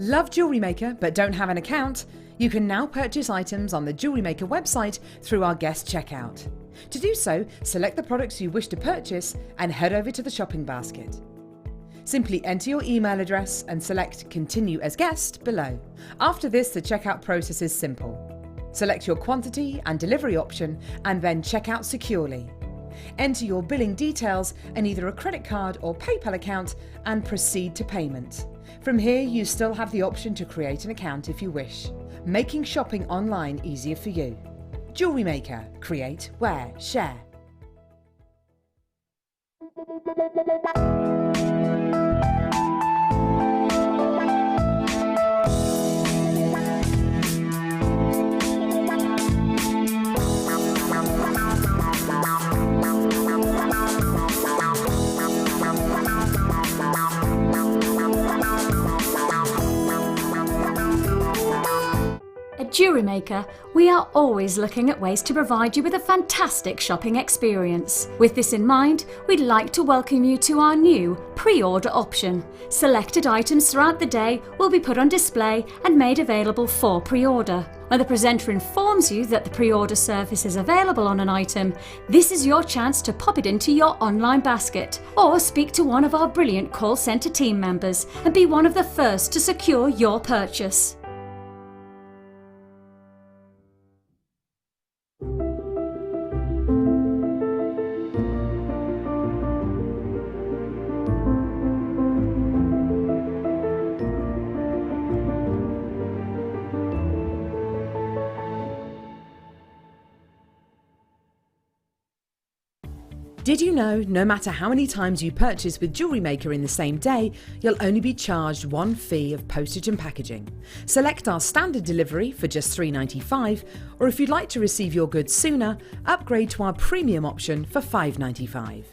Love Jewellery Maker but don't have an account? You can now purchase items on the Jewellery Maker website through our guest checkout. To do so, select the products you wish to purchase and head over to the shopping basket. Simply enter your email address and select Continue as Guest below. After this, the checkout process is simple. Select your quantity and delivery option and then check out securely. Enter your billing details and either a credit card or PayPal account and proceed to payment. From here, you still have the option to create an account if you wish, making shopping online easier for you. Jewellery Maker. Create, wear, share. At Jewellery Maker, we are always looking at ways to provide you with a fantastic shopping experience. With this in mind, we'd like to welcome you to our new pre-order option. Selected items throughout the day will be put on display and made available for pre-order. When the presenter informs you that the pre-order service is available on an item, this is your chance to pop it into your online basket or speak to one of our brilliant call centre team members and be one of the first to secure your purchase. Did you know no matter how many times you purchase with Jewellery Maker in the same day, you'll only be charged one fee of postage and packaging? Select our standard delivery for just $3.95, or if you'd like to receive your goods sooner, upgrade to our premium option for $5.95.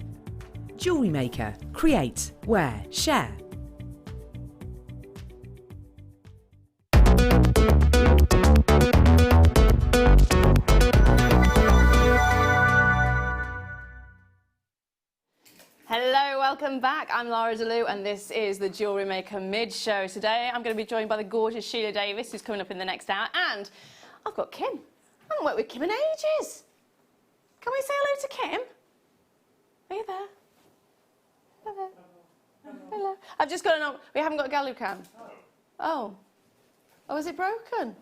Jewellery Maker. Create, wear, share. Hello, welcome back. I'm Laura DeLu and this is the Jewellery Maker mid-show. Today I'm going to be joined by the gorgeous Sheila Davies, who's coming up in the next hour, and I've got Kim. I haven't worked with Kim in ages. Can we say hello to Kim? Are you there? Hello. Hello. I've just got we haven't got a gallery cam. Oh, is it broken?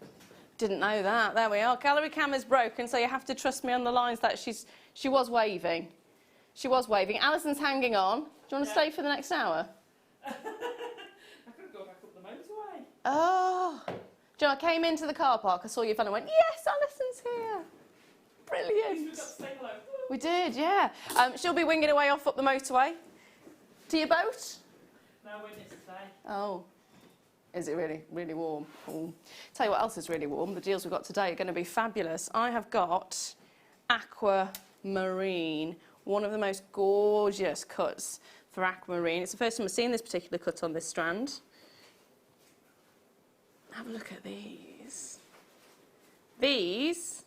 Didn't know that. There we are. Gallery cam is broken, so you have to trust me on the lines that she was waving. She was waving. Alison's hanging on. Do you want to stay for the next hour? I could go back up the motorway. Oh. Do you know, I came into the car park, I saw your van and went, yes, Alison's here. Brilliant. We got to say hello. We did, yeah. She'll be winging away off up the motorway. To your boat? No witness today. Oh. Is it really, really warm? Ooh. Tell you what else is really warm. The deals we've got today are going to be fabulous. I have got aquamarine. One of the most gorgeous cuts for aquamarine. It's the first time I've seen this particular cut on this strand. Have a look at these. These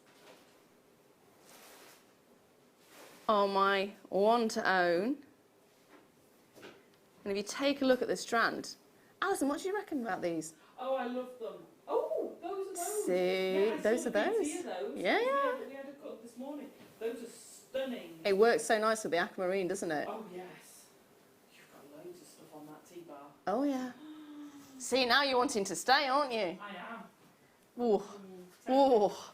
are my one to own. And if you take a look at the strand, Alison, what do you reckon about these? Oh, I love them. Oh, those are those. See, yeah, those are those. Yeah, yeah. We had a cut this morning. Those are stunning. It works so nice with the aquamarine, doesn't it? Oh, yes. You've got loads of stuff on that T-bar. Oh, yeah. See, now you're wanting to stay, aren't you? I am. Oh, oh,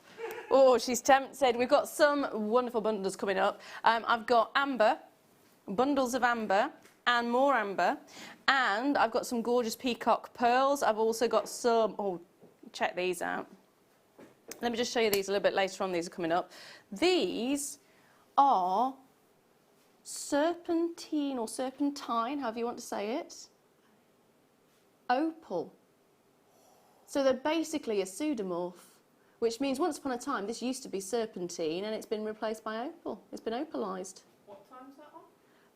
oh, she's tempted. We've got some wonderful bundles coming up. I've got amber, bundles of amber, and more amber. And I've got some gorgeous peacock pearls. I've also got some, oh, check these out. Let me just show you these a little bit later on. These are coming up. These are serpentine or serpentine, however you want to say it, opal. So they're basically a pseudomorph, which means once upon a time this used to be serpentine and it's been replaced by opal. It's been opalised. What time's that on?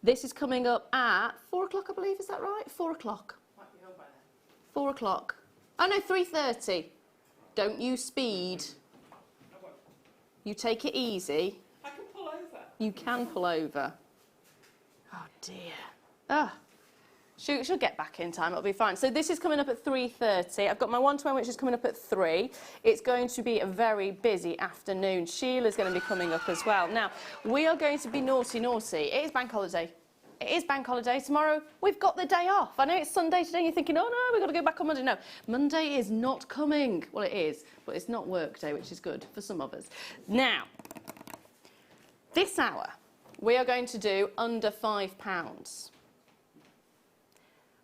This is coming up at 4 o'clock, I believe, is that right? 4 o'clock. Might be home by then. 4 o'clock. Oh no, 3:30. Don't you speed. I won't. You take it easy. I can pull over. You can pull over. Oh dear. Ah. She'll get back in time, it'll be fine. So this is coming up at 3:30. I've got my one-to-one, which is coming up at 3. It's going to be a very busy afternoon. Sheila's going to be coming up as well. Now, we are going to be naughty. It is bank holiday. It is bank holiday. Tomorrow, we've got the day off. I know it's Sunday today, and you're thinking, oh no, we've got to go back on Monday. No, Monday is not coming. Well, it is, but it's not work day, which is good for some of us. Now, this hour, we are going to do under £5.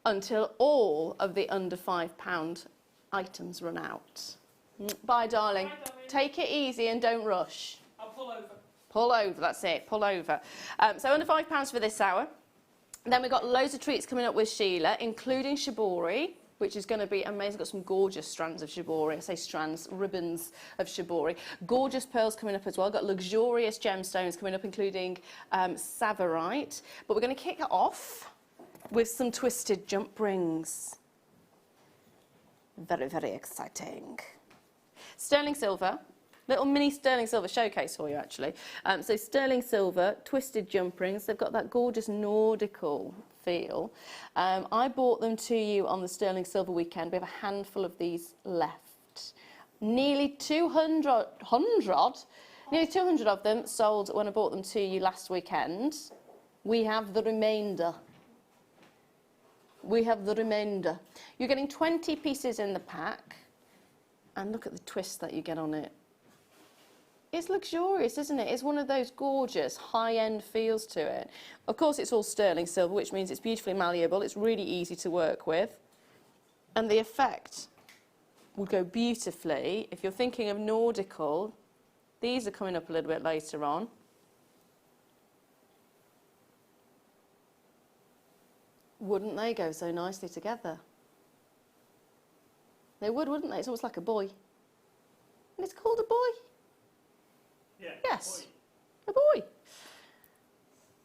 Until all of the under £5 items run out. Bye, darling. Bye, darling. Take it easy and don't rush. I'll pull over. Pull over, that's it, pull over. So under £5 for this hour. Then we've got loads of treats coming up with Sheila, including shibori, which is going to be amazing. Got some gorgeous strands of shibori. I say strands, ribbons of shibori. Gorgeous pearls coming up as well. Got luxurious gemstones coming up, including Savarite. But we're going to kick it off with some twisted jump rings. Very, very exciting. Sterling silver. Little mini sterling silver showcase for you, actually. So sterling silver, twisted jump rings. They've got that gorgeous nautical feel. I bought them to you on the sterling silver weekend. We have a handful of these left. Nearly 200 of them sold when I bought them to you last weekend. We have the remainder. We have the remainder. You're getting 20 pieces in the pack. And look at the twist that you get on it. It's luxurious, isn't it? It's one of those gorgeous high-end feels to it. Of course, it's all sterling silver, which means it's beautifully malleable. It's really easy to work with. And the effect will go beautifully. If you're thinking of nautical, these are coming up a little bit later on. Wouldn't they go so nicely together? They would, wouldn't they? It's almost like a boy. And it's called a boy. Yeah, Yes, a boy.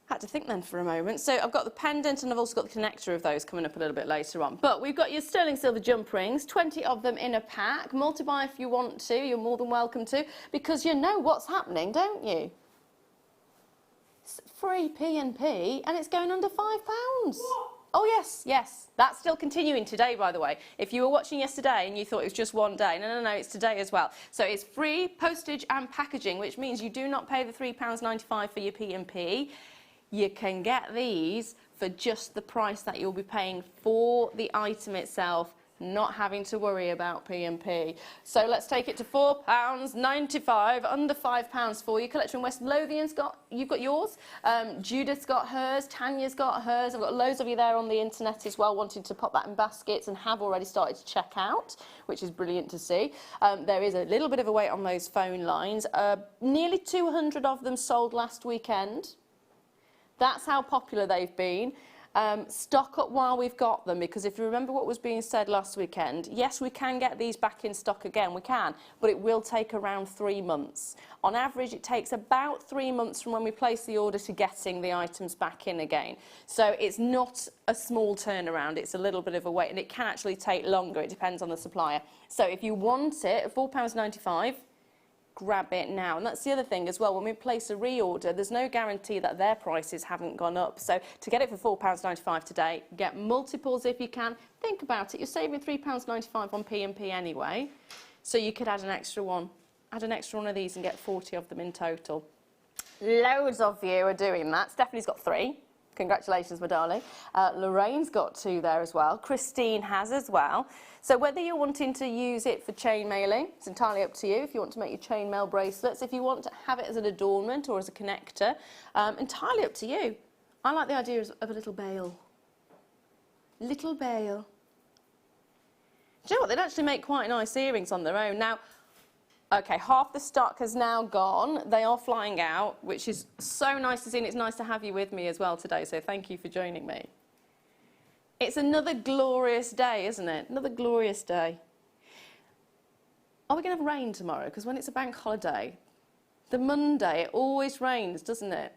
Had to think then for a moment. So I've got the pendant and I've also got the connector of those coming up a little bit later on. But we've got your sterling silver jump rings, 20 of them in a pack. Multiply if you want to, you're more than welcome to, because you know what's happening, don't you? It's free P&P and it's going under £5. What? Oh yes, yes. That's still continuing today, by the way. If you were watching yesterday and you thought it was just one day, no, it's today as well. So it's free postage and packaging, which means you do not pay the £3.95 for your P&P. You can get these for just the price that you'll be paying for the item itself, not having to worry about P&P. So let's take it to £4.95, under £5 for you. Collection West Lothian's you've got yours. Judith's got hers. Tanya's got hers. I've got loads of you there on the internet as well, wanting to pop that in baskets and have already started to check out, which is brilliant to see. There is a little bit of a wait on those phone lines. Nearly 200 of them sold last weekend. That's how popular they've been. Stock up while we've got them, because if you remember what was being said last weekend, yes, we can get these back in stock again, we can, but it will take around 3 months. On average, it takes about 3 months from when we place the order to getting the items back in again. So it's not a small turnaround, it's a little bit of a wait, and it can actually take longer, it depends on the supplier. So if you want it at £4.95, grab it now. And that's the other thing as well, when we place a reorder, there's no guarantee that their prices haven't gone up. So to get it for £4.95 today, get multiples if you can. Think about it, you're saving £3.95 on P&P anyway, so you could add an extra one. Add an extra one of these and get 40 of them in total. Loads of you are doing that. Stephanie's got 3. Congratulations, my darling. Lorraine's got 2 there as well. Christine has as well. So whether you're wanting to use it for chain mailing, it's entirely up to you. If you want to make your chain mail bracelets, if you want to have it as an adornment or as a connector, entirely up to you. I like the idea of a little bail. Little bail. Do you know what? They'd actually make quite nice earrings on their own. Now, okay, half the stock has now gone. They are flying out, which is so nice to see, and it's nice to have you with me as well today, so thank you for joining me. It's another glorious day, isn't it? Another glorious day. Are we going to have rain tomorrow? Because when it's a bank holiday, the Monday, it always rains, doesn't it?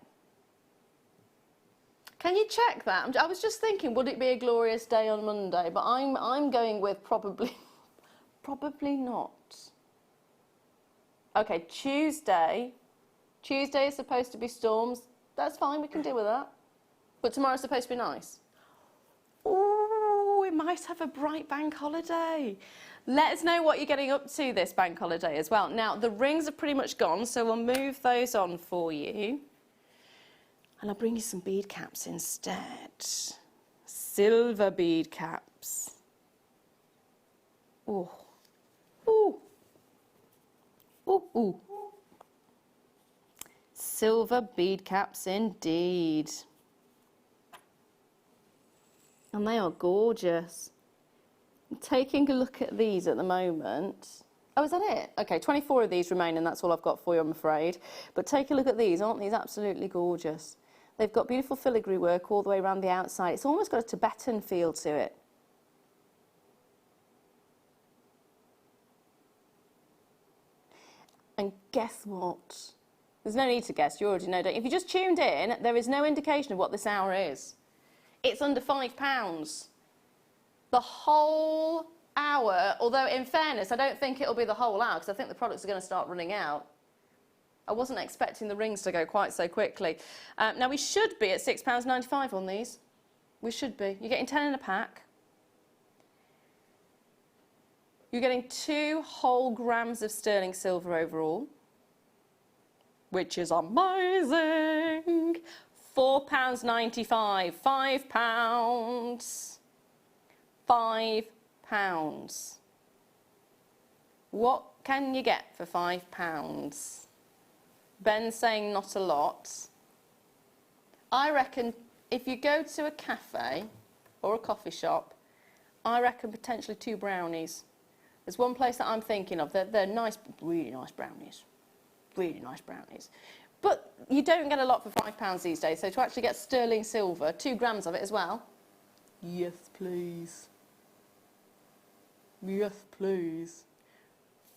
Can you check that? I was just thinking, would it be a glorious day on Monday? But I'm going with probably not. Okay, Tuesday is supposed to be storms. That's fine, we can deal with that. But tomorrow's supposed to be nice. Ooh, might have a bright bank holiday. Let us know what you're getting up to this bank holiday as well. Now, the rings are pretty much gone, so we'll move those on for you. And I'll bring you some bead caps instead. Silver bead caps. Oh. Ooh. Ooh, ooh. Silver bead caps indeed. And they are gorgeous. I'm taking a look at these at the moment. Oh, is that it? Okay, 24 of these remain, and that's all I've got for you, I'm afraid. But take a look at these. Aren't these absolutely gorgeous? They've got beautiful filigree work all the way around the outside. It's almost got a Tibetan feel to it. And guess what? There's no need to guess, you already know, don't you? If you just tuned in, there is no indication of what this hour is. It's under £5. The whole hour, although in fairness, I don't think it'll be the whole hour because I think the products are going to start running out. I wasn't expecting the rings to go quite so quickly. Now, we should be at £6.95 on these. We should be. You're getting 10 in a pack. You're getting 2 whole grams of sterling silver overall, which is amazing. £4.95, £5. £5. What can you get for £5? Ben's saying not a lot. I reckon if you go to a cafe or a coffee shop, I reckon potentially 2 brownies. There's one place that I'm thinking of. They're nice, really nice brownies. Really nice brownies. But you don't get a lot for £5 these days, so to actually get sterling silver, 2 grams of it as well. Yes, please. Yes, please.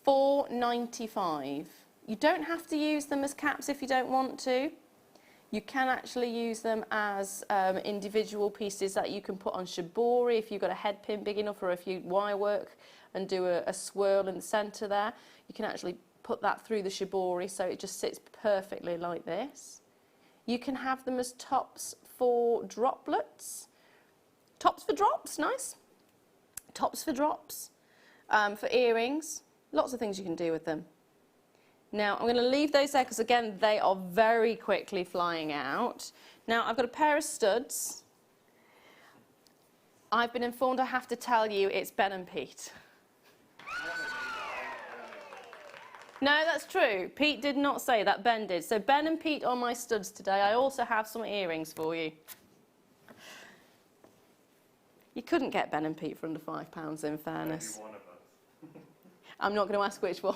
£4.95. You don't have to use them as caps if you don't want to. You can actually use them as individual pieces that you can put on shibori if you've got a head pin big enough, or if you wire work and do a swirl in the centre there. You can actually put that through the shibori so it just sits perfectly like this. You can have them as tops for droplets. Tops for drops, nice. Tops for drops. For earrings, lots of things you can do with them. Now, I'm going to leave those there because, again, they are very quickly flying out. Now, I've got a pair of studs. I've been informed I have to tell you it's Ben and Pete. No, that's true. Pete did not say that, Ben did. So Ben and Pete are my studs today. I also have some earrings for you. You couldn't get Ben and Pete for under £5, in fairness. One of us. I'm not going to ask which one.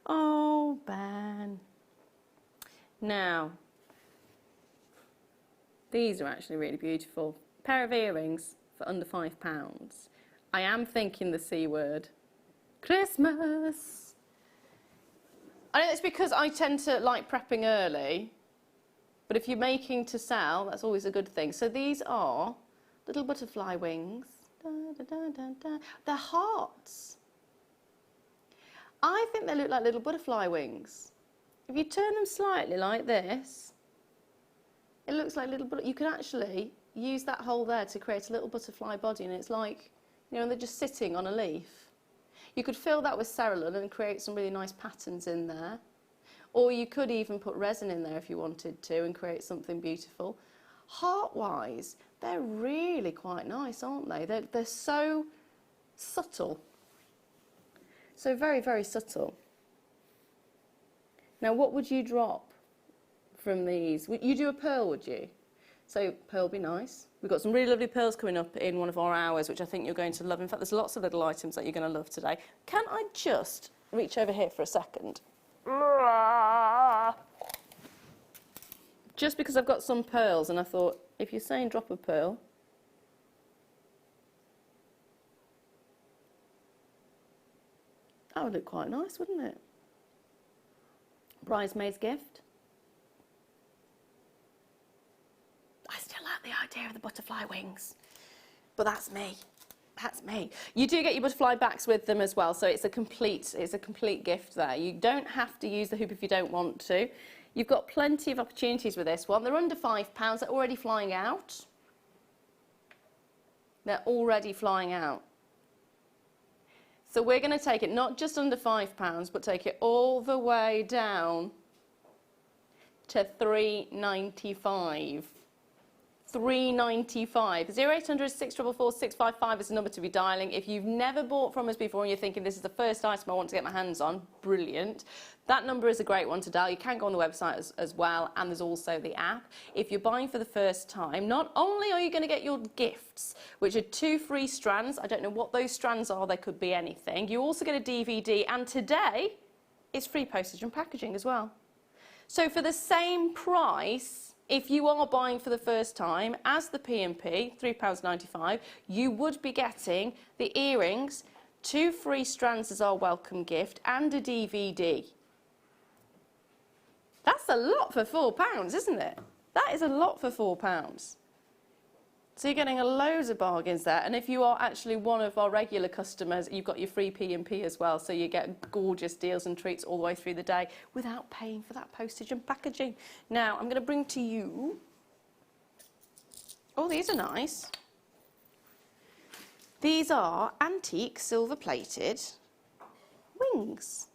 Oh, Ben. Now, these are actually really beautiful. Pair of earrings for under £5. I am thinking the C word. Christmas. I know it's because I tend to like prepping early, but if you're making to sell, that's always a good thing. So these are little butterfly wings. Da, da, da, da, da. They're hearts. I think they look like little butterfly wings. If you turn them slightly like this, it looks like little butterfly. You can actually use that hole there to create a little butterfly body, and it's like, you know, they're just sitting on a leaf. You could fill that with cerulean and create some really nice patterns in there. Or you could even put resin in there if you wanted to and create something beautiful. Heart-wise, they're really quite nice, aren't they? They're so subtle. So very, very subtle. Now, what would you drop from these? You do a pearl, would you? So pearl would be nice. We've got some really lovely pearls coming up in one of our hours, which I think you're going to love. In fact, there's lots of little items that you're going to love today. Can I just reach over here for a second? Just because I've got some pearls, and I thought, if you're saying drop a pearl, that would look quite nice, wouldn't it? Bridesmaid's gift. I still like the idea of the butterfly wings, but that's me. That's me. You do get your butterfly backs with them as well, so it's a complete gift there. You don't have to use the hoop if you don't want to. You've got plenty of opportunities with this one. They're under £5. They're already flying out. They're already flying out. So we're going to take it not just under £5, but take it all the way down to £3.95. £3.95. 0800 644 655 is the number to be dialing. If you've never bought from us before and you're thinking this is the first item I want to get my hands on, brilliant. That number is a great one to dial. You can go on the website as well, and there's also the app. If you're buying for the first time, not only are you going to get your gifts, which are 2 free strands, I don't know what those strands are, they could be anything, you also get a DVD, and today it's free postage and packaging as well. So for the same price, if you are buying for the first time, as the P&P, £3.95, you would be getting the earrings, 2 free strands as our welcome gift, and a DVD. That's a lot for £4, isn't it? That is a lot for £4. So you're getting a loads of bargains there, and if you are actually one of our regular customers, you've got your free P&P as well, so you get gorgeous deals and treats all the way through the day without paying for that postage and packaging. Now, I'm going to bring to you, oh, these are nice. These are antique silver-plated wings.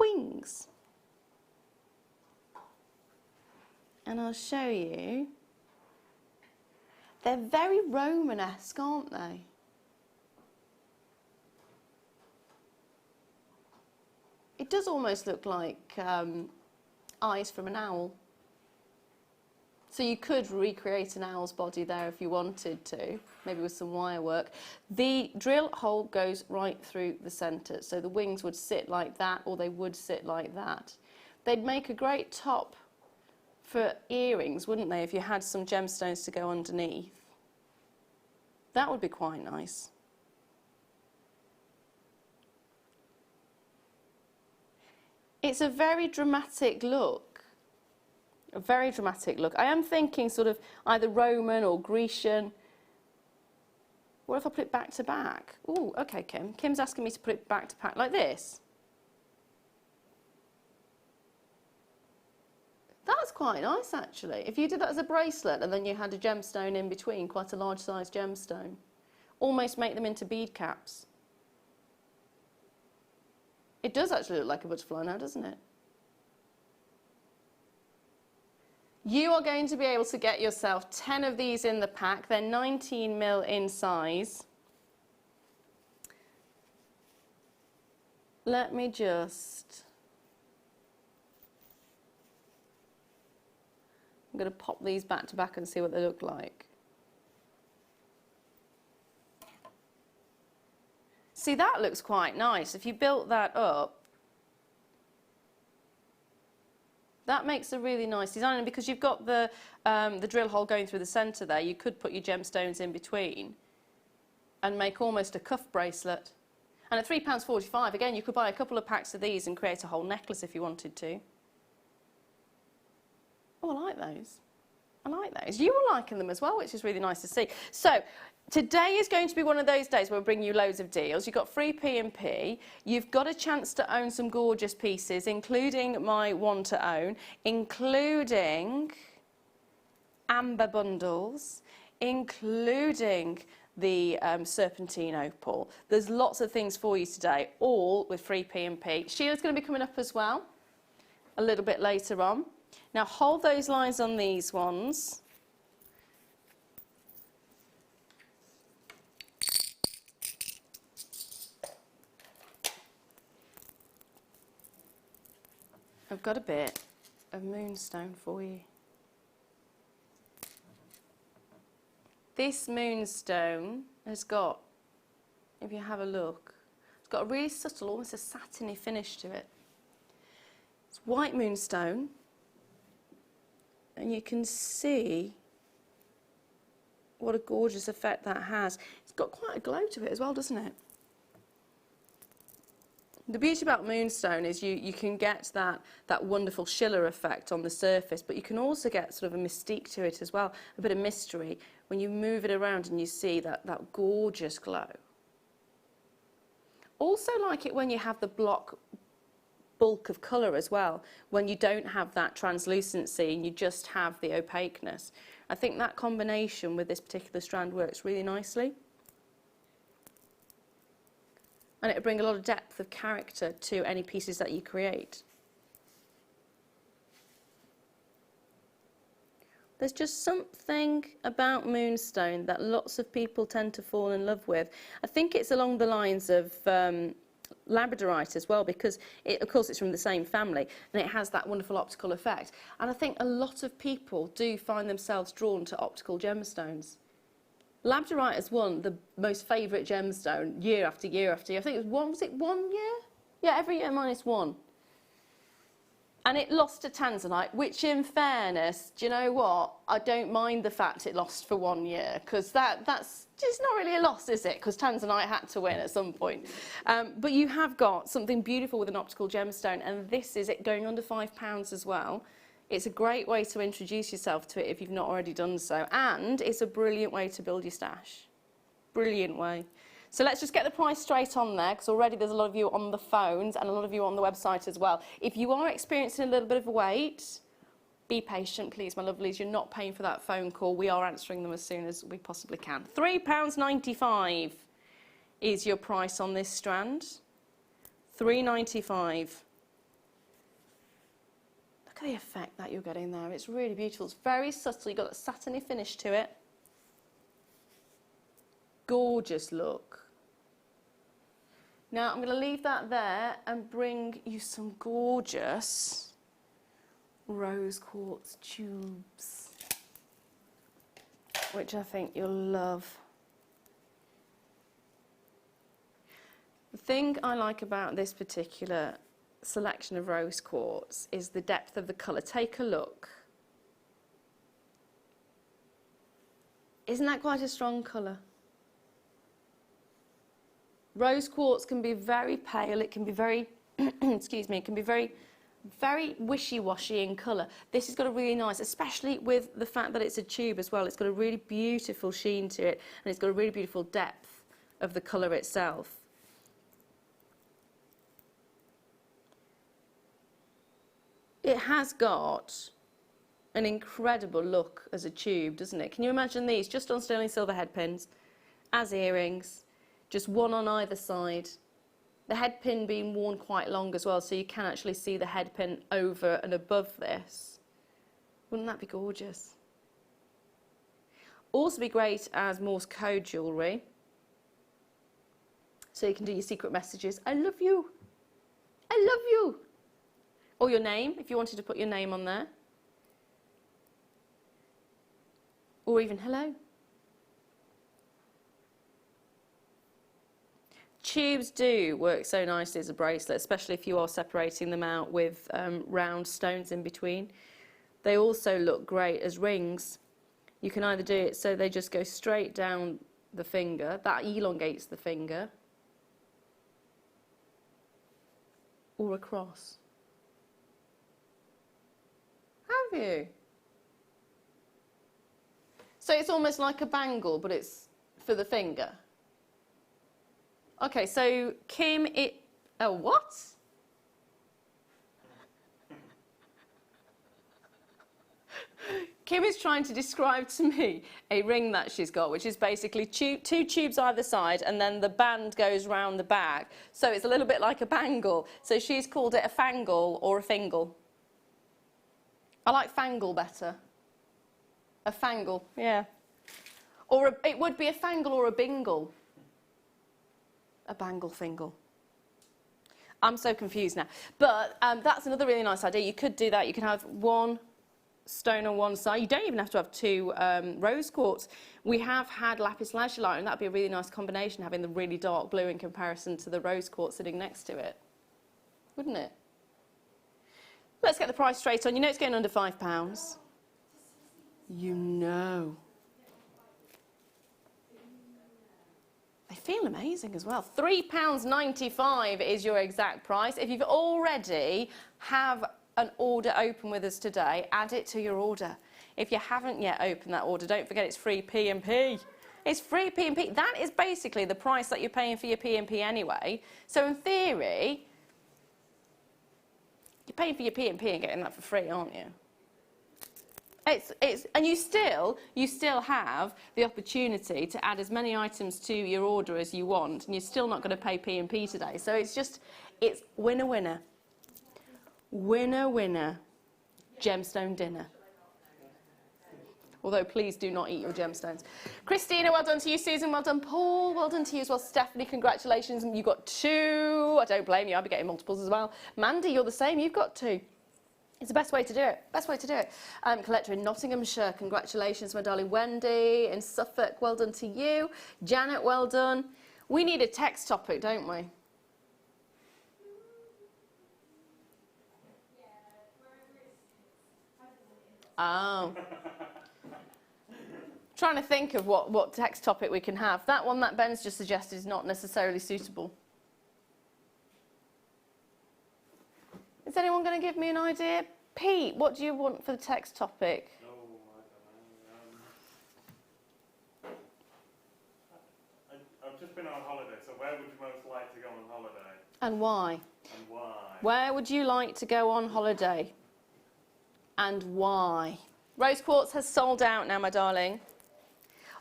Wings. And I'll show you. They're very Romanesque, aren't they? It does almost look like eyes from an owl. So you could recreate an owl's body there if you wanted to, maybe with some wire work. The drill hole goes right through the centre, so the wings would sit like that, or they would sit like that. They'd make a great top for earrings, wouldn't they, if you had some gemstones to go underneath? That would be quite nice. It's a very dramatic look. A very dramatic look. I am thinking sort of either Roman or Grecian. What if I put it back to back? Oh, okay, Kim. Kim's asking me to put it back to back like this. That's quite nice, actually. If you did that as a bracelet and then you had a gemstone in between, quite a large size gemstone, almost make them into bead caps. It does actually look like a butterfly now, doesn't it? You are going to be able to get yourself 10 of these in the pack. They're 19mm in size. Let me just... I'm going to pop these back to back and see what they look like. See, that looks quite nice. If you built that up, that makes a really nice design. And because you've got the drill hole going through the centre there, you could put your gemstones in between and make almost a cuff bracelet. And at £3.45, again, you could buy a couple of packs of these and create a whole necklace if you wanted to. Oh, I like those. I like those. You were liking them as well, which is really nice to see. So today is going to be one of those days where we bring you loads of deals. You've got free P&P. You've got a chance to own some gorgeous pieces, including my one to own, including amber bundles, including the serpentine opal. There's lots of things for you today, all with free P&P. Sheila's going to be coming up as well a little bit later on. Now hold those lines on these ones. I've got a bit of moonstone for you. This moonstone has got, if you have a look, it's got a really subtle, almost a satiny finish to it. It's white moonstone. And you can see what a gorgeous effect that has. It's got quite a glow to it as well, doesn't it? The beauty about moonstone is you can get that wonderful Sheila effect on the surface, but you can also get sort of a mystique to it as well, a bit of mystery when you move it around and you see that gorgeous glow. Also like it when you have the bulk of colour as well, when you don't have that translucency and you just have the opaqueness. I think that combination with this particular strand works really nicely. And it'll bring a lot of depth of character to any pieces that you create. There's just something about moonstone that lots of people tend to fall in love with. I think it's along the lines of labradorite as well, because of course it's from the same family and it has that wonderful optical effect. And I think a lot of people do find themselves drawn to optical gemstones. Labradorite has won the most favourite gemstone year after year after year. I think it was it 1 year? Yeah, every year -1. And it lost to tanzanite, which in fairness, do you know what? I don't mind the fact it lost for 1 year, because that's just not really a loss, is it? Because tanzanite had to win at some point. But you have got something beautiful with an optical gemstone, and this is it going under £5 as well. It's a great way to introduce yourself to it if you've not already done so, and it's a brilliant way to build your stash. Brilliant way. So let's just get the price straight on there, because already there's a lot of you on the phones and a lot of you on the website as well. If you are experiencing a little bit of a wait, be patient, please, my lovelies. You're not paying for that phone call. We are answering them as soon as we possibly can. £3.95 is your price on this strand. £3.95. Look at the effect that you're getting there. It's really beautiful. It's very subtle. You've got that satiny finish to it. Gorgeous look. Now I'm going to leave that there and bring you some gorgeous rose quartz tubes, which I think you'll love. The thing I like about this particular selection of rose quartz is the depth of the colour. Take a look. Isn't that quite a strong colour? Rose quartz can be very pale, it can be very, excuse me, it can be very wishy-washy in colour. This has got a really nice, especially with the fact that it's a tube as well, it's got a really beautiful sheen to it, and it's got a really beautiful depth of the colour itself. It has got an incredible look as a tube, doesn't it? Can you imagine these just on sterling silver head pins, as earrings? Just one on either side. The head pin being worn quite long as well, so you can actually see the head pin over and above this. Wouldn't that be gorgeous? Also be great as Morse code jewellery. So you can do your secret messages. I love you. I love you. Or your name, if you wanted to put your name on there. Or even hello. Tubes do work so nicely as a bracelet, especially if you are separating them out with round stones in between. They also look great as rings. You can either do it so they just go straight down the finger, that elongates the finger, or across. Have you? So it's almost like a bangle, but it's for the finger. Okay, so Kim, what? Kim is trying to describe to me a ring that she's got, which is basically two tubes either side, and then the band goes round the back. So it's a little bit like a bangle. So she's called it a fangle or a fingle. I like fangle better. A fangle, yeah. Or it would be a fangle or a bingle. A bangle fingle. I'm so confused now. But that's another really nice idea. You could do that. You can have one stone on one side. You don't even have to have two rose quartz. We have had lapis lazuli, and that'd be a really nice combination, having the really dark blue in comparison to the rose quartz sitting next to it. Wouldn't it? Let's get the price straight on. You know it's going under £5. You know. They feel amazing as well. £3.95 is your exact price. If you've already have an order open with us today, add it to your order. If you haven't yet opened that order, don't forget it's free P&P. It's free P&P. That is basically the price that you're paying for your P&P anyway. So in theory, you're paying for your P&P and getting that for free, aren't you? And you still have the opportunity to add as many items to your order as you want, and you're still not going to pay P&P today. So it's winner, winner. Winner, winner. Gemstone dinner. Although please do not eat your gemstones. Christina, well done to you. Susan, well done. Paul, well done to you as well. Stephanie, congratulations. You got 2. I don't blame you. I'll be getting multiples as well. Mandy, you're the same. You've got 2. It's the best way to do it. Best way to do it. Collector in Nottinghamshire, congratulations, my darling. Wendy in Suffolk, well done to you. Janet, well done. We need a text topic, don't we? Oh. Trying to think of what text topic we can have. That one that Ben's just suggested is not necessarily suitable. Is anyone going to give me an idea? Pete, what do you want for the text topic? No, I don't know. I've just been on holiday, so where would you most like to go on holiday? And why? And why? Where would you like to go on holiday? And why? Rose Quartz has sold out now, my darling.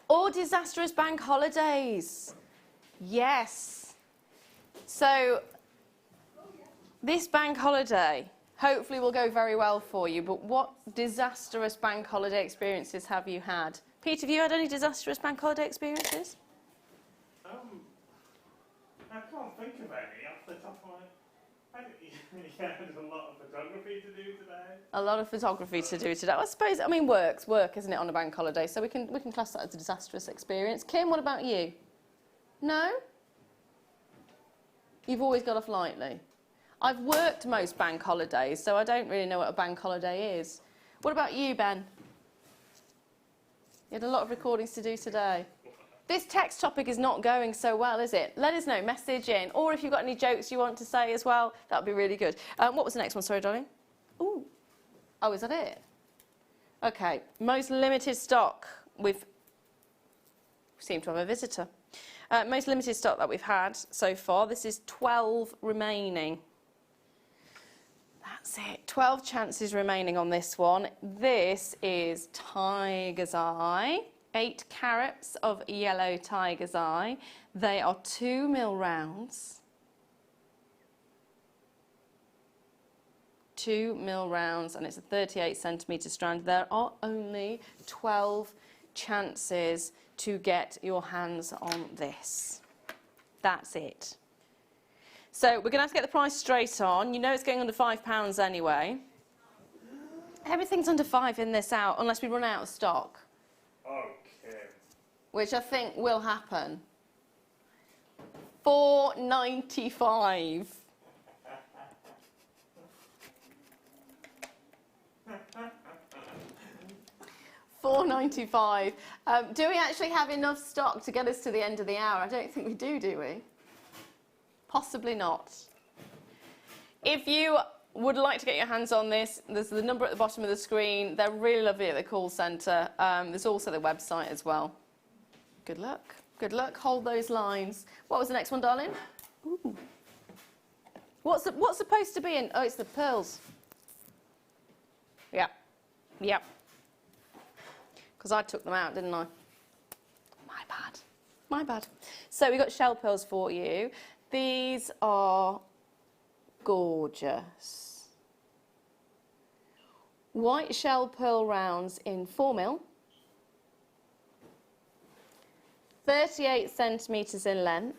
Or disastrous bank holidays. Yes. So this bank holiday hopefully will go very well for you, but what disastrous bank holiday experiences have you had? Pete, have you had any disastrous bank holiday experiences? I can't think of any off the top of my head. Yeah, there's a lot of photography to do today. A lot of photography to do today. I suppose, I mean, work, isn't it, on a bank holiday? So we can class that as a disastrous experience. Kim, what about you? No? You've always got off lightly. I've worked most bank holidays, so I don't really know what a bank holiday is. What about you, Ben? You had a lot of recordings to do today. This text topic is not going so well, is it? Let us know, message in. Or if you've got any jokes you want to say as well, that would be really good. What was the next one? Sorry, darling. Ooh. Oh, is that it? Okay. Most limited stock. We seem to have a visitor. Most limited stock that we've had so far. This is 12 remaining. That's it. 12 chances remaining on this one. This is Tiger's Eye. 8 carats of yellow Tiger's Eye. They are 2mm rounds. 2mm rounds, and it's a 38cm strand. There are only 12 chances to get your hands on this. That's it. So we're going to have to get the price straight on. You know it's going under £5 anyway. Everything's under 5 in this out, unless we run out of stock. Okay. Which I think will happen. £4.95. £4.95. Do we actually have enough stock to get us to the end of the hour? I don't think we do we? Possibly not. If you would like to get your hands on this, there's the number at the bottom of the screen. They're really lovely at the call centre. There's also the website as well. Good luck. Good luck. Hold those lines. What was the next one, darling? Ooh. What's supposed to be in? Oh, it's the pearls. Yep. Yep. Because I took them out, didn't I? My bad. My bad. So we got shell pearls for you. These are gorgeous. White shell pearl rounds in 4mm. 38cm in length.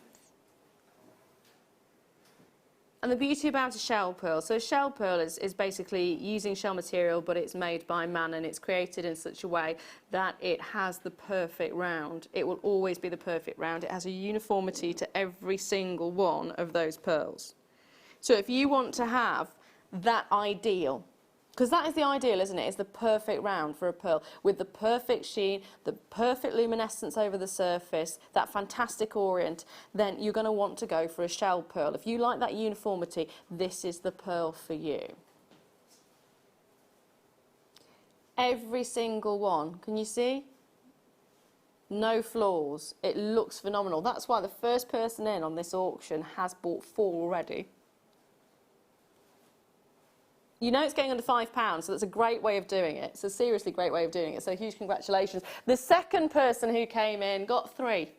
And the beauty about a shell pearl, so a shell pearl is basically using shell material, but it's made by man and it's created in such a way that it has the perfect round. It will always be the perfect round. It has a uniformity to every single one of those pearls. So if you want to have that ideal, because that is the ideal, isn't it? It's the perfect round for a pearl with the perfect sheen, the perfect luminescence over the surface, that fantastic orient, then you're going to want to go for a shell pearl. If you like that uniformity, this is the pearl for you. Every single one. Can you see? No flaws. It looks phenomenal. That's why the first person in on this auction has bought 4 already. You know it's going under £5, so that's a great way of doing it. It's a seriously great way of doing it. So huge congratulations. The second person who came in got 3.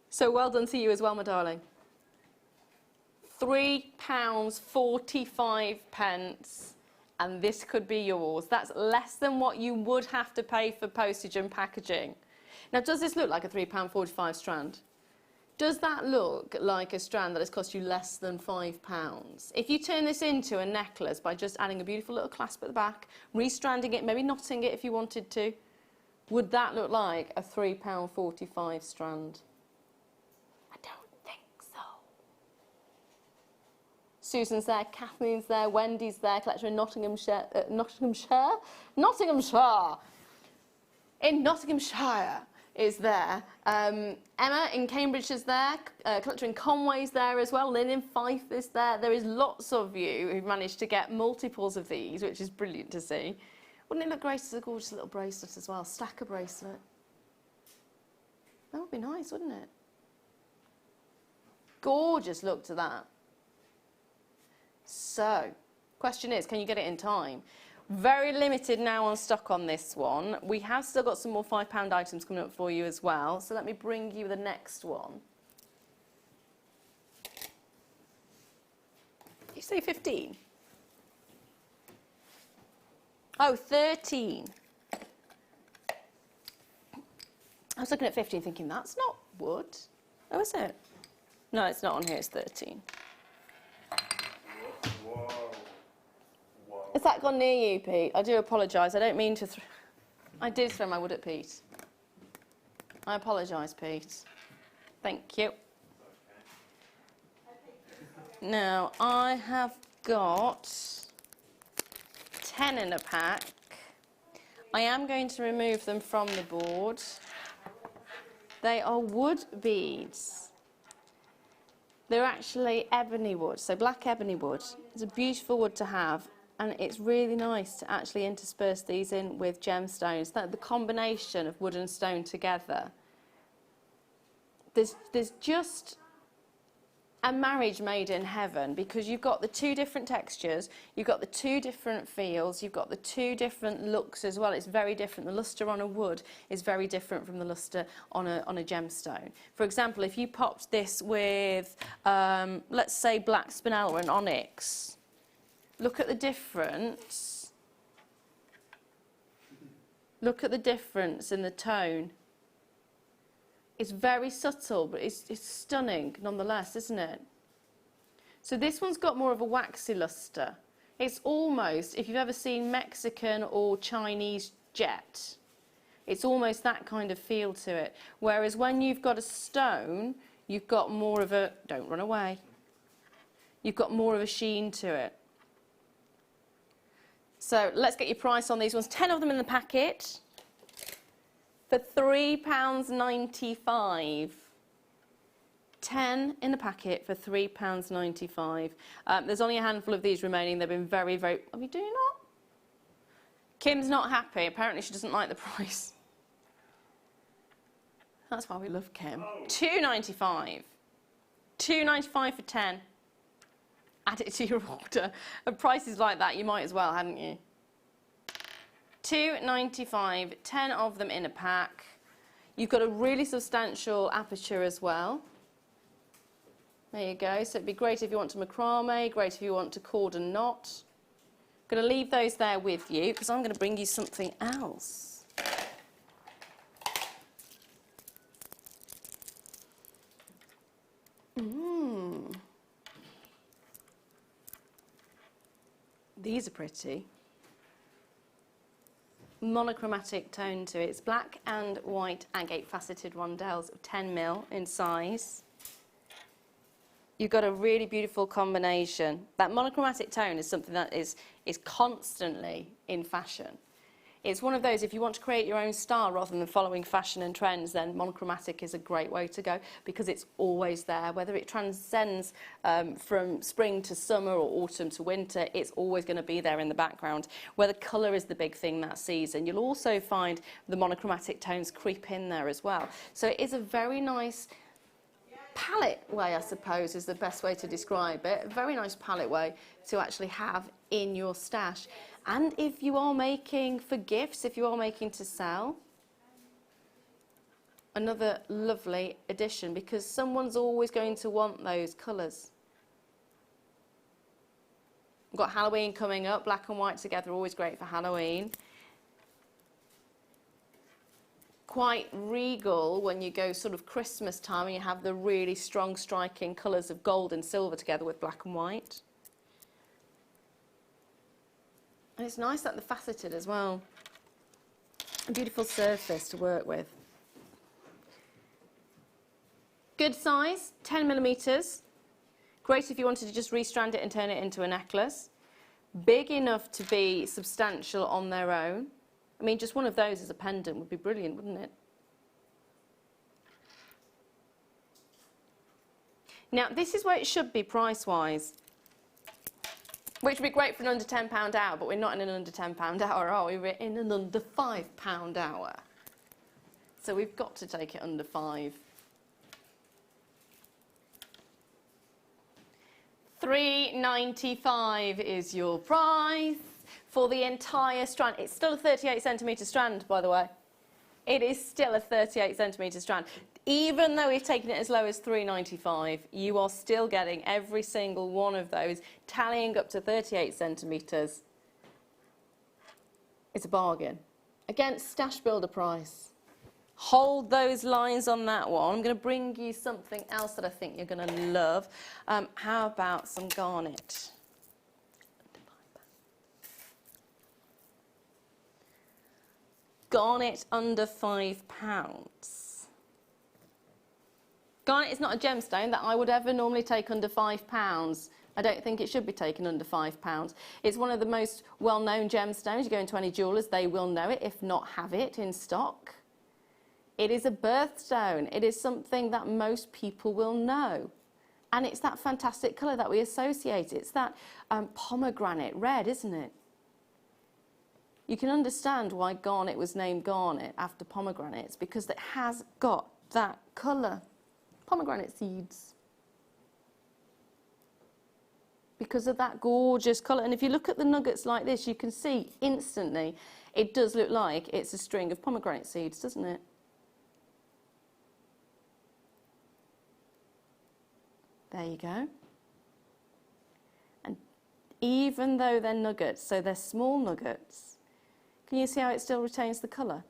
So well done to you as well, my darling. £3.45, and this could be yours. That's less than what you would have to pay for postage and packaging. Now, does this look like a £3.45 strand? Does that look like a strand that has cost you less than £5? If you turn this into a necklace by just adding a beautiful little clasp at the back, restranding it, maybe knotting it if you wanted to, would that look like a £3.45 strand? I don't think so. Susan's there, Kathleen's there, Wendy's there, collector in Nottinghamshire. In Nottinghamshire is there. Emma in Cambridge is there, collector in Conway's there as well, Lynn in Fife is there. There is lots of you who've managed to get multiples of these, which is brilliant to see. Wouldn't it look great as a gorgeous little bracelet as well? Stacker bracelet. That would be nice, wouldn't it? Gorgeous look to that. So, question is, can you get it in time? Very limited now on stock on this one. We have still got some more £5 items coming up for you as well. So let me bring you the next one. Did you say 15? Oh, 13. I was looking at 15 thinking, that's not wood. Oh, is it? No, it's not on here, it's 13. Whoa. Has that gone near you, Pete? I do apologise. I don't mean to I did throw my wood at Pete. I apologise, Pete. Thank you. Now, I have got 10 in a pack. I am going to remove them from the board. They are wood beads. They're actually ebony wood, so black ebony wood. It's a beautiful wood to have. And it's really nice to actually intersperse these in with gemstones. The combination of wood and stone together. There's just a marriage made in heaven, because you've got the 2 different textures, you've got the 2 different feels, you've got the 2 different looks as well. It's very different. The lustre on a wood is very different from the lustre on a gemstone. For example, if you popped this with, let's say, black spinella and onyx, look at the difference. Look at the difference in the tone. It's very subtle, but it's stunning nonetheless, isn't it? So this one's got more of a waxy lustre. It's almost, if you've ever seen Mexican or Chinese jet, it's almost that kind of feel to it. Whereas when you've got a stone, you've got more of a, don't run away, you've got more of a sheen to it. So let's get your price on these ones. 10 of them in the packet for £3.95. 10 in the packet for £3.95. There's only a handful of these remaining. They've been very, very... Are we doing not? Kim's not happy. Apparently she doesn't like the price. That's why we love Kim. £2.95. £2.95 for 10. Add it to your order. At prices like that, you might as well, hadn't you? £2.95, 10 of them in a pack. You've got a really substantial aperture as well. There you go. So it'd be great if you want to macrame, great if you want to cord and knot. I'm going to leave those there with you because I'm going to bring you something else. These are pretty. Monochromatic tone to it. It's black and white agate faceted rondelles of 10mm in size. You've got a really beautiful combination. That monochromatic tone is something that is constantly in fashion. It's one of those, if you want to create your own style rather than following fashion and trends, then monochromatic is a great way to go because it's always there. Whether it transcends from spring to summer or autumn to winter, it's always going to be there in the background. Whether colour is the big thing that season, you'll also find the monochromatic tones creep in there as well. So it is a very nice palette way, I suppose, is the best way to describe it. A very nice palette way to actually have in your stash. And if you are making for gifts, if you are making to sell, another lovely addition because someone's always going to want those colours. We've got Halloween coming up, black and white together, always great for Halloween. Quite regal when you go sort of Christmas time and you have the really strong striking colours of gold and silver together with black and white. And it's nice that they're faceted as well. A beautiful surface to work with. Good size, 10mm. Great if you wanted to just restrand it and turn it into a necklace. Big enough to be substantial on their own. I mean, just one of those as a pendant would be brilliant, wouldn't it? Now, this is where it should be price-wise, which would be great for an under £10 hour, but we're not in an under £10 hour, are we? We're in an under £5 hour. So we've got to take it under 5. £3.95 is your price for the entire strand. It's still a 38cm strand, by the way. It is still a 38cm strand. Even though we've taken it as low as £3.95, you are still getting every single one of those, tallying up to 38cm. It's a bargain. Against Stash Builder price. Hold those lines on that one. I'm going to bring you something else that I think you're going to love. How about some garnet? Garnet under £5. Garnet is not a gemstone that I would ever normally take under £5. I don't think it should be taken under £5. It's one of the most well-known gemstones. You go into any jewellers, they will know it, if not have it in stock. It is a birthstone. It is something that most people will know. And it's that fantastic colour that we associate. It's that pomegranate red, isn't it? You can understand why garnet was named garnet after pomegranates, because it has got that colour. Pomegranate seeds. Because of that gorgeous colour. And if you look at the nuggets like this, you can see instantly it does look like it's a string of pomegranate seeds, doesn't it? There you go. And even though they're nuggets, so they're small nuggets, can you see how it still retains the colour?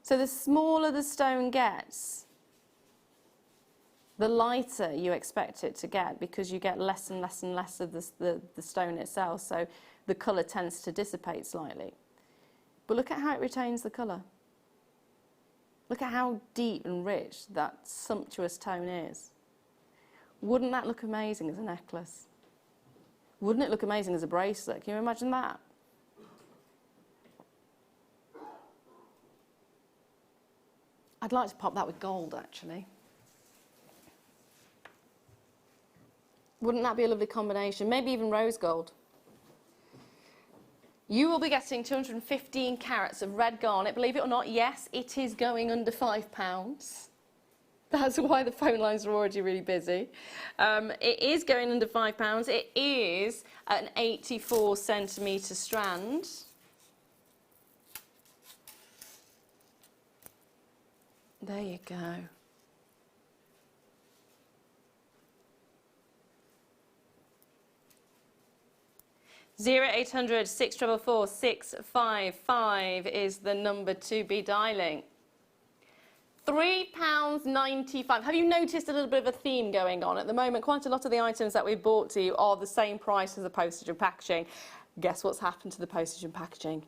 So the smaller the stone gets, the lighter you expect it to get, because you get less and less and less of the stone itself, so the colour tends to dissipate slightly. But look at how it retains the colour. Look at how deep and rich that sumptuous tone is. Wouldn't that look amazing as a necklace? Wouldn't it look amazing as a bracelet? Can you imagine that? I'd like to pop that with gold, actually. Wouldn't that be a lovely combination? Maybe even rose gold. You will be getting 215 carats of red garnet. Believe it or not, yes, it is going under £5. That's why the phone lines are already really busy. It is going under £5. It is an 84cm strand. There you go. 0800 644 655 is the number to be dialing. £3.95. Have you noticed a little bit of a theme going on at the moment? Quite a lot of the items that we've brought to you are the same price as the postage and packaging. Guess what's happened to the postage and packaging?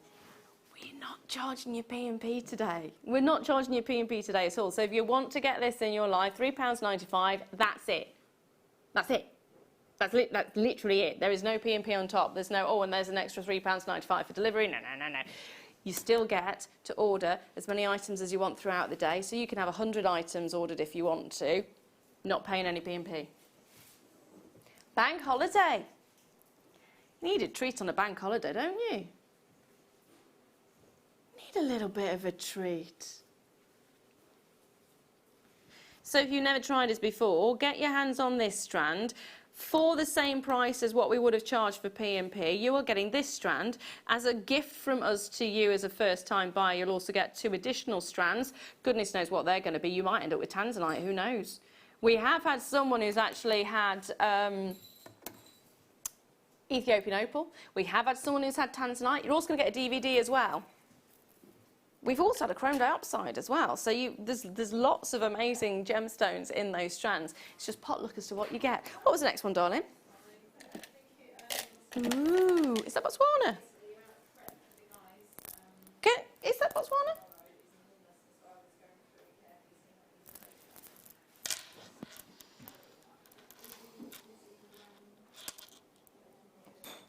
We're not charging you P&P today. We're not charging you P&P today at all. So if you want to get this in your life, £3.95, that's it. That's it. That's literally it. There is no P&P on top. There's no, oh, and there's an extra £3.95 for delivery. No, no, no, no. You still get to order as many items as you want throughout the day. So you can have 100 items ordered if you want to, not paying any P&P. Bank holiday. You need a treat on a bank holiday, don't you? Need a little bit of a treat. So if you've never tried this before, get your hands on this strand. For the same price as what we would have charged for P&P, you are getting this strand as a gift from us to you as a first-time buyer. You'll also get 2 additional strands. Goodness knows what they're going to be. You might end up with tanzanite, who knows? We have had someone who's actually had Ethiopian opal. We have had someone who's had tanzanite. You're also going to get a DVD as well. We've also had a chrome dioxide as well. So there's lots of amazing gemstones in those strands. It's just pot luck as to what you get. What was the next one, darling? Ooh, is that Botswana? Is that Botswana?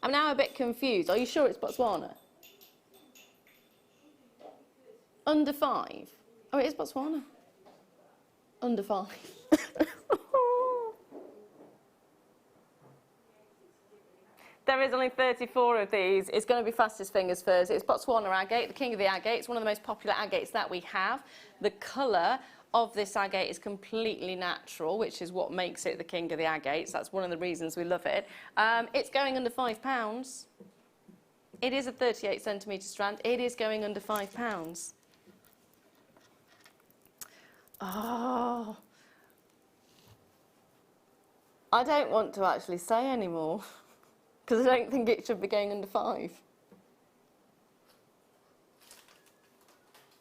I'm now a bit confused. Are you sure it's Botswana? Under 5. Oh, it is Botswana. Under 5. There is only 34 of these. It's going to be fastest fingers first. It's Botswana agate, the king of the agate. It's one of the most popular agates that we have. The colour of this agate is completely natural, which is what makes it the king of the agates. That's one of the reasons we love it. It's going under £5. It is a 38 centimetre strand. It is going under £5. Oh, I don't want to actually say anymore because I don't think it should be going under 5.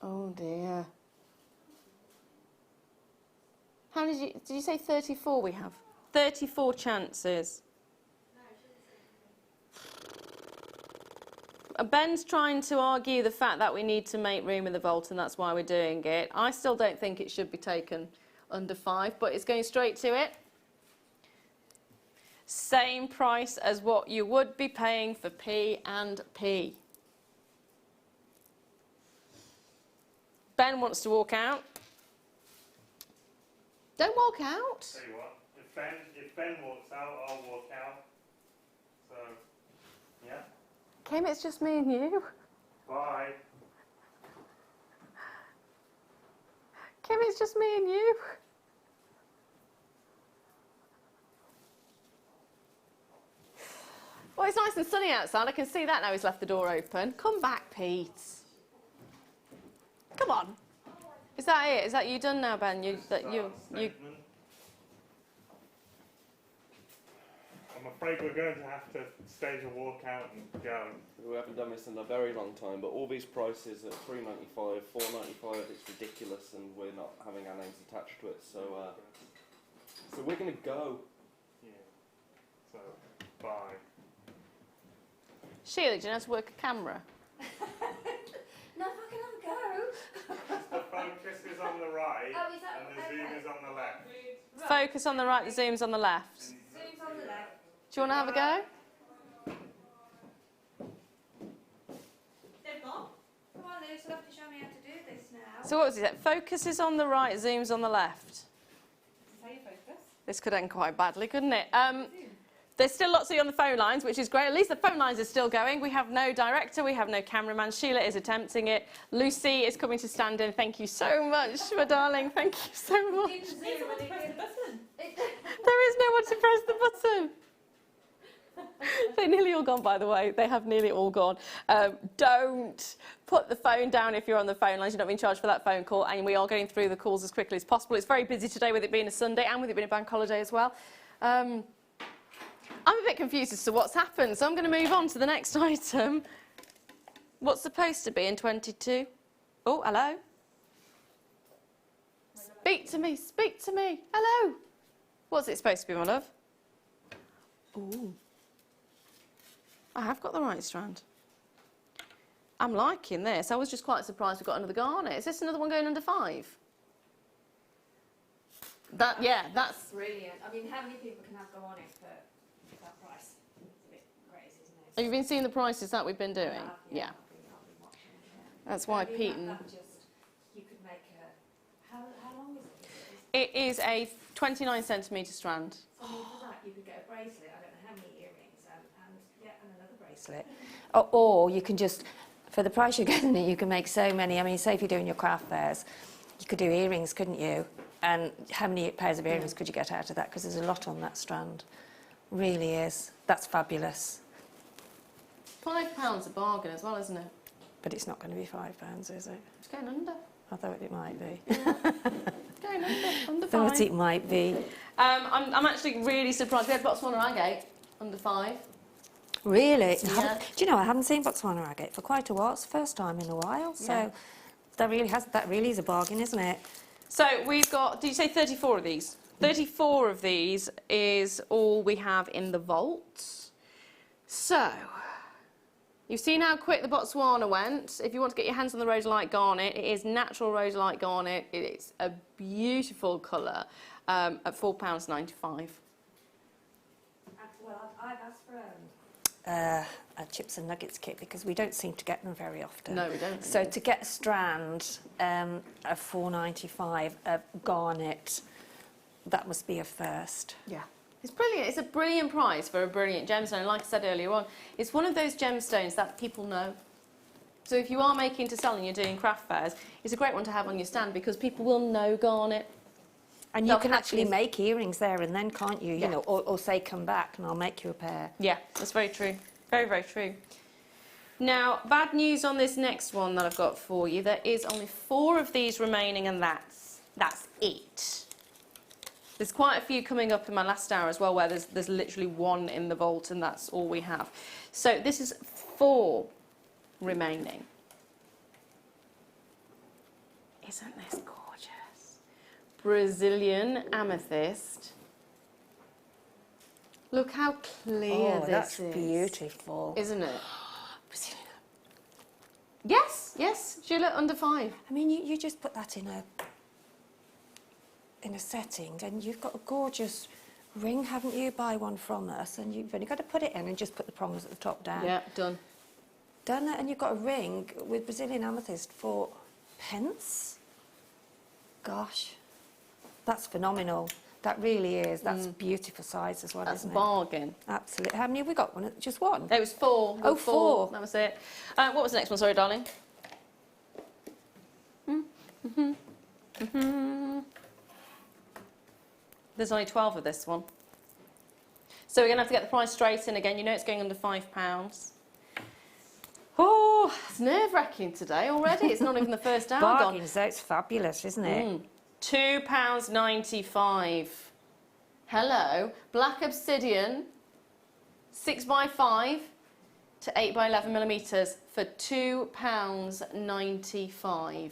Oh dear. How did you say 34 we have? 34 chances. Ben's trying to argue the fact that we need to make room in the vault and that's why we're doing it. I still don't think it should be taken under 5, but it's going straight to it. Same price as what you would be paying for P&P. Ben wants to walk out. Don't walk out. Tell you what, if Ben walks out, I'll walk out. So, yeah. Kim, it's just me and you. Bye. Kim, it's just me and you. Well, it's nice and sunny outside. I can see that now he's left the door open. Come back, Pete. Come on. Is that it? Is that you done now, Ben? I'm afraid we're going to have to stage a walk out and go. We haven't done this in a very long time, but all these prices at $3.95, $4.95, it's ridiculous, and we're not having our names attached to it. So we're going to go. Yeah. So, bye. Sheila, do you know how to work a camera? No, fucking have a go. The focus is on the right, Oh, is that- and the zoom is on the left. Focus on the right, the zoom's on the left. Zoom's on the left. Do you want to have a go? They've gone. Come on, Liz, you'll have to show me how to do this now. So what was it? Focus is on the right, zoom's on the left. Is this how you focus? This could end quite badly, couldn't it? There's still lots of you on the phone lines, which is great. At least the phone lines are still going. We have no director, we have no cameraman. Sheila is attempting it. Lucy is coming to stand in. Thank you so much, my darling. Thank you so much. You can zoom when you press the button. There is no one to press the button. They're nearly all gone, by the way. They have nearly all gone. Don't put the phone down if you're on the phone lines. You're not being charged for that phone call, and we are getting through the calls as quickly as possible. It's very busy today with it being a Sunday and with it being a bank holiday as well. I'm a bit confused as to what's happened, so I'm going to move on to the next item. What's supposed to be in 22? Oh, hello. Speak to me, speak to me. Hello. What's it supposed to be, my love? Ooh. I have got the right strand. I'm liking this. I was just quite surprised we got another garnet. Is this another one going under 5? Yeah, that's... Brilliant. I mean, how many people can have go on it? But Have you been seeing the prices that we've been doing? Yeah. I've been watching it. That's why Maybe Pete that and... just, you could make a, how long is it? It is a 29 centimetre strand. I mean, for that, you could get a bracelet, I don't know how many earrings, and another bracelet. Or you can just, for the price you're getting it, you can make so many. I mean, say if you're doing your craft fairs, you could do earrings, couldn't you? And how many pairs of earrings could you get out of that? Because there's a lot on that strand. Really is. That's fabulous. £5 a bargain as well, isn't it? But it's not going to be £5, is it? It's going under. I thought it might be. Going under Thought five. it might be. I'm actually really surprised. We had Botswana agate under 5. Really? Yeah. Do you know, I haven't seen Botswana agate for quite a while. It's the first time in a while. So that really is a bargain, isn't it? So we've got, did you say 34 of these? 34 of these is all we have in the vault. So, you've seen how quick the Botswana went. If you want to get your hands on the rosylite garnet, it is natural rosylite garnet. It is a beautiful colour at £4.95. Well, I've asked for a chips and nuggets kit because we don't seem to get them very often. No, we don't. So to get a strand of £4.95 of garnet, that must be a first. Yeah. It's brilliant. It's a brilliant price for a brilliant gemstone. Like I said earlier on, it's one of those gemstones that people know. So if you are making to sell and you're doing craft fairs, it's a great one to have on your stand because people will know garnet. And you can actually make earrings there and then, can't you? Yeah. You know, or say come back and I'll make you a pair. Yeah, that's very true. Very, very true. Now, bad news on this next one that I've got for you. There is only 4 of these remaining and that's it. There's quite a few coming up in my last hour as well where there's literally 1 in the vault and that's all we have. So this is 4 remaining. Isn't this gorgeous? Brazilian amethyst. Look how clear this is. That's beautiful. Isn't it? Yes, yes, Sheila, under 5. I mean, you just put that in a setting and you've got a gorgeous ring, haven't you? Buy one from us and you've only got to put it in and just put the prongs at the top down. Yeah, done. Done it, and you've got a ring with Brazilian amethyst for pence. Gosh, that's phenomenal. That really is. That's beautiful size as well, That's isn't a it? bargain. Absolutely. How many have we got? One? Just one? It was 4. Oh, 4. That was it. What was the next one? Sorry, darling. There's only 12 of this one. So we're going to have to get the price straight in again. You know it's going under £5. Oh, it's nerve-wracking today already. It's not even the first hour gone. Bargains, though. It's fabulous, isn't it? £2.95. Hello. Black obsidian, 6x5 to 8x11 millimetres for £2.95.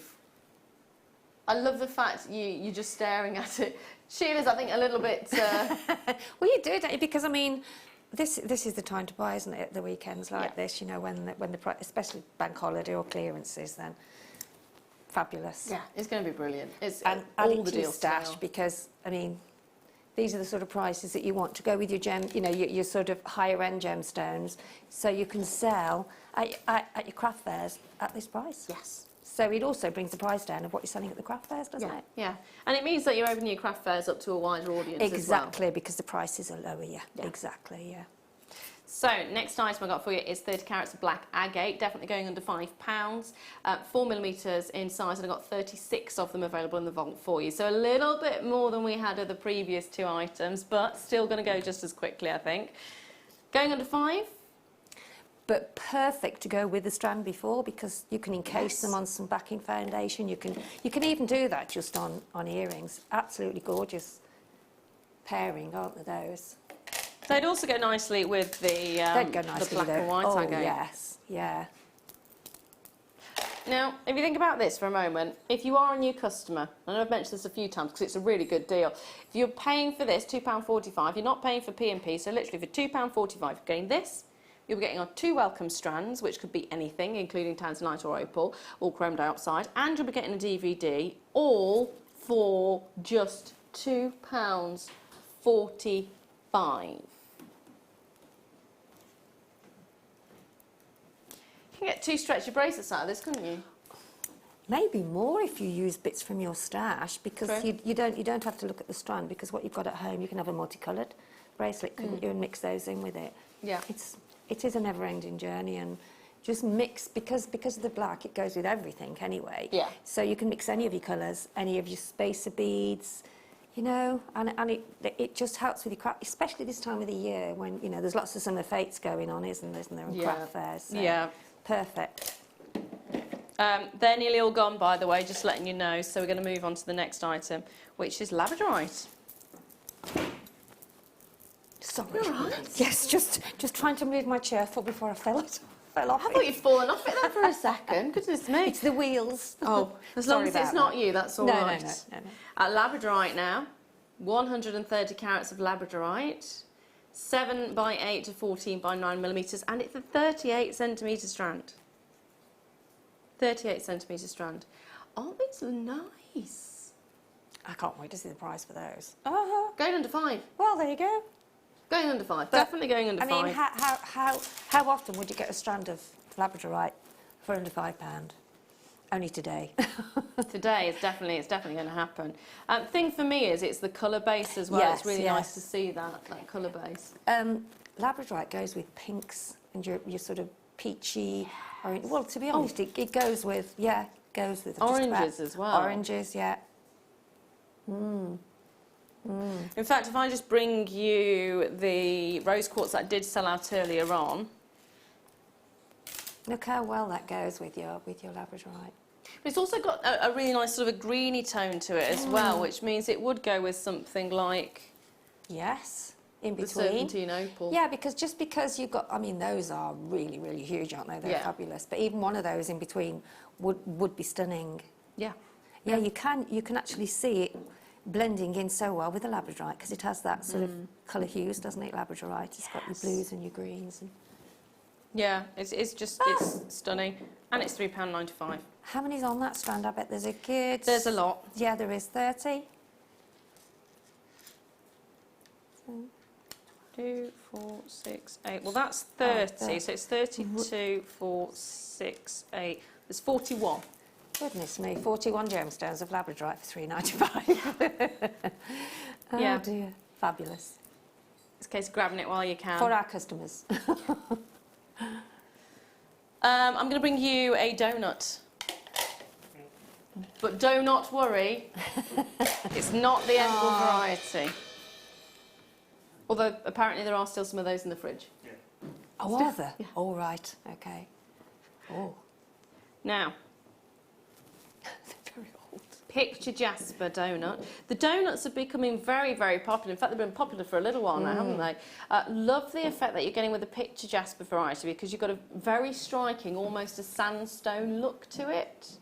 I love the fact you're just staring at it. Sheila's, I think, a little bit... Well, you do, don't you? Because, I mean, this is the time to buy, isn't it, at the weekends like this, you know, when the price, especially bank holiday or clearances, then fabulous. Yeah, it's going to be brilliant. It's And all add it the to your deals stash still. because, I mean, these are the sort of prices that you want to go with your your sort of higher end gemstones, so you can sell at your craft fairs at this price. Yes. So it also brings the price down of what you're selling at the craft fairs, doesn't Yeah, it? yeah. And it means that you're opening your craft fairs up to a wider audience Exactly, because the prices are lower, yeah. Yeah. Exactly, yeah. So, next item I got for you is 30 carats of black agate, definitely going under £5, 4 millimetres in size, and I've got 36 of them available in the vault for you. So a little bit more than we had of the previous 2 items, but still going to go just as quickly, I think. Going under 5. But perfect to go with the strand before because you can encase them on some backing foundation. You can even do that just on earrings. Absolutely gorgeous pairing, aren't they, those? They'd also go nicely with the They'd go nicely the black with and white agate. yes, yeah. Now, if you think about this for a moment, if you are a new customer, and I've mentioned this a few times because it's a really good deal, if you're paying for this £2.45, you're not paying for P&P, so literally for £2.45 you're getting this, you'll be getting our 2 welcome strands, which could be anything, including tanzanite or opal, all chrome dioxide, and you'll be getting a DVD, all for just £2.45. You can get 2 stretchy bracelets out of this, couldn't you? Maybe more if you use bits from your stash, because True. you don't have to look at the strand, because what you've got at home, you can have a multicoloured bracelet, couldn't you, and mix those in with it. Yeah. It is a never-ending journey, and just mix, because of the black, it goes with everything anyway. Yeah. So you can mix any of your colours, any of your spacer beads, you know, and it just helps with your craft, especially this time of the year when, you know, there's lots of summer fates going on, isn't there, and craft fairs. So Yeah. perfect. They're nearly all gone, by the way, just letting you know. So we're going to move on to the next item, which is labradorite. Sorry. You're right. Yes, just trying to move my chair foot before I fell off I thought you'd fallen off it there for a second. Goodness me. It's the wheels. Oh, as long Sorry as it's about not that. you, that's all No, right. no. Labradorite now, 130 carats of labradorite, 7 by 8 to 14 by 9 millimetres, and it's a 38 centimetre strand. 38 centimetre strand. Aren't these nice? I can't wait to see the price for those. Going under 5. Well, there you go. Going under 5. But, Definitely going under 5. I mean, how often would you get a strand of labradorite for under £5? Only today. Today it's definitely going to happen. Thing for me is it's the colour base as well. Yes, it's really yes. nice to see that colour base. Labradorite goes with pinks and your sort of peachy. Well, to be honest, it goes with just about Oranges as well. Oranges, yeah. In fact, if I just bring you the rose quartz that did sell out earlier on. Look how well that goes with your labradorite. But it's also got a really nice sort of a greeny tone to it as well, which means it would go with something like Yes, in the between. serpentine opal. Yeah, because you've got, I mean, those are really, really huge, aren't they? They're Yeah. fabulous. But even one of those in between would be stunning. Yeah. Yeah, you can actually see it blending in so well with the labradorite, because it has that sort of colour hues, doesn't it, labradorite? It's got your blues and your greens. And Yeah, it's stunning. And it's £3.95. how many's on that strand? I bet there's a good... There's a lot. Yeah, there is 30. 2, 4, 6, 8. Well, that's 30, so it's 32, 4, 6, 8. There's 41. Goodness me, 41 gemstones of labradorite for £3.95. Oh Yeah. dear, fabulous. It's a case of grabbing it while you can. For our customers. I'm going to bring you a donut. But do not worry, it's not the edible variety. Although apparently there are still some of those in the fridge. Yeah. Oh, are there? Yeah. All right, okay. Oh, Now, they're very old. picture jasper donut. The donuts are becoming very, very popular. In fact, they've been popular for a little while now, haven't they? Love the effect that you're getting with the picture jasper variety, because you've got a very striking, almost a sandstone look to it.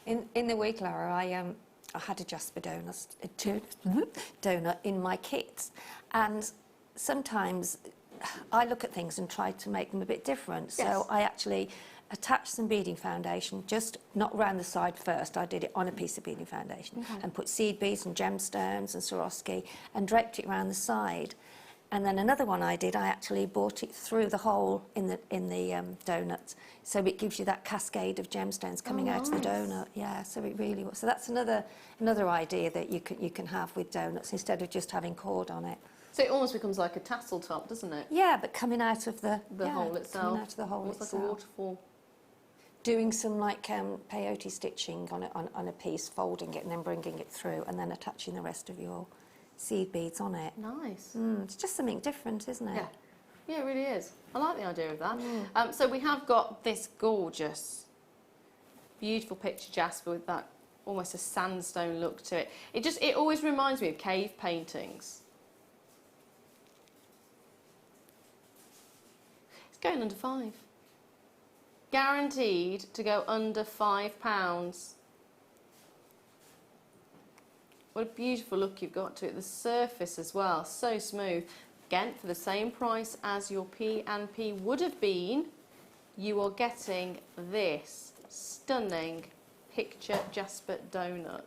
In the week, Laura, I had a jasper donut in my kit, and sometimes I look at things and try to make them a bit different. Yes. So I actually attached some beading foundation, just not round the side first. I did it on a piece of beading foundation and put seed beads and gemstones and Swarovski and draped it round the side. And then another one I did, I actually brought it through the hole in the donut, so it gives you that cascade of gemstones coming out of the donut. Yeah, so it really was. So that's another idea that you can have with donuts instead of just having cord on it. So it almost becomes like a tassel top, doesn't it? Yeah, but coming out of the Hole itself. Coming out of the hole Almost itself. like a waterfall. Doing some like peyote stitching on a piece, folding it and then bringing it through, and then attaching the rest of your seed beads on it. Nice. It's just something different, isn't it? Yeah. Yeah, it really is. I like the idea of that. So we have got this gorgeous, beautiful picture jasper with that almost a sandstone look to it. It always reminds me of cave paintings. It's going under £5. Guaranteed to go under £5. What a beautiful look you've got to it. The surface as well, so smooth. Again, for the same price as your P&P would have been, you are getting this stunning picture jasper donut.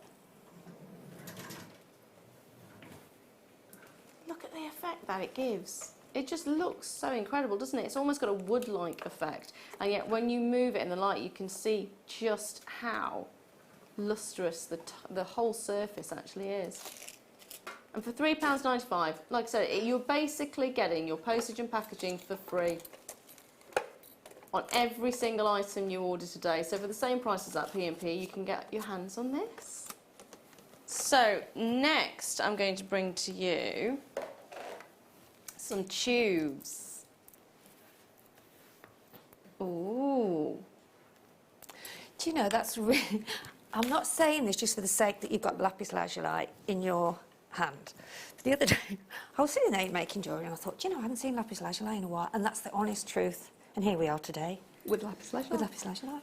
Look at the effect that it gives. it just looks so incredible, doesn't it? It's almost got a wood-like effect, and yet when you move it in the light, you can see just how lustrous the whole surface actually is. And for £3.95, like I said, you're basically getting your postage and packaging for free on every single item you order today. So for the same price as that P&P, you can get your hands on this. So next, I'm going to bring to you some tubes. Ooh. Do you know, that's really... I'm not saying this just for the sake that you've got lapis lazuli in your hand. The other day, I was sitting there making jewellery and I thought, do you know, I haven't seen lapis lazuli in a while, and that's the honest truth. And here we are today. With lapis lazuli. With lapis lazuli.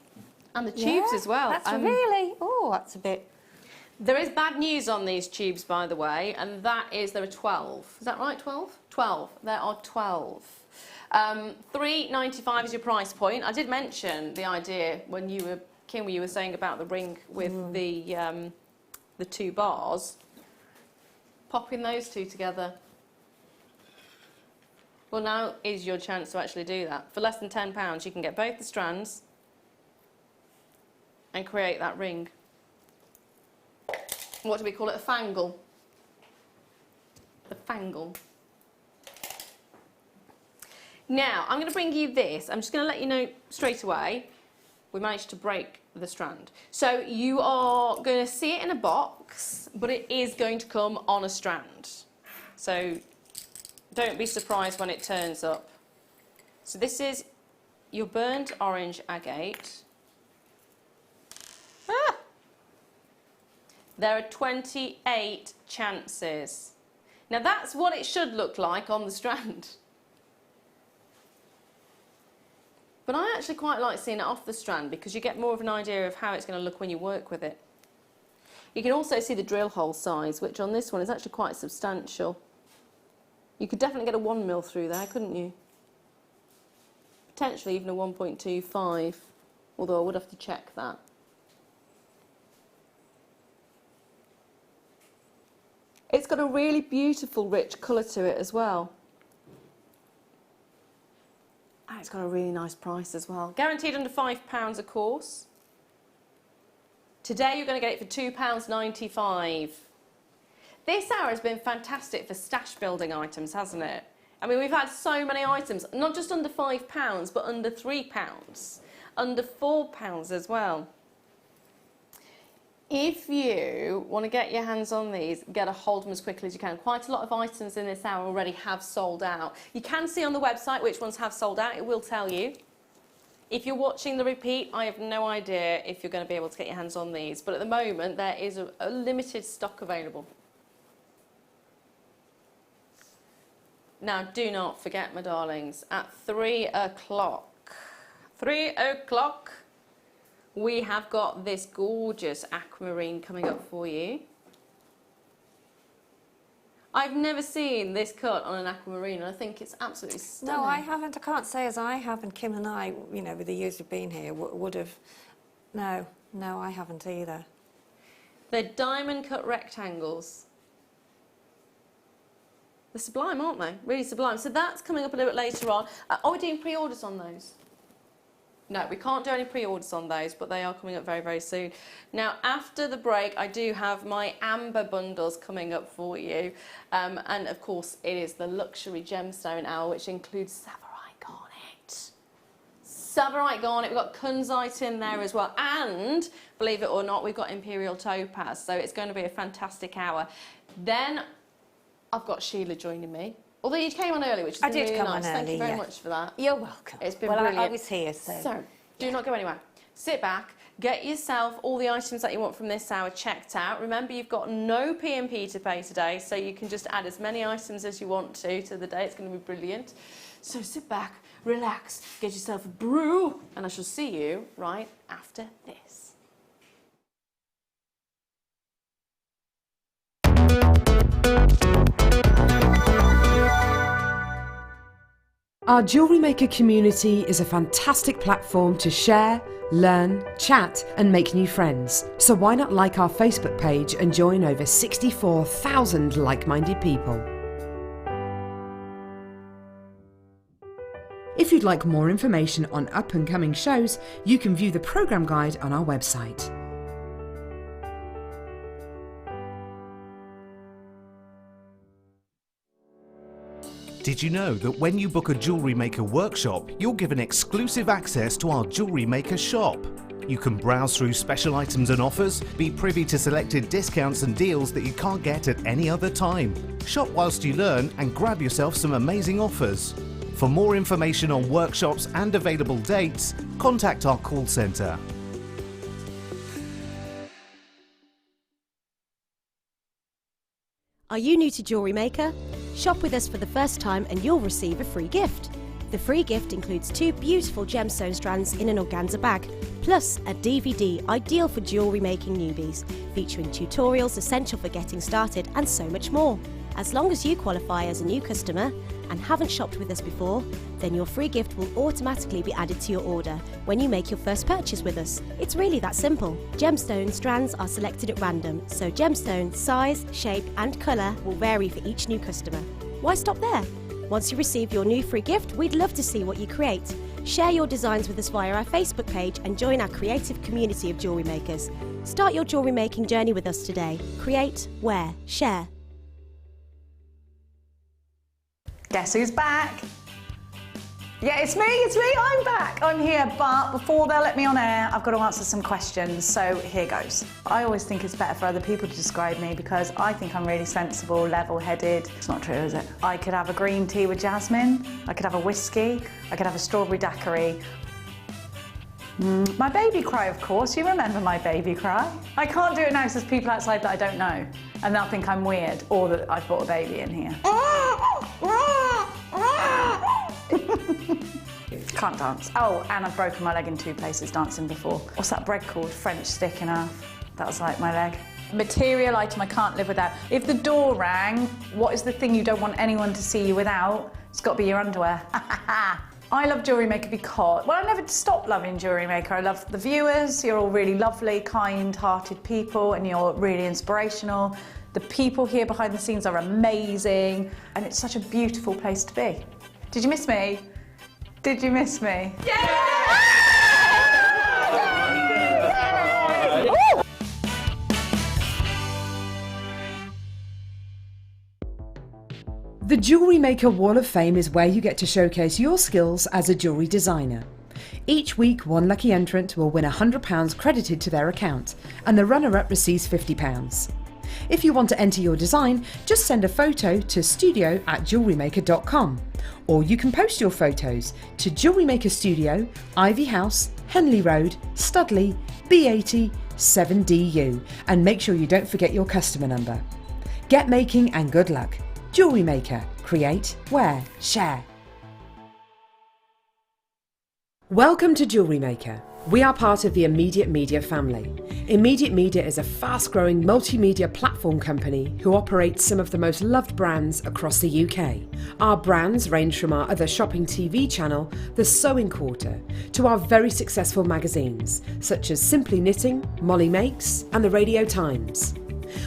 And the tubes as well. That's really... Oh, that's a bit... There is bad news on these tubes, by the way, and that is there are 12. Is that right, 12? 12. There are 12. £3.95 is your price point. I did mention the idea when you were, Kim, you were saying about the ring with the 2 bars. Popping those 2 together. Well, now is your chance to actually do that. For less than £10, you can get both the strands and create that ring. What do we call it? A fangle. A fangle. Now, I'm going to bring you this. I'm just going to let you know straight away, we managed to break the strand. So you are going to see it in a box, but it is going to come on a strand. So don't be surprised when it turns up. So this is your burnt orange agate. Ah! There are 28 chances. Now that's what it should look like on the strand. But I actually quite like seeing it off the strand because you get more of an idea of how it's going to look when you work with it. You can also see the drill hole size, which on this one is actually quite substantial. You could definitely get a 1mm through there, couldn't you? Potentially even a 1.25, although I would have to check that. It's got a really beautiful, rich colour to it as well. And it's got a really nice price as well. Guaranteed under £5 a course. Today you're going to get it for £2.95. This hour has been fantastic for stash building items, hasn't it? I mean, we've had so many items, not just under £5, but under £3, under £4 as well. If you want to get your hands on these, get a hold of them as quickly as you can. Quite a lot of items in this hour already have sold out. You can see on the website which ones have sold out. It will tell you. If you're watching the repeat, I have no idea if you're going to be able to get your hands on these. But at the moment, there is a limited stock available. Now, do not forget, my darlings, at 3 o'clock, we have got this gorgeous aquamarine coming up for you. I've never seen this cut on an aquamarine, and I think it's absolutely stunning. No, I haven't. I can't say as I have, and Kim and I, you know, with the years we've been here, would have... No, I haven't either. They're diamond cut rectangles. They're sublime, aren't they? Really sublime. So that's coming up a little bit later on. Are we doing pre-orders on those? No, we can't do any pre-orders on those, but they are coming up very, very soon. Now, after the break, I do have my amber bundles coming up for you. And, of course, it is the luxury gemstone hour, which includes Tsavorite Garnet. Tsavorite Garnet, we've got Kunzite in there as well. And, believe it or not, we've got Imperial Topaz. So it's going to be a fantastic hour. Then, I've got Sheila joining me. Although you came on early, which is really nice. Thank you very much for that. You're welcome. It's been brilliant. brilliant. I was here, so... So, do not go anywhere. Sit back, get yourself all the items that you want from this hour checked out. Remember, you've got no P&P to pay today, so you can just add as many items as you want to the day. It's going to be brilliant. So sit back, relax, get yourself a brew, and I shall see you right after this. Our Jewellery Maker community is a fantastic platform to share, learn, chat and make new friends. So why not like our Facebook page and join over 64,000 like-minded people? If you'd like more information on up-and-coming shows, you can view the programme guide on our website. Did you know that when you book a Jewellery Maker workshop, you're given exclusive access to our Jewellery Maker shop? You can browse through special items and offers, be privy to selected discounts and deals that you can't get at any other time. Shop whilst you learn and grab yourself some amazing offers. For more information on workshops and available dates, contact our call centre. Are you new to Jewellery Maker? Shop with us for the first time and you'll receive a free gift. The free gift includes 2 beautiful gemstone strands in an organza bag, plus a DVD ideal for jewellery making newbies, featuring tutorials essential for getting started and so much more. As long as you qualify as a new customer and haven't shopped with us before, then your free gift will automatically be added to your order when you make your first purchase with us. It's really that simple. Gemstone strands are selected at random, so gemstone size, shape and colour will vary for each new customer. Why stop there? Once you receive your new free gift, we'd love to see what you create. Share your designs with us via our Facebook page and join our creative community of jewellery makers. Start your jewellery making journey with us today. Create, wear, share. Guess who's back? Yeah, it's me, I'm back. I'm here, but before they'll let me on air, I've got to answer some questions, so here goes. I always think it's better for other people to describe me because I think I'm really sensible, level-headed. It's not true, is it? I could have a green tea with jasmine, I could have a whiskey, I could have a strawberry daiquiri. My baby cry, of course. You remember my baby cry. I can't do it now because there's people outside that I don't know, and they'll think I'm weird or that I've brought a baby in here. Can't dance. Oh, and I've broken my leg in 2 places dancing before. What's that bread called? French stick in half. That was like my leg. Material item I can't live without. If the door rang, what is the thing you don't want anyone to see you without? It's got to be your underwear. I love Jewellery Maker because, well, I never stopped loving Jewellery Maker. I love the viewers. You're all really lovely, kind-hearted people, and you're really inspirational. The people here behind the scenes are amazing, and it's such a beautiful place to be. Did you miss me? Did you miss me? Yeah! The Jewellery Maker Wall of Fame is where you get to showcase your skills as a jewellery designer. Each week, one lucky entrant will win £100 credited to their account, and the runner-up receives £50. If you want to enter your design, just send a photo to studio@jewellerymaker.com, or you can post your photos to Jewellery Maker Studio, Ivy House, Henley Road, Studley, B80 7DU, and make sure you don't forget your customer number. Get making and good luck. Jewellery Maker. Create, wear, share. Welcome to Jewellery Maker. We are part of the Immediate Media family. Immediate Media is a fast-growing multimedia platform company who operates some of the most loved brands across the UK. Our brands range from our other shopping TV channel, The Sewing Quarter, to our very successful magazines, such as Simply Knitting, Molly Makes, and The Radio Times.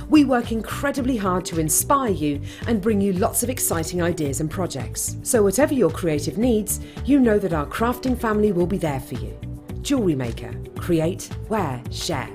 We work incredibly hard to inspire you and bring you lots of exciting ideas and projects. So whatever your creative needs, you know that our crafting family will be there for you. Jewellery Maker. Create, wear, share.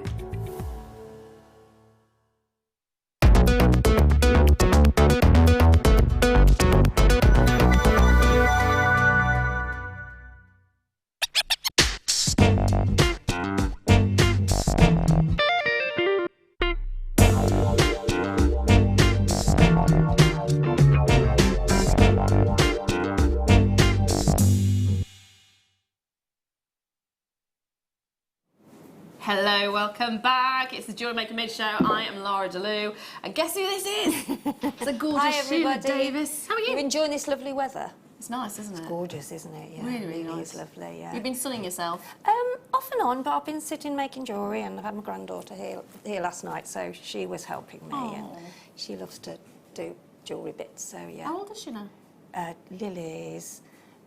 Hello, welcome back. It's the Jewellery Maker Mid Show. I am Laura DeLue, and guess who this is? It's the gorgeous Hi, Sheila everybody. Davies. How are you? You're enjoying this lovely weather? It's nice, isn't it? It's gorgeous, isn't it? Yeah, Really, really nice. It's lovely, yeah. You've been sunning yourself? Off and on, but I've been sitting making jewellery, and I've had my granddaughter here last night, so she was helping me, and she loves to do jewellery bits, so yeah. How old is she now? Lily's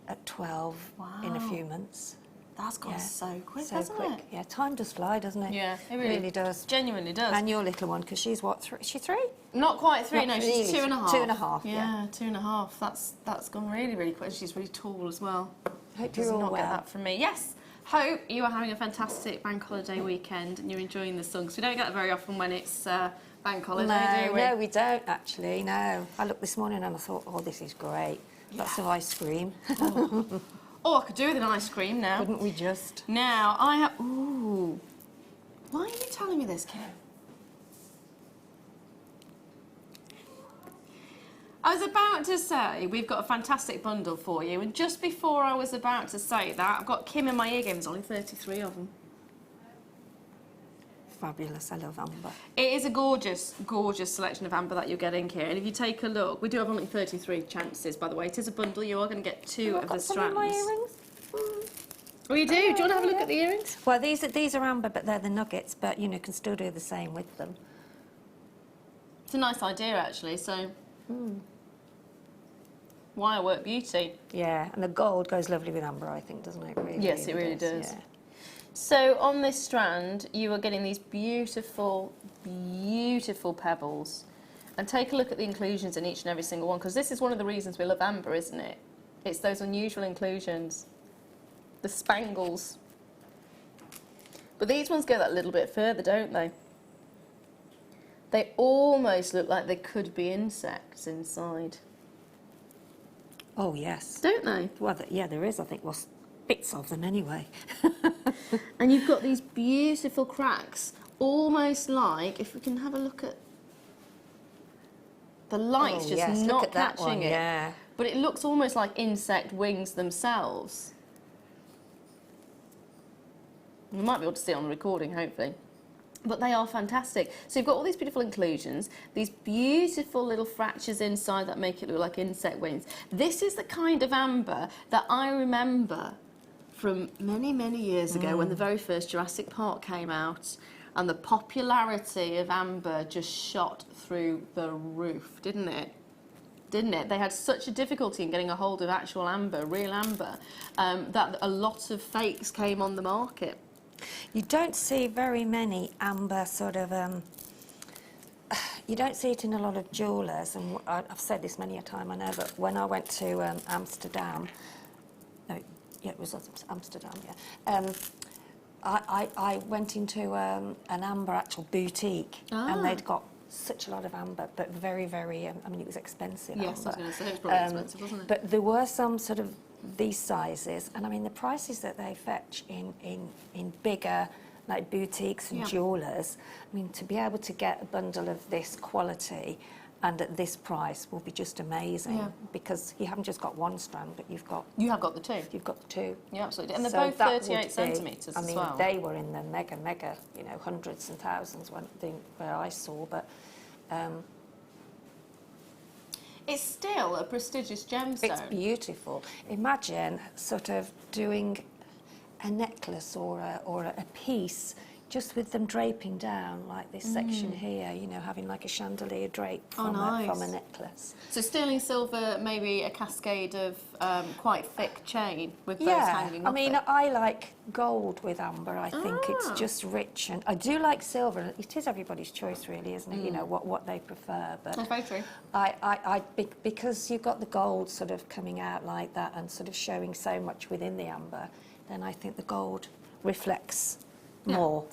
at 12 in a few months. That's gone so quick, so hasn't quick. it? Yeah, time does fly, doesn't it? Yeah, it really does. Genuinely does. And your little one, because she's what, is she 3? Not quite 3, Not no, really. she's 2.5. 2.5, Yeah, 2.5. That's gone really, really quick. She's really tall as well. Hope Does you're all not well. get that from me. Yes. Hope you are having a fantastic bank holiday weekend and you're enjoying the sun. 'Cause we don't get that very often when it's bank holiday, do we? No, we don't actually. No. I looked this morning and I thought, oh, this is great. Lots of ice cream. Oh, I could do with an ice cream now. Couldn't we just? Now, I have... Ooh. Why are you telling me this, Kim? I was about to say we've got a fantastic bundle for you, and just before I was about to say that, I've got Kim in my ear game. There's only 33 of them. Fabulous. I love amber. It is a gorgeous, gorgeous selection of amber that you're getting here. And if you take a look, we do have only 33 chances, by the way. It is a bundle. You are going to get 2 of the strands. My earrings? Oh, you do? Do you want to have a look at the earrings? Well, these are amber, but they're the nuggets. But you know, can still do the same with them. It's a nice idea, actually. So, wire work beauty. Yeah, and the gold goes lovely with amber, I think, doesn't it? Really, Yes, it really does. Yeah. So on this strand, you are getting these beautiful, beautiful pebbles. And take a look at the inclusions in each and every single one, because this is one of the reasons we love amber, isn't it? It's those unusual inclusions. The spangles. But these ones go that little bit further, don't they? They almost look like they could be insects inside. Oh, yes. Don't they? Well, yeah, there is, I think. Well, bits of them anyway. And you've got these beautiful cracks, almost like, if we can have a look at the light's just not catching it. Yeah. But it looks almost like insect wings themselves. You might be able to see it on the recording, hopefully. But they are fantastic. So you've got all these beautiful inclusions, these beautiful little fractures inside that make it look like insect wings. This is the kind of amber that I remember from many, many years ago when the very first Jurassic Park came out, and the popularity of amber just shot through the roof, didn't it? Didn't it? They had such a difficulty in getting a hold of actual amber, real amber, that a lot of fakes came on the market. You don't see very many amber sort of... you don't see it in a lot of jewellers, and I've said this many a time, I know, but when I went to Amsterdam... No, yeah, it was Amsterdam, yeah. I went into an amber actual boutique, and they'd got such a lot of amber, but very, very... I mean, it was expensive, yes, amber. I was going to say, it was probably expensive, wasn't it? But there were some sort of these sizes, and I mean, the prices that they fetch in bigger, like, boutiques and jewellers, I mean, to be able to get a bundle of this quality and at this price will be just amazing, because you haven't just got one strand, but you've got... You have got the 2. You've got the 2. Yeah, absolutely. And they're So both that 38 would centimetres be, as I mean, well. they were in the mega, you know, hundreds and thousands where I saw, but... It's still a prestigious gemstone. It's beautiful. Imagine sort of doing a necklace or a piece just with them draping down, like this section here, you know, having like a chandelier drape from, from a necklace. So sterling silver, maybe a cascade of quite thick chain with those hanging off I mean, it. I like gold with amber. I think it's just rich, and I do like silver. It is everybody's choice, really, isn't it? You know, what they prefer. But That's very true. because you've got the gold sort of coming out like that and sort of showing so much within the amber, then I think the gold reflects more.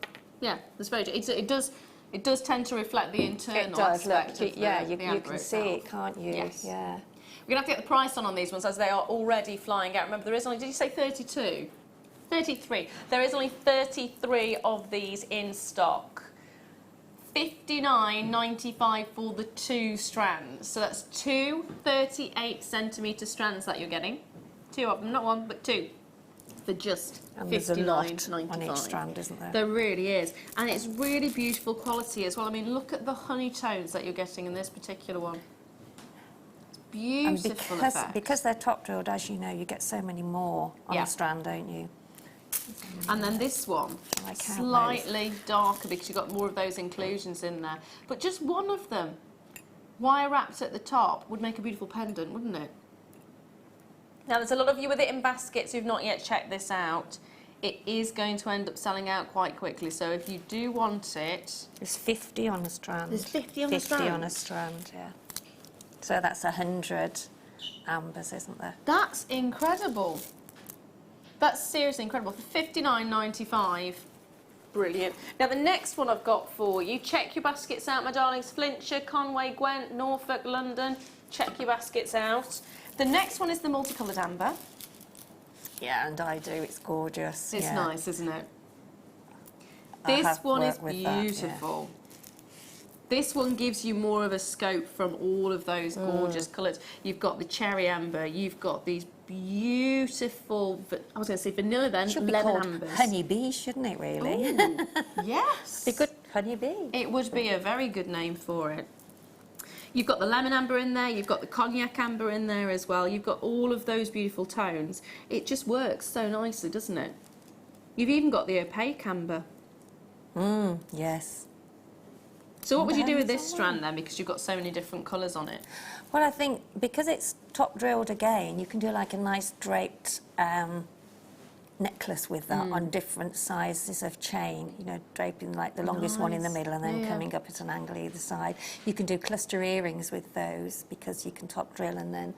Yeah, that's very true. It does tend to reflect the internal aspect of the you amber can itself. see it, can't you? Yes. Yeah. We're going to have to get the price on these ones as they are already flying out. Remember, there is only, did you say 32? 33. There is only 33 of these in stock. $59.95 for the 2 strands. So that's 2 38cm strands that you're getting. 2 of them, not 1, but 2. For just $59.95 on each strand, isn't there? There really is, and it's really beautiful quality as well. I mean, look at the honey tones that you're getting in this particular one. It's beautiful effect. Because they're top drilled, as you know, you get so many more on a strand, don't you? And then this one, slightly darker because you've got more of those inclusions in there. But just one of them, wire wrapped at the top, would make a beautiful pendant, wouldn't it? Now, there's a lot of you with it in baskets who've not yet checked this out. it is going to end up selling out quite quickly. So if you do want it... There's 50 on a strand. There's 50 on a strand? 50 on a strand, yeah. So that's 100 ambers, isn't there? That's incredible. That's seriously incredible. For $59.95. Brilliant. Now the next one I've got for you, check your baskets out, my darlings. Flintshire, Conway, Gwent, Norfolk, London. Check your baskets out. The next one is the multicoloured amber. Yeah, and I do. It's gorgeous. It's yeah. nice, isn't it? I This have one is worked with that, beautiful. This one gives you more of a scope from all of those gorgeous colours. You've got the cherry amber, you've got these beautiful, I was going to say vanilla then, Should be lemon called ambers. honey bee, shouldn't it, really? Ooh, yes. Be good honey bee. It would be a very good name for it. You've got the lemon amber in there, you've got the cognac amber in there as well, you've got all of those beautiful tones. It just works so nicely, doesn't it? You've even got the opaque amber. Yes. So what would you do with this strand then, because you've got so many different colours on it? Well, I think because it's top drilled again, you can do like a nice draped necklace with that on different sizes of chain, you know, draping like the longest one in the middle and then coming up at an angle either side. You can do cluster earrings with those because you can top drill, and then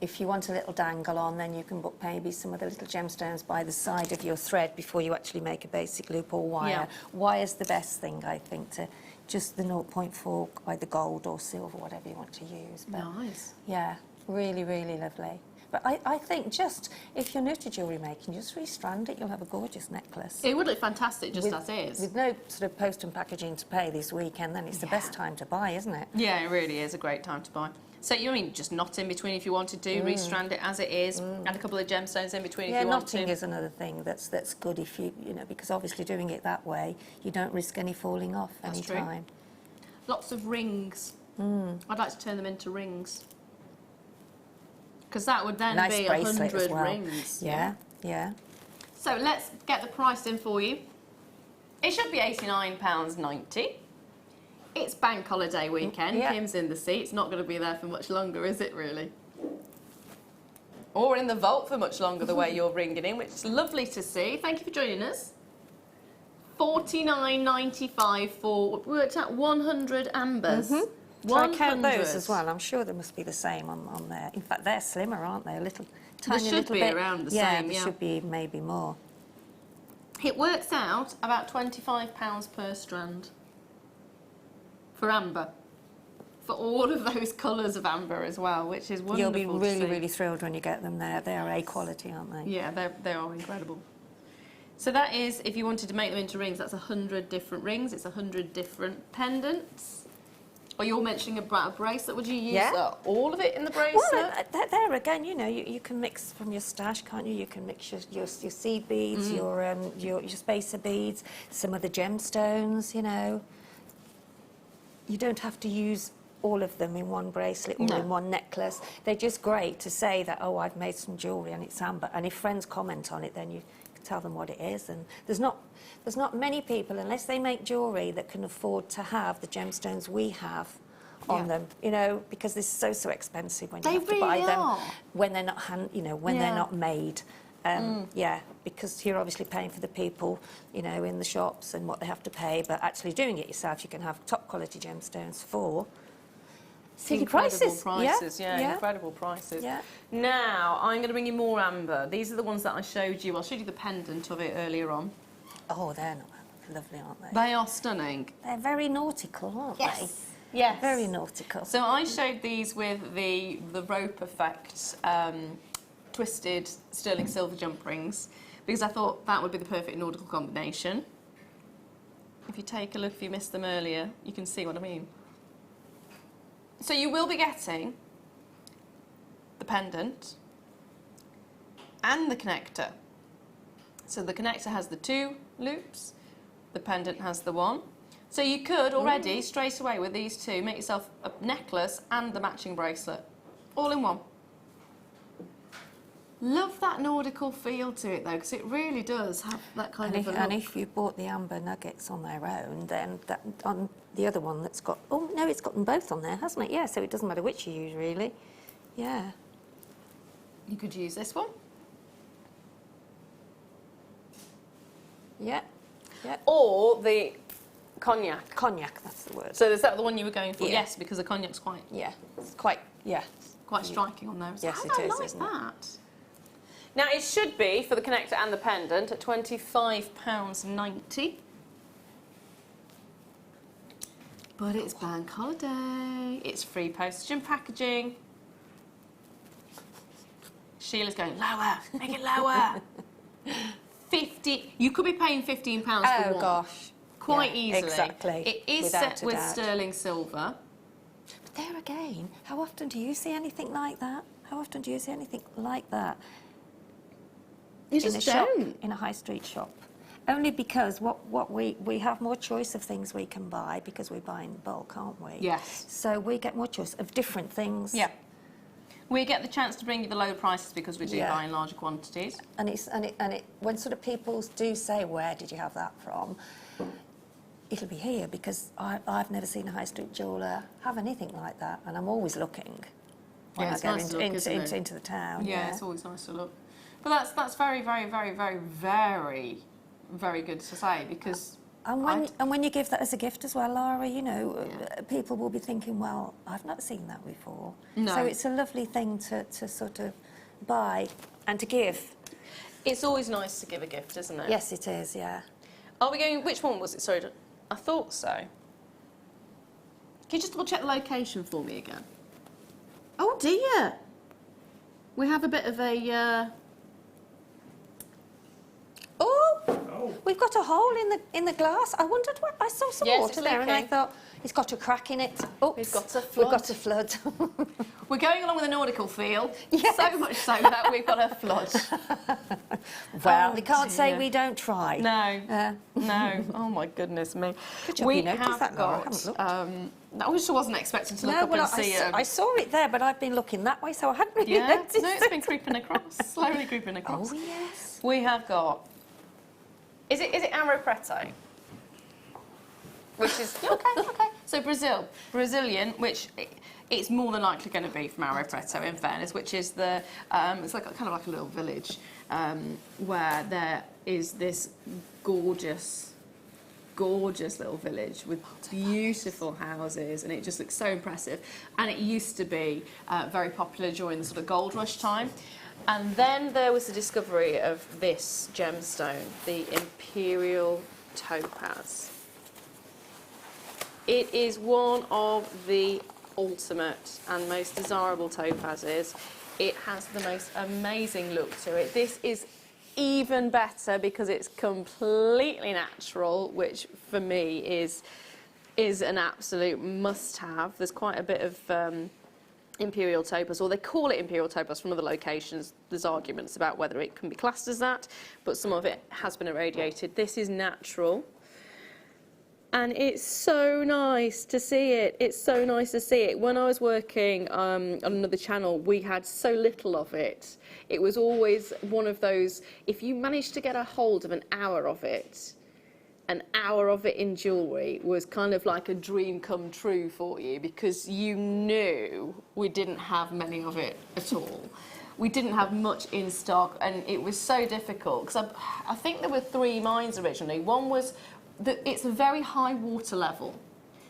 if you want a little dangle on, then you can put maybe some of the little gemstones by the side of your thread before you actually make a basic loop or wire. Yeah. Wire's the best thing, I think, to just the 0.4 either gold or silver, whatever you want to use. But Nice. yeah, really, really lovely. But I think just, if you're new to jewellery making, just restrand it, you'll have a gorgeous necklace. It would look fantastic just as is. With no sort of post and packaging to pay this weekend, then it's the best time to buy, isn't it? Yeah, it really is a great time to buy. So you mean just knot in between if you wanted to, restrand it as it is, and a couple of gemstones in between if you want to. Yeah, knotting is another thing that's good if you know, because obviously doing it that way, you don't risk any falling off any time. Lots of rings. I'd like to turn them into rings. Because that would then Nice be bracelet 100 as well. rings. Yeah, yeah. So let's get the price in for you. It should be £89.90. It's bank holiday weekend. Yeah. Kim's in the seat. It's not going to be there for much longer, is it really? Or in the vault for much longer, the way you're ringing in, which is lovely to see. Thank you for joining us. $49.95 for, we worked out 100 ambers. Try to count those as well. I'm sure there must be the same on there. In fact, they're slimmer, aren't they? A little, tiny should little be bit. around the yeah, same, there yeah. should be maybe more. It works out about £25 per strand for amber. For all of those colours of amber as well, which is wonderful. You'll be really, to see. really thrilled when you get them there. They are A quality, aren't they? Yeah, they are incredible. So that is, if you wanted to make them into rings, that's 100 different rings. It's 100 different pendants. Or you're mentioning about a bracelet. Would you use all of it in the bracelet? Well, there again, you know, you can mix from your stash, can't you? You can mix your seed beads, your spacer beads, some of the gemstones, you know. You don't have to use all of them in one bracelet or in one necklace. They're just great to say that, oh, I've made some jewellery and it's amber. And if friends comment on it, then you can tell them what it is. And there's not many people, unless they make jewellery, that can afford to have the gemstones we have on them, you know, because this is so expensive when you have to buy them when they're not they're not made. Yeah, because you're obviously paying for the people, you know, in the shops and what they have to pay, but actually doing it yourself, you can have top quality gemstones for silly prices. Yeah, incredible prices. Yeah. Now, I'm going to bring you more amber. These are the ones that I showed you. I showed you the pendant of it earlier on. Oh, they're lovely, aren't they? They are stunning. They're very nautical, aren't they? Yes. Very nautical. So I showed these with the rope effect twisted sterling silver jump rings because I thought that would be the perfect nautical combination. If you take a look, if you missed them earlier, you can see what I mean. So you will be getting the pendant and the connector. So the connector has the 2 loops, the pendant has the 1. So you could already, straight away with these 2, make yourself a necklace and the matching bracelet, all in one. Love that nautical feel to it though, because it really does have that kind of a look. And if you bought the amber nuggets on their own, then that, on the other one that's got, oh no, it's got them both on there, hasn't it? Yeah, so it doesn't matter which you use really. Yeah. You could use this one. Yeah. Yeah. Or the cognac. Cognac, that's the word. So is that the one you were going for? Yeah. Yes, because the cognac's quite It's quite, quite striking on there. Yes, I it is, like isn't it? that. Now it should be for the connector and the pendant at £25.90. But it's bank holiday. It's free postage and packaging. Sheila's going lower. Make it lower. 50. You could be paying £15 for one. Oh gosh. Quite Yeah, easily. exactly. It is Without set a with doubt. sterling silver. But there again, how often do you see anything like that? How often do you see anything like that? You in a just shop, don't. in a high street shop? Only because we have more choice of things we can buy because we buy in bulk, aren't we? Yes. So we get more choice of different things. Yeah. We get the chance to bring you the low prices because we do Yeah. buy in larger quantities. And it when sort of people do say, "Where did you have that from?" It'll be here because I've never seen a high street jeweller have anything like that, and I'm always looking when I it's go nice to look, isn't it? into the town. Yeah, it's always nice to look. But that's very, very, very, very, very, very good to say because. And when you give that as a gift as well, Laura, you know, people will be thinking, well, I've not seen that before. No. So it's a lovely thing to sort of buy and to give. It's always nice to give a gift, isn't it? Yes, it is, yeah. Are we going, which one was it? Sorry, I thought so. Can you just double check the location for me again? Oh dear. We have a bit of a, We've got a hole in the glass. I wondered what I saw some Yes, water it's there, and I leaking. thought it's got a crack in it. Oops, We've got a We've got a flood. we're going along with a nautical feel. Yes. So much so that we've got a flood. Well, Oh, we can't say dear. we don't try. No, no. Oh my goodness me. Good job we you noticed have that, Laura. I got. haven't looked. I just wasn't expecting to look up well, and see it. I saw it there, but I've been looking that way, so I hadn't really Yeah, noticed no, it's it. been creeping across, slowly creeping across. Oh, yes. We have got. Is it Amaretto? Which is okay. So Brazilian, which it's more than likely going to be from Amaretto, in fairness, which is the it's like kind of like a little village where there is this gorgeous little village with beautiful houses, and it just looks so impressive. And it used to be very popular during the sort of gold rush time. And then there was the discovery of this gemstone, the Imperial Topaz. It is one of the ultimate and most desirable topazes. It has the most amazing look to it. This is even better because it's completely natural, which for me is an absolute must-have. There's quite a bit of Imperial Topaz, or they call it Imperial Topaz from other locations. There's arguments about whether it can be classed as that, but some of it has been irradiated. This is natural. And it's so nice to see it. It's so nice to see it. When I was working on another channel, we had so little of it. It was always one of those, if you managed to get a hold of an hour of it in jewellery was kind of like a dream come true for you, because you knew we didn't have many of it at all. We didn't have much in stock, and it was so difficult, because I think there were three mines originally. One was that it's a very high water level.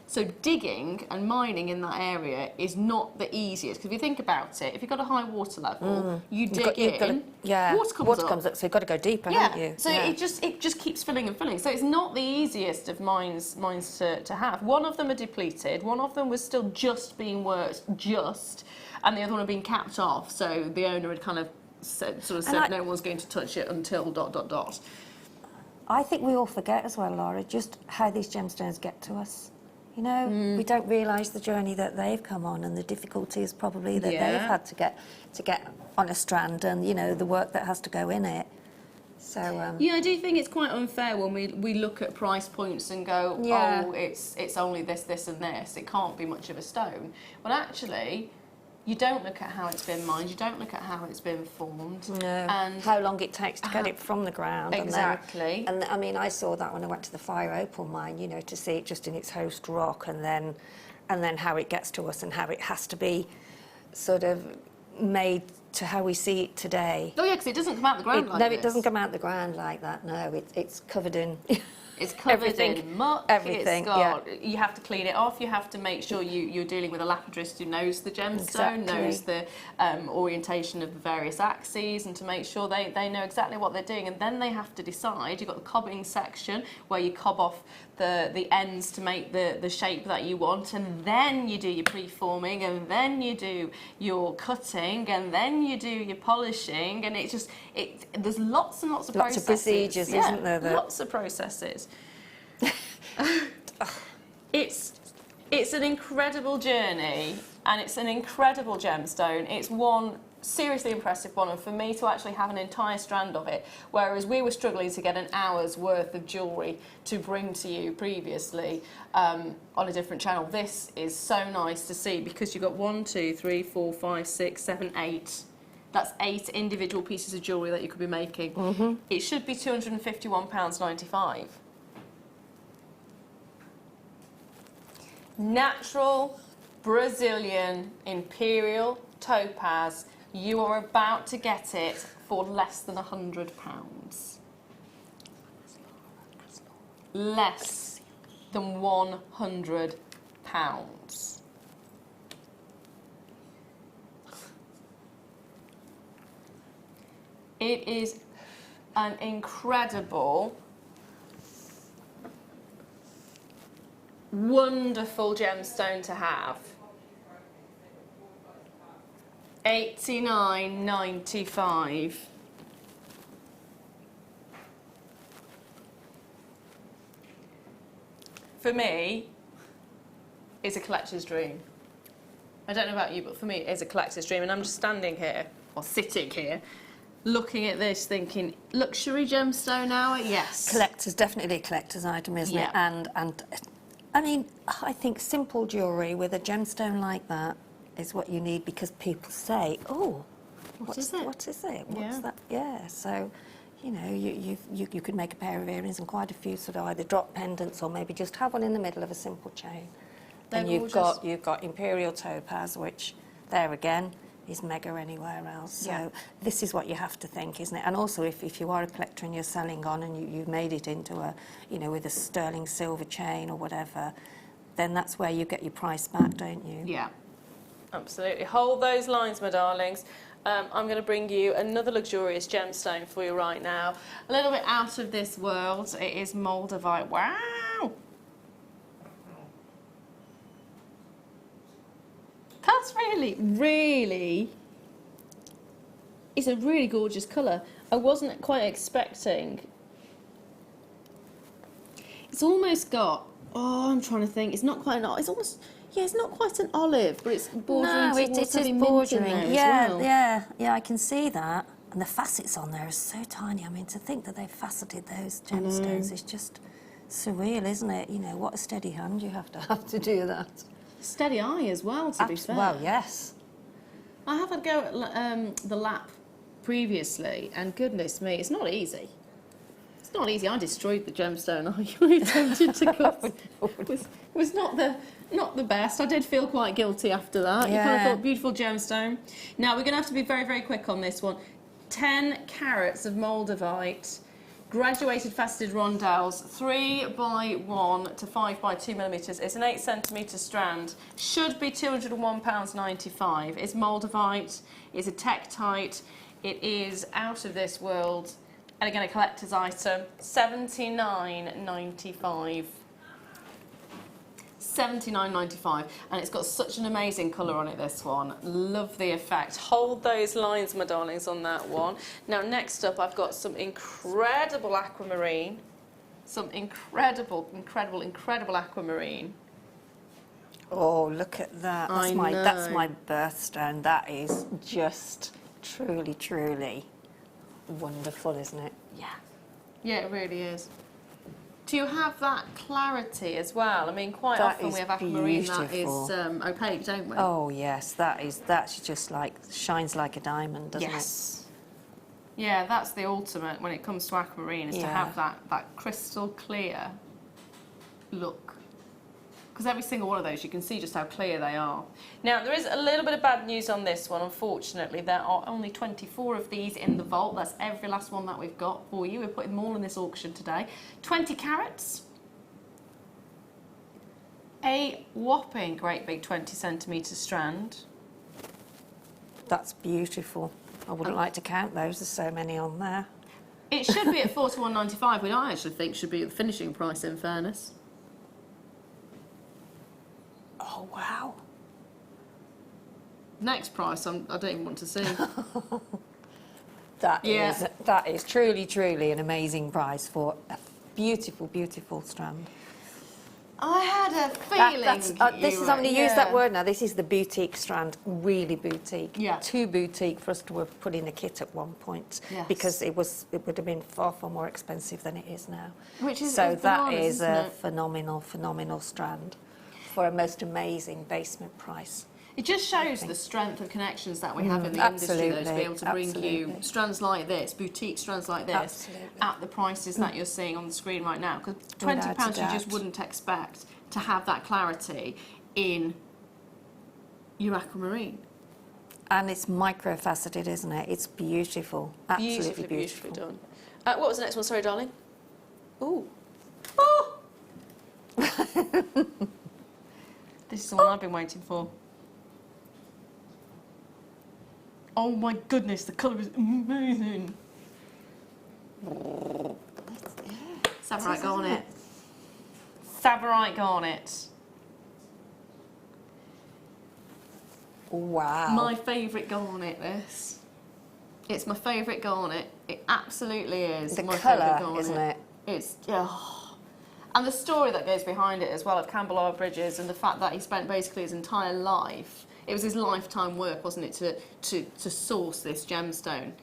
So digging and mining in that area is not the easiest, because if you think about it, if you've got a high water level, you dig in, water comes up. So you've got to go deeper, haven't you? So it just keeps filling and filling. So it's not the easiest of mines to have. One of them are depleted, one of them was still just being worked, and the other one had been capped off, so the owner had kind of said no one's going to touch it until ... I think we all forget as well, Laura, just how these gemstones get to us. You know, we don't realise the journey that they've come on and the difficulties probably that they've had to get on a strand, and you know the work that has to go in it. So I do think it's quite unfair when we look at price points and go, oh, it's only this and this. It can't be much of a stone. But actually, you don't look at how it's been mined, you don't look at how it's been formed. No. And how long it takes to get it from the ground. Exactly. And I mean, I saw that when I went to the Fire Opal mine, you know, to see it just in its host rock, and then how it gets to us and how it has to be sort of made to how we see it today. Oh yeah, because it doesn't come out the ground like No, this. it doesn't come out the ground like that. No, it's covered in. It's covered in muck. Everything. You have to clean it off. You have to make sure you're dealing with a lapidrist who knows the gemstone, knows the orientation of the various axes, and to make sure they know exactly what they're doing. And then they have to decide. You've got the cobbing section where you cob off the ends to make the shape that you want, and then you do your preforming, and then you do your cutting, and then you do your polishing, and there's lots and lots of processes. Lots of procedures, isn't there? Lots of processes. It's an incredible journey, and it's an incredible gemstone. It's one seriously impressive one, and for me to actually have an entire strand of it, whereas we were struggling to get an hour's worth of jewellery to bring to you previously on a different channel, this is so nice to see, because you've got 1, 2, 3, 4, 5, 6, 7, 8. That's 8 individual pieces of jewellery that you could be making. It should be £251.95. Natural Brazilian Imperial Topaz. You are about to get it for less than £100. Less than £100. It is an incredible, wonderful gemstone to have. $89.95. For me, it's a collector's dream. I don't know about you, but for me, it's a collector's dream. And I'm just standing here, or sitting here, looking at this thinking, luxury gemstone hour? Yes. Collector's, definitely a collector's item, isn't it? And I mean, I think simple jewellery with a gemstone like that is what you need, because people say, oh, what is it? What's that? Yeah, so, you know, you could make a pair of earrings and quite a few sort of either drop pendants or maybe just have one in the middle of a simple chain. And you've got Imperial Topaz, which there again is mega anywhere else. So this is what you have to think, isn't it? And also if you are a collector and you're selling on and you've made it into a, you know, with a sterling silver chain or whatever, then that's where you get your price back, don't you? Yeah. Absolutely. Hold those lines, my darlings. I'm going to bring you another luxurious gemstone for you right now. A little bit out of this world. It is Moldavite. Wow! That's really... It's a really gorgeous colour. I wasn't quite expecting... It's almost got... Oh, I'm trying to think. It's not quite an... It's almost... Yeah, it's not quite an olive, but it's bordering towards something mint in there as well. Yeah, I can see that. And the facets on there are so tiny. I mean, to think that they've faceted those gemstones is just surreal, isn't it? You know, what a steady hand you have to do that. Steady eye as well, to be fair. Well, yes. I have had a go at the lap previously, and goodness me, it's not easy. It's not easy. I destroyed the gemstone I attempted to cut. It was not the best. I did feel quite guilty after that. You kind of thought, beautiful gemstone. Now, we're going to have to be very, very quick on this one. 10 carats of Moldavite, graduated faceted rondelles, 3x1 to 5x2 millimetres. It's an 8 centimetre strand. Should be £201.95. It's Moldavite. It's a Tektite. It is out of this world. And again, a collector's item. £79.95. £79.95, and it's got such an amazing colour on it, this one. Love the effect. Hold those lines, my darlings, on that one. Now, next up, I've got some incredible aquamarine. Some incredible aquamarine. Oh, look at that. That's my birthstone. That is just truly wonderful, isn't it? Yeah. Yeah, it really is. Do you have that clarity as well? I mean, quite often we have aquamarine that is opaque, don't we? Oh yes, that's just like shines like a diamond, doesn't it? Yes. Yeah, that's the ultimate when it comes to aquamarine, is to have that crystal clear look. because every single one of those, you can see just how clear they are. Now, there is a little bit of bad news on this one, unfortunately. There are only 24 of these in the vault. That's every last one that we've got for you. We're putting them all in this auction today. 20 carats. A whopping great big 20 centimetre strand. That's beautiful. I wouldn't like to count those, there's so many on there. It should be at £41.95, which I actually think should be the finishing price, in fairness. Oh, wow. Next price, I don't even want to see. That is truly, truly an amazing price for a beautiful, beautiful strand. I had a feeling. This is, I'm going to use that word now. This is the boutique strand, really boutique. Yeah. Too boutique for us to have put in a kit at one point, Yes. because it would have been far, far more expensive than it is now. Which is so that bananas, is isn't a it? phenomenal, phenomenal strand for a most amazing basement price. It just shows the strength of connections that we have in the industry, though, to be able to bring you strands like this, boutique strands like this, at the prices that you're seeing on the screen right now. Because £20 you just wouldn't expect to have that clarity in your aquamarine. And it's micro-faceted, isn't it? It's beautiful. Absolutely Beautifully done. What was the next one? Sorry, darling. Ooh. Oh! This is the one I've been waiting for. Oh my goodness, the colour is amazing. Savarite garnet. Savarite garnet. Wow. My favourite garnet, this. It's my favourite garnet. It absolutely is. The my favourite colour, garnet. isn't it? It's, and the story that goes behind it as well of Campbell R. Bridges, and the fact that he spent basically his entire life, it was his lifetime work, wasn't it, to source this gemstone.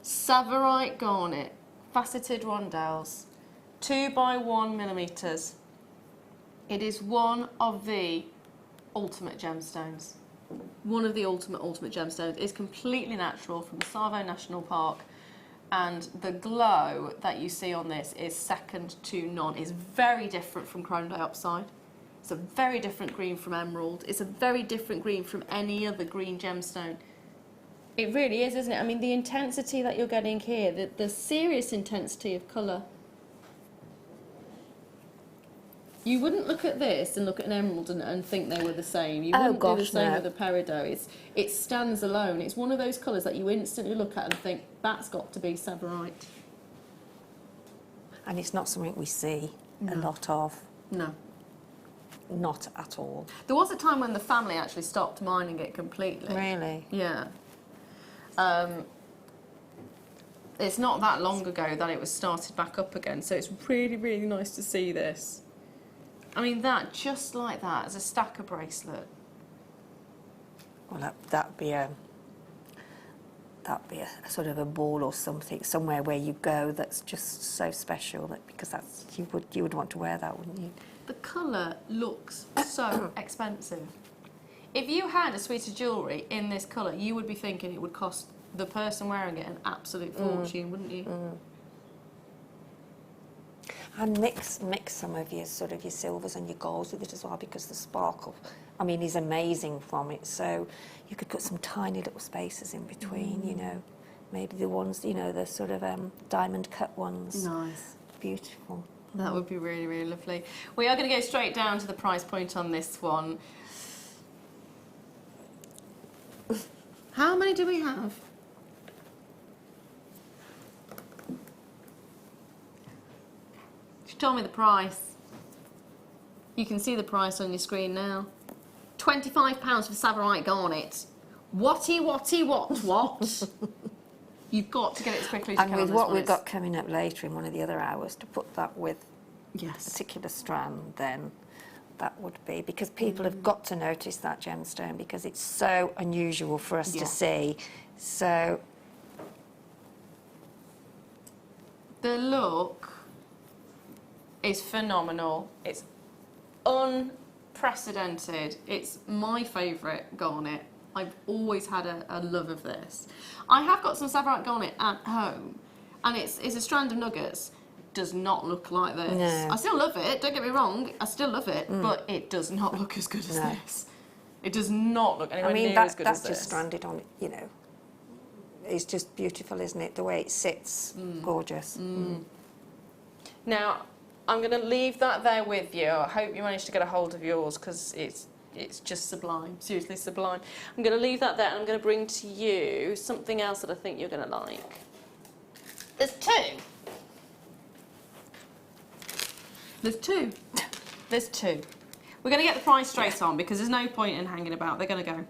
Savarite garnet, faceted rondelles, 2 by 1 millimetres. It is one of the ultimate gemstones. One of the ultimate gemstones. It's completely natural from the Savo National Park, and the glow that you see on this is second to none. It's very different from chrome dioxide. It's a very different green from emerald. It's a very different green from any other green gemstone. It really is, isn't it? I mean, the intensity that you're getting here, the serious intensity of colour. You wouldn't look at this and look at an emerald and think they were the same. You wouldn't do the same with a peridot. It stands alone. It's one of those colours that you instantly look at and think, that's got to be Savarite. And it's not something we see a lot of. No. Not at all. There was a time when the family actually stopped mining it completely. Really? Yeah. It's not that long ago that it was started back up again, so it's really, really nice to see this. I mean, that, just like that, as a stacker bracelet. Well, that'd be a sort of a ball or something, somewhere where you go that's just so special, that because that's you would want to wear that, wouldn't you? The colour looks so expensive. If you had a suite of jewellery in this colour, you would be thinking it would cost the person wearing it an absolute fortune, wouldn't you? And mix some of your sort of your silvers and your golds with it as well, because the sparkle, I mean, is amazing from it. So you could put some tiny little spaces in between, you know, maybe the ones, you know, the sort of diamond cut ones. Nice. Beautiful. That would be really, really lovely. We are going to go straight down to the price point on this one. How many do we have? She told me the price. You can see the price on your screen now. £25 for Savarite garnet. What? You've got to get it as quickly as you And can. with on what this we've one. got coming up later in one of the other hours, to put that with a Yes. particular strand, then that would be, because people have got to notice that gemstone, because it's so unusual for us to see. So the look is phenomenal. It's unprecedented. It's my favourite garnet. I've always had a love of this. I have got some Savarite garnet at home, and it's a strand of nuggets. does not look like this. No. I still love it, don't get me wrong, I still love it, but it does not look as good as this. It does not look anywhere near as good as this. That's just stranded on, you know, it's just beautiful, isn't it? The way it sits, gorgeous. Now, I'm going to leave that there with you. I hope you managed to get a hold of yours because it's just sublime, seriously sublime. I'm going to leave that there and I'm going to bring to you something else that I think you're going to like. There's two. There's two. There's two. We're going to get the price straight on because there's no point in hanging about. They're going to go.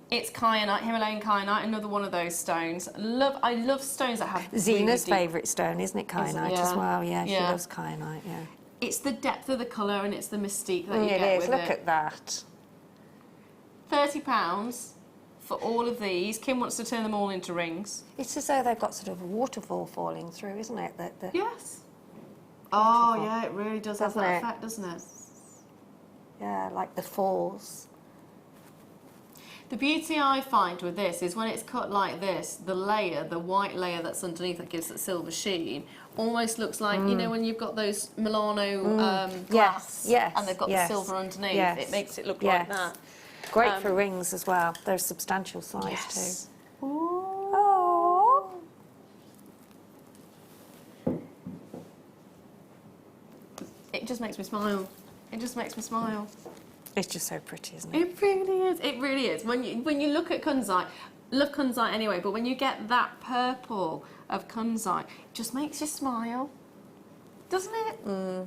It's kyanite, Himalayan kyanite, another one of those stones. I love stones that have Zena's really favourite stone, isn't it? Kyanite as well. Yeah, she loves kyanite. Yeah. It's the depth of the colour and it's the mystique that you It get is. with Look at that. £30 for all of these. Kim wants to turn them all into rings. It's as though they've got sort of a waterfall falling through, isn't it? Yes. Oh, yeah, it really does have that effect, doesn't it? Yeah, like the falls. The beauty I find with this is when it's cut like this, the layer, the white layer that's underneath that gives it silver sheen, almost looks like, you know, when you've got those Milano glass and they've got the silver underneath, it makes it look like that. Great for rings as well. They're substantial size too. Ooh. It just makes me smile. It just makes me smile. It's just so pretty, isn't it? It really is. It really is. When you look at kunzite, love kunzite anyway, but when you get that purple of kunzite, it just makes you smile, doesn't it?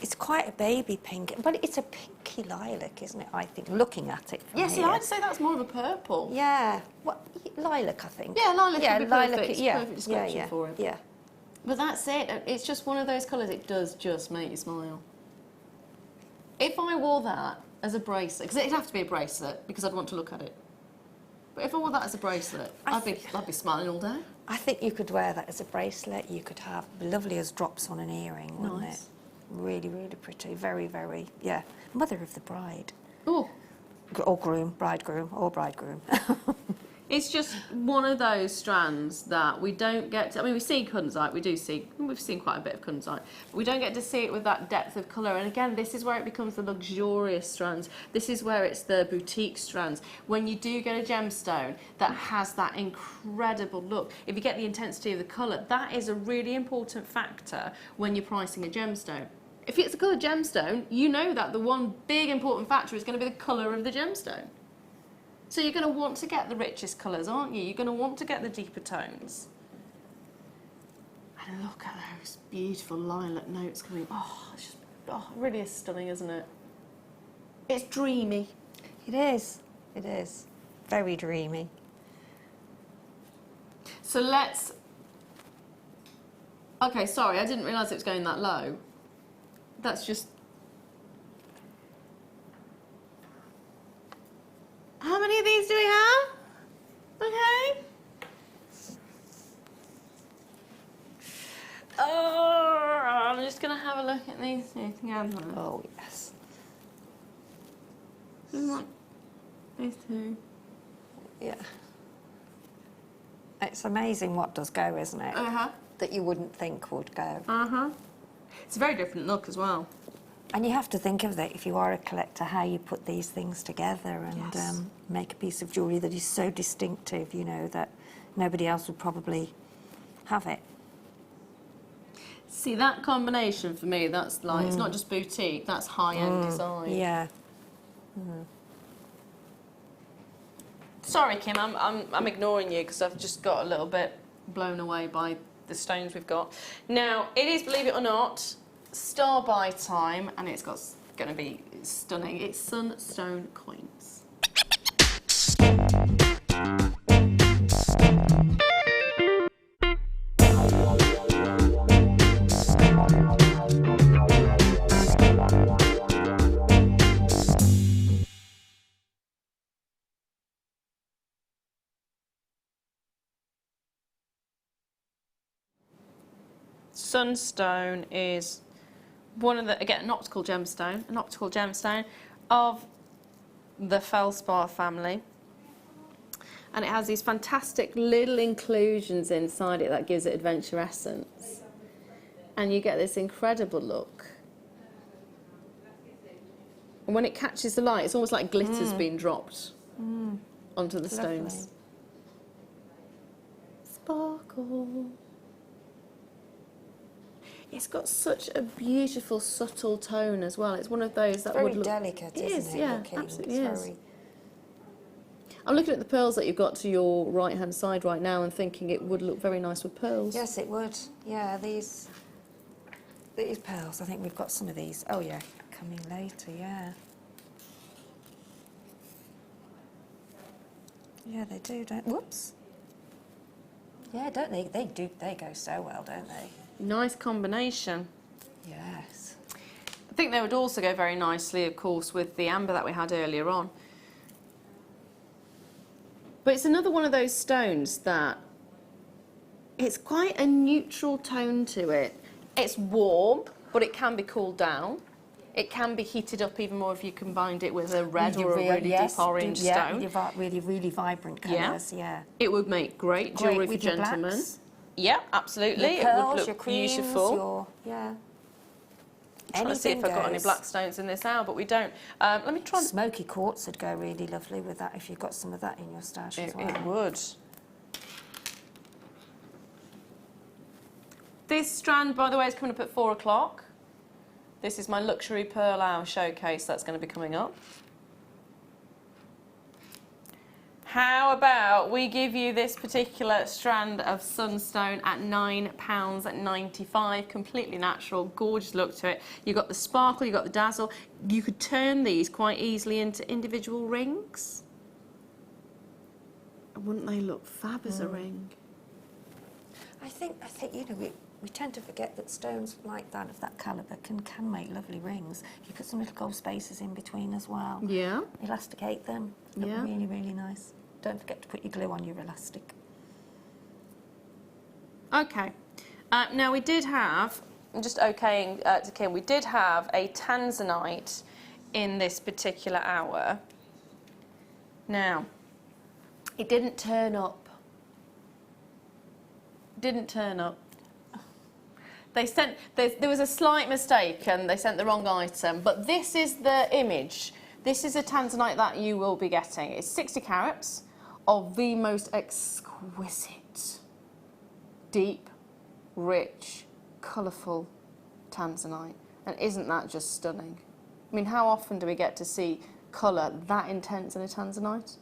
It's quite a baby pink, but it's a pinky lilac, isn't it? I think, looking at it from Yes, here. I'd say that's more of a purple. Yeah, what lilac, I think. Yeah, lilac would be lilac. perfect. Perfect description for it. Yeah. But that's it. It's just one of those colours. It does just make you smile. If I wore that as a bracelet, because it'd have to be a bracelet because I'd want to look at it. But if I wore that as a bracelet, I'd be smiling all day. I think you could wear that as a bracelet. You could have lovely as drops on an earring, wouldn't it? Really, really pretty. Very, very, yeah. Mother of the bride. Oh. Or groom, bridegroom, or bridegroom. It's just one of those strands that we don't get to, I mean, we see kunzite, we've seen quite a bit of kunzite, but we don't get to see it with that depth of colour. And again, this is where it becomes the luxurious strands. This is where it's the boutique strands. When you do get a gemstone that has that incredible look, if you get the intensity of the colour, that is a really important factor when you're pricing a gemstone. If it's a coloured gemstone, you know that the one big important factor is going to be the colour of the gemstone. So you're going to want to get the richest colours, aren't you? You're going to want to get the deeper tones. And look at those beautiful lilac notes coming. Oh, it's just, it really is stunning, isn't it? It's dreamy. It is. It is. Very dreamy. So let's... Okay, sorry, I didn't realise it was going that low. That's just... How many of these do we have? Okay. Oh, I'm just going to have a look at these two together. Oh, yes. These two. Yeah. It's amazing what does go, isn't it? That you wouldn't think would go. It's a very different look as well. And you have to think of that, if you are a collector, how you put these things together and make a piece of jewellery that is so distinctive, you know, that nobody else would probably have it. See, that combination for me, that's like, it's not just boutique, that's high-end design. Yeah. Sorry, Kim, I'm ignoring you because I've just got a little bit blown away by the stones we've got. Now, it is, believe it or not, star buy time, and it's going to be stunning. It's sunstone coins. Sunstone is one of the, again, an optical gemstone of the feldspar family. And it has these fantastic little inclusions inside it that gives it adventure essence. And you get this incredible look. And when it catches the light, it's almost like glitter's been dropped onto the stones. Sparkle. It's got such a beautiful, subtle tone as well. It's one of those that would look... Very delicate, it isn't is, it? yeah, Looking? absolutely It's is. very... I'm looking at the pearls that you've got to your right-hand side right now and thinking it would look very nice with pearls. Yes, it would. Yeah, these pearls, I think we've got some of these. Oh, yeah, coming later, yeah. Yeah, they do, don't... Whoops. Yeah, don't they? They go so well, don't they? Nice combination. Yes. I think they would also go very nicely, of course, with the amber that we had earlier on. But it's another one of those stones that it's quite a neutral tone to it. It's warm, but it can be cooled down. It can be heated up even more if you combined it with a red or a really deep orange stone. Yeah, really vibrant colours, yeah. It would make great jewellery for with your gentlemen. blacks. Yeah, absolutely. Your pearls, it would look your creams, beautiful. yeah. I'm trying to see if I've got any black stones in this hour, but we don't. Let me try. Smoky quartz would go really lovely with that if you've got some of that in your stash as well. It would. This strand, by the way, is coming up at 4 o'clock. This is my luxury pearl hour showcase that's going to be coming up. How about we give you this particular strand of sunstone at £9.95, completely natural, gorgeous look to it. You've got the sparkle, you've got the dazzle. You could turn these quite easily into individual rings. Wouldn't they look fab as a ring? I think you know, we tend to forget that stones like that, of that calibre, can make lovely rings. You put some little gold spaces in between as well. Yeah. Elasticate them. Look Yeah. really, really nice. Don't forget to put your glue on your elastic. Okay. Now we did have, I'm just okaying to Kim, we did have a tanzanite in this particular hour. Now, it didn't turn up. Didn't turn up. They sent, there was a slight mistake and they sent the wrong item, but this is the image. This is a tanzanite that you will be getting. It's 60 carats of the most exquisite, deep, rich, colourful tanzanite. And isn't that just stunning? I mean, how often do we get to see colour that intense in a tanzanite?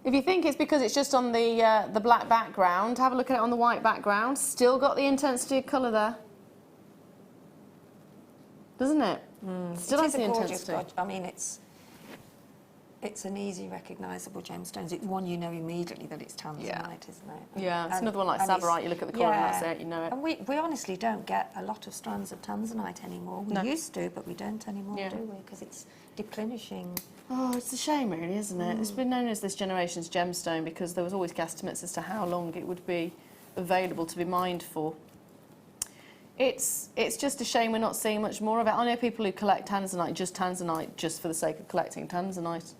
If you think it's because it's just on the black background, have a look at it on the white background. Still got the intensity of colour there. Doesn't it? Still has the intensity. I mean, it's an easy recognisable gemstone. It's one you know immediately that it's tanzanite, isn't it? Yeah, it's another one like Savarite. You look at the colour and that's it, you know it. And we honestly don't get a lot of strands of tanzanite anymore. We used to, but we don't anymore, do we? Because it's deplenishing. Oh, it's a shame really, isn't it? It's been known as this generation's gemstone because there was always guesstimates as to how long it would be available to be mined for. It's just a shame we're not seeing much more of it. I know people who collect tanzanite just for the sake of collecting tanzanite.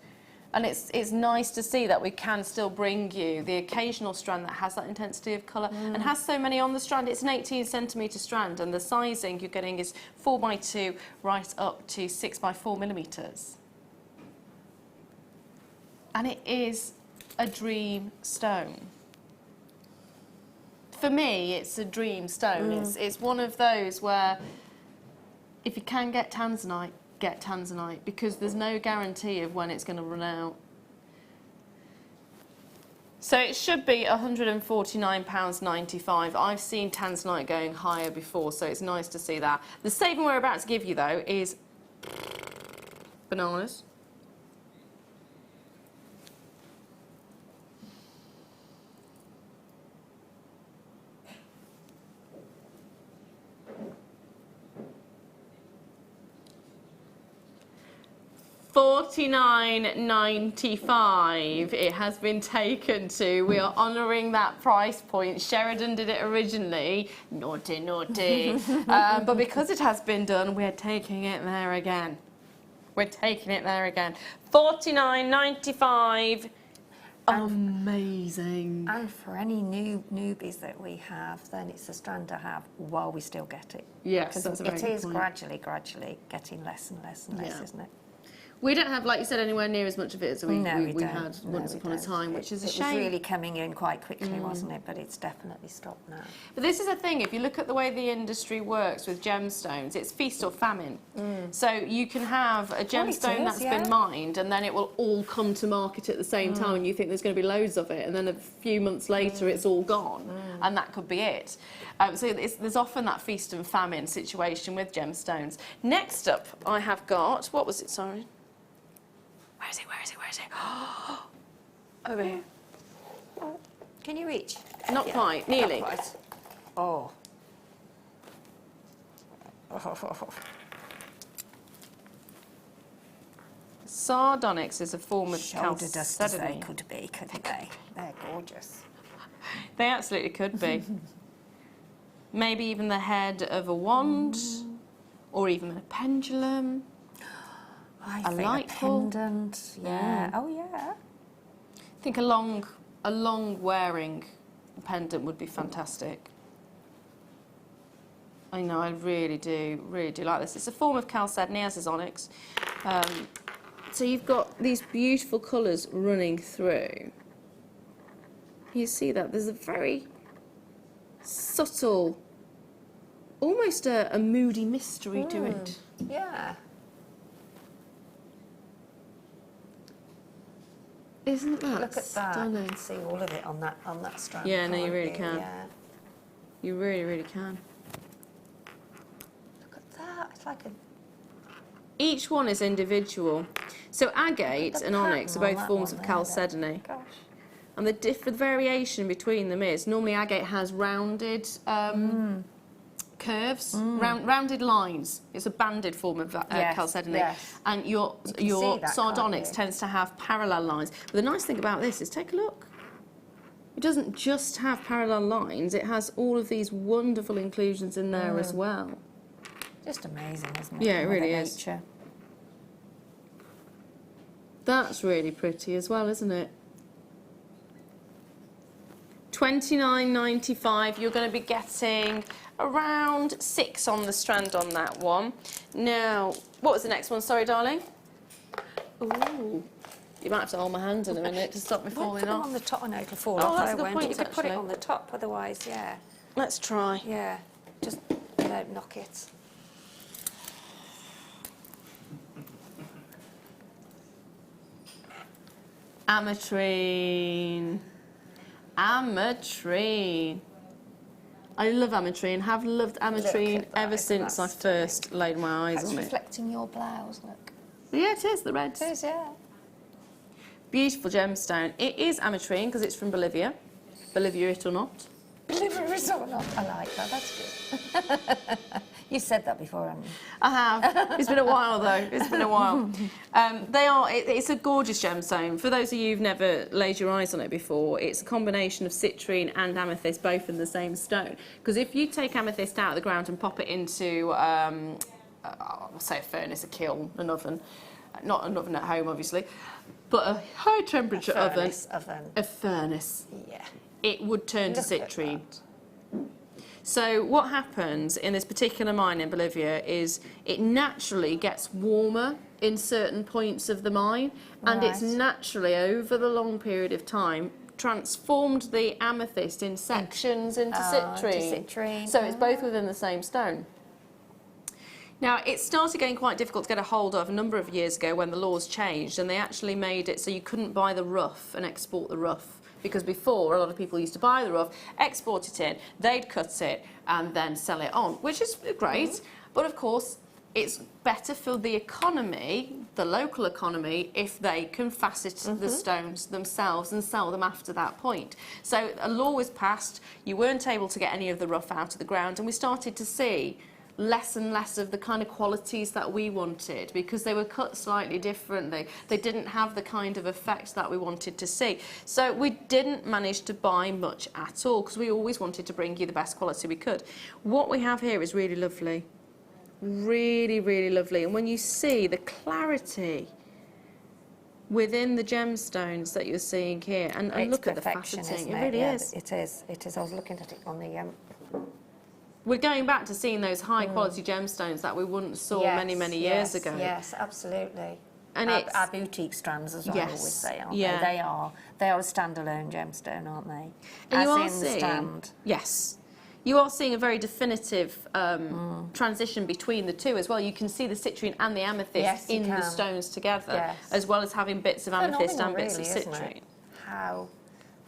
And it's nice to see that we can still bring you the occasional strand that has that intensity of colour and has so many on the strand. It's an 18 centimetre strand and the sizing you're getting is 4x2 right up to 6x4 millimetres. And it is a dream stone. For me, it's a dream stone. It's one of those where if you can get tanzanite because there's no guarantee of when it's going to run out. So it should be £149.95. I've seen tanzanite going higher before, so it's nice to see that. The saving we're about to give you, though, is bananas. $49.95 it has been taken to. We are honouring that price point. Sheridan did it originally. Naughty, naughty. But because it has been done, we're taking it there again. We're taking it there again. $49.95. Amazing. And for any newbies that we have, then it's a strand to have while we still get it. Yes, because that's a very it good is point. gradually getting less and less and less, isn't it? We don't have, like you said, anywhere near as much of it as we don't. had once upon a time, which is a shame. It was really coming in quite quickly, wasn't it? But it's definitely stopped now. But this is the thing, if you look at the way the industry works with gemstones, it's feast or famine. So you can have a gemstone that's been mined and then it will all come to market at the same time and you think there's going to be loads of it, and then a few months later it's all gone and that could be it. So there's often that feast and famine situation with gemstones. Next up I have got, what was it, sorry? Where is it, where is it, where is it? Over here. Can you reach? Not quite, nearly. Not quite. Oh. Sardonyx is a form of Shoulder dust as they chalcedony. could be, couldn't they? They're gorgeous. They absolutely could be. Maybe even the head of a wand, or even a pendulum. I A think light a bulb. pendant. Yeah. Oh yeah. I think a long wearing pendant would be fantastic. I know, I really do like this. It's a form of chalcedony, as is onyx. So you've got these beautiful colours running through. You see that? There's a very subtle, almost a moody mystery to it. Yeah. Isn't that Look at that. stunning? You can see all of it on that strand. Yeah, no, you can't really can. Yeah. You really can. Look at that. It's like a. Each one is individual. So agate and onyx are pattern on both that forms one of there, chalcedony. Gosh. And the variation between them is, normally agate has rounded curves, rounded lines. It's a banded form of chalcedony. Yes. And your see that, sardonyx can't you? tends to have parallel lines. But the nice thing about this is, take a look. It doesn't just have parallel lines, it has all of these wonderful inclusions in there as well. Just amazing, isn't it? Yeah, it Mother really is. Nature. That's really pretty as well, isn't it? $29.95. You're going to be getting around 6 on the strand on that one. Now, what was the next one? Sorry, darling. Ooh, you might have to hold my hand in a minute to stop me falling Put them off. on the top. I know it'll fall Oh, off. that's a though, good won't point, it? You could put it actually. on the top, otherwise, yeah. Let's try. Yeah. Just don't knock it. Ametrine. Ametrine. I love ametrine, have loved ametrine ever since I first laid my eyes It's on it. reflecting your blouse, look. Yeah, it is, the reds. It is, yeah. Beautiful gemstone. It is ametrine because it's from Bolivia. Bolivia it or not. Delivery or not. I like that, that's good. You said that before, haven't you? I have. It's been a while though. It's been a while. It's a gorgeous gemstone. For those of you who've never laid your eyes on it before, it's a combination of citrine and amethyst, both in the same stone. Because if you take amethyst out of the ground and pop it into, I'll say a furnace, a kiln, an oven, not an oven at home obviously, but a high temperature oven, a furnace, yeah, it would turn to Look at citrine. that. So what happens in this particular mine in Bolivia is it naturally gets warmer in certain points of the mine, and it's naturally, over the long period of time, transformed the amethyst in sections into citrine. So it's both within the same stone. Now, it started getting quite difficult to get a hold of a number of years ago when the laws changed, and they actually made it so you couldn't buy the rough and export the rough. Because before, a lot of people used to buy the rough, export it in, they'd cut it, and then sell it on, which is great. But of course, it's better for the economy, the local economy, if they can facet the stones themselves and sell them after that point. So a law was passed, you weren't able to get any of the rough out of the ground, and we started to see less and less of the kind of qualities that we wanted because they were cut slightly differently. They didn't have the kind of effects that we wanted to see. So we didn't manage to buy much at all because we always wanted to bring you the best quality we could. What we have here is really lovely. Really, really lovely. And when you see the clarity within the gemstones that you're seeing here, and look at the faceting, it really is. It is. It is. I was looking at it on the. We're going back to seeing those high quality gemstones that we wouldn't saw many years ago. Yes, absolutely. And it's our boutique strands, as I always say, aren't they? They are a standalone gemstone, aren't they? And you are in seeing, stand. yes, you are seeing a very definitive transition between the two as well. You can see the citrine and the amethyst in the stones together, as well as having bits of amethyst and bits of citrine. How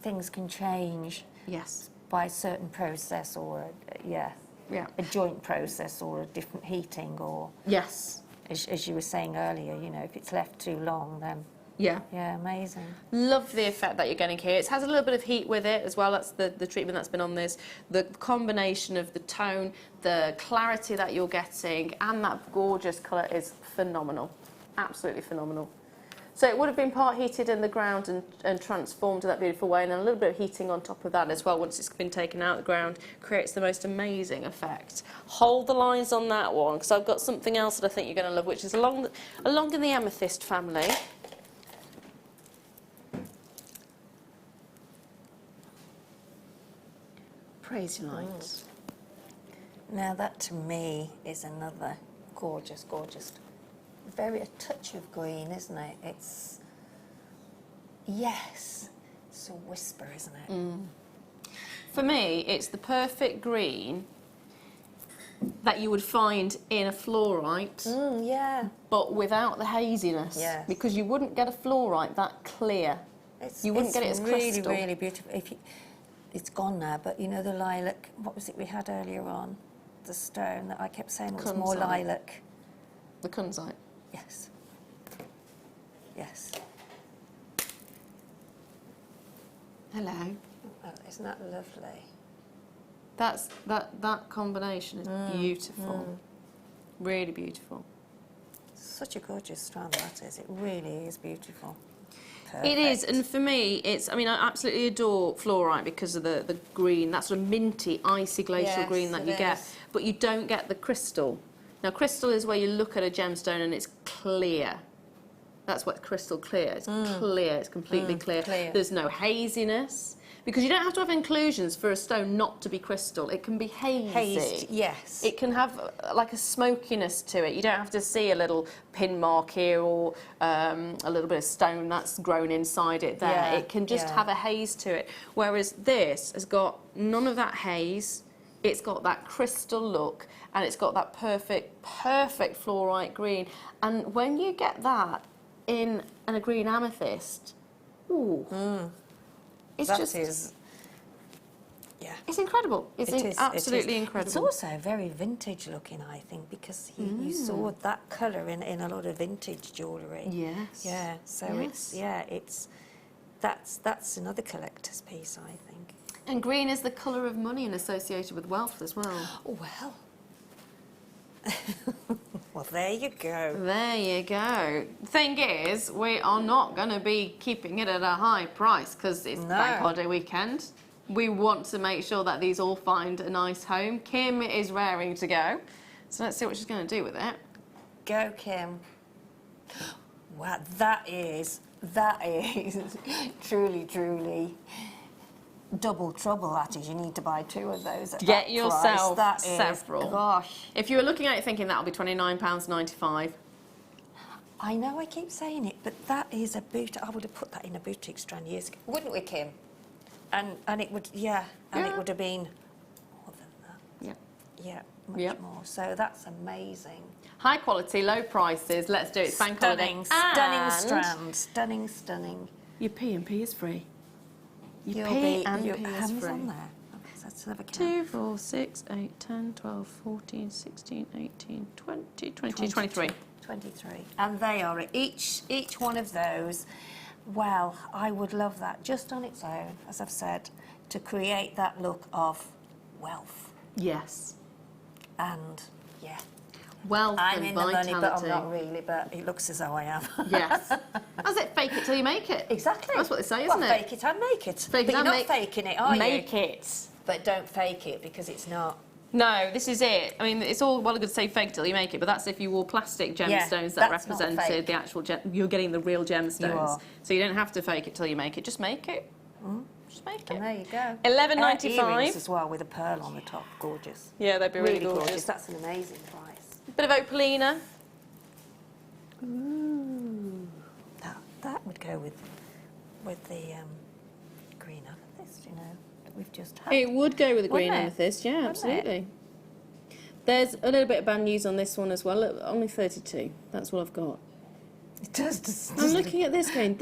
things can change. Yes. By a certain process, or a joint process, or a different heating, or as you were saying earlier, you know, if it's left too long, then amazing. Love the effect that you're getting here. It has a little bit of heat with it as well. That's the treatment that's been on this. The combination of the tone, the clarity that you're getting, and that gorgeous colour is phenomenal. Absolutely phenomenal. So it would have been part heated in the ground and transformed in that beautiful way, and then a little bit of heating on top of that as well once it's been taken out of the ground creates the most amazing effect. Hold the lines on that one because I've got something else that I think you're going to love, which is along in the amethyst family. Praise your lights. Now that to me is another gorgeous, gorgeous. Very a touch of green, isn't it? It's it's a whisper, isn't it? For me, it's the perfect green that you would find in a fluorite, but without the haziness. Yes. Because you wouldn't get a fluorite that clear. You wouldn't get it as crystal. Really, really beautiful. It's gone now, but you know the lilac. What was it we had earlier on? The stone that I kept saying was more lilac. The kunzite. Yes. Yes. Hello. Oh, isn't that lovely? That combination is beautiful. Really beautiful. Such a gorgeous strand that is. It really is beautiful. Perfect. It is, and for me, it's. I mean, I absolutely adore fluorite because of the green, that sort of minty, icy glacial green that you get. But you don't get the crystal. Now, crystal is where you look at a gemstone and it's clear. That's what crystal clear. It's clear. It's completely clear. There's no haziness. Because you don't have to have inclusions for a stone not to be crystal. It can be hazy. Hazed, yes. It can have like a smokiness to it. You don't have to see a little pin mark here or a little bit of stone that's grown inside it there. It can just have a haze to it. Whereas this has got none of that haze. It's got that crystal look and it's got that perfect fluorite green. And when you get that in a green amethyst, it's it's incredible. It's absolutely incredible. It's also very vintage looking, I think, because you saw that colour in a lot of vintage jewellery. Yes. Yeah. So that's another collector's piece, I think. And green is the colour of money and associated with wealth as well. Oh, well. Well, there you go. There you go. Thing is, we are not going to be keeping it at a high price because it's Bank Holiday weekend. We want to make sure that these all find a nice home. Kim is raring to go. So let's see what she's going to do with it. Go, Kim. Wow, that is truly double trouble, that is. You need to buy 2 of those at Get that yourself price. several. Gosh. If you were looking at it thinking that'll be £29.95. I know I keep saying it, but that is a boot. I would have put that in a boutique strand years ago, wouldn't we, Kim? And it would, it would have been more than that. Yeah, much more. So that's amazing. High quality, low prices. Let's do it. It's Bank Holiday. Stunning strand. Stunning. Your P&P is free. Your How P&P many's is free. on there? Okay, so let's have a count. 2, 4, 6, 8, 10, 12, 14, 16, 18, 20, 23. 23. And they are each one of those. Well, I would love that just on its own, as I've said, to create that look of wealth Yes. and Yeah. Wealth I'm and in the money, vitality. but I'm not really, but it looks as though I am. Yes. That's it, fake it till you make it. Exactly. That's what they say, isn't well, it? Fake it and make it. Fake but it you're and not make- faking it, are you? Make it. But don't fake it because it's not. No, this is it. I mean, it's all well and good to say fake it till you make it, but that's if you wore plastic gemstones that that's not represented fake. the actual you're getting the real gemstones. You are. So you don't have to fake it till you make it. Just make it. Just make it. And there you go. $11.95. Earrings as well with a pearl on the top. Gorgeous. Yeah, they'd be really gorgeous. That's an amazing price. Bit of opalina. Ooh. That would go with the green amethyst, you know, that we've just had. It would go with the green Wouldn't it? amethyst, yeah, Wouldn't it? absolutely. There's a little bit of band news on this one as well. Look, only 32. That's what I've got. It does. I'm looking at this going,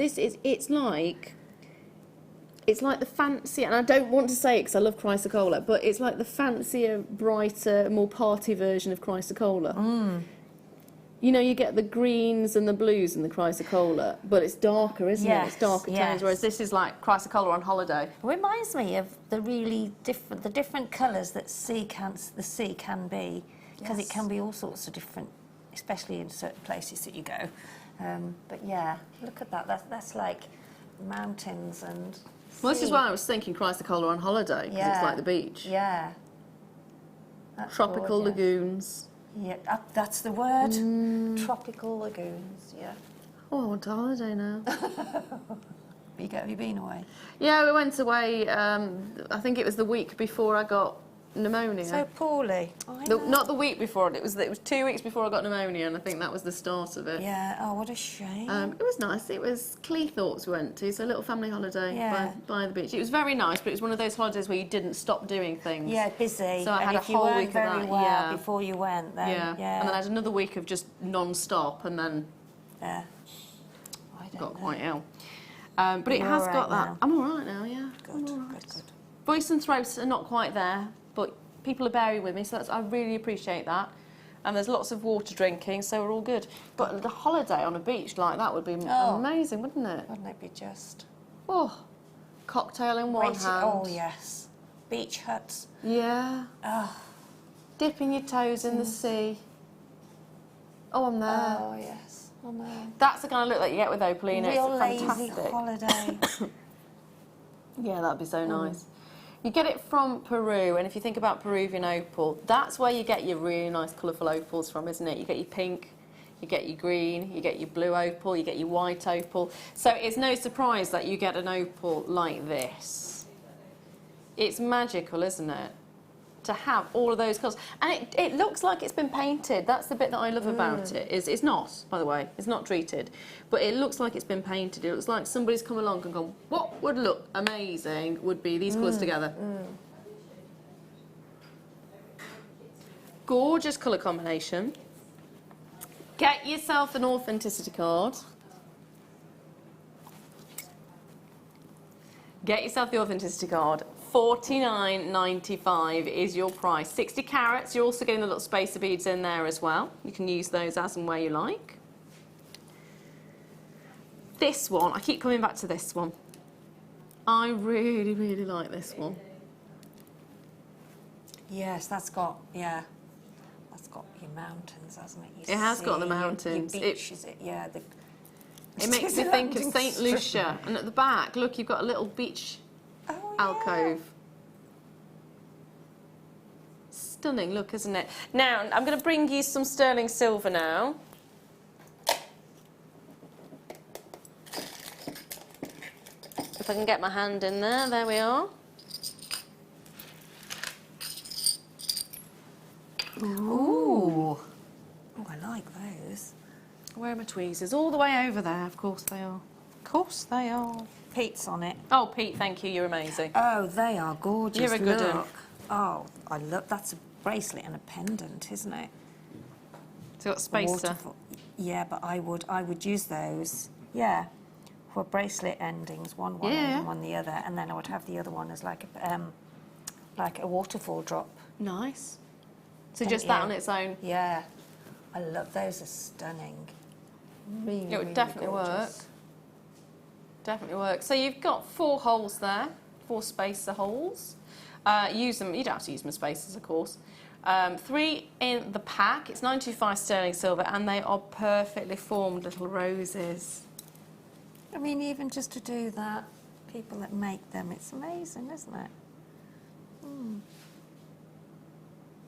it's like the fancy, and I don't want to say it because I love Chrysocolla, but it's like the fancier, brighter, more party version of Chrysocolla. You know, you get the greens and the blues in the Chrysocolla, but it's darker, isn't it? It's darker tones, whereas this is like Chrysocolla on holiday. It reminds me of the really different colours that the sea can be, because it can be all sorts of different, especially in certain places that you go. But yeah, look at that. That's like mountains and sea. Well, this is why I was thinking Chrysocolla on holiday, because it's like the beach. Yeah. That's Tropical gorgeous. lagoons. Yeah, that's the word. Tropical lagoons. Yeah. Oh, I want a holiday now. Have you been away? Yeah, we went away, I think it was the week before I got pneumonia. So poorly. Not the week before, it was 2 weeks before I got pneumonia, and I think that was the start of it. Yeah, oh, what a shame. It was nice. It was Cleethorpes we went to, so a little family holiday Yeah. by the beach. It was very nice, but it was one of those holidays where you didn't stop doing things. Yeah, busy. So I and had if a you whole weren't week of very that, well yeah. before you went, then And then I had another week of just non-stop, and then I got quite ill. But it You're has all got right that. now? I'm all right now, yeah. Good, I'm all right. good. Voice and throat are not quite there, but people are bearing with me, so I really appreciate that. And there's lots of water drinking, so we're all good. But a holiday on a beach like that would be amazing, wouldn't it? Wouldn't it be just? Oh, cocktail in one hand. Oh, yes. Beach huts. Yeah. Oh. Dipping your toes in the sea. Oh, I'm there. Oh, yes. Oh, no. That's the kind of look that you get with opalina. Real It's lazy fantastic. holiday. Yeah, that'd be so nice. You get it from Peru, and if you think about Peruvian opal, that's where you get your really nice colourful opals from, isn't it? You get your pink, you get your green, you get your blue opal, you get your white opal. So it's no surprise that you get an opal like this. It's magical, isn't it? To have all of those colours. And it looks like it's been painted. That's the bit that I love about it. It's not, by the way, it's not treated. But it looks like it's been painted. It looks like somebody's come along and gone, what would look amazing would be these colours together. Gorgeous colour combination. Get yourself an authenticity card. Get yourself the authenticity card. $49.95 is your price. 60 carats. You're also getting the little spacer beads in there as well. You can use those as and where you like. This one, I keep coming back to this one. I really, really like this one. Yes, that's got your mountains, hasn't it? It has got the mountains. Your beach, is it? Yeah. It makes me think of St. Lucia. And at the back, look, you've got a little beach alcove. Stunning look, isn't it? Now, I'm going to bring you some sterling silver now. If I can get my hand in there we are. Ooh. Oh, I like those. Where are my tweezers? All the way over there, of course they are. Of course they are. Pete's on it. Oh, Pete, thank you, you're amazing. Oh, they are gorgeous. You're a good Look. one. Oh, I love, that's a bracelet and a pendant, isn't it? So got spacer. Waterfall. Yeah, but I would use those, for bracelet endings, one end and one the other, and then I would have the other one as like a waterfall drop. Nice. So just that on its own? Yeah. I love those, are stunning. Really, It would definitely work. Definitely work. So you've got 4 holes there, 4 spacer holes. Use them, you don't have to use them as spacers, of course. 3 in the pack. It's 925 sterling silver, and they are perfectly formed little roses. I mean, even just to do that, people that make them, it's amazing, isn't it?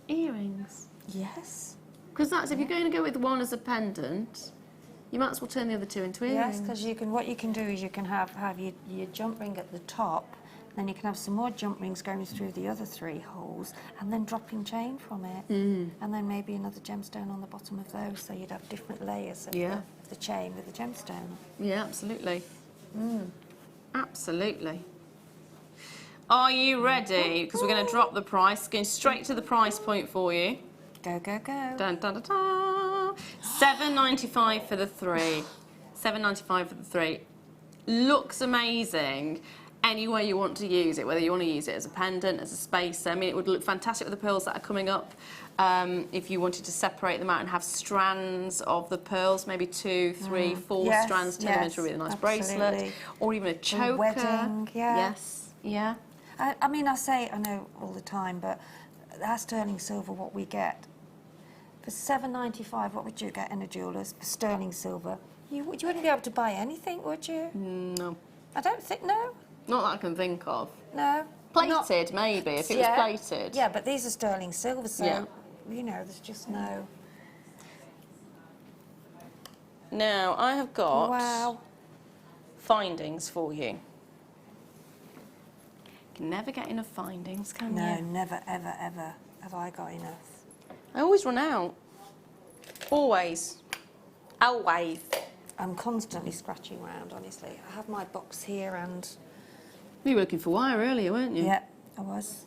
Earrings. Yes. Because that's, if you're going to go with one as a pendant, you might as well turn the other 2 into earrings. Yes, because what you can do is you can have your jump ring at the top, then you can have some more jump rings going through the other 3 holes, and then dropping chain from it, and then maybe another gemstone on the bottom of those, so you'd have different layers of the chain with the gemstone. Yeah, absolutely. Absolutely. Are you ready? Because we're going to drop the price, going straight to the price point for you. Go, go, go. Dun, dun, dun, dun. £7.95 for the 3. £7.95 for the 3. Looks amazing. Any way you want to use it, whether you want to use it as a pendant, as a spacer. I mean, it would look fantastic with the pearls that are coming up. If you wanted to separate them out and have strands of the pearls, maybe 2, 3, 4 strands, turn them into a really nice bracelet, or even a choker. A wedding, Yes, yeah. I mean, I know all the time, but our sterling silver, what we get, for £7.95, what would you get in a jeweller's for sterling silver? You wouldn't be able to buy anything, would you? No. I don't think, no. Not that I can think of. No. Plated, maybe, if it was plated. Yeah, but these are sterling silver, so, you know, there's just no... Now, I have got findings for you. You can never get enough findings, can you? No, never, ever, ever have I got enough. I always run out. Always. Always. I'm constantly scratching around, honestly. I have my box here and... You were looking for wire earlier, weren't you? Yeah, I was.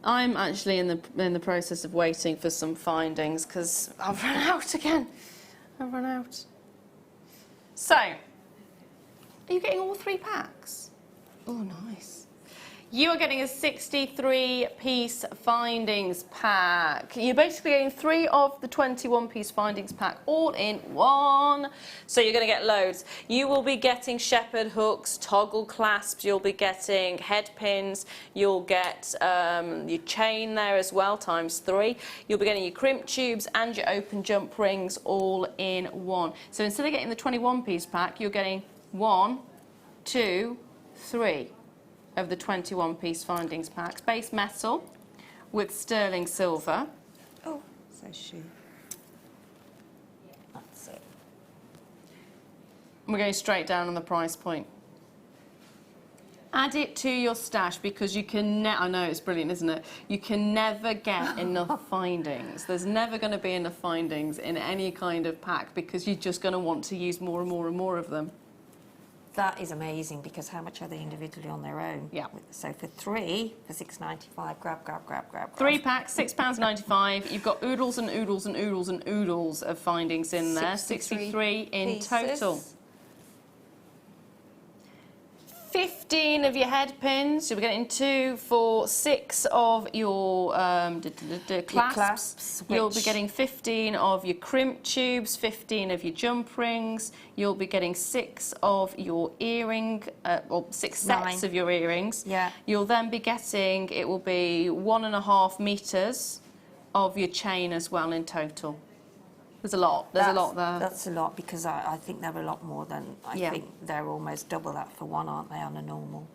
I'm actually in the process of waiting for some findings because I've run out again. I've run out. So, are you getting all 3 packs? Oh, nice. You are getting a 63-piece findings pack. You're basically getting 3 of the 21-piece findings pack all in one. So you're going to get loads. You will be getting shepherd hooks, toggle clasps, you'll be getting head pins, you'll get your chain there as well, ×3. You'll be getting your crimp tubes and your open jump rings all in one. So instead of getting the 21-piece pack, you're getting 1, 2, 3. Of the 21-piece findings packs. Base metal with sterling silver. Oh, so shoe. That's it. We're going straight down on the price point. Add it to your stash because you can I know it's brilliant, isn't it? You can never get enough findings. There's never going to be enough findings in any kind of pack because you're just going to want to use more and more and more of them. That is amazing because how much are they individually on their own? Yeah. So for 3, for £6.95, grab. 3 packs, £6.95. You've got oodles and oodles and oodles and oodles of findings in there. 63 in pieces. total. 15 of your head pins. You'll be getting 2 for 6 of your clasps. You'll be getting 15 of your crimp tubes, 15 of your jump rings. You'll be getting 6 of your earring, or 6 sets of your earrings. Yeah. You'll then be getting, it will be 1.5 metres of your chain as well in total. There's a lot. There's a lot there. That's a lot because I think they're a lot more than I think they're almost double that for one, aren't they, on a normal?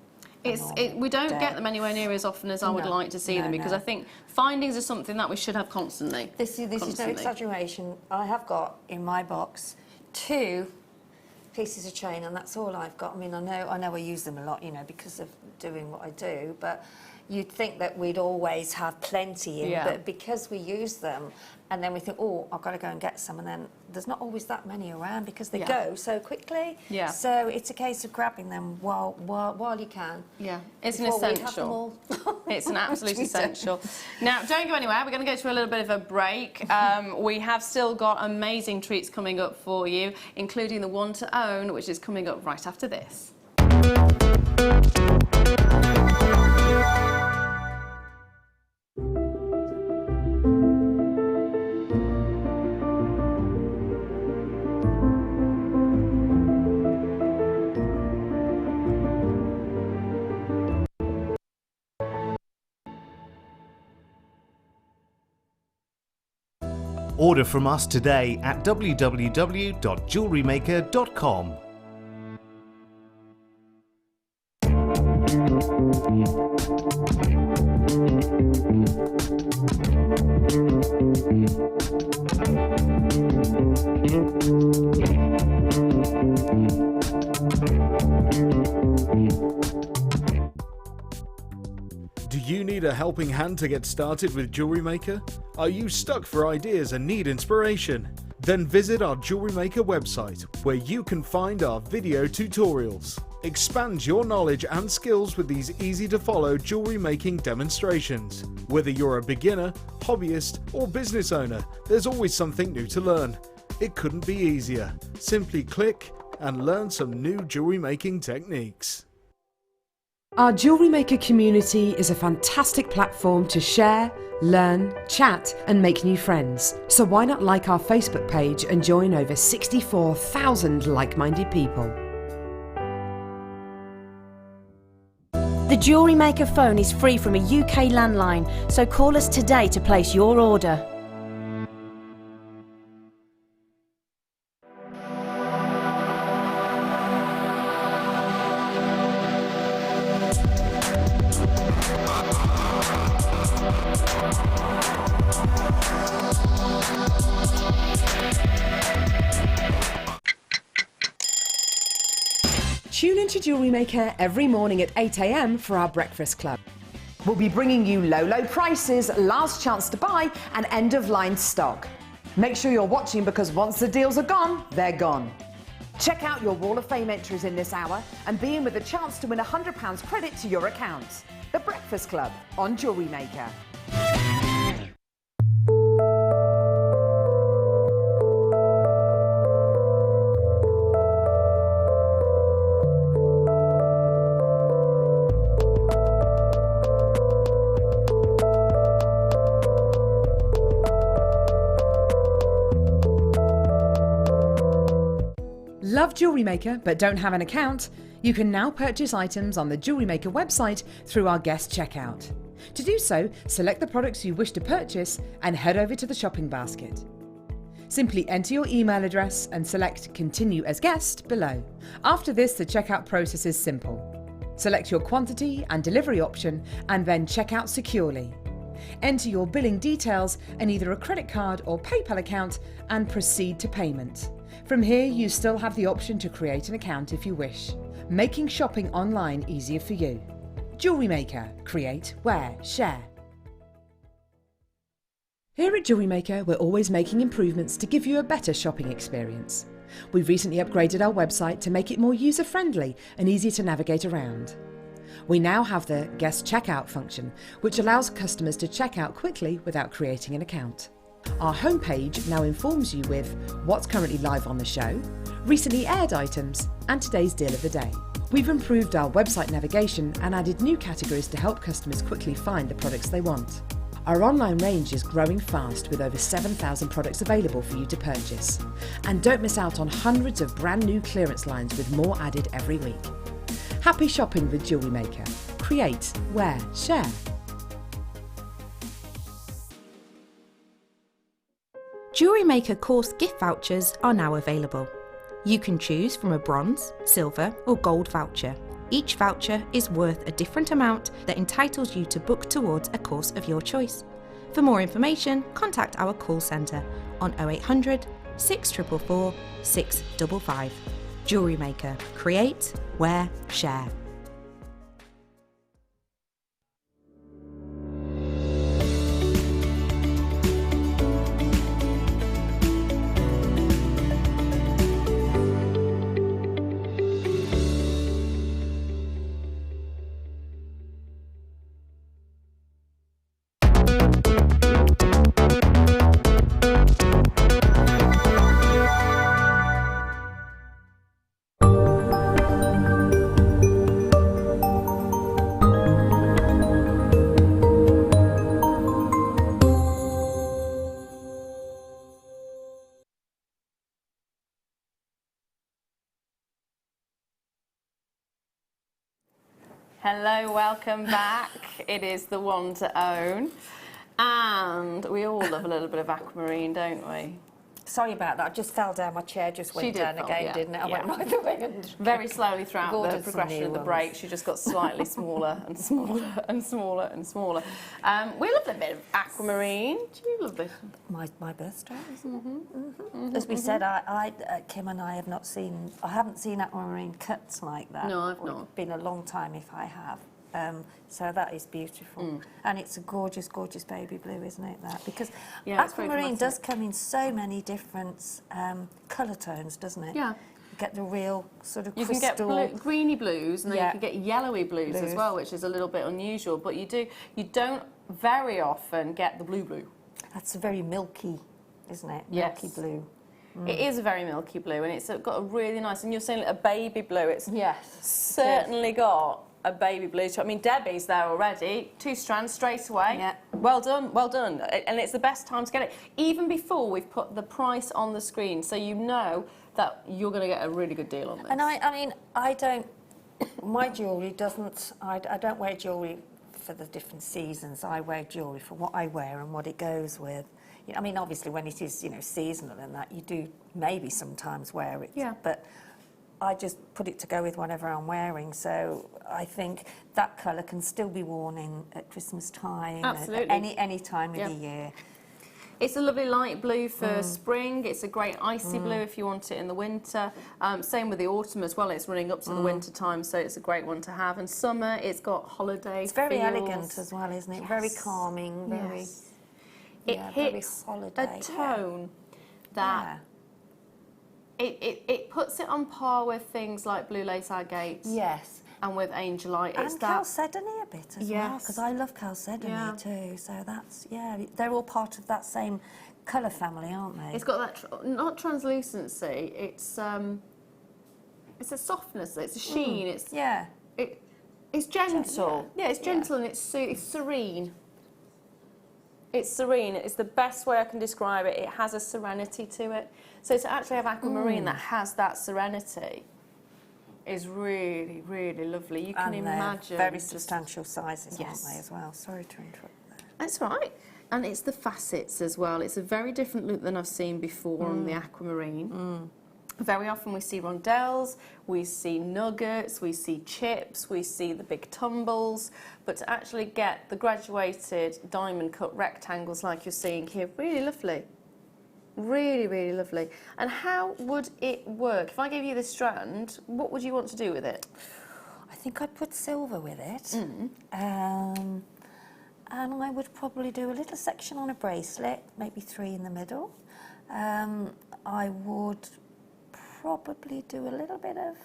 We don't get them anywhere near as often as I would like to see them because I think findings are something that we should have constantly. This is no exaggeration. I have got in my box 2 pieces of chain and that's all I've got. I mean, I know I use them a lot, you know, because of doing what I do, but you'd think that we'd always have plenty in, but because we use them and then we think, oh, I've got to go and get some, and then there's not always that many around because they go so quickly. Yeah. So it's a case of grabbing them while you can. Yeah, it's an essential. It's an absolute essential. Now, don't go anywhere. We're going to go to a little bit of a break. We have still got amazing treats coming up for you, including the one to own, which is coming up right after this. Order from us today at www.jewellerymaker.com. Do you need a helping hand to get started with Jewellery Maker? Are you stuck for ideas and need inspiration? Then visit our Jewellery Maker website, where you can find our video tutorials. Expand your knowledge and skills with these easy-to-follow jewellery making demonstrations. Whether you're a beginner, hobbyist, or business owner, there's always something new to learn. It couldn't be easier. Simply click and learn some new jewellery making techniques. Our Jewellery Maker community is a fantastic platform to share, learn, chat and make new friends. So why not like our Facebook page and join over 64,000 like-minded people. The Jewellery Maker phone is free from a UK landline, so call us today to place your order. Tune into Jewellery Maker every morning at 8 AM for our breakfast club. We'll be bringing you low prices, last chance to buy and end-of-line stock. Make sure you're watching because once the deals are gone, they're gone. Check out your Wall of Fame entries in this hour and be in with a chance to win £100 credit to your account. The Breakfast Club on Jewellery Maker. Love Jewellery Maker but don't have an account? You can now purchase items on the Jewellery Maker website through our guest checkout. To do so, select the products you wish to purchase and head over to the shopping basket. Simply enter your email address and select Continue as Guest below. After this, the checkout process is simple. Select your quantity and delivery option and then check out securely. Enter your billing details and either a credit card or PayPal account and proceed to payment. From here, you still have the option to create an account if you wish, making shopping online easier for you. Jewellery Maker. Create, wear, share. Here at Jewellery Maker, we're always making improvements to give you a better shopping experience. We've recently upgraded our website to make it more user-friendly and easier to navigate around. We now have the guest checkout function, which allows customers to check out quickly without creating an account. Our homepage now informs you with what's currently live on the show, recently aired items, and today's deal of the day. We've improved our website navigation and added new categories to help customers quickly find the products they want. Our online range is growing fast with over 7,000 products available for you to purchase. And don't miss out on hundreds of brand new clearance lines with more added every week. Happy shopping with Jewellery Maker. Create, wear, share. Jewellery Maker course gift vouchers are now available. You can choose from a bronze, silver or gold voucher. Each voucher is worth a different amount that entitles you to book towards a course of your choice. For more information, contact our call centre on 0800 644 655. Jewellery Maker. Create, wear, share. Hello, welcome back. It is the one to own. And we all love a little bit of aquamarine, don't we? Sorry about that. I just fell down. My chair just went down again, didn't it? I went right the way. And very slowly throughout the progression of the ones. break, she just got slightly smaller and smaller and smaller and smaller. We love a bit of aquamarine. Do you love this? My birthstone, isn't it? As we said, Kim and I have not seen. I haven't seen aquamarine cuts like that. No, I've not. It's been a long time if I have. So that is beautiful, and it's a gorgeous, gorgeous baby blue, isn't it? That because aquamarine does come in so many different colour tones, doesn't it? Yeah. You get the real sort of you crystal. can get greeny blues, and then you can get yellowy blues as well, which is a little bit unusual. But you don't very often get the blue. That's a very milky, isn't it? Milky blue. It is a very milky blue, and it's got a really nice. And you're saying a baby blue. It's certainly got a baby blue. I mean, Debbie's there already. 2 strands straight away. Yeah. Well done, well done. And it's the best time to get it, even before we've put the price on the screen, so you know that you're going to get a really good deal on this. And I mean, I don't. My jewellery doesn't. I don't wear jewellery for the different seasons. I wear jewellery for what I wear and what it goes with. You know, I mean, obviously, when it is seasonal and that, you do maybe sometimes wear it. Yeah. But I just put it to go with whatever I'm wearing. So I think that colour can still be worn at Christmas time. Absolutely. At any time of the year. It's a lovely light blue for spring. It's a great icy blue if you want it in the winter. Same with the autumn as well. It's running up to the winter time, so it's a great one to have. And summer, it's got holiday It's very feels. elegant as well, isn't it? Very calming. Very. It hits a tone that it puts it on par with things like Blue Lace Agate. Yes. And with Angelite. It's and chalcedony a bit as well, because I love chalcedony too. So that's, they're all part of that same colour family, aren't they? It's got that, not translucency, it's a softness, it's a sheen, it's gentle. Yeah, it's gentle and it's serene. It's serene. It's the best way I can describe it. It has a serenity to it. So to actually have aquamarine that has that serenity is really, really lovely. You can imagine. Very substantial sizes, aren't they, as well? Sorry to interrupt there. That's right. And it's the facets as well. It's a very different look than I've seen before on the aquamarine. Very often we see rondelles, we see nuggets, we see chips, we see the big tumbles, but to actually get the graduated diamond cut rectangles like you're seeing here, really lovely. Really, really lovely. And how would it work? If I gave you this strand, what would you want to do with it? I think I'd put silver with it. And I would probably do a little section on a bracelet, maybe 3 in the middle. I would probably do a little bit of.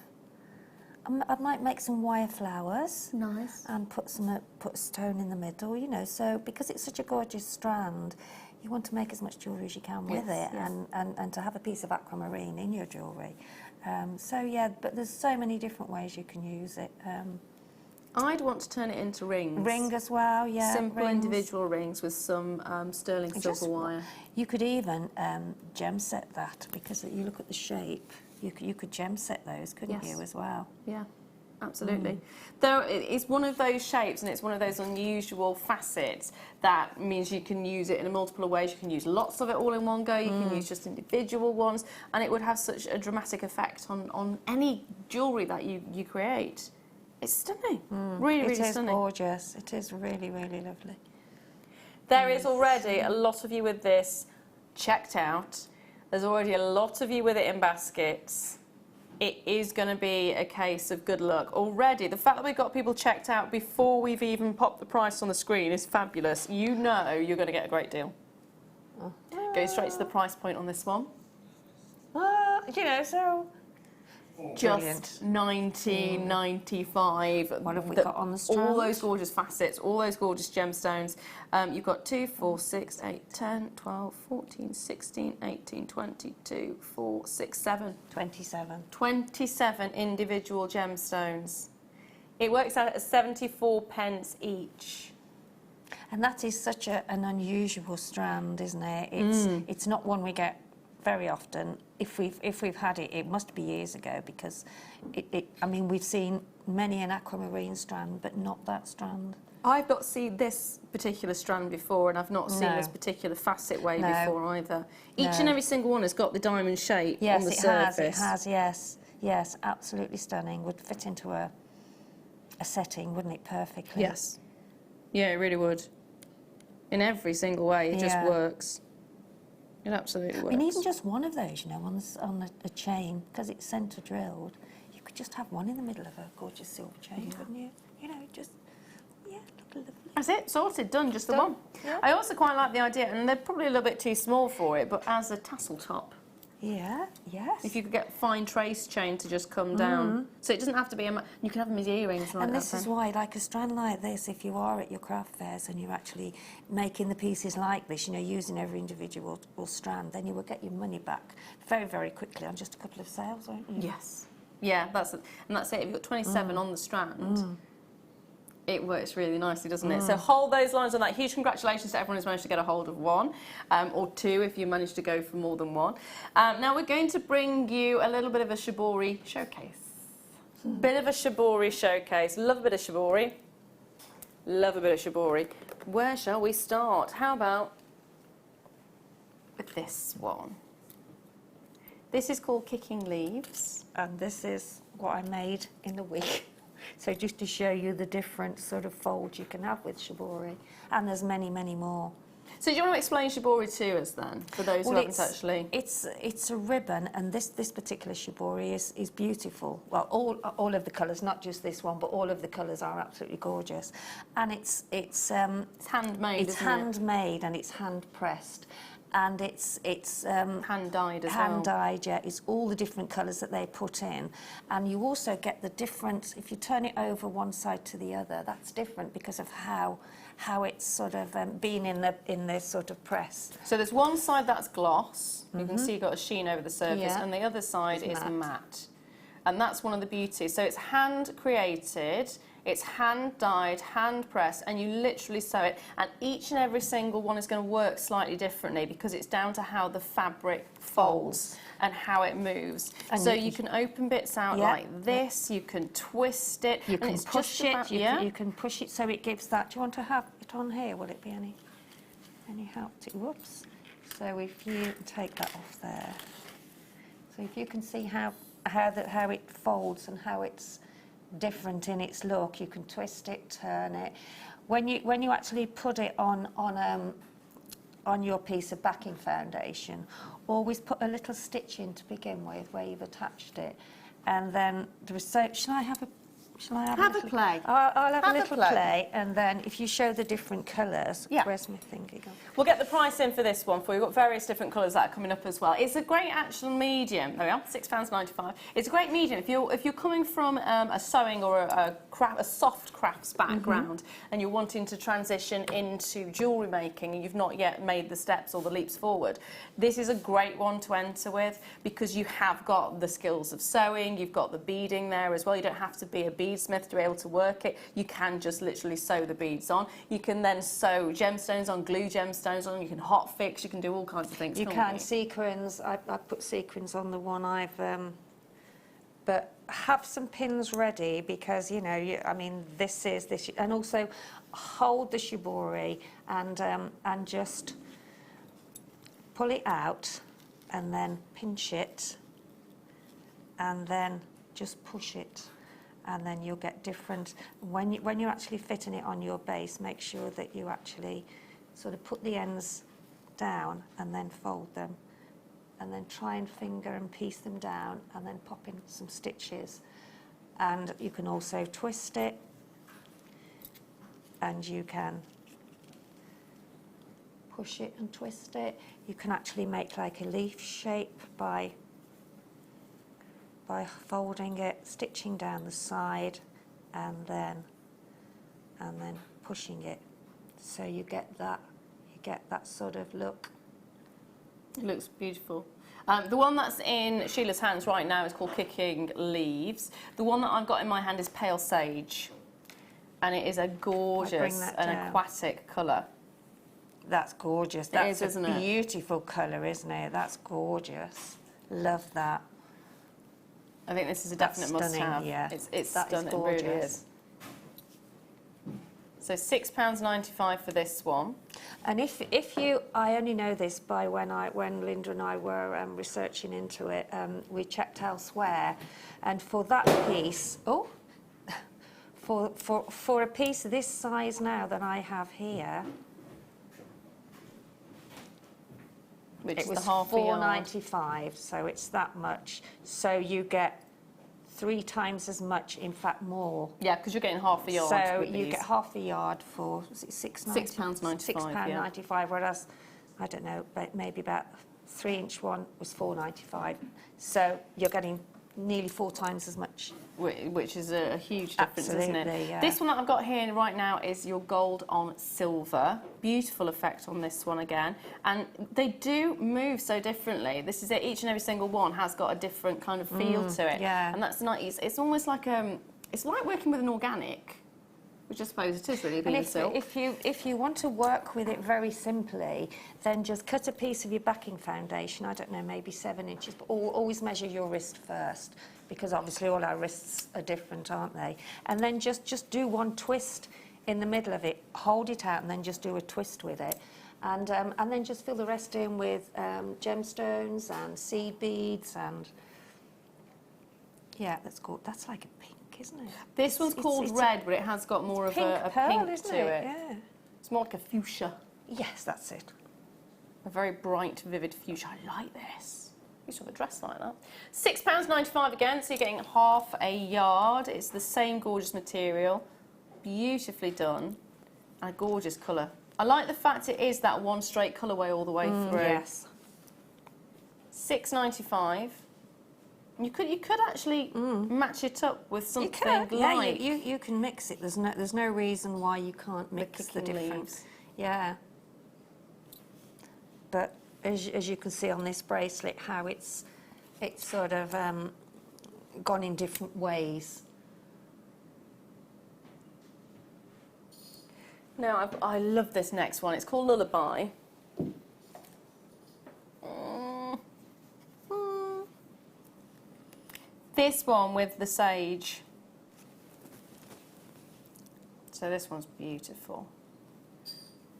I might make some wire flowers. Nice. And put a stone in the middle. You know, so because it's such a gorgeous strand, you want to make as much jewellery as you can with it, and to have a piece of aquamarine in your jewellery. But there's so many different ways you can use it. I'd want to turn it into rings. Ring as well, yeah. Simple individual rings with some sterling silver wire. You could even gem set that, because you look at the shape. You could gem set those, couldn't you, as well? Yeah, absolutely. It's one of those shapes, and it's one of those unusual facets that means you can use it in a multiple ways. You can use lots of it all in one go. You can use just individual ones, and it would have such a dramatic effect on any jewellery that you create. It's stunning. Really, really stunning. It is gorgeous. It is really, really lovely. There is already a lot of you with this checked out. There's already a lot of you with it in baskets. It is going to be a case of good luck. Already, the fact that we've got people checked out before we've even popped the price on the screen is fabulous. You know you're going to get a great deal. Go straight to the price point on this one. Just $19.95. What have we got on the strand? All those gorgeous facets, all those gorgeous gemstones. You've got 2, 4, 6, 8, 10, 12, 14, 16, 18, 22, 4, 6, 7. 27. 27 individual gemstones. It works out at 74 pence each. And that is such an unusual strand, isn't it? It's not one we get very often. If we've had it, it must be years ago, because I mean, we've seen many an aquamarine strand, but not that strand. I've not seen this particular strand before, and I've not seen No. this particular facet way No. before either. Each No. and every single one has got the diamond shape Yes, on the it surface. has, yes. Yes, absolutely stunning. Would fit into a setting, wouldn't it, perfectly? Yes. Yeah, it really would. In every single way, it just Yeah. works. It absolutely works. I mean, even just one of those, you know, on a chain, because it's centre drilled, you could just have one in the middle of a gorgeous silver chain, couldn't you? You know, just, yeah, look lovely. That's it, sorted, done, just the Done. one. Yeah. I also quite like the idea, and they're probably a little bit too small for it, but as a tassel top. Yeah, yes. If you could get fine trace chain to just come down. So it doesn't have to be you can have them as earrings like And that. this is why, like a strand like this, if you are at your craft fairs and you're actually making the pieces like this, you know, using every individual strand, then you will get your money back very, very quickly on just a couple of sales, won't you? Yes. Yeah, that's it. And that's it. If you've got 27 on the strand, it works really nicely, doesn't it? So hold those lines on that. Huge congratulations to everyone who's managed to get a hold of one, or two if you managed to go for more than one. Now we're going to bring you a little bit of a shibori showcase. Bit of a shibori showcase. Love a bit of shibori. Love a bit of shibori. Where shall we start? How about with this one? This is called Kicking Leaves. And this is what I made in the week. So just to show you the different sort of folds you can have with shibori. And there's many, many more. So do you want to explain shibori to us then, for those who haven't actually? It's a ribbon, and this particular shibori is beautiful. Well, all of the colours, not just this one, but all of the colours are absolutely gorgeous. And it's handmade, it's handmade and it's hand pressed. And it's hand dyed as well. Hand dyed, yeah. It's all the different colours that they put in, and you also get the different. If you turn it over one side to the other, that's different because of how it's sort of been in this sort of press. So there's one side that's gloss. You can see you've got a sheen over the surface, Yeah. and the other side It's is matte. matte. And that's one of the beauties. So it's hand created. It's hand dyed, hand pressed, and you literally sew it. And each and every single one is going to work slightly differently because it's down to how the fabric folds and how it moves. And so you you can open bits out Yeah. like this. You can twist it. You and can it's push just it. about- You can push it so it gives that. Do you want to have it on here? Will it be any help to? Whoops. So if you take that off there, so if you can see how it folds and how it's different in its look, you can twist it, turn it. When you actually put it on your piece of backing foundation, always put a little stitch in to begin with where you've attached it, and then shall I have a little play? I'll have a Have a little play. play, and then if you show the different colours. Yeah. Where's my thingy gone? We'll get the price in for this one for you. We've got various different colours that are coming up as well. It's a great actual medium. There we are, £6.95. It's a great medium. If you're coming from a sewing or a soft crafts background and you're wanting to transition into jewellery making and you've not yet made the steps or the leaps forward, this is a great one to enter with because you have got the skills of sewing, you've got the beading there as well. You don't have to be a beadsmith to be able to work it. You can just literally sew the beads on. You can then sew gemstones on, glue gemstones on, you can hot fix, you can do all kinds of things. You can't can you? sequins. I put sequins on the one I've. But have some pins ready because this is, and also hold the shibori and just pull it out and then pinch it and then just push it. And then you'll get different. When you're actually fitting it on your base, make sure that you actually sort of put the ends down and then fold them, and then try and finger and piece them down, and then pop in some stitches. And you can also twist it, and you can push it and twist it. You can actually make like a leaf shape by folding it, stitching down the side, and then pushing it, so you get that sort of look. It looks beautiful. The one that's in Sheila's hands right now is called Kicking Leaves. The one that I've got in my hand is Pale Sage, and it is a gorgeous and aquatic colour. That's gorgeous. That's isn't a it? beautiful colour, isn't it? That's gorgeous. Love that. I think this is a definite must-have. Yeah. It's that stunning. is It really gorgeous. is. So £6.95 for this one. And if you, I only know this by when Linda and I were researching into it, we checked elsewhere, and for that piece, for a piece this size now that I have here, which it is was the half a yard. £4.95, so it's that much. So you get 3 times as much, in fact more. Yeah, because you're getting half a yard. So with you these. get half a yard for, was it £6.95? £6.95, whereas, I don't know, but maybe about 3-inch one was £4.95. So you're getting nearly 4 times as much. Which is a huge difference, isn't it? Absolutely, yeah. This one that I've got here right now is your gold on silver. Beautiful effect on this one again. And they do move so differently. This is it. Each and every single one has got a different kind of feel to it. Yeah. And that's nice. It's almost like it's like working with an organic, which I suppose it is really, being silk. If you want to work with it very simply, then just cut a piece of your backing foundation, I don't know, maybe 7 inches, but always measure your wrist first, because obviously all our wrists are different, aren't they? And then just do one twist in the middle of it, hold it out, and then just do a twist with it. And then just fill the rest in with gemstones and seed beads, and yeah, that's like a pink, isn't it? This one's called red, but it has got more of a pearl, pink isn't to it. Yeah. It's more like a fuchsia. Yes, that's it. A very bright, vivid fuchsia. I like this. I used to have a dress like that. £6.95 again, so you're getting half a yard. It's the same gorgeous material, beautifully done, and a gorgeous colour. I like the fact it is that one straight colourway all the way through. Yes. £6.95. You could actually match it up with something like... Yeah, you can mix it. There's no reason why you can't mix the different... leaves. Yeah. But as you can see on this bracelet, how it's sort of gone in different ways. Now, I love this next one. It's called Lullaby. This one with the sage. So this one's beautiful.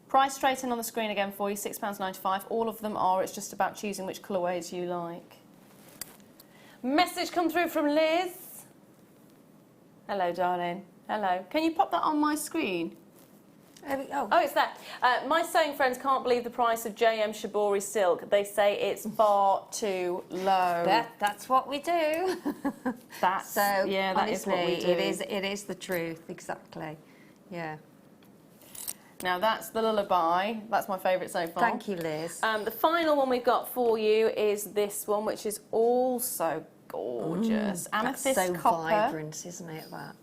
Price straight in on the screen again for you, £6.95. All of them are. It's just about choosing which colourways you like. Message come through from Liz. Hello, darling. Hello. Can you pop that on my screen? Oh, it's there. My sewing friends can't believe the price of JM Shibori silk. They say it's far too low. That's what we do. That is what we do. It is the truth, exactly. Yeah. Now that's the Lullaby. That's my favourite so far. Thank you, Liz. The final one we've got for you is this one, which is also gorgeous. Amethyst that's so copper. Vibrant, isn't it? That.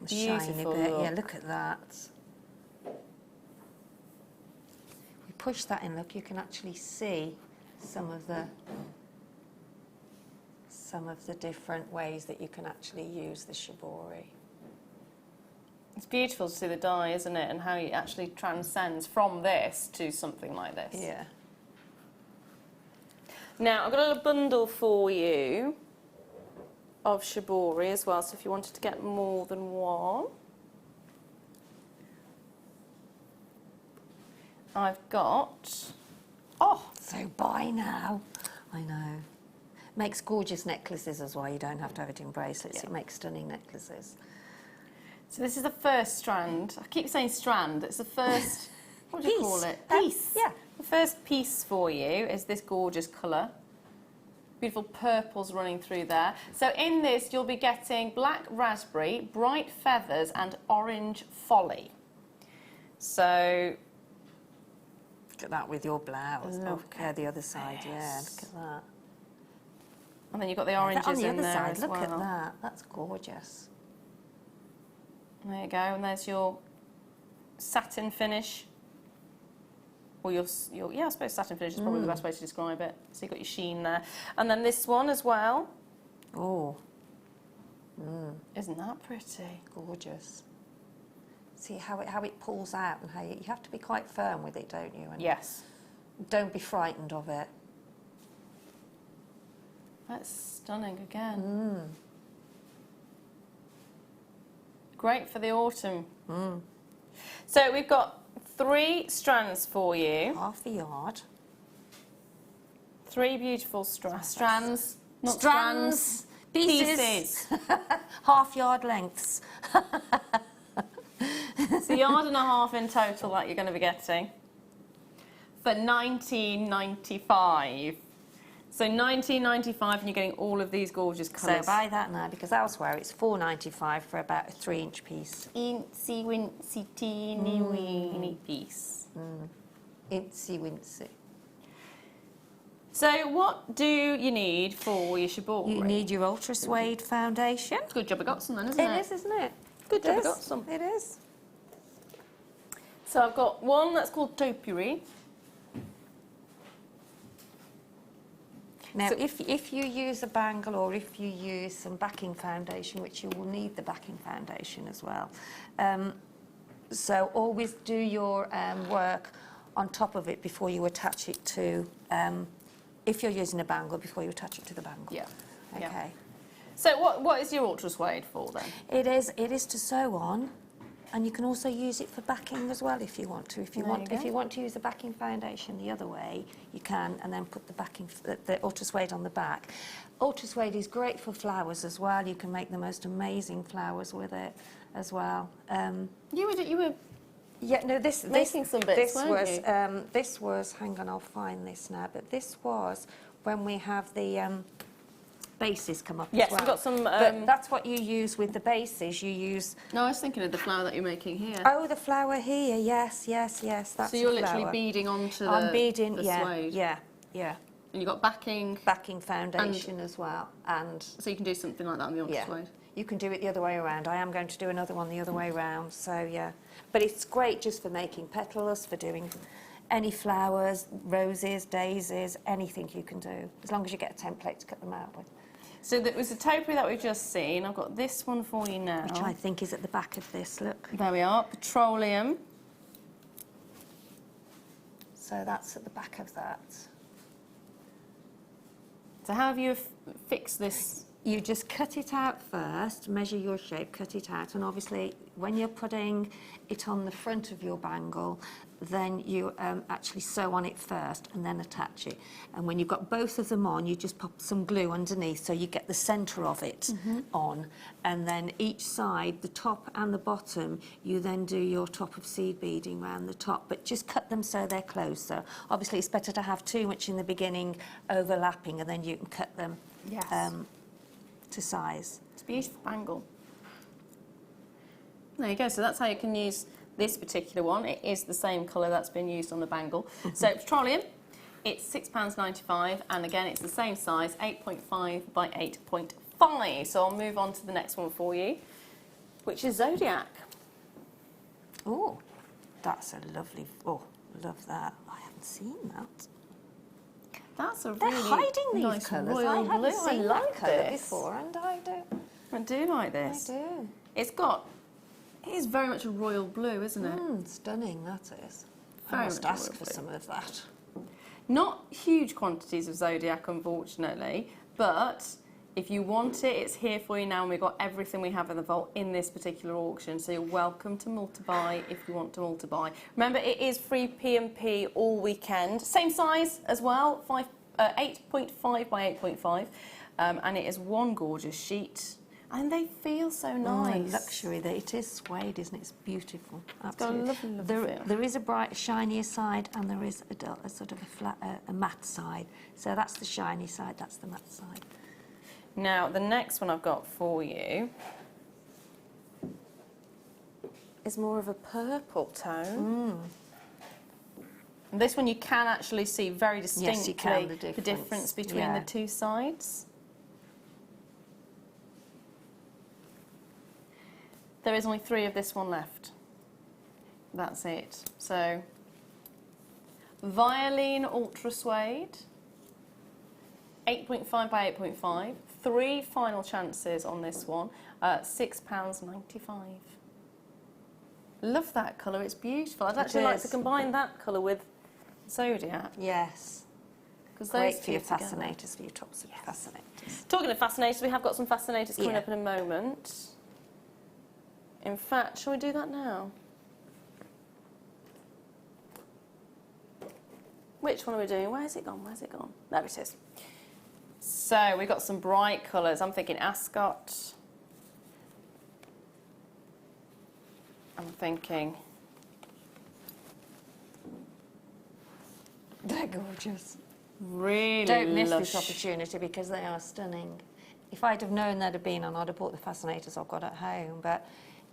Shiny Beautiful bit. look. Yeah, look at that. We push that in. Look, you can actually see some of the different ways that you can actually use the shibori. It's beautiful to see the dye, isn't it, and how it actually transcends from this to something like this. Yeah. Now, I've got a little bundle for you of shibori as well, so if you wanted to get more than one. I've got... Oh! So buy now. I know. Makes gorgeous necklaces as well. You don't have to have it in bracelets. Yeah. It makes stunning necklaces. So this is the first strand. I keep saying strand. It's the first... What do you call it? Piece. Yeah. The first piece for you is this gorgeous colour. Beautiful purples running through there. So in this, you'll be getting black raspberry, bright feathers, and orange folly. So... Look at that with your blouse. Look at the other side, yeah. Look at that. And then you've got the oranges on the in other there side, as look well. at that. That's gorgeous. There you go, and there's your satin finish. Or your yeah, I suppose satin finish is probably the best way to describe it. So you've got your sheen there. And then this one as well. Oh. Isn't that pretty? Gorgeous. See how it pulls out, and how you have to be quite firm with it, don't you? And yes. Don't be frightened of it. That's stunning again. great for the autumn. So we've got 3 strands for you. Half a yard. 3 beautiful strands. Not Strands. Pieces. Half yard lengths. It's a yard and a half in total that you're going to be getting for $19.95. So $19.95 and you're getting all of these gorgeous colours. So buy that now, because elsewhere it's $4.95 for about a 3-inch piece. Incy wincy teeny weeny piece. Incy wincy. So what do you need for your jewellery? You need your ultra suede foundation. Good job I got some then, isn't it? It is, isn't it? Good job I got some. It is. So I've got one that's called Topiary. Now, if you use a bangle or if you use some backing foundation, which you will need the backing foundation as well, so always do your work on top of it before you attach it to, if you're using a bangle, before you attach it to the bangle. Yeah. Okay. Yeah. So what is your ultra suede for then? It is to sew on, and you can also use it for backing as well if you want to. If you want to use the backing foundation the other way, you can, and then put the backing, the ultra suede on the back. Ultra suede is great for flowers as well. You can make the most amazing flowers with it as well. You were. Yeah, no, making some bits, weren't you? This was, hang on, I'll find this now, but this was when we have the bases come up Yes, as well. we've got some... But that's what you use with the bases, you use... No, I was thinking of the flower that you're making here. Oh, the flower here, yes, that's so you're literally beading onto the suede? Yeah. And you've got backing foundation as well. And so you can do something like that on the ultra suede? You can do it the other way around. I am going to do another one the other way around, so yeah. But it's great just for making petals, for doing any flowers, roses, daisies, anything you can do, as long as you get a template to cut them out with. So there was a topiary that we've just seen. I've got this one for you now. Which I think is at the back of this, look. There we are, petroleum. So that's at the back of that. So how have you fixed this? You just cut it out first, measure your shape, cut it out, and obviously when you're putting it on the front of your bangle, then you actually sew on it first and then attach it. And when you've got both of them on, you just pop some glue underneath so you get the centre of it on. And then each side, the top and the bottom, you then do your top of seed beading around the top, but just cut them so they're closer. Obviously it's better to have too much in the beginning overlapping, and then you can cut them to size. It's a beautiful bangle. There you go, so that's how you can use this particular one. It is the same colour that's been used on the bangle. So petroleum, it's £6.95, and again it's the same size, 8.5 by 8.5. So I'll move on to the next one for you, which is Zodiac. Oh, that's a lovely, love that. I haven't seen that. That's a They're really hiding these nice colours. royal I haven't blue. seen I like that colour this before, and I do. I do like this. I do. It is very much a royal blue, isn't it? Stunning, that is. Very I must much ask royal for blue. some of that. Not huge quantities of Zodiac, unfortunately, but if you want it, it's here for you now, and we've got everything we have in the vault in this particular auction, so you're welcome to multi-buy if you want to multi-buy. Remember, it is free P&P all weekend. Same size as well, 8.5 by 8.5, and it is one gorgeous sheet. And they feel so nice. Luxury. It is suede, isn't it? It's beautiful. Absolutely. It's got a lovely feel. There is a bright, shinier side, and there is a sort of a flat, a matte side. So that's the shiny side, that's the matte side. Now, the next one I've got for you is more of a purple tone. And this one you can actually see very distinctly the difference between the two sides. There is only 3 of this one left. That's it. So, Violin Ultra Suede, 8.5 by 8.5. 3 final chances on this one, £6.95. Love that colour, it's beautiful. I'd actually like to combine that colour with Zodiac. Yes. Great for your fascinators, for your tops of fascinators. Talking of fascinators, we have got some fascinators coming up in a moment. In fact, shall we do that now? Which one are we doing? Where's it gone? Where's it gone? There it is. So we've got some bright colours. I'm thinking ascot. I'm thinking... They're gorgeous. Really Don't miss lush. this opportunity because they are stunning. If I'd have known they'd have been on, I'd have bought the fascinators I've got at home. But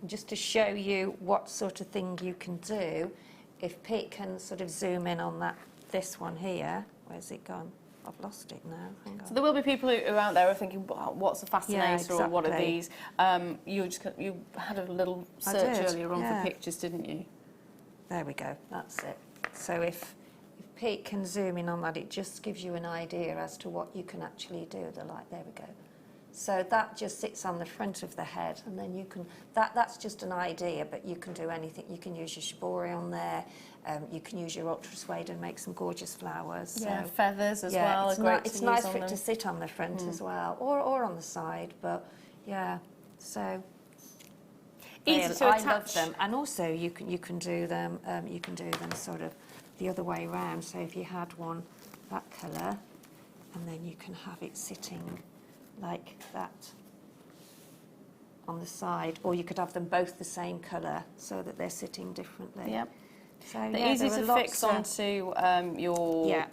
just to show you what sort of thing you can do, if Pete can sort of zoom in on this one here. Where's it gone? I've lost it now. Hang on. So there will be people who are out there who are thinking, wow, what's a fascinator or what are these? You had a little search earlier on for pictures, didn't you? There we go. That's it. So if Pete can zoom in on that, it just gives you an idea as to what you can actually do. The light. There we go. So that just sits on the front of the head, and then you can. That's just an idea, but you can do anything. You can use your shibori on there. You can use your ultra suede and make some gorgeous flowers. Yeah, so, feathers as well. It's nice for it to sit on the front as well, or on the side. But yeah, so easy to I attach. love them, and also you can do them. You can do them sort of the other way around. So if you had one that colour, and then you can have it sitting like that on the side, or you could have them both the same colour so that they're sitting differently. Yep. So they're easy to fix onto your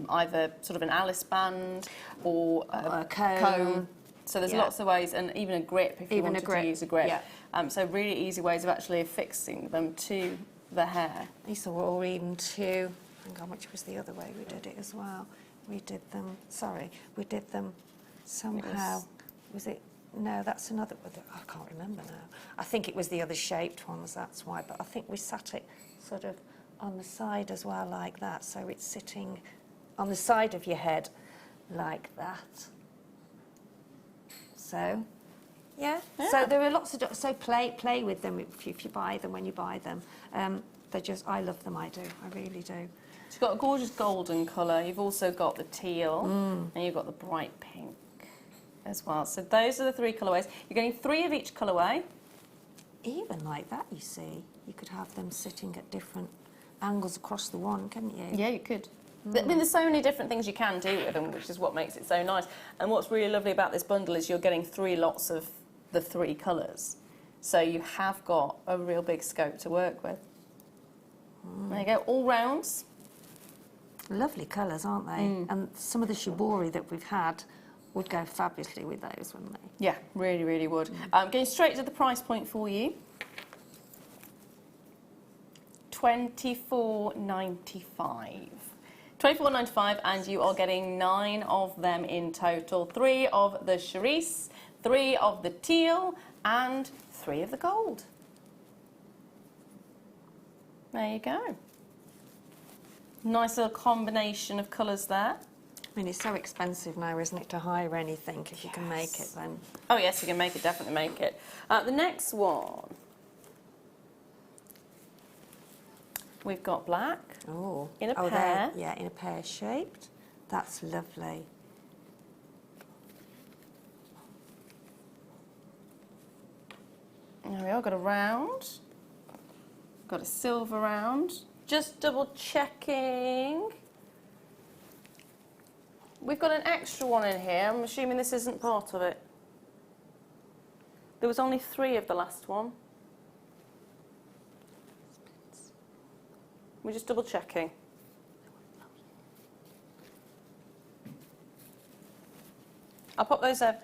either sort of an Alice band or a comb. So there's lots of ways, and even a grip if you wanted to use a grip. Yeah. So really easy ways of actually affixing them to the hair. Or even to, hang on, which was the other way we did it as well. We did them somehow. Was it? No, that's another. I can't remember now. I think it was the other shaped ones, that's why. But I think we sat it sort of on the side as well, like that. So it's sitting on the side of your head, like that. So, yeah. So there are lots of. So play with them if you buy them when you buy them. They're just. I love them. I do. I really do. So you've got a gorgeous golden colour. You've also got the teal, and you've got the bright pink as well. So those are the three colourways. You're getting 3 of each colourway. Even like that, you see, you could have them sitting at different angles across the one, couldn't you? Yeah, you could. I mean, there's so many different things you can do with them, which is what makes it so nice. And what's really lovely about this bundle is you're getting 3 lots of the 3 colours. So you have got a real big scope to work with. There you go, all rounds. Lovely colours, aren't they? And some of the shibori that we've had would go fabulously with those, wouldn't they? Yeah, really, really would. Going straight to the price point for you. $24.95. $24.95, and you are getting 9 of them in total. 3 of the cerise, 3 of the teal, and 3 of the gold. There you go. Nice little combination of colours there. I mean, it's so expensive now, isn't it, to hire anything? If you can make it, then... Oh, yes, you can make it, definitely make it. The next one, we've got black in a pear. Yeah, in a pear shaped. That's lovely. There we are, got a round. Got a silver round. Just double checking. We've got an extra one in here. I'm assuming this isn't part of it. There was only 3 of the last one. We're just double checking. I'll pop those there.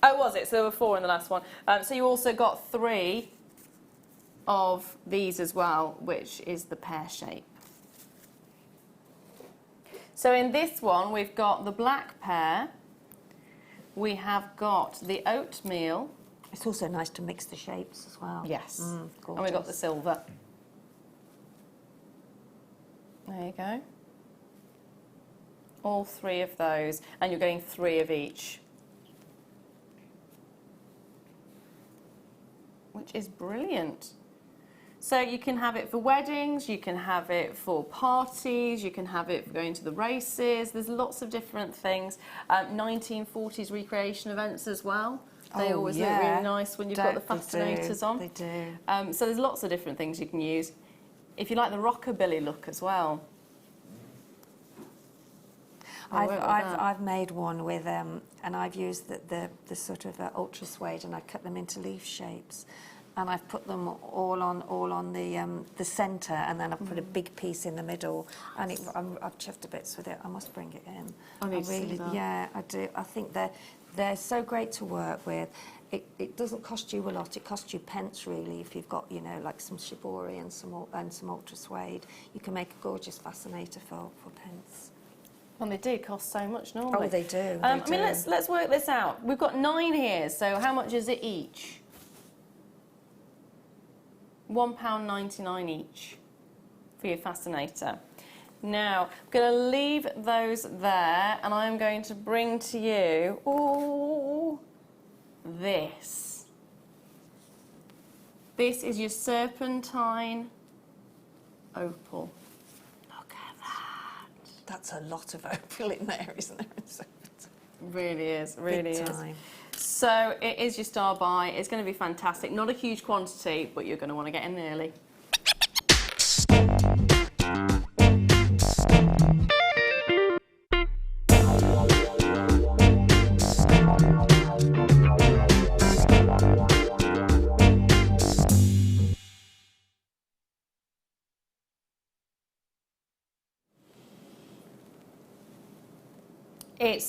Oh, was it? So there were 4 in the last one. So you also got 3 of these as well, which is the pear shape. So in this one, we've got the black pear, we have got the oatmeal. It's also nice to mix the shapes as well. Yes, and we've got the silver. There you go. All 3 of those, and you're getting 3 of each. Which is brilliant. So you can have it for weddings, you can have it for parties, you can have it for going to the races. There's lots of different things. 1940s recreation events as well. They always look really nice when you've got the fascinators on. They do. So there's lots of different things you can use. If you like the rockabilly look as well. I've made one with, and I've used the sort of ultra suede, and I cut them into leaf shapes, and I've put them all on the centre, and then I've put a big piece in the middle, and I've chuffed to bits with it. I must bring it in. I need to see that. Yeah, I do. I think they're so great to work with. It doesn't cost you a lot. It costs you pence really. If you've got, you know, like some shibori and some ultra suede, you can make a gorgeous fascinator for pence. And they do cost so much normally. Oh, they do. I mean, let's work this out. We've got 9 here, so how much is it each? £1.99 each for your fascinator. Now, I'm going to leave those there, and I'm going to bring to you this. This is your serpentine opal. That's a lot of opal in there, isn't it? Really is, really is. Time. So it is your star buy. It's going to be fantastic. Not a huge quantity, but you're going to want to get in early.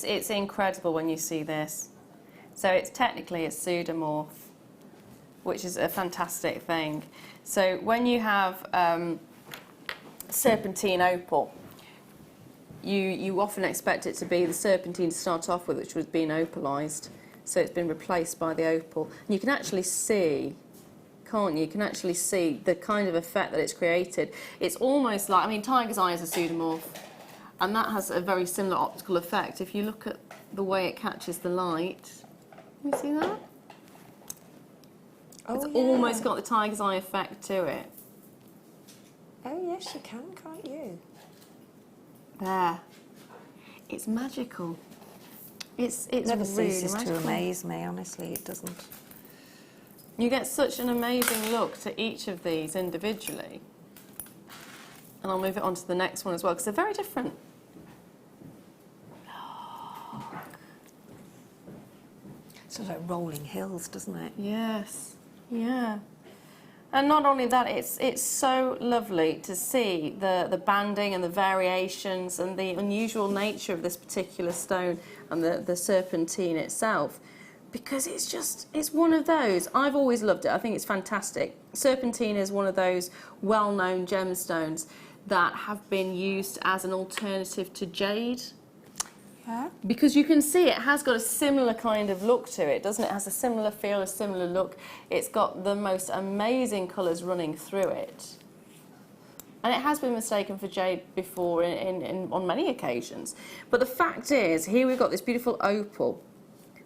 It's incredible when you see this. So it's technically a pseudomorph, which is a fantastic thing. So when you have serpentine opal, you often expect it to be the serpentine to start off with, which was being opalised. So it's been replaced by the opal. And you can actually see, can't you? You can actually see the kind of effect that it's created. It's almost like, I mean, tiger's eye is a pseudomorph. And that has a very similar optical effect. If you look at the way it catches the light, can you see that? Oh, it's yeah. almost got the tiger's eye effect to it. Oh yes, you can't you? There. It's magical. It's never really ceases magical. to amaze me, honestly, it doesn't. You get such an amazing look to each of these individually. And I'll move it on to the next one as well, because they're very different. Sort of like rolling hills, doesn't it? Yes, yeah. And not only that, it's so lovely to see the banding and the variations and the unusual nature of this particular stone and the serpentine itself, because it's one of those. I've always loved it. I think it's fantastic. Serpentine is one of those well-known gemstones that have been used as an alternative to jade. Yeah. Because you can see it has got a similar kind of look to it, doesn't it? It has a similar feel, a similar look. It's got the most amazing colours running through it. And it has been mistaken for jade before on many occasions. But the fact is, here we've got this beautiful opal.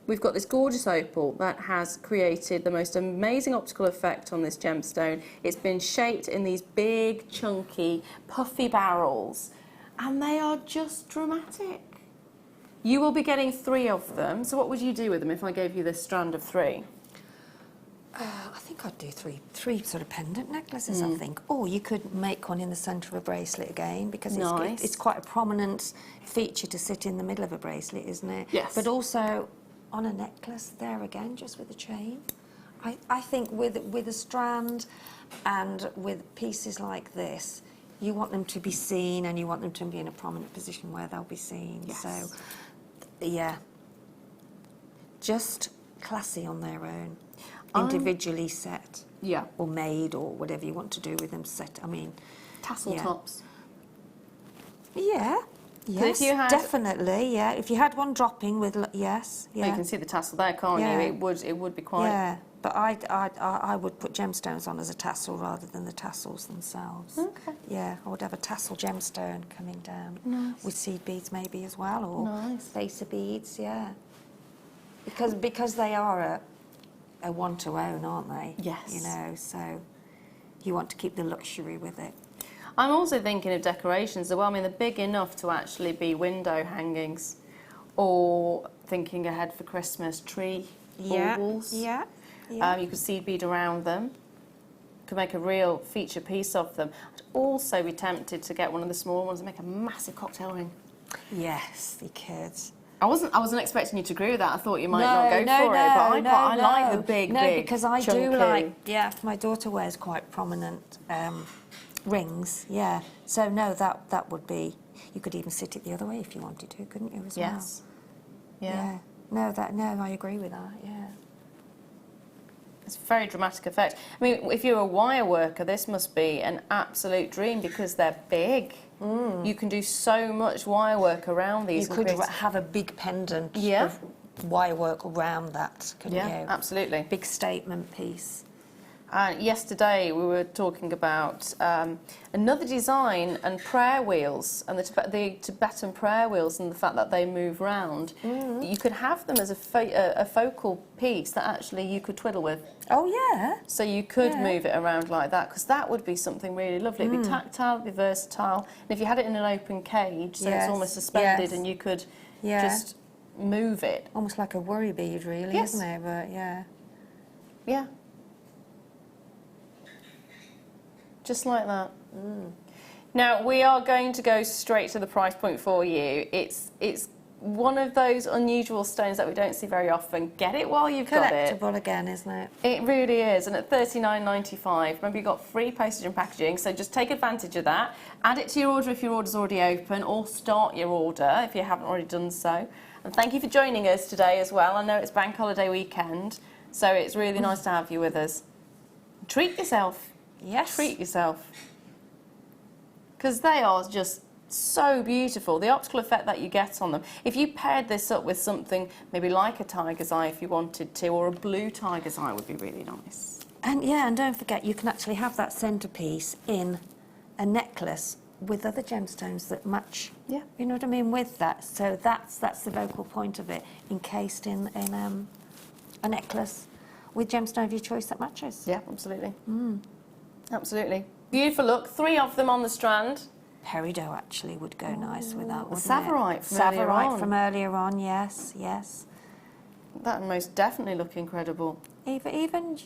We've got this gorgeous opal that has created the most amazing optical effect on this gemstone. It's been shaped in these big, chunky, puffy barrels, and they are just dramatic. You will be getting 3 of them. So what would you do with them if I gave you this strand of 3? I think I'd do three sort of pendant necklaces, I think. Or you could make one in the centre of a bracelet again, because it's quite a prominent feature to sit in the middle of a bracelet, isn't it? Yes. But also on a necklace there again, just with a chain. I think with a strand and with pieces like this, you want them to be seen, and you want them to be in a prominent position where they'll be seen. Yes. So, yeah, just classy on their own, individually set, yeah, or made, or whatever you want to do with them. Set. I mean, tassel tops. Yeah. Yes, definitely. Yeah, if you had one dropping with, yes, yeah. You can see the tassel there, can't you? It would be quite. Yeah, but I would put gemstones on as a tassel rather than the tassels themselves. Okay. Yeah, I would have a tassel gemstone coming down. Nice. With seed beads maybe as well, or nice. spacer beads. Yeah. Because they are a one to own, aren't they? Yes. You know, so you want to keep the luxury with it. I'm also thinking of decorations as well. I mean, they're big enough to actually be window hangings, or thinking ahead for Christmas, tree baubles. Yeah. You could seed bead around them. Could make a real feature piece of them. I'd also be tempted to get one of the small ones and make a massive cocktail ring. Yes, you could. I wasn't expecting you to agree with that. I thought you might not go for it, but I like the big, because I chunky. do like, my daughter wears quite prominent rings, So no, that would be, you could even sit it the other way if you wanted to, couldn't you, as well? Yes. Yeah. No, I agree with that, yeah. It's a very dramatic effect. I mean, if you're a wire worker, this must be an absolute dream because they're big. You can do so much wire work around these. You could have a big pendant of wire work around that, couldn't you? Yeah, absolutely. Big statement piece. Yesterday we were talking about another design and prayer wheels and the Tibetan prayer wheels and the fact that they move round. You could have them as a focal piece that actually you could twiddle with. Oh yeah. So you could move it around like that because that would be something really lovely. It'd be tactile, it'd be versatile. And if you had it in an open cage, so it's almost suspended and you could just move it. Almost like a worry bead really, isn't it? But yeah. Just like that. Now, we are going to go straight to the price point for you. It's one of those unusual stones that we don't see very often. Get it while you've got it. Collectible again, isn't it? It really is. And at $39.95, remember you've got free postage and packaging, so just take advantage of that. Add it to your order if your order's already open, or start your order if you haven't already done so. And thank you for joining us today as well. I know it's bank holiday weekend, so it's really nice to have you with us. Treat yourself. Yes. Treat yourself. Because they are just so beautiful. The optical effect that you get on them. If you paired this up with something maybe like a tiger's eye if you wanted to, or a blue tiger's eye would be really nice. And and don't forget you can actually have that centerpiece in a necklace with other gemstones that match. Yeah. You know what I mean, with that. So that's the vocal point of it, encased in a necklace with gemstone of your choice that matches. Yeah, absolutely. Absolutely. Beautiful look. 3 of them on the strand. Peridot actually would go nice with that, The wouldn't Savorite it? from earlier on. From earlier on, yes. That would most definitely look incredible. Even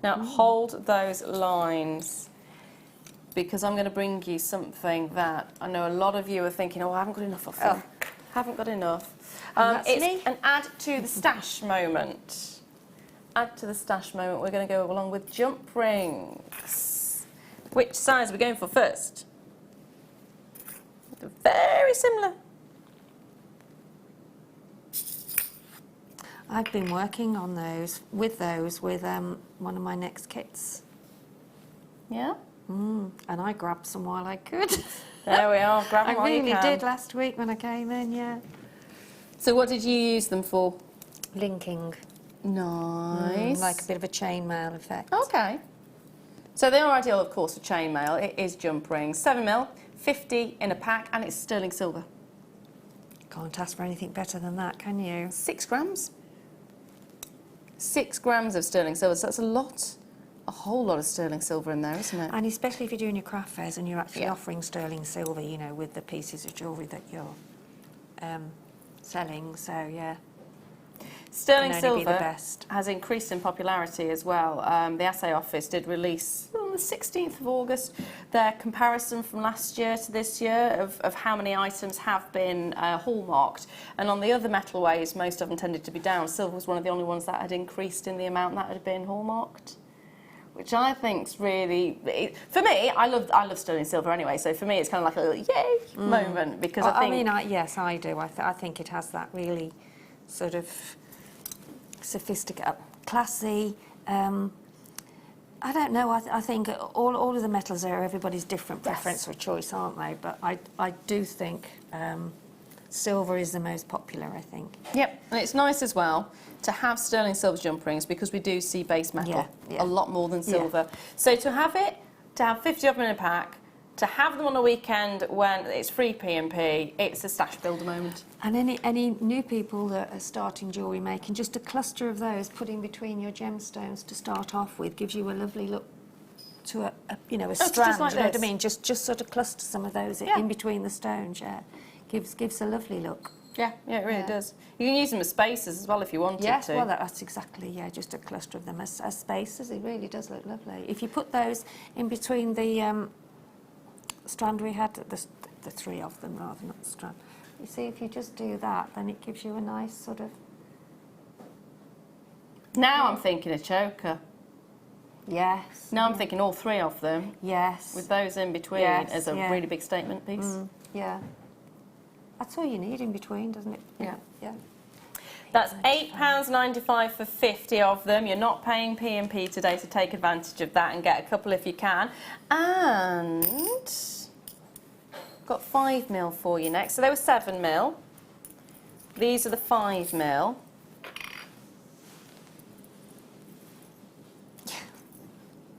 now hold those lines, because I'm going to bring you something that I know a lot of you are thinking, oh, I haven't got enough of them. Haven't got enough. It's an add to the stash moment. Add to the stash moment, we're going to go along with jump rings. Which size are we going for first? They're very similar. I've been working on those with one of my next kits. Yeah? And I grabbed some while I could. There we are, grab them I while you really can. did last week when I came in, yeah. So what did you use them for? Linking. Nice. Like a bit of a chainmail effect. Okay. So they are ideal, of course, for chainmail. It is jump rings. 7mm, 50 in a pack, and it's sterling silver. Can't ask for anything better than that, can you? 6 grams. 6 grams of sterling silver, so that's a whole lot of sterling silver in there, isn't it? And especially if you're doing your craft fairs and you're actually offering sterling silver, you know, with the pieces of jewellery that you're selling, so yeah. Sterling silver has increased in popularity as well. The Assay Office did release on the 16th of August their comparison from last year to this year of how many items have been hallmarked. And on the other metalways, most of them tended to be down. Silver was one of the only ones that had increased in the amount that had been hallmarked, which I think's really, for me, I love sterling silver anyway. So for me, it's kind of like a little yay moment, because I think. Yes, I do. I think it has that really sort of sophisticated, classy. I don't know. I think all of the metals are everybody's different preference or choice, aren't they? But I do think silver is the most popular, I think. Yep, and it's nice as well to have sterling silver jump rings, because we do see base metal a lot more than silver. So to have 50 of them in a pack, to have them on a weekend when it's free P&P, it's a stash builder moment. And any new people that are starting jewellery making, just a cluster of those put in between your gemstones to start off with gives you a lovely look to a strand. Like you know what I mean? Just sort of cluster some of those in between the stones. Yeah, gives a lovely look. Yeah, it really does. You can use them as spacers as well if you wanted to. Yes, well, that's exactly, just a cluster of them as spacers. It really does look lovely. If you put those in between the strand we had, the three of them rather, not the strand. You see, if you just do that, then it gives you a nice sort of... Now I'm thinking a choker. Yes. Now I'm thinking all three of them. Yes. With those in between as a really big statement piece. Yeah. That's all you need in between, doesn't it? Yeah. Yeah. That's £8.95 for 50 of them. You're not paying P&P today, to take advantage of that and get a couple if you can. And got 5mm for you next. So they were 7mm. These are the 5mm.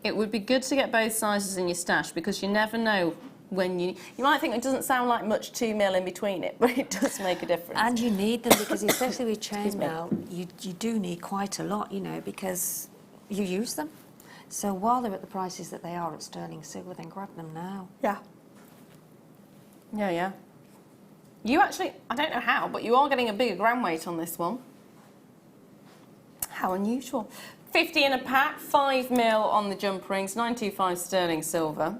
It would be good to get both sizes in your stash because you never know when you might think it doesn't sound like much 2mm in between it, but it does make a difference. And you need them because especially with chainmail, you do need quite a lot, because you use them. So while they're at the prices that they are at sterling silver, then grab them now. Yeah. Yeah. You actually, I don't know how, but you are getting a bigger gram weight on this one. How unusual. 50 in a pack, 5mm on the jump rings, 925 sterling silver.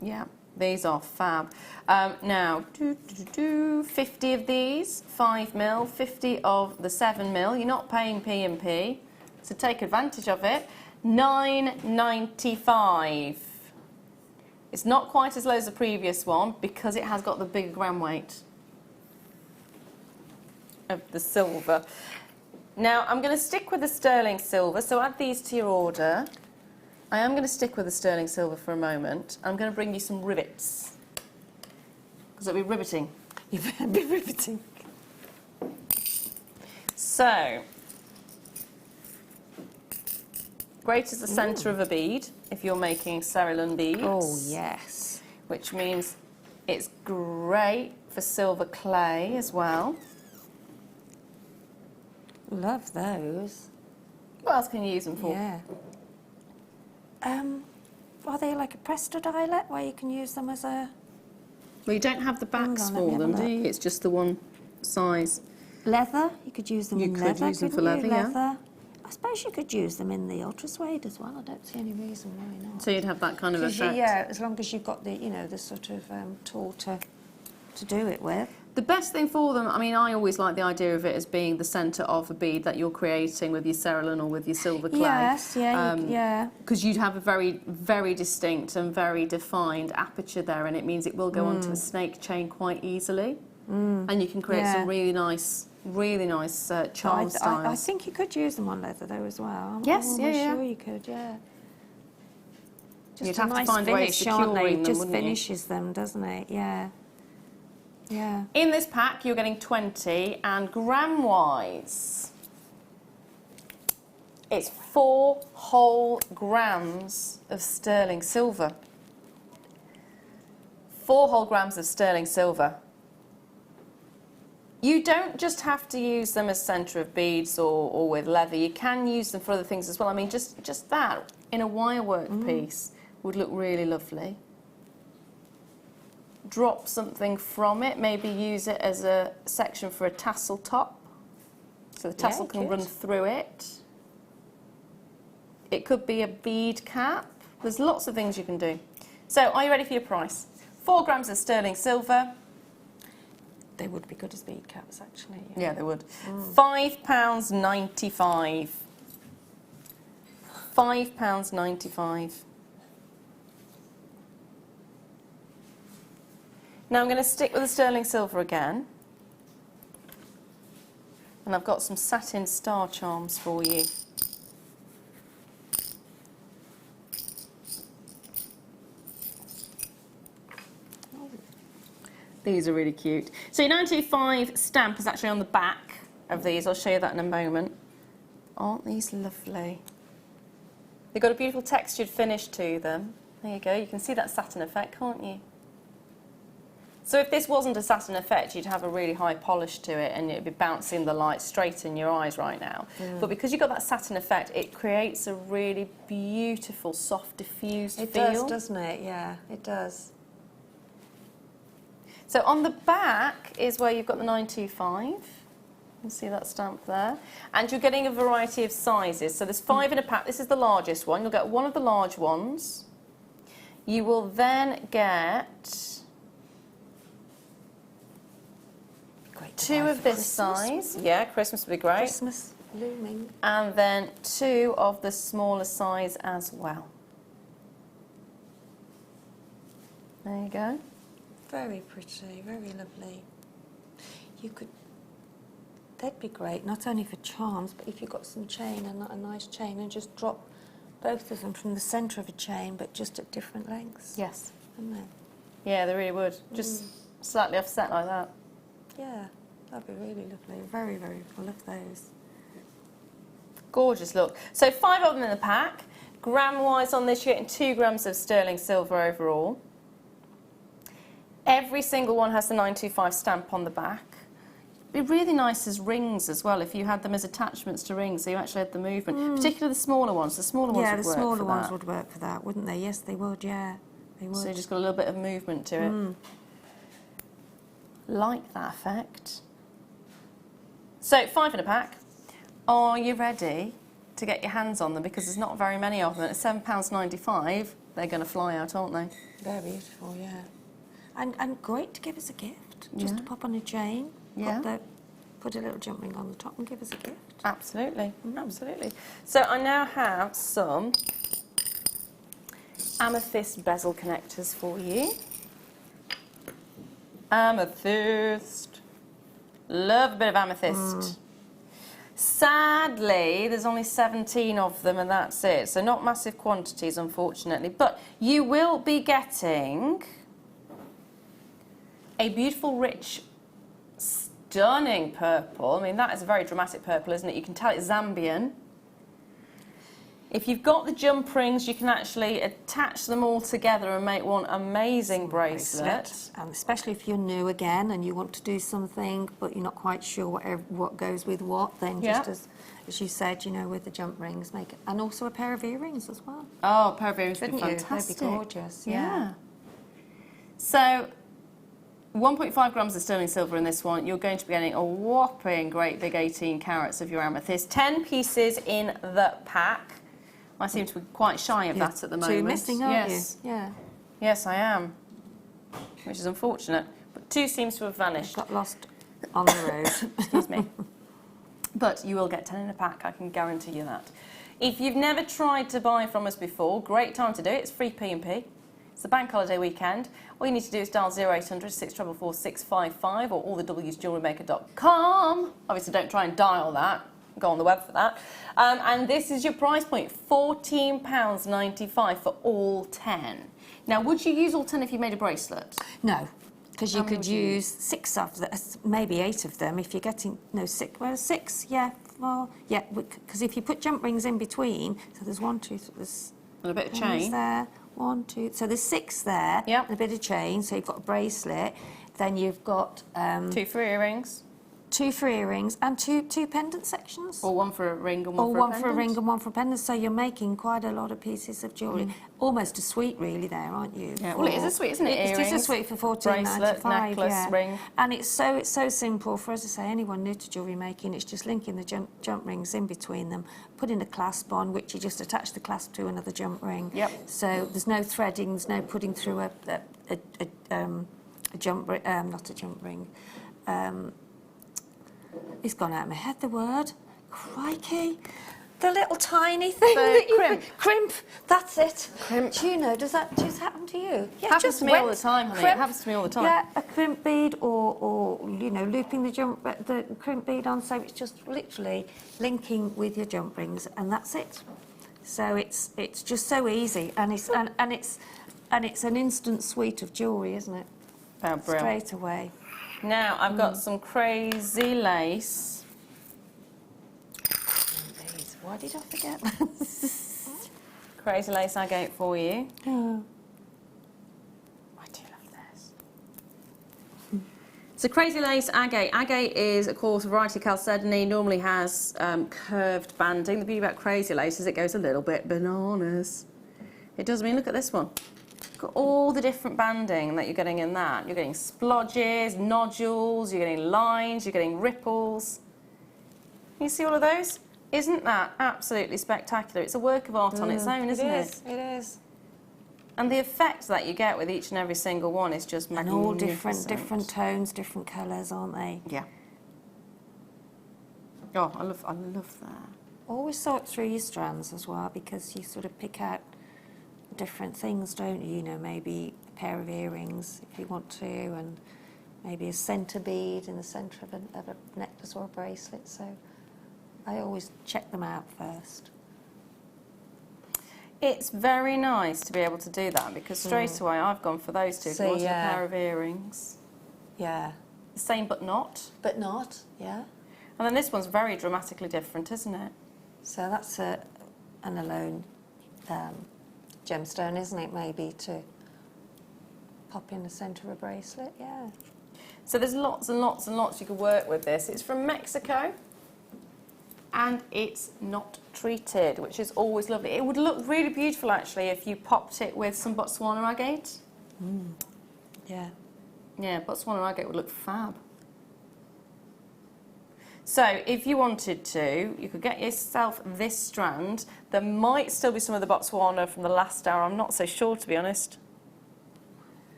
Yeah, these are fab. Now, 50 of these, 5mm, 50 of the 7mm. You're not paying P&P, so take advantage of it. £9.95. It's not quite as low as the previous one because it has got the bigger gram weight of the silver. Now, I'm going to stick with the sterling silver, so add these to your order. I am going to stick with the sterling silver for a moment. I'm going to bring you some rivets, because it'll be riveting. It'll be riveting. So, great as the centre of a bead, if you're making cerulean beads. Oh, yes. Which means it's great for silver clay as well. Love those. What else can you use them for? Yeah. Are they like a Prestod eyelet where you can use them as a... Well, you don't have the backs for them, do you? It's just the one size. Leather, you could use them in leather. You could use them for leather, yeah. I suppose you could use them in the ultra suede as well. I don't see any reason why not. So you'd have that kind of effect. Yeah, as long as you've got the, the sort of tool to do it with. The best thing for them, I mean, I always like the idea of it as being the centre of a bead that you're creating with your cerulean or with your silver clay. Yes, yeah. Because you'd have a very, very distinct and very defined aperture there, and it means it will go onto a snake chain quite easily. And you can create some really nice charm styles. I think you could use them on leather though as well. Yes, I'm sure you could, yeah. Just You'd a have nice to find a way of finish, aren't they? securing them, Just wouldn't you? finishes them, doesn't it? Yeah. Yeah. In this pack, you're getting 20, and gram-wise, it's 4 whole grams of sterling silver. 4 whole grams of sterling silver. You don't just have to use them as centre of beads or with leather. You can use them for other things as well. I mean, just that in a wirework piece would look really lovely. Drop something from it, maybe use it as a section for a tassel top, so the tassel can run through it. It could be a bead cap. There's lots of things you can do. So, are you ready for your price? 4 grams of sterling silver. They would be good as bead caps, actually. Yeah, they would. £5.95. £5.95. Now I'm going to stick with the sterling silver again. And I've got some satin star charms for you. These are really cute. So your 925 stamp is actually on the back of these. I'll show you that in a moment. Aren't these lovely? They've got a beautiful textured finish to them. There you go. You can see that satin effect, can't you? So if this wasn't a satin effect, you'd have a really high polish to it and it'd be bouncing the light straight in your eyes right now. But because you've got that satin effect, it creates a really beautiful, soft, diffused feel. It does, doesn't it? Yeah, it does. So on the back is where you've got the 925. You can see that stamp there. And you're getting a variety of sizes. So there's 5 in a pack. This is the largest one. You'll get one of the large ones. You will then get 2 of this size. Yeah, Christmas would be great. Christmas looming. And then 2 of the smaller size as well. There you go. Very pretty, very lovely. You could, they'd be great, not only for charms, but if you've got some chain and not a nice chain, and just drop both of them from the centre of a chain, but just at different lengths. Yes. Wouldn't they? Yeah, they really would. Just slightly offset like that. Yeah, that'd be really lovely. Very, very, I love those. Gorgeous look. So 5 of them in the pack. Gram-wise on this, you're getting 2 grams of sterling silver overall. Every single one has the 925 stamp on the back. It'd be really nice as rings as well if you had them as attachments to rings, so you actually had the movement. Particularly the smaller ones. The smaller ones would work for that. Yeah, the smaller ones would work for that, wouldn't they? Yes, they would, yeah. They would. So you just got a little bit of movement to it. Like that effect. So 5 in a pack. Are you ready to get your hands on them? Because there's not very many of them. At £7.95, they're going to fly out, aren't they? They're beautiful, yeah. And great to give as a gift, just to pop on a chain, put a little jump ring on the top and give us a gift. Absolutely, absolutely. So I now have some amethyst bezel connectors for you. Amethyst. Love a bit of amethyst. Sadly, there's only 17 of them and that's it. So not massive quantities, unfortunately. But you will be getting a beautiful, rich, stunning purple. I mean, that is a very dramatic purple, isn't it? You can tell it's Zambian. If you've got the jump rings, you can actually attach them all together and make one amazing bracelet. And especially if you're new again and you want to do something, but you're not quite sure what goes with what, then just as you said, you know, with the jump rings, make it. And also a pair of earrings as well. Oh, a pair of earrings would be fantastic. They'd be gorgeous. Yeah. So 1.5 grams of sterling silver in this one. You're going to be getting a whopping great big 18 carats of your amethyst. 10 pieces in the pack. I seem to be quite shy of that at the moment. Two missing, aren't you? Yeah. Yes, I am. Which is unfortunate. But 2 seems to have vanished. Got lost on the road. Excuse me. But you will get 10 in a pack, I can guarantee you that. If you've never tried to buy from us before, great time to do it. It's free P&P. It's the bank holiday weekend. All you need to do is dial 0800 644 655 or allthewsjewellerymaker.com. Obviously, don't try and dial that. Go on the web for that. And this is your price point, £14.95 for all 10. Now, would you use all 10 if you made a bracelet? No, because you could use 6 of them, maybe 8 of them if you're getting, no, 6, well, 6, yeah, well, yeah, because if you put jump rings in between, so there's 1, 2, there's... And a bit of chain. There, 1, 2, so there's 6 there, and a bit of chain, so you've got a bracelet, then you've got... 2 for earrings. 2 for earrings and two pendant sections. Or 1 for a ring and 1 for a pendant. Or 1 for a ring and 1 for a pendant. So you're making quite a lot of pieces of jewellery. Almost a suite, really, there, aren't you? Yeah. Well, it is a suite, isn't it? It's just a suite for £14.95. Bracelet, necklace, ring. And it's so simple for, as I say, anyone new to jewellery making. It's just linking the jump rings in between them, putting a clasp on, which you just attach the clasp to another jump ring. Yep. So there's no threading, there's no putting through a jump ring, not a jump ring. It's gone out of my head, the word. Crikey. The little tiny thing that you... Crimp. That's it. Crimp. Do you know, does that just happen to you? Yeah, it happens to me all the time, honey. It happens to me all the time. Yeah, a crimp bead or you know, looping the crimp bead on, so it's just literally linking with your jump rings, and that's it. So it's just so easy, and it's an instant suite of jewellery, isn't it? Oh, brilliant. Straight away. Now, I've got some crazy lace. Why did I forget? Crazy lace agate for you. Oh. I do love this. So crazy lace agate. Agate is, of course, a variety of chalcedony. Normally has curved banding. The beauty about crazy lace is it goes a little bit bananas. It does. I mean, look at this one. Look at all the different banding that you're getting in that. You're getting splodges, nodules, you're getting lines, you're getting ripples. You see all of those? Isn't that absolutely spectacular? It's a work of art on its own, isn't it? It is. And the effect that you get with each and every single one is just magnificent. And all different tones, different colours, aren't they? Yeah. Oh, I love that. Always sort through your strands as well, because you sort of pick out different things, don't you? You know, maybe a pair of earrings if you want to, and maybe a centre bead in the centre of a necklace or a bracelet. So I always check them out first. It's very nice to be able to do that, because straight away I've gone for those two. If you wanted a pair of earrings. Yeah. The same but not. But not, yeah. And then this one's very dramatically different, isn't it? So that's an alone gemstone, isn't it, maybe, to pop in the centre of a bracelet, yeah. So there's lots and lots and lots you could work with this. It's from Mexico, and it's not treated, which is always lovely. It would look really beautiful, actually, if you popped it with some Botswana agate. Yeah. Yeah, Botswana agate would look fab. So if you wanted to, you could get yourself this strand. There might still be some of the Botswana from the last hour. I'm not so sure, to be honest.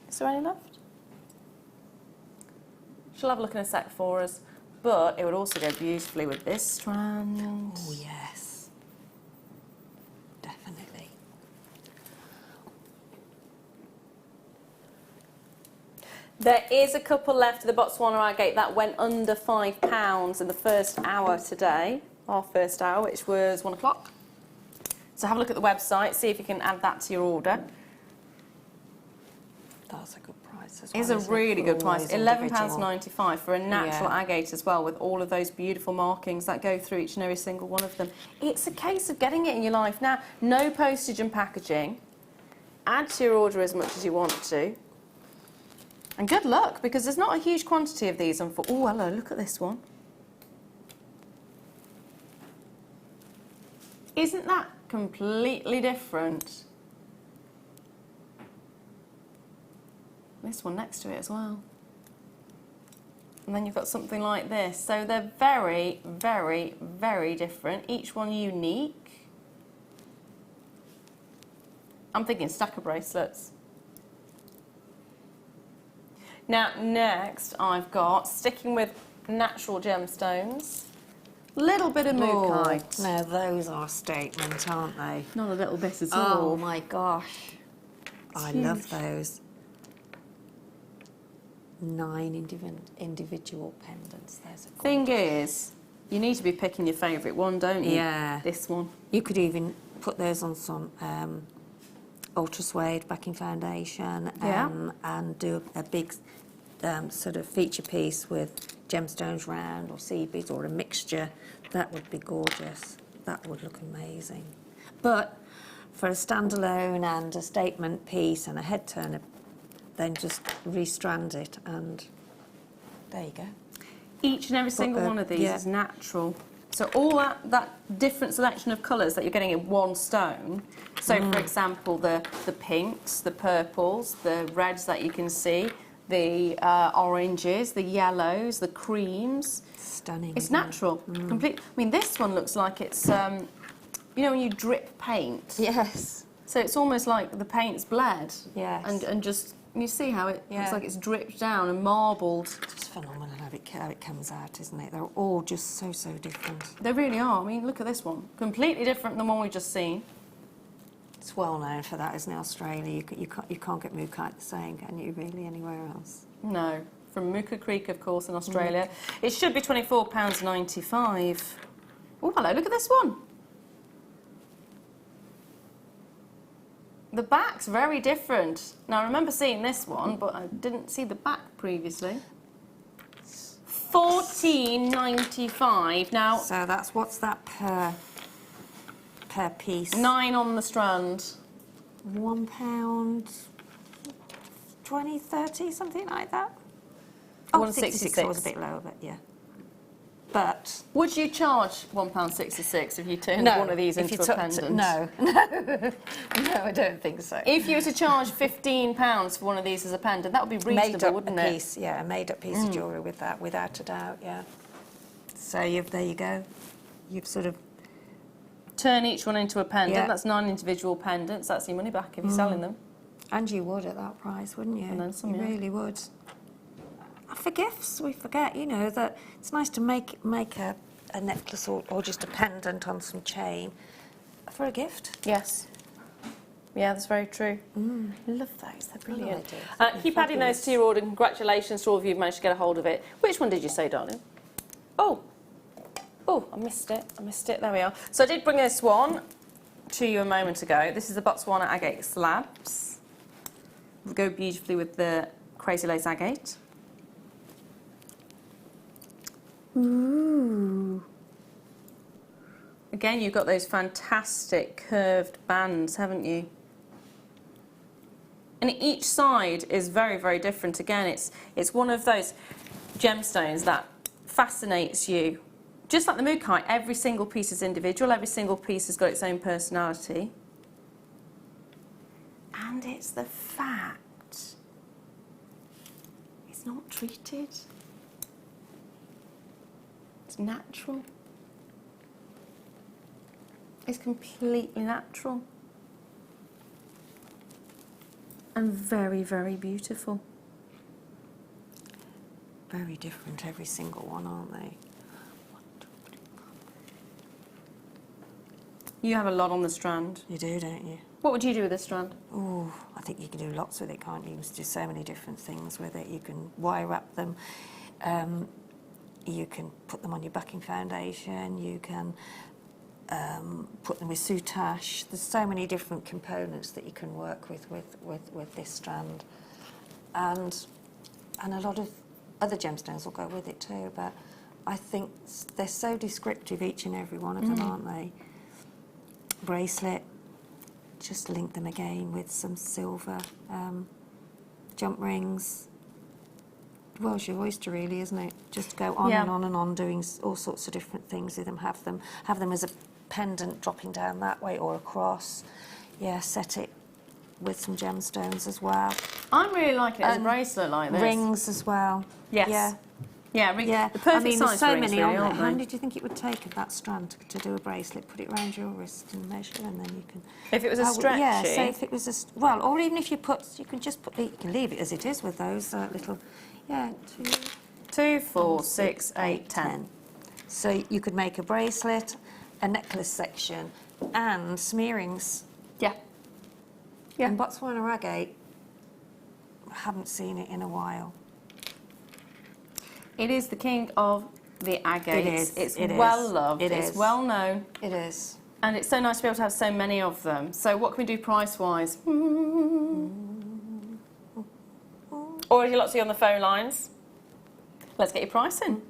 Is there any left? She'll have a look in a sec for us. But it would also go beautifully with this strand. Oh, yes. Definitely. There is a couple left of the Botswana agate that went under £5 in the first hour today, our first hour, which was 1 o'clock. So have a look at the website, see if you can add that to your order. That's a good price as well. It's a really good price, £11.95 £11.95 for a natural agate as well, with all of those beautiful markings that go through each and every single one of them. It's a case of getting it in your life now. No postage and packaging. Add to your order as much as you want to. And good luck, because there's not a huge quantity of these. Oh, hello, look at this one. Isn't that completely different? This one next to it as well. And then you've got something like this. So they're very, very, very different. Each one unique. I'm thinking stacker bracelets. Now, next I've got, sticking with natural gemstones, a little bit of mookaite. Now, those are a statement, aren't they? Not a little bit at all. Oh, my gosh. I love those. 9 individual pendants. There's a Thing is, you need to be picking your favourite one, don't you? Yeah. This one. You could even put those on some ultra suede backing foundation and do a big sort of feature piece with gemstones round or seed beads or a mixture. That would be gorgeous. That would look amazing. But for a standalone and a statement piece and a head turner, then just restrand it and there you go. Each and every single one of these is natural. So all that different selection of colours that you're getting in one stone. So for example, the pinks, the purples, the reds that you can see, the oranges, the yellows, the creams. Stunning. It's natural. Complete. I mean, this one looks like it's, you know, when you drip paint. Yes. So it's almost like the paint's bled. Yes. And just, you see how it looks like it's dripped down and marbled. It's phenomenal how it comes out, isn't it? They're all just so different. They really are. I mean, look at this one. Completely different than the one we've just seen. It's well known for that, isn't it, Australia? You can't get mookaite the same, can you, really, anywhere else? No. From Mooka Creek, of course, in Australia. It should be £24.95. Oh, hello, look at this one. The back's very different. Now, I remember seeing this one, but I didn't see the back previously. £14.95. Now, so what's that per piece? 9 on the strand. £1, 20, 30, something like that. Oh, Oh, 66 was a bit lower, but yeah. But would you charge £1.66 if you turned one of these into a pendant? No, no, I don't think so. If you were to charge £15 for one of these as a pendant, that would be reasonable, wouldn't it? Piece, yeah, a made-up piece of jewellery with that, without a doubt, yeah. So there you go. You've sort of turn each one into a pendant. Yeah. That's 9 individual pendants. That's your money back if you're selling them. And you would at that price, wouldn't you? And then some, you really would. For gifts, we forget, you know, that it's nice to make a necklace or just a pendant on some chain for a gift. Yes. Yeah, that's very true. Love those, they're brilliant. Keep adding those to your order. Congratulations to all of you who've managed to get a hold of it. Which one did you say, darling? Oh, I missed it. There we are. So I did bring this one to you a moment ago. This is the Botswana agate slabs. Will go beautifully with the Crazy Lace agate. Ooh. Again, you've got those fantastic curved bands, haven't you? And each side is very, very different. Again, it's one of those gemstones that fascinates you. Just like the Mukai, every single piece is individual, every single piece has got its own personality. And it's the fact it's not treated. It's natural. It's completely natural. And very, very beautiful. Very different, every single one, aren't they? You have a lot on the strand. You do, don't you? What would you do with this strand? Oh, I think you can do lots with it, can't you? You can do so many different things with it. You can wire wrap them. You can put them on your backing foundation. You can put them with soutache. There's so many different components that you can work with this strand. And a lot of other gemstones will go with it too, but I think they're so descriptive, each and every one of them, aren't they? Bracelet, just link them again with some silver. Jump rings. Well, it's your oyster, really, isn't it? Just go on and on, doing all sorts of different things with them. Have them as a pendant dropping down that way or across. Yeah, set it with some gemstones as well. I'm really liking it as a bracelet like this. Rings as well. Yes. Yeah. Yeah, rings. Yeah. The perfect I mean, size there's so rings, many really, on there. aren't How they? many do you think it would take of that strand to do a bracelet? Put it around your wrist and measure, and then you can. If it was a stretchy. Yeah, stretchy? say if it was well, or even if you can just put, you can leave it as it is with those little, 2, 4, 6, 8, 10. So you could make a bracelet, a necklace section, and smearings. Yeah. Yeah. And Botswana agate, I haven't seen it in a while. It is the king of the agates. It is. It's It is. well loved. It It's is. well known. It is. And it's so nice to be able to have so many of them. So what can we do price-wise? Already lots of you on the phone lines. Let's get your price in.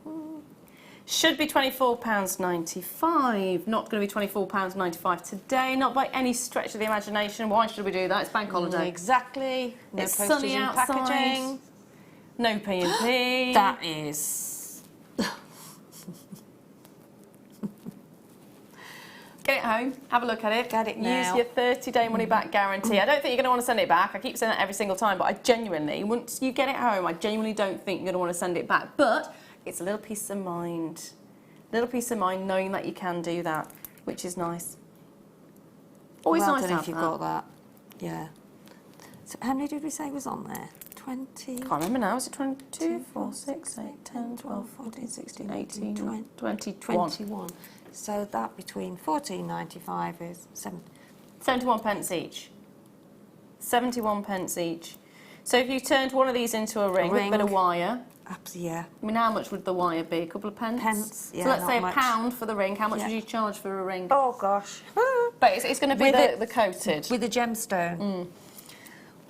Should be £24.95. Not going to be £24.95 today. Not by any stretch of the imagination. Why should we do that? It's bank holiday. Exactly. No It's postage sunny and outside. packaging. No P&P. That is. Get it home, have a look at it. Get it now. Use your 30-day money-back guarantee. I don't think you're going to want to send it back. I keep saying that every single time, but I genuinely, once you get it home, I genuinely don't think you're going to want to send it back. But it's a little peace of mind. Little peace of mind knowing that you can do that, which is nice. Always Well nice done to if have you've that. got that. Yeah. So how many did we say was on there? 20? Can't remember now. Is it 22, 4, 6, 8, 10, 12, 14, 16, 18, 21. 21. So that between £14.95 is 71 pence each. 71 pence each. So if you turned one of these into a ring with a bit of wire, yeah. I mean, how much would the wire be? A couple of pence? Pence, yeah, So let's not say much. £1 for the ring. How much Yeah. would you charge for a ring? Oh gosh. But it's going to be With the coated. With a gemstone.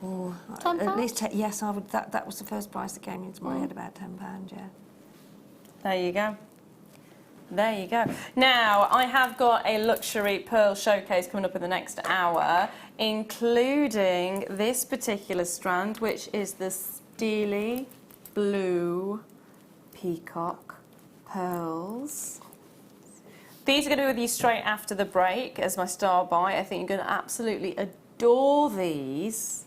Oh, £10? at least yes, I would. That was the first price that came into my head, about £10. Yeah. There you go. There you go. Now, I have got a luxury pearl showcase coming up in the next hour, including this particular strand, which is the steely blue peacock pearls. These are going to be with you straight after the break as my star buy. I think you're going to absolutely adore these.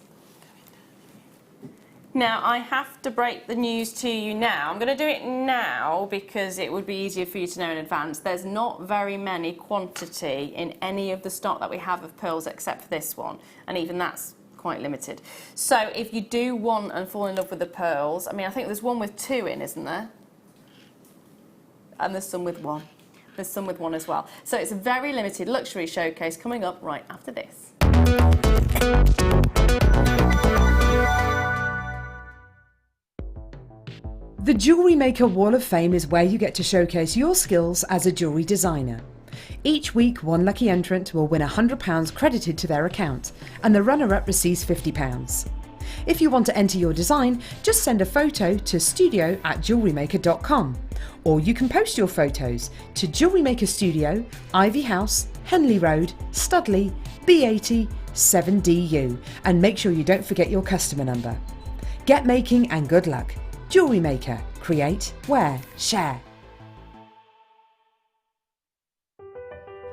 Now, I have to break the news to you now. I'm going to do it now because it would be easier for you to know in advance. There's not very many quantity in any of the stock that we have of pearls except for this one, and even that's quite limited. So if you do want and fall in love with the pearls, I mean, I think there's one with 2 in, isn't there? And there's some with 1. There's some with 1 as well. So it's a very limited luxury showcase coming up right after this. The Jewellery Maker Wall of Fame is where you get to showcase your skills as a jewellery designer. Each week, one lucky entrant will win £100 credited to their account, and the runner-up receives £50. If you want to enter your design, just send a photo to studio@jewellerymaker.com, or you can post your photos to Jewellery Maker Studio, Ivy House, Henley Road, Studley, B80 7DU, and make sure you don't forget your customer number. Get making and good luck. Jewellery Maker. Create, wear, share.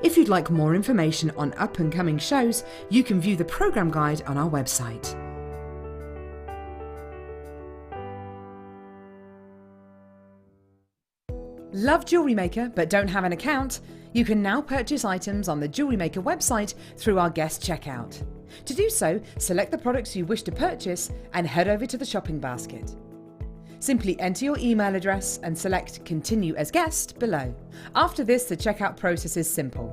If you'd like more information on up-and-coming shows, you can view the programme guide on our website. Love Jewellery Maker but don't have an account? You can now purchase items on the Jewellery Maker website through our guest checkout. To do so, select the products you wish to purchase and head over to the shopping basket. Simply enter your email address and select Continue as Guest below. After this, the checkout process is simple.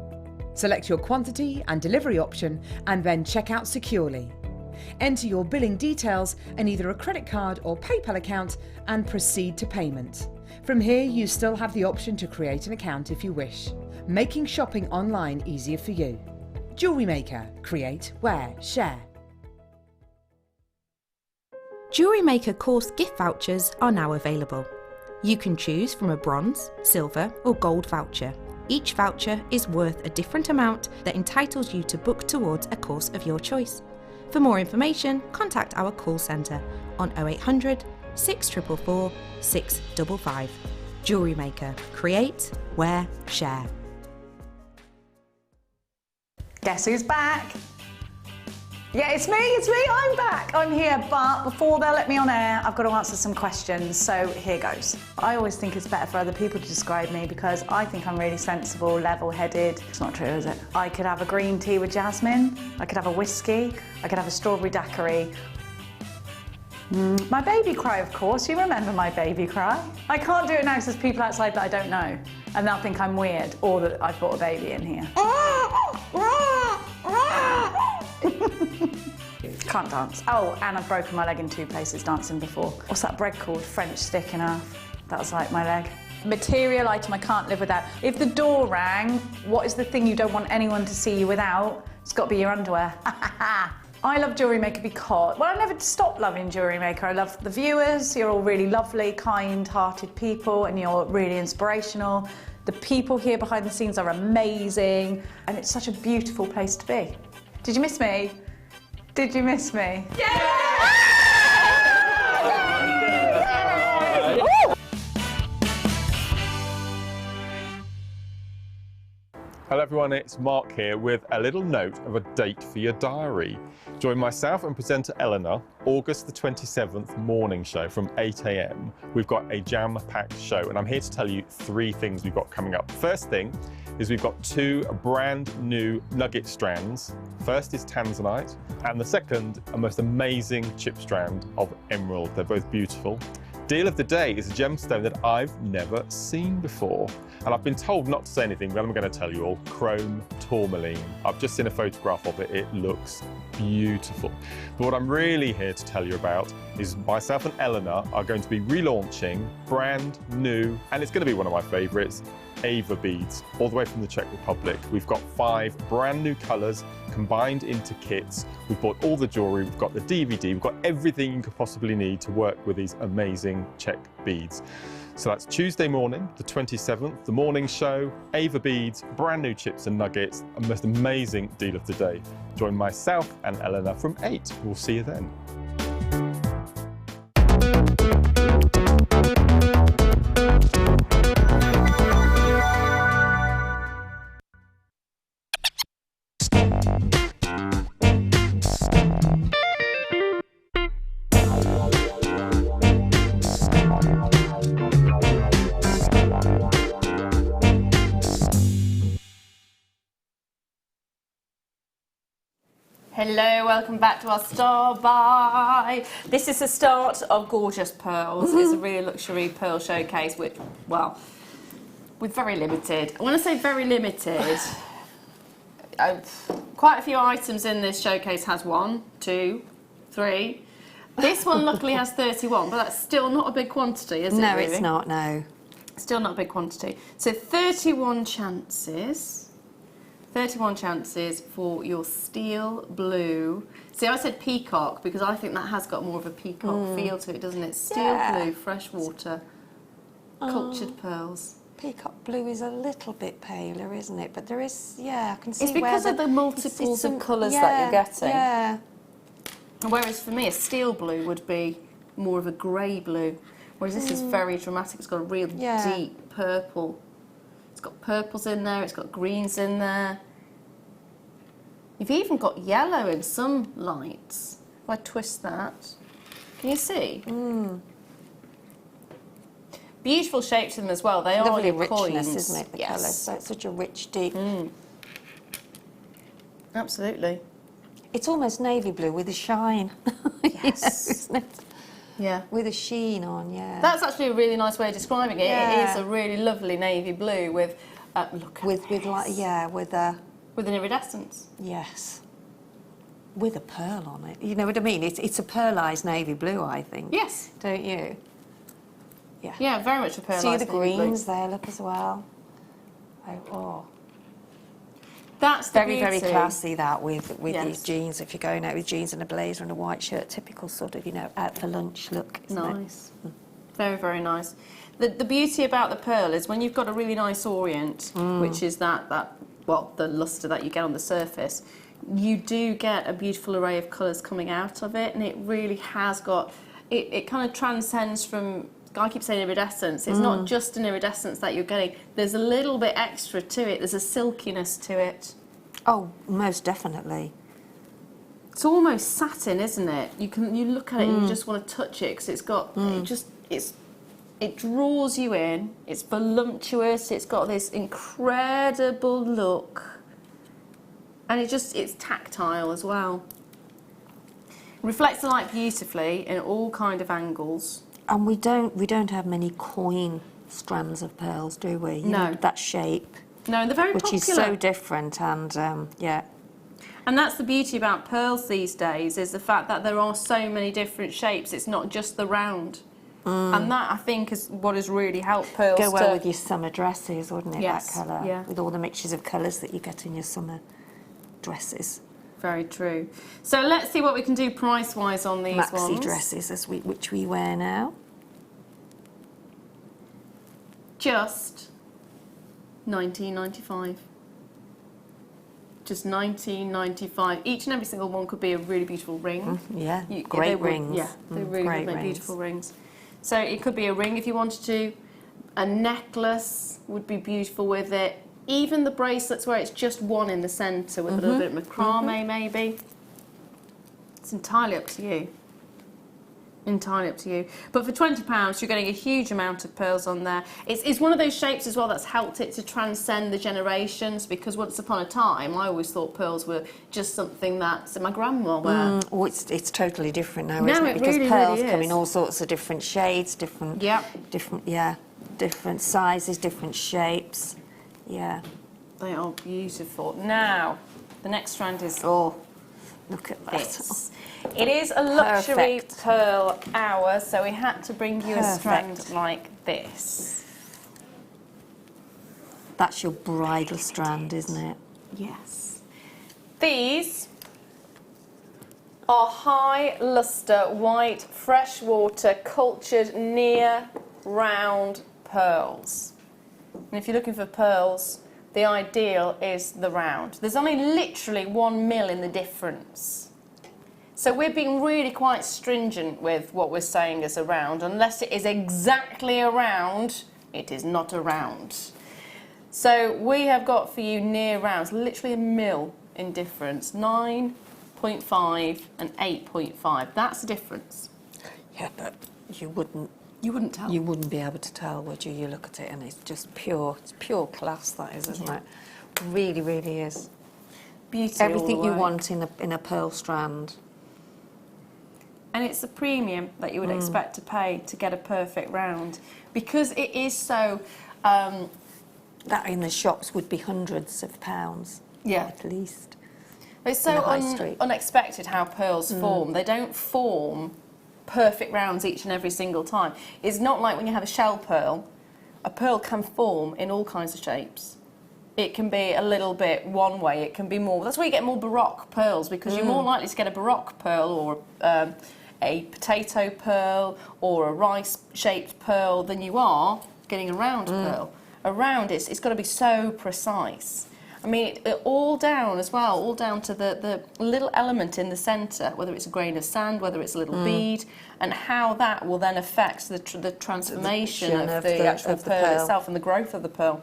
Select your quantity and delivery option and then check out securely. Enter your billing details and either a credit card or PayPal account and proceed to payment. From here, you still have the option to create an account if you wish, making shopping online easier for you. Jewellery Maker. Create, wear, share. Jewellery Maker course gift vouchers are now available. You can choose from a bronze, silver or gold voucher. Each voucher is worth a different amount that entitles you to book towards a course of your choice. For more information, contact our call centre on 0800 644 655. Jewellery Maker. Create, wear, share. Guess who's back? Yeah, it's me, I'm back. I'm here, but before they'll let me on air, I've got to answer some questions, so here goes. I always think it's better for other people to describe me because I think I'm really sensible, level-headed. It's not true, is it? I could have a green tea with jasmine, I could have a whiskey, I could have a strawberry daiquiri. My baby cry, of course. You remember my baby cry. I can't do it now because there's people outside that I don't know, and they'll think I'm weird or that I've brought a baby in here. Can't dance. Oh, and I've broken my leg in 2 places dancing before. What's that bread called? French stick in half. That was like my leg. Material item I can't live without. If the door rang, what is the thing you don't want anyone to see you without? It's got to be your underwear. I love Jewellery Maker because, well, I never stopped loving Jewellery Maker. I love the viewers. You're all really lovely, kind-hearted people, and you're really inspirational. The people here behind the scenes are amazing, and it's such a beautiful place to be. Did you miss me? Did you miss me? Yeah! Hello everyone, it's Mark here with a little note of a date for your diary. Join myself and presenter Eleanor, August the 27th morning show from 8 AM. We've got a jam-packed show and I'm here to tell you 3 things we've got coming up. First thing is we've got 2 brand new nugget strands. First is tanzanite and the second a most amazing chip strand of emerald. They're both beautiful. Deal of the day is a gemstone that I've never seen before. And I've been told not to say anything, but I'm going to tell you all. Chrome tourmaline. I've just seen a photograph of it. It looks beautiful. But what I'm really here to tell you about is myself and Eleanor are going to be relaunching brand new, and it's going to be one of my favourites, Ava beads, all the way from the Czech Republic. We've got 5 brand new colours combined into kits. We've bought all the jewellery, we've got the DVD, we've got everything you could possibly need to work with these amazing Czech beads. So that's Tuesday morning, the 27th, the morning show, Ava beads, brand new chips and nuggets, a most amazing deal of the day. Join myself and Eleanor from 8. We'll see you then. Hello, welcome back to our star buy. This is the start of gorgeous pearls. It's a really luxury pearl showcase with, well, with very limited. When I say very limited, quite a few items in this showcase has 1, 2, 3. This one luckily has 31, but that's still not a big quantity, is it? No, really? it's not, no. Still not a big quantity. So 31 chances. 31 chances for your steel blue. See, I said peacock because I think that has got more of a peacock feel to it, doesn't it? Steel blue, freshwater, cultured pearls. Peacock blue is a little bit paler, isn't it? But there is, I can see It's because of the multiples of colours that you're getting. Yeah. Whereas for me, a steel blue would be more of a grey blue. Whereas this is very dramatic. It's got a real deep purple. It's got purples in there. It's got greens in there. You've even got yellow in some lights. If I twist that, can you see? Beautiful shape to them as well. They Lovely are richness, coins. isn't it? The colour. So it's such a rich, deep. Absolutely. It's almost navy blue with a shine. Yes. Isn't it? Yeah. With a sheen on, yeah. That's actually a really nice way of describing it. Yeah. It is a really lovely navy blue with, look at with this. like with a. With an iridescence. Yes. With a pearl on it. You know what I mean? It's a pearlised navy blue, I think. Yes. Don't you? Yeah. Yeah, very much a pearlised See the navy blue. greens there, look as well. Oh. That's the very, very beauty. classy that with Yes. these jeans. If you're going out with jeans and a blazer and a white shirt, typical sort of, out for lunch look. Isn't Nice. Very, very nice. The beauty about the pearl is when you've got a really nice orient, which is well, the lustre that you get on the surface, you do get a beautiful array of colours coming out of it, and it really has got, it kind of transcends from, I keep saying iridescence, it's not just an iridescence that you're getting, there's a little bit extra to it, there's a silkiness to it. Oh, most definitely. It's almost satin, isn't it? You look at it and you just want to touch it because it's got, it draws you in, it's voluptuous, it's got this incredible look, and it's tactile as well. Reflects the light beautifully in all kind of angles. And we don't have many coin strands of pearls, do we? You know, that shape. No, and they're very which popular. Is so different, and yeah. And that's the beauty about pearls these days, is the fact that there are so many different shapes. It's not just the round. And that, I think, is what has really helped pearls go well with your summer dresses, wouldn't it? Yes, that colour, yeah. with all the mixtures of colours that you get in your summer dresses. Very true. So let's see what we can do price-wise on these ones. Maxi dresses, which we wear now. Just $19.95. Just $19.95. Each and every single one could be a really beautiful ring. Yeah, great rings. Yeah, they really would make beautiful rings. So it could be a ring if you wanted to. A necklace would be beautiful with it. Even the bracelets where it's just one in the centre with a little bit of macrame maybe. It's entirely up to you. Entirely up to you. But for £20, you're getting a huge amount of pearls on there. It's one of those shapes as well that's helped it to transcend the generations, because once upon a time, I always thought pearls were just something that my grandma wore. Oh, it's totally different now, isn't it? Because really, pearls really come is. in all sorts of different shades, different sizes, different shapes. Yeah. They are beautiful. Now, the next strand is... Oh, look at that. This. It is a luxury pearl hour, so we had to bring you a strand like this. That's your bridal strand, isn't it? Yes. These are high lustre, white, freshwater, cultured, near round pearls. And if you're looking for pearls, the ideal is the round. There's only literally 1 mil in the difference. So we're being really quite stringent with what we're saying is a round. Unless it is exactly a round, it is not a round. So we have got for you near rounds, literally 1 mil in difference, 9.5 and 8.5. That's the difference. Yeah, but you wouldn't tell. You wouldn't be able to tell, would you? You look at it and it's just pure, it's pure class, that is, isn't it? Really, really is. Beauty. all Everything the you way. want in a pearl strand. And it's a premium that you would expect to pay to get a perfect round, because it is so. That in the shops would be hundreds of pounds. Yeah. At least. It's in so the high street. unexpected how pearls form. They don't form perfect rounds each and every single time. It's not like when you have a shell pearl. A pearl can form in all kinds of shapes. It can be a little bit one way, it can be more. That's why you get more baroque pearls, because you're more likely to get a baroque pearl or a potato pearl or a rice-shaped pearl than you are getting a round pearl. A round, it's got to be so precise. I mean, all down as well, all down to the little element in the centre, whether it's a grain of sand, whether it's a little bead, and how that will then affect the transformation of the actual pearl itself and the growth of the pearl.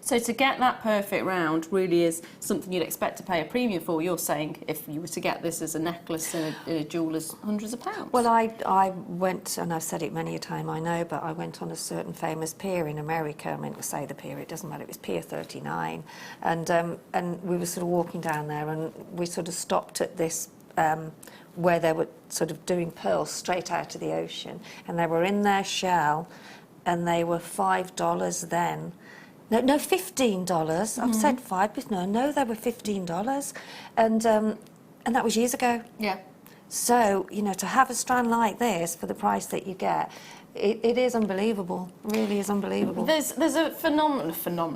So to get that perfect round really is something you'd expect to pay a premium for. You're saying if you were to get this as a necklace in a jeweller's, hundreds of pounds. Well, I went, and I've said it many a time, I know, but I went on a certain famous pier in America. I mean, to say the pier, it doesn't matter, it was Pier 39. And we were sort of walking down there, and we sort of stopped at this where they were sort of doing pearls straight out of the ocean. And they were in their shell, and they were $5 then. No, $15. I've said $5, but no, they were $15, and that was years ago. Yeah. So to have a strand like this for the price that you get, it is unbelievable. Really is unbelievable. There's a phenomenon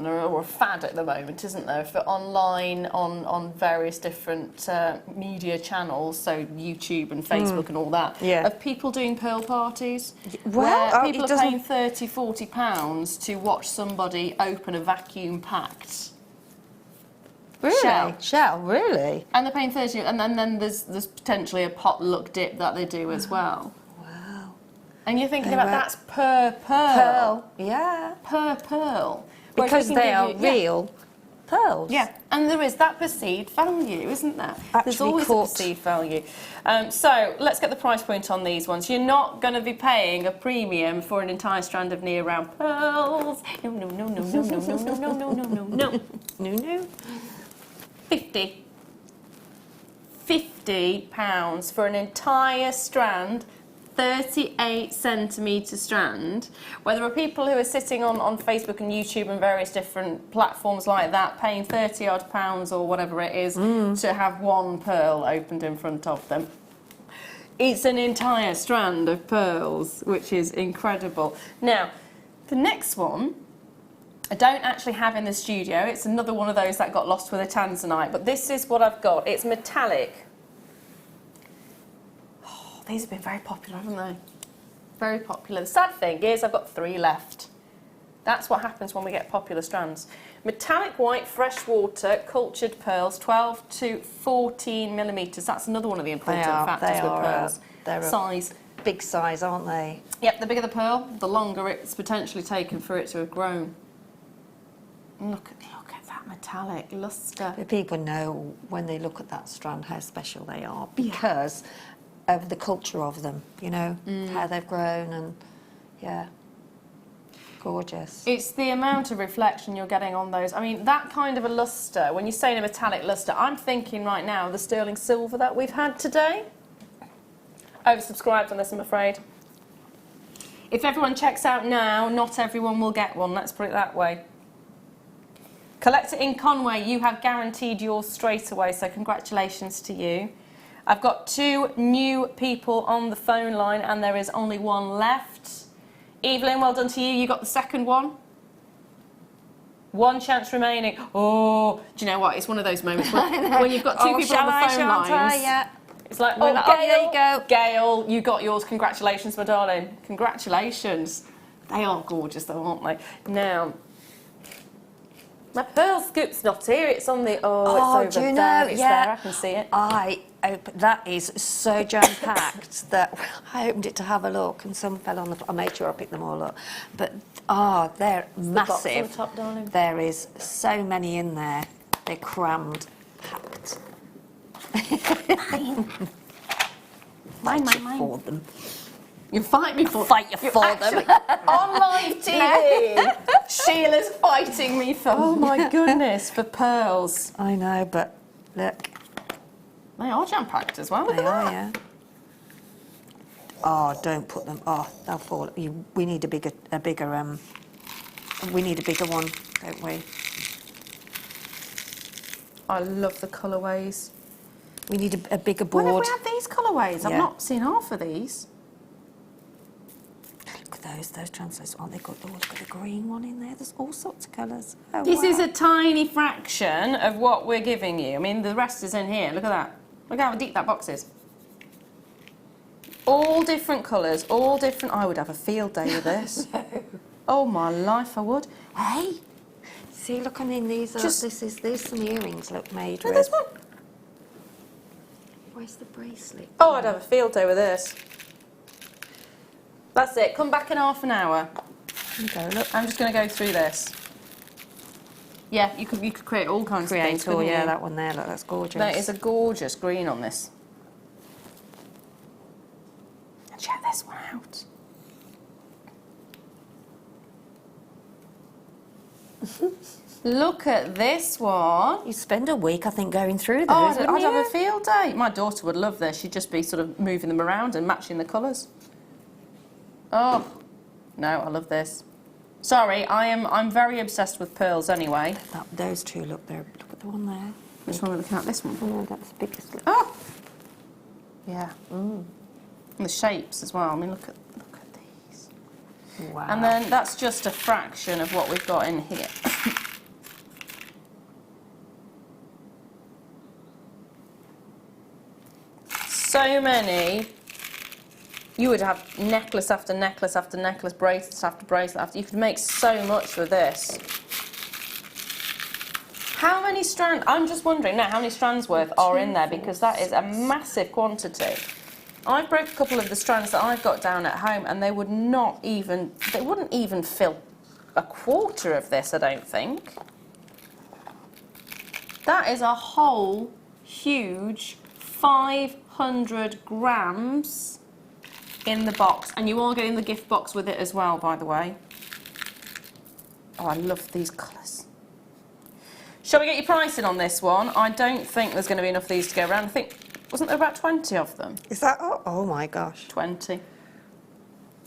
or a fad at the moment, isn't there, for online on various different media channels, so YouTube and Facebook and all that, of people doing pearl parties, where people are paying £30, £40 to watch somebody open a vacuum-packed shell, really? And they're paying 30, and then there's potentially a potluck dip that they do as well. And you're thinking about that's per pearl. Yeah. Per pearl. Because they are real pearls. Yeah, and there is that perceived value, isn't there? There's always a perceived value. So let's get the price point on these ones. You're not going to be paying a premium for an entire strand of near round pearls. No, no, no, no, no, no, no, no, no, no, no, no, no. No, no. £50 for an entire strand, 38 centimetre strand, where there are people who are sitting on Facebook and YouTube and various different platforms like that paying £30 or whatever it is to have one pearl opened in front of them. It's an entire strand of pearls, which is incredible. Now, the next one I don't actually have in the studio. It's another one of those that got lost with a tanzanite, but this is what I've got. It's metallic. Oh, these have been very popular, haven't they? Very popular. The sad thing is I've got 3 left. That's what happens when we get popular strands. Metallic white freshwater cultured pearls, 12 to 14 millimetres. That's another one of the important factors with pearls. They're size. Big size, aren't they? Yep, the bigger the pearl, the longer it's potentially taken for it to have grown. Look at that metallic lustre. The people know when they look at that strand how special they are because of the culture of them, how they've grown and, gorgeous. It's the amount of reflection you're getting on those. I mean, that kind of a lustre, when you say a metallic lustre, I'm thinking right now of the sterling silver that we've had today. Oversubscribed on this, I'm afraid. If everyone checks out now, not everyone will get one, let's put it that way. Collector in Conway, you have guaranteed yours straight away, so congratulations to you. I've got 2 new people on the phone line and there is only 1 left. Evelyn, well done to you. You got the second one. 1 chance remaining. Oh, do you know what? It's one of those moments when you've got 2 people on the phone lines. It's like, Gail, there you go. Gail, you got yours. Congratulations, my darling. Congratulations. They are gorgeous though, aren't they? Now, my pearl scoop's not here. It's on the. Oh, it's over there. It's there. I can see it. That is so jam-packed that I opened it to have a look and some fell on the. I made sure I picked them all up, but they're massive. The box on the top, darling. There is so many in there. They're crammed, packed. Mine. For them. You fight me for Fight you for them. On live TV. Sheila's fighting me for, oh my goodness, for pearls. I know, but Look. They are jam-packed as well. Look They at are, that. yeah. Oh, don't put them. Oh, they'll fall. We need a bigger we need a bigger one, don't we? I love the colourways. We need a bigger board. When have we had these colourways? I've Yeah. not seen half of these. Look at those translucent. Oh, they've got, oh, look at the green one in there. There's all sorts of colours. Oh, This wow. is a tiny fraction of what we're giving you. I mean, the rest is in here. Look at that. Look how deep that box is. All different colours, all different... I would have a field day with this. Oh, my life, I would. Hey! See, look, I mean, these are... There's some earrings, look, made Look, with... there's one. Where's the bracelet? Oh, I'd have a field day with this. That's it. Come back in half an hour. Here you go, look. I'm just going to go through this. Yeah, you could create all kinds of things, Creator, couldn't yeah, you? that one there, look, that's gorgeous. That is a gorgeous green on this. And check this one out. Look at this one. You spend a week, I think, going through those, Oh, wouldn't I'd you? have a field day. My daughter would love this. She'd just be sort of moving them around and matching the colours. Oh, no, I love this. Sorry, I'm very obsessed with pearls anyway. Those two, look there. Look at the one there. Which one are we looking at? This one? Oh, no, that's the biggest. Look. Oh! Yeah. And the shapes as well. I mean, look at these. Wow. And then that's just a fraction of what we've got in here. So many. You would have necklace after necklace after necklace, bracelet after bracelet after. You could make so much with this. How many strands? I'm just wondering now how many strands worth are in there, because that is a massive quantity. I broke a couple of the strands that I've got down at home, and they would not even. They wouldn't even fill a quarter of this, I don't think. That is a whole huge 500 grams in the box, and you are getting the gift box with it as well, by the way. Oh, I love these colours. Shall we get your pricing on this one? I don't think there's going to be enough of these to go around. I think, wasn't there about 20 of them? Is that, oh my gosh. 20.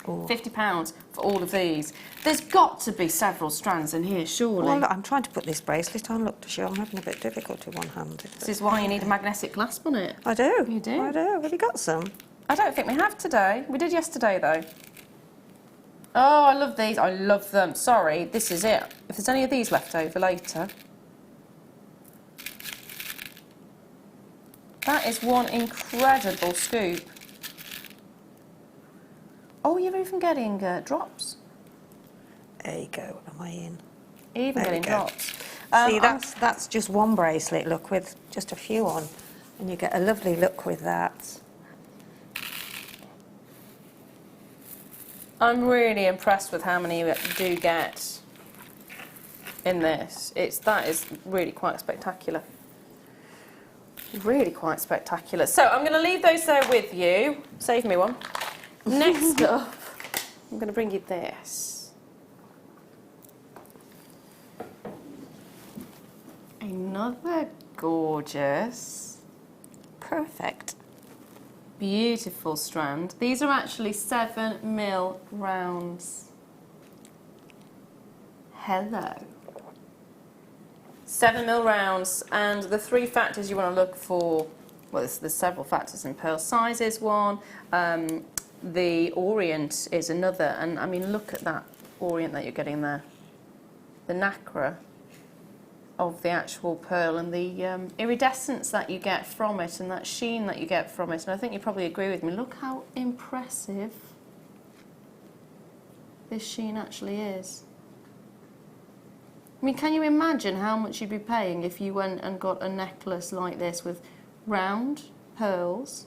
Oh. £50 for all of these. There's got to be several strands in here, surely. Well, look, I'm trying to put this bracelet on, look, to show I'm having a bit difficult with one hand. This is why you need a magnetic clasp on it. I do. You do? I do. Have you got some? I don't think we have today. We did yesterday, though. Oh, I love these. I love them. Sorry, this is it. If there's any of these left over later. That is one incredible scoop. Oh, you're even getting drops. There you go. Am I in? Even There we getting go. drops. See, that's just one bracelet, look, with just a few on. And you get a lovely look with that. I'm really impressed with how many you do get in this. That is really quite spectacular. Really quite spectacular. So I'm going to leave those there with you. Save me one. Next up, I'm going to bring you this. Another gorgeous, perfect, beautiful strand. These are actually 7mm rounds. Hello. 7mm rounds, and the 3 factors you want to look for, well, there's several factors in pearl. Size is one, the orient is another, and I mean, look at that orient that you're getting there. The nacre of the actual pearl and the iridescence that you get from it and that sheen that you get from it, and I think you probably agree with me. Look how impressive this sheen actually is. I mean, can you imagine how much you'd be paying if you went and got a necklace like this with round pearls,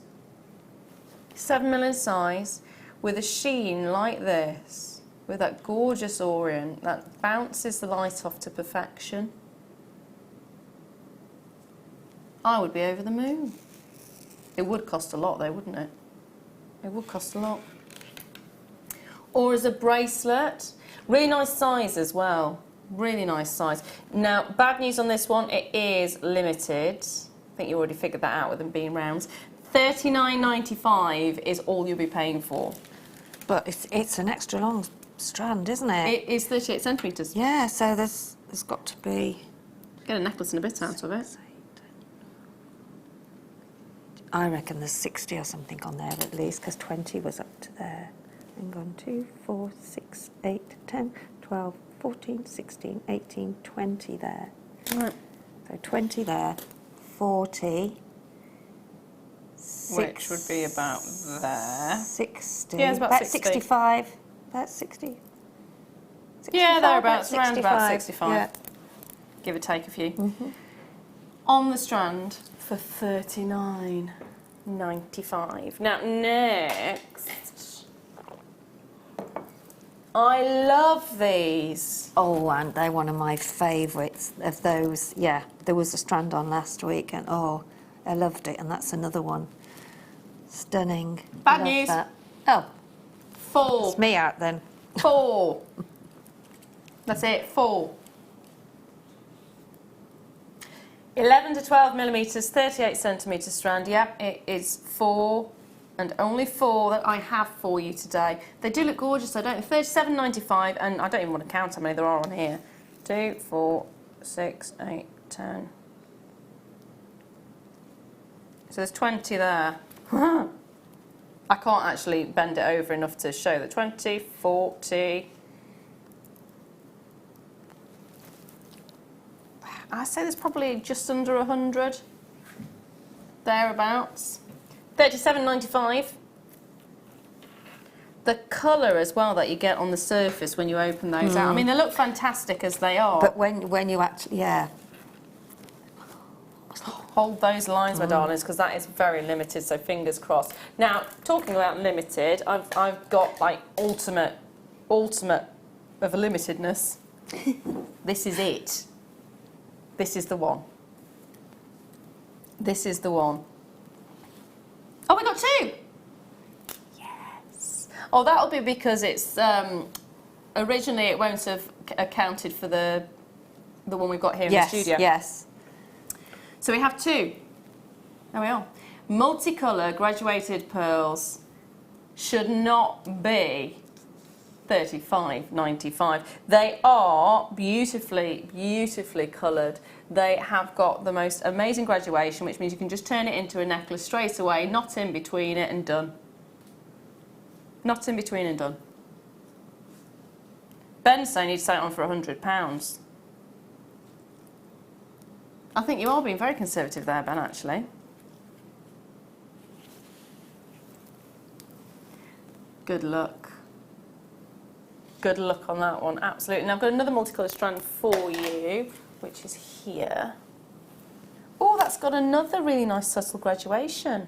7mm in size, with a sheen like this, with that gorgeous orient that bounces the light off to perfection? I would be over the moon. It would cost a lot though, wouldn't it? It would cost a lot. Or as a bracelet, really nice size as well. Really nice size. Now, bad news on this one, it is limited. think you already figured that out with them being rounds. $39.95 is all you'll be paying for. But it's an extra long strand, isn't it? It is 38 centimetres. Yeah, so there's got to be... Get a necklace and a bit out of it. I reckon there's 60 or something on there at least, because 20 was up to there. Hang on, 2, 4, 6, 8, 10, 12, 14, 16, 18, 20 there. Right. So 20 there, 40. Which would be about there. 60. Yeah, it's about 60. 65. About 60. 65, Yeah, thereabouts, around about 65. Yeah. Give or take a few. On the strand for $39.95. Now, next, I love these. Oh, and they're one of my favourites of those. Yeah, there was a strand on last week, and oh, I loved it, and that's another one. Stunning. Bad Love news. that. Oh. 4. It's me out then. 4. That's it, 4. 11 to 12 millimetres, 38 centimetre strand. Yep, it is 4 and only 4 that I have for you today. They do look gorgeous, though, don't they? $37.95, and I don't even want to count how many there are on here. 2, 4, 6, 8, 10. So there's 20 there. I can't actually bend it over enough to show that. 20, 40. I say there's probably just under 100. Thereabouts. $37.95. The colour as well that you get on the surface when you open those out. I mean, they look fantastic as they are. But when you actually, yeah. Hold those lines, my darlings, because that is very limited, so fingers crossed. Now, talking about limited, I've got like ultimate of a limitedness. This is it. This is the one. This is the one. Oh, we got 2. Yes. Oh, that'll be because it's originally it won't have accounted for the one we've got here in the studio. Yes. So we have 2. There we are. Multicolour graduated pearls should not be $35.95. They are beautifully, beautifully coloured. They have got the most amazing graduation, which means you can just turn it into a necklace straight away, not in between it and done. Not in between and done. Ben's saying he'd sell it on for £100. I think you are being very conservative there, Ben, actually. Good luck. Good luck on that one, absolutely. Now I've got another multicoloured strand for you, which is here. Oh, that's got another really nice subtle graduation.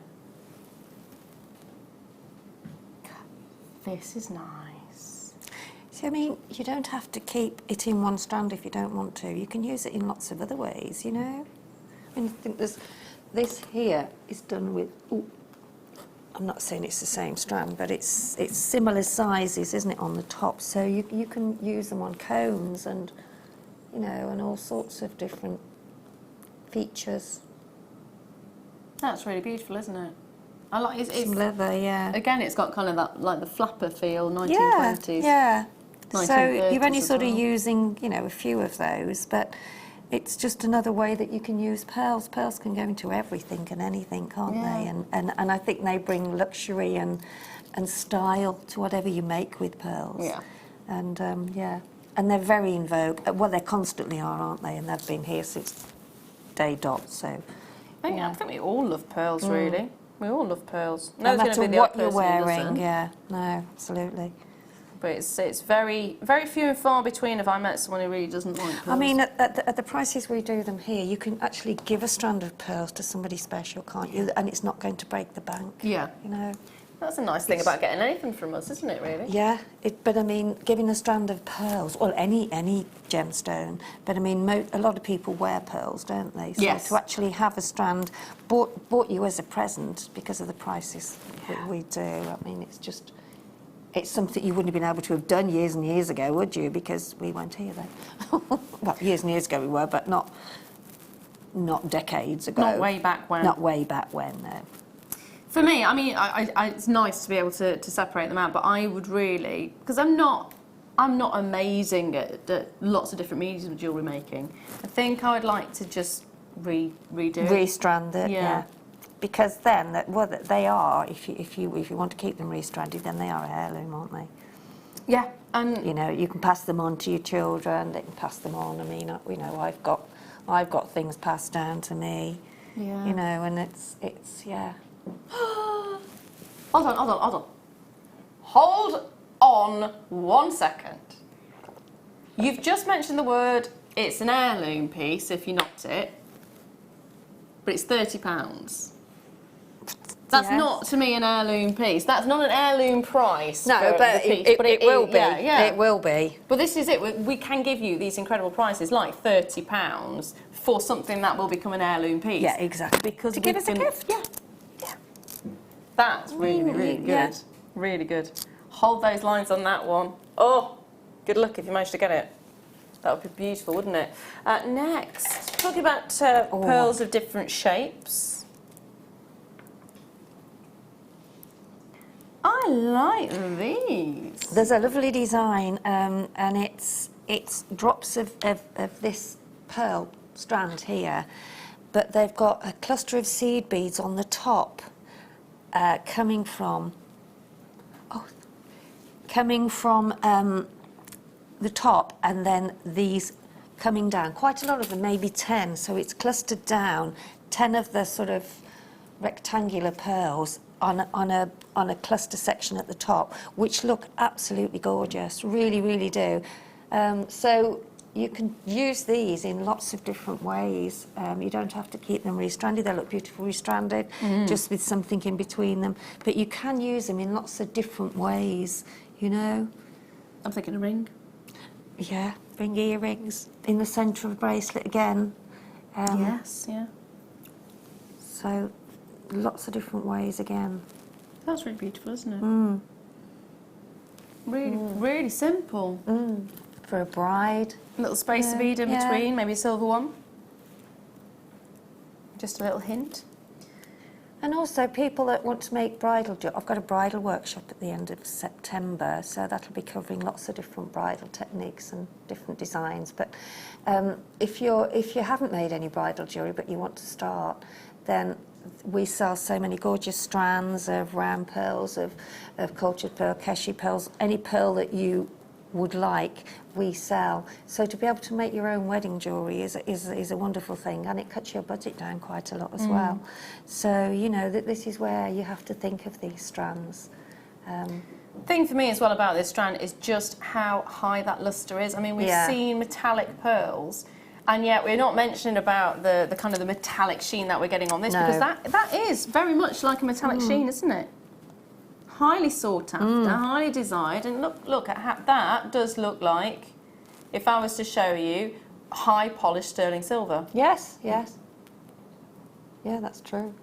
This is nice. See, I mean, you don't have to keep it in one strand if you don't want to. You can use it in lots of other ways, you know? I mean, I think there's this here is done with... Ooh, I'm not saying it's the same strand, but it's similar sizes, isn't it, on the top? So you can use them on combs and, you know, and all sorts of different features. That's really beautiful, isn't it? I like it's some leather, yeah. Again, it's got kind of that, like the flapper feel, 1920s. Yeah. So you're only sort of well. using, you know, a few of those, but it's just another way that you can use pearls. Pearls can go into everything and anything, can't they? And I think they bring luxury and style to whatever you make with pearls. Yeah. And yeah, and they're very in vogue. Well, they constantly are, aren't they? And they've been here since day dot. So I think we all love pearls, really. We all love pearls. No matter what you're wearing, doesn't. yeah, no, absolutely. But it's very, very few and far between if I met someone who really doesn't like pearls. I mean, at the prices we do them here, you can actually give a strand of pearls to somebody special, can't you? And it's not going to break the bank. Yeah. You know? That's a nice thing about getting anything from us, isn't it, really? Yeah, but I mean, giving a strand of pearls, well, any gemstone, but I mean, a lot of people wear pearls, don't they? So yes. to actually have a strand bought you as a present because of the prices that we do, I mean, it's something you wouldn't have been able to have done years and years ago, would you? Because we weren't here then. Well, years and years ago we were, but not not decades ago. Not way back when. Not way back when, no. For me, I mean, it's nice to be able to separate them out, but I would really, because I'm not amazing at lots of different mediums of jewellery making. I think I would like to just redo it. Restrand it, Yeah. yeah. Because then, they are, if you want to keep them restranded, then they are a heirloom, aren't they? Yeah, and you know, you can pass them on to your children. They can pass them on. I mean, you know, I've got things passed down to me. Yeah. You know, and it's yeah. Hold on. Hold on 1 second. You've just mentioned the word, it's an heirloom piece if you knocked it, but it's £30. That's not, to me, an heirloom piece. That's not an heirloom price. No, for but the piece, it will be. Yeah. It will be. But this is it. We can give you these incredible prices, like £30, for something that will become an heirloom piece. Yeah, exactly. Because to give us a gift. Yeah. That's really, really good. Yeah. Really good. Hold those lines on that one. Oh, good luck if you manage to get it. That would be beautiful, wouldn't it? Next, talking about pearls of different shapes. I like these. There's a lovely design, and it's drops of this pearl strand here, but they've got a cluster of seed beads on the top, coming from the top, and then these coming down. Quite a lot of them, maybe 10. So it's clustered down, 10 of the sort of rectangular pearls on a cluster section at the top, which look absolutely gorgeous, really, really do. So you can use these in lots of different ways. You don't have to keep them restranded. They look beautiful restranded, just with something in between them. But you can use them in lots of different ways, you know. I'm thinking a ring. Yeah, ring earrings in the centre of a bracelet again. Yes, yeah. So lots of different ways again. That's really beautiful, isn't it? Really, really simple. For a bride. A little spacer bead in between, maybe a silver one. Just a little hint. And also people that want to make bridal jewellery. I've got a bridal workshop at the end of September, so that'll be covering lots of different bridal techniques and different designs. But if you haven't made any bridal jewellery but you want to start, then we sell so many gorgeous strands of round pearls, of cultured pearl, keshi pearls, any pearl that you would like, we sell. So to be able to make your own wedding jewellery is a wonderful thing, and it cuts your budget down quite a lot as well. So, you know, this is where you have to think of these strands. The thing for me as well about this strand is just how high that lustre is. I mean, we've seen metallic pearls, and yet we're not mentioning about the kind of the metallic sheen that we're getting on this, because that is very much like a metallic sheen, isn't it? Highly sought after, highly desired, and look at how that does look like, if I was to show you, high polished sterling silver. Yes, yes. Yeah, that's true.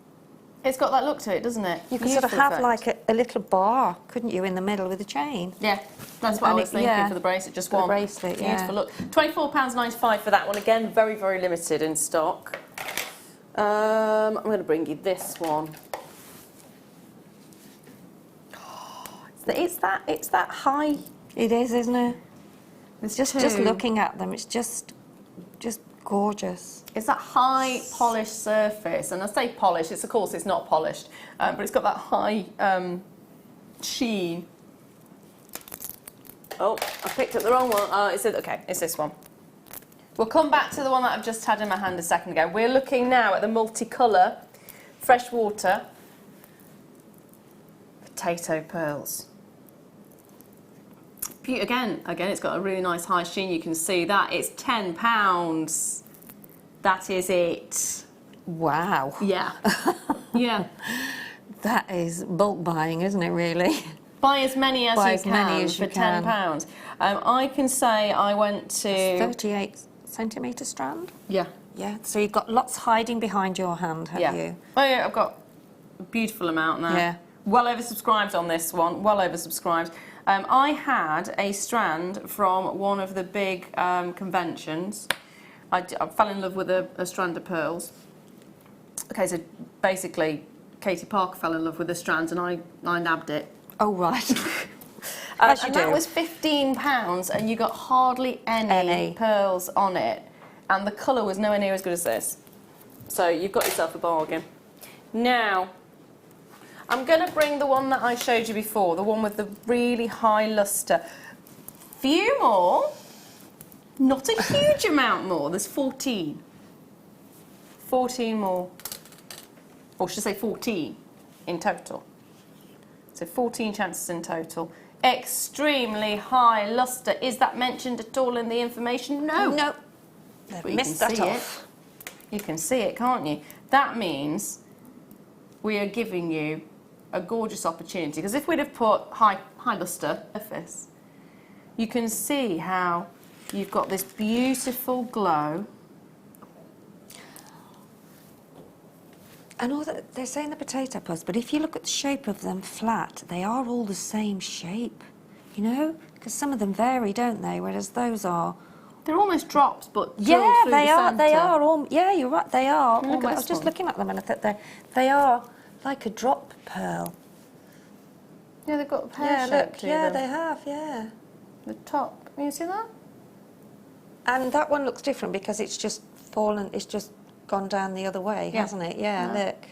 It's got that look to it, doesn't it? You could sort of have like a little bar, couldn't you, in the middle with a chain? Yeah, that's what I was thinking for the bracelet, just one. For the bracelet, beautiful look. £24.95 for that one, again, very, very limited in stock. I'm going to bring you this one. It's that high. It is, isn't it? It's just looking at them, it's just gorgeous. It's that high polished surface, and I say polished. Of course it's not polished, but it's got that high sheen. Oh, I picked up the wrong one. It's this one. We'll come back to the one that I've just had in my hand a second ago. We're looking now at the multicolour freshwater potato pearls. Again, it's got a really nice high sheen. You can see that. It's £10. That is it. Wow. Yeah. Yeah. That is bulk buying, isn't it, really? Buy as many as you can for £10. I can say I went to... 38 centimetre strand? Yeah. Yeah, so you've got lots hiding behind your hand, have you? Oh yeah, I've got a beautiful amount there. Yeah. Well oversubscribed on this one, well oversubscribed. I had a strand from one of the big conventions, I fell in love with a strand of pearls. Okay, so basically, Katie Parker fell in love with the strands, and I nabbed it. Oh, right. And that was £15, and you got hardly any pearls on it, and the colour was nowhere near as good as this. So you've got yourself a bargain. Now, I'm going to bring the one that I showed you before, the one with the really high lustre. Few more, not a huge amount more. There's 14. 14 more. Or should I say 14 in total. So 14 chances in total. Extremely high lustre. Is that mentioned at all in the information? No. No. But you missed can that see off. it. You can see it, can't you? That means we are giving you a gorgeous opportunity. Because if we'd have put high lustre surface, you can see how you've got this beautiful glow. And all that, they're saying the potato pearls, but if you look at the shape of them flat, they are all the same shape, you know? Because some of them vary, don't they? Whereas those are... They're almost drops, but yeah, through they the are. centre. They are all. Yeah, you're right. They are. Look at I was this just one. looking at them, and I thought they are like a drop pearl. Yeah, they've got a pear Yeah, shape look. to Yeah, them. they have. Yeah. The top. Can you see that? And that one looks different because it's just fallen. It's just gone down the other way, Yeah. hasn't it? Yeah. Yeah. Look.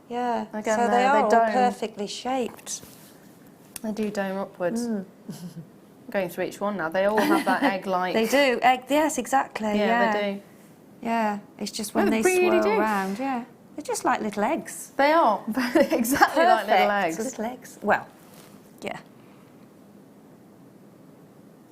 Yeah. Again, so they they are all dome. perfectly shaped. They do dome upwards. Going through each one now, they all have that egg-like. They do. Yes, exactly. Yeah, they do. Yeah. It's just when they they really swirl do. around. Yeah. They're just like little eggs. They are exactly like little eggs. Little eggs. Well, yeah.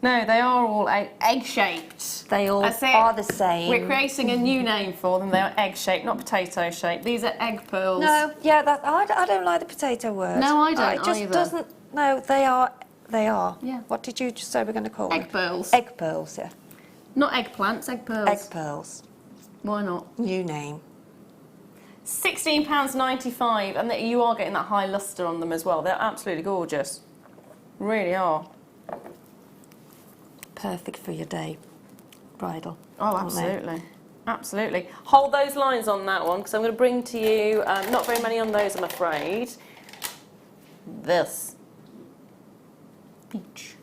No, they are all egg-shaped. They all That's it. are the same. We're creating a new name for them. They are egg-shaped, not potato-shaped. These are egg pearls. No, yeah, I don't like the potato word. No, I don't It just either. doesn't. No, they are. They are. Yeah. What did you just say we're going to call them? Egg pearls. Egg pearls. Yeah. Not eggplants, egg pearls. Egg pearls. Why not? New name. £16.95, and you are getting that high lustre on them as well. They're absolutely gorgeous. Really are. Perfect for your day. Bridal. Oh, aren't they? absolutely. Absolutely. Hold those lines on that one, because I'm going to bring to you, not very many on those, I'm afraid. This. Peach.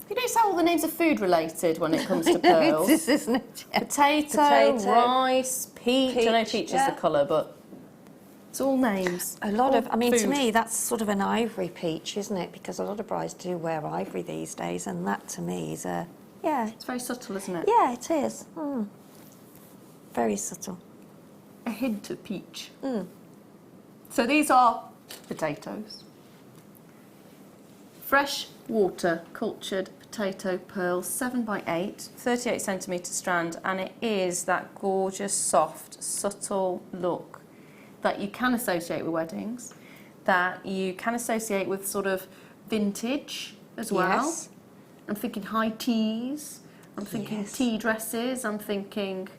You don't say all the names are food related when it comes to pearls. This isn't it? Yeah. Potato, rice, peach. I know peach is yeah. the colour, but it's all names. A lot of, I mean, to food. me, that's sort of an ivory peach, isn't it? Because a lot of brides do wear ivory these days, and that to me is a, yeah. It's very subtle, isn't it? Yeah, it is. Very subtle. A hint of peach. So these are potatoes. Fresh water cultured potato pearls, 7x8, 38 centimetre strand, and it is that gorgeous, soft, subtle look that you can associate with weddings, that you can associate with sort of vintage as well. Yes. I'm thinking high teas, I'm thinking Yes. tea dresses, I'm thinking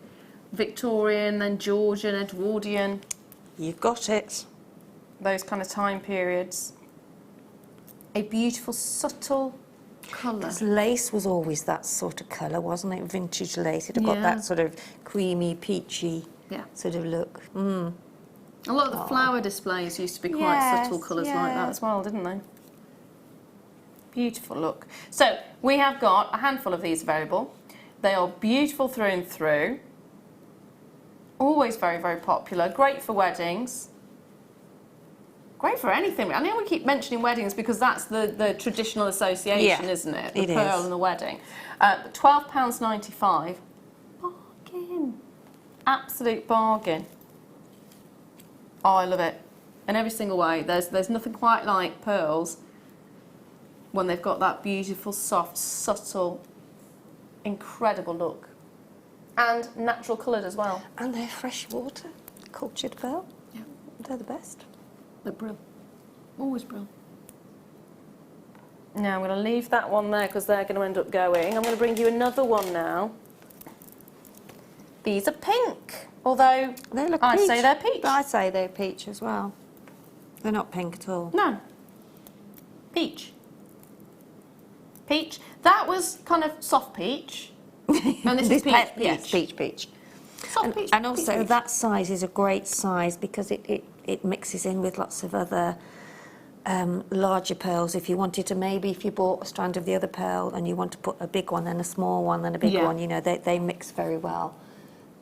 Victorian, then Georgian, Edwardian, You've got it. those kind of time periods. A beautiful, subtle colour. Because lace was always that sort of colour, wasn't it? Vintage lace. It had got Yeah. that sort of creamy, peachy Yeah. sort of look. A lot of the flower displays used to be quite Yes, subtle colours like yeah. that as well, didn't they? Beautiful look. So we have got a handful of these available. They are beautiful through and through. Always very, very popular. Great for weddings. Great for anything. I know we keep mentioning weddings because that's the traditional association, Yeah, isn't it? The it pearl is. and the wedding. £12.95. Bargain. Absolute bargain. Oh, I love it. In every single way. There's nothing quite like pearls when they've got that beautiful, soft, subtle, incredible look. And natural coloured as well. And they're fresh water, cultured pearl. Yeah. They're the best. They're brill. Always brill. Now I'm going to leave that one there because they're going to end up going. I'm going to bring you another one now. These are pink, although They look I'd peach. say they're peach. But I say they're peach as well. They're not pink at all. No. Peach. Peach. That was kind of soft peach. And this is peach. Yes, peach. Soft peach. And also peach. that size is a great size because it mixes in with lots of other larger pearls. If you wanted to, maybe if you bought a strand of the other pearl and you want to put a big one and a small one and a big one, you know, they mix very well.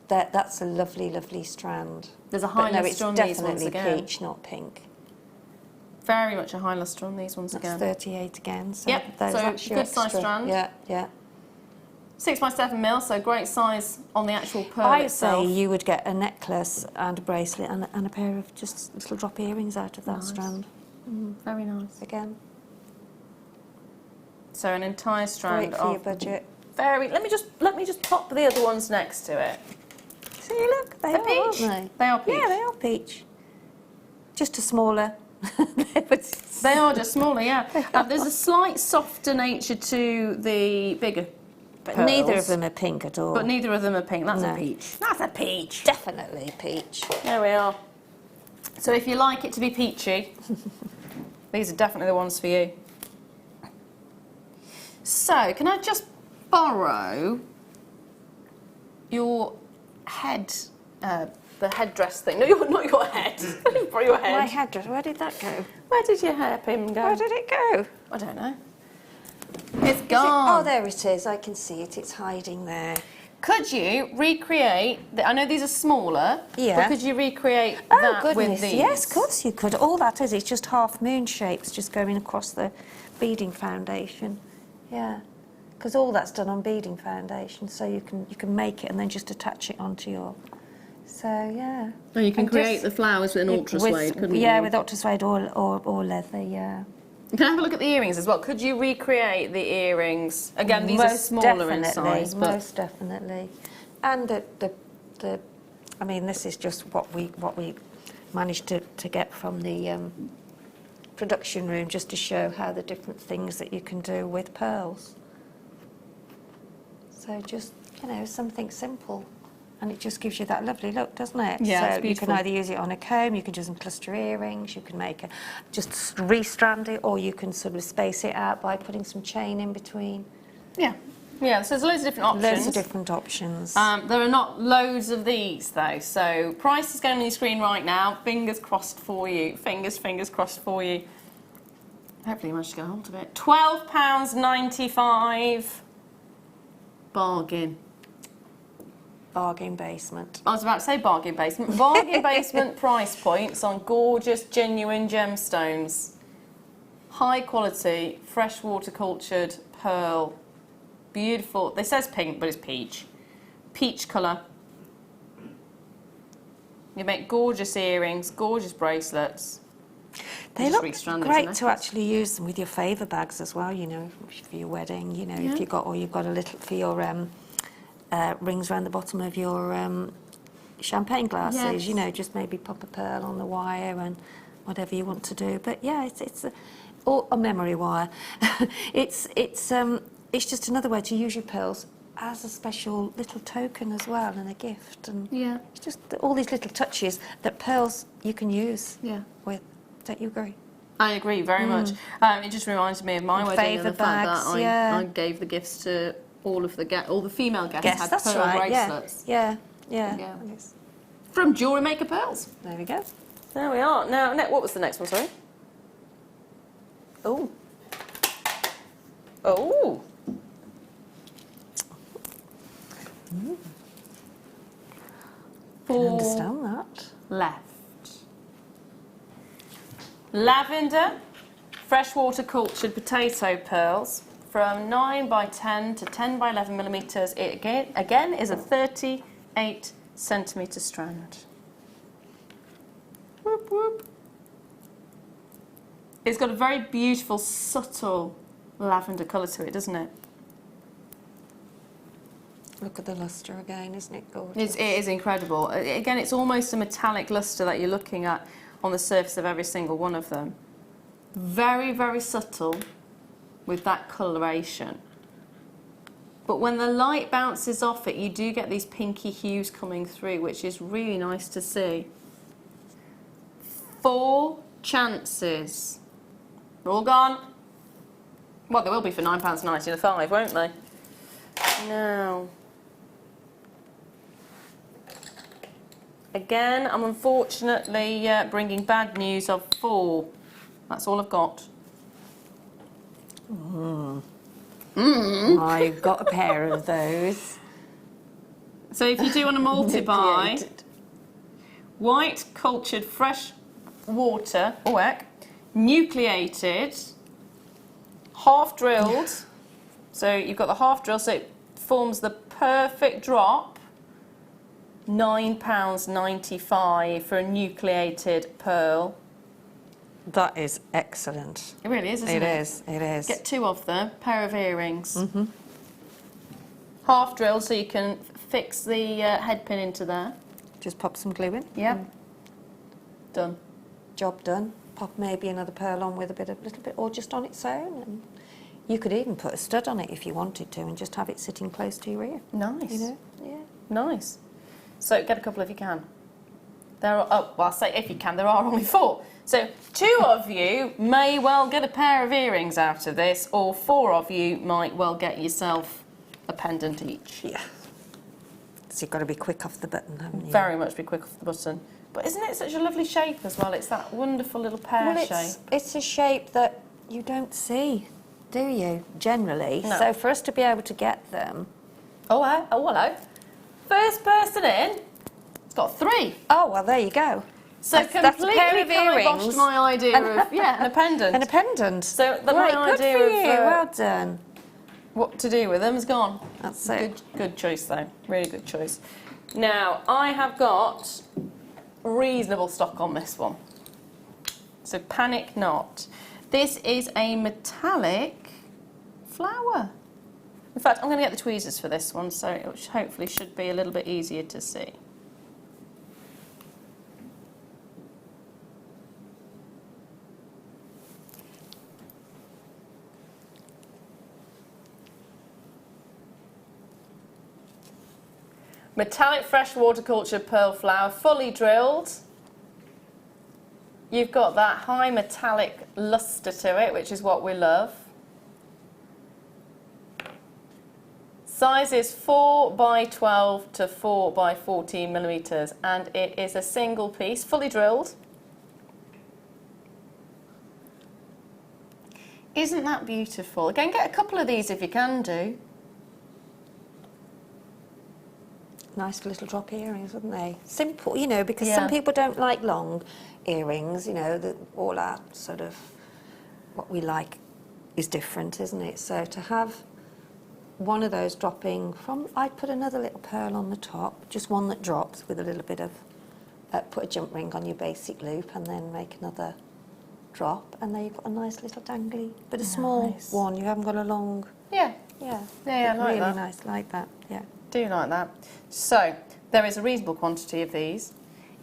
That's a lovely, lovely strand. There's a high luster on these ones definitely again. peach, not pink. Very much a high luster on these ones again. That's 38 again. So yep, that's so your good size extra. strand. Yeah. 6 by 7 mil, so great size on the actual pearl I would itself. say you would get a necklace and a bracelet and a pair of just little drop earrings out of that strand. Very nice. Again. So an entire strand Great for your of budget. very. Let me just pop the other ones next to it. See, look, they They're are, peach. aren't they? They are peach. Yeah, they are peach. Just a smaller. They are just smaller, yeah. There's a slight softer nature to the bigger But pearls, neither of them are pink at all. But neither of them are pink. That's No. a peach. That's a peach. Definitely peach. There we are. So if you like it to be peachy, these are definitely the ones for you. So, can I just borrow your head, the headdress thing? No, not your head. Borrow your head. My headdress, where did that go? Where did your hairpin go? Where did it go? I don't know. It's gone. Oh, there it is. I can see it. It's hiding there. Could you recreate, I know these are smaller, Yeah. but could you recreate Oh, that goodness. with these? Yes, of course you could. All that is, it's just half moon shapes just going across the beading foundation. Yeah. Because all that's done on beading foundation, so you can make it and then just attach it onto your... So, yeah. And you can And create just- the flowers with an ultra suede, couldn't you? Yeah, with ultra suede or leather, yeah. Can I have a look at the earrings as well? Could you recreate the earrings? Again, these are smaller in size, but Most definitely. And the I mean, this is just what we managed to get from the production room, just to show how the different things that you can do with pearls. So just, you know, something simple. And it just gives you that lovely look, doesn't it? Yeah, so it's you beautiful. can either use it on a comb, you can do some cluster earrings, you can make just re-strand it, or you can sort of space it out by putting some chain in between. yeah. Yeah, so there's loads of different options. Loads of different options. There are not loads of these though, so price is going on your screen right now. Fingers crossed for you. Fingers crossed for you. Hopefully you managed to get hold of it. £12.95. Bargain. Bargain basement. I was about to say bargain basement. Bargain basement price points on gorgeous, genuine gemstones. High quality, freshwater cultured pearl. Beautiful. It says pink, but it's peach. Peach colour. You make gorgeous earrings, gorgeous bracelets. They Just look re-strand it great to to actually use them with your favour bags as well, you know, for your wedding, you know, Yeah. if you've got, or you've got a little for your rings around the bottom of your champagne glasses, Yes. you know, just maybe pop a pearl on the wire and whatever you want to do. But yeah, it's or a memory wire. it's just another way to use your pearls as a special little token as well, and a gift. And Yeah. it's just all these little touches that pearls you can use with. Don't you agree? I agree very much. It just reminds me of my wedding and the Favour fact bags, that yeah. I gave the gifts to all of the female guests Yes, had that's pearl right. bracelets. Yeah. From Jewellery Maker Pearls. There we go. There we are. Now, what was the next one, sorry? Oh. Oh. I can understand that. Left. Lavender, freshwater cultured potato pearls from 9 by 10 to 10 by 11 millimetres. It again is a 38 centimetre strand. Whoop, whoop. It's got a very beautiful, subtle lavender colour to it, doesn't it? Look at the lustre again, isn't it gorgeous? It is incredible. Again, it's almost a metallic lustre that you're looking at on the surface of every single one of them. Very, very subtle with that coloration. But when the light bounces off it, you do get these pinky hues coming through, which is really nice to see. 4 chances. They're all gone. Well, they will be for £9.95, won't they? Now, again, I'm unfortunately bringing bad news of 4. That's all I've got. I've got a pair of those. So if you do want to multi-buy, white cultured fresh water, nucleated, half drilled. So you've got the half drill, so it forms the perfect drop. £9.95 for a nucleated pearl. That is excellent. It really is, isn't it? It is, it is. Get 2 of them, pair of earrings. Half drilled, so you can fix the head pin into there. Just pop some glue in. Yep. Done. Job done. Pop maybe another pearl on with a little bit, or just on its own. And you could even put a stud on it if you wanted to, and just have it sitting close to your ear. Nice. You know? Yeah. Nice. So get a couple if you can. There are, well, I'll say if you can, there are only 4. So 2 of you may well get a pair of earrings out of this, or 4 of you might well get yourself a pendant each. Yeah. So you've got to be quick off the button, haven't you? Very much be quick off the button. But isn't it such a lovely shape as well? It's that wonderful little pear shape. It's a shape that you don't see, do you, generally? No. So for us to be able to get them... Oh, hello. First person in, it's got 3. Oh, well, there you go. So that's completely a pair of earrings. kiboshed my idea of, and a pendant. And a pendant. So Right, my good idea for of you. Well done. what to do with them is gone. That's it. Good choice though, really good choice. Now, I have got reasonable stock on this one. So panic not. This is a metallic flower. In fact, I'm going to get the tweezers for this one, so it hopefully should be a little bit easier to see. Metallic fresh waterculture pearl flower, fully drilled. You've got that high metallic luster to it, which is what we love. Size is 4 by 12 to 4 by 14 millimetres, and it is a single piece, fully drilled. Isn't that beautiful? Again, get a couple of these if you can do. Nice little drop earrings, wouldn't they? Simple, you know, because some people don't like long earrings, you know, all our sort of, what we like is different, isn't it? So to have one of those dropping from, I'd put another little pearl on the top, just one that drops with a little bit of, put a jump ring on your basic loop and then make another drop, and there you've got a nice little dangly, but a small one, you haven't got a long. Yeah. Yeah. Yeah, I like really that. Nice, like that, yeah. Do like that. So, there is a reasonable quantity of these.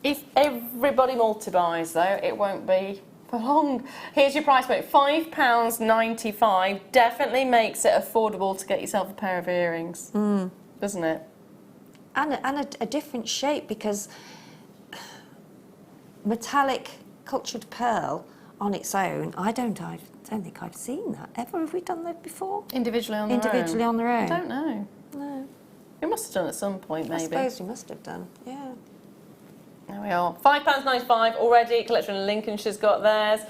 If everybody multi-buys though, it won't be for long. Here's your price point, £5.95. Definitely makes it affordable to get yourself a pair of earrings, doesn't it? And a different shape, because metallic cultured pearl on its own, I don't think I've seen that ever. Have we done that before? Individually on their own? Individually on their own? I don't know. No. We must have done at some point, maybe. I suppose we must have done, yeah. There we are. £5.95 already. Collection in Lincolnshire's got theirs.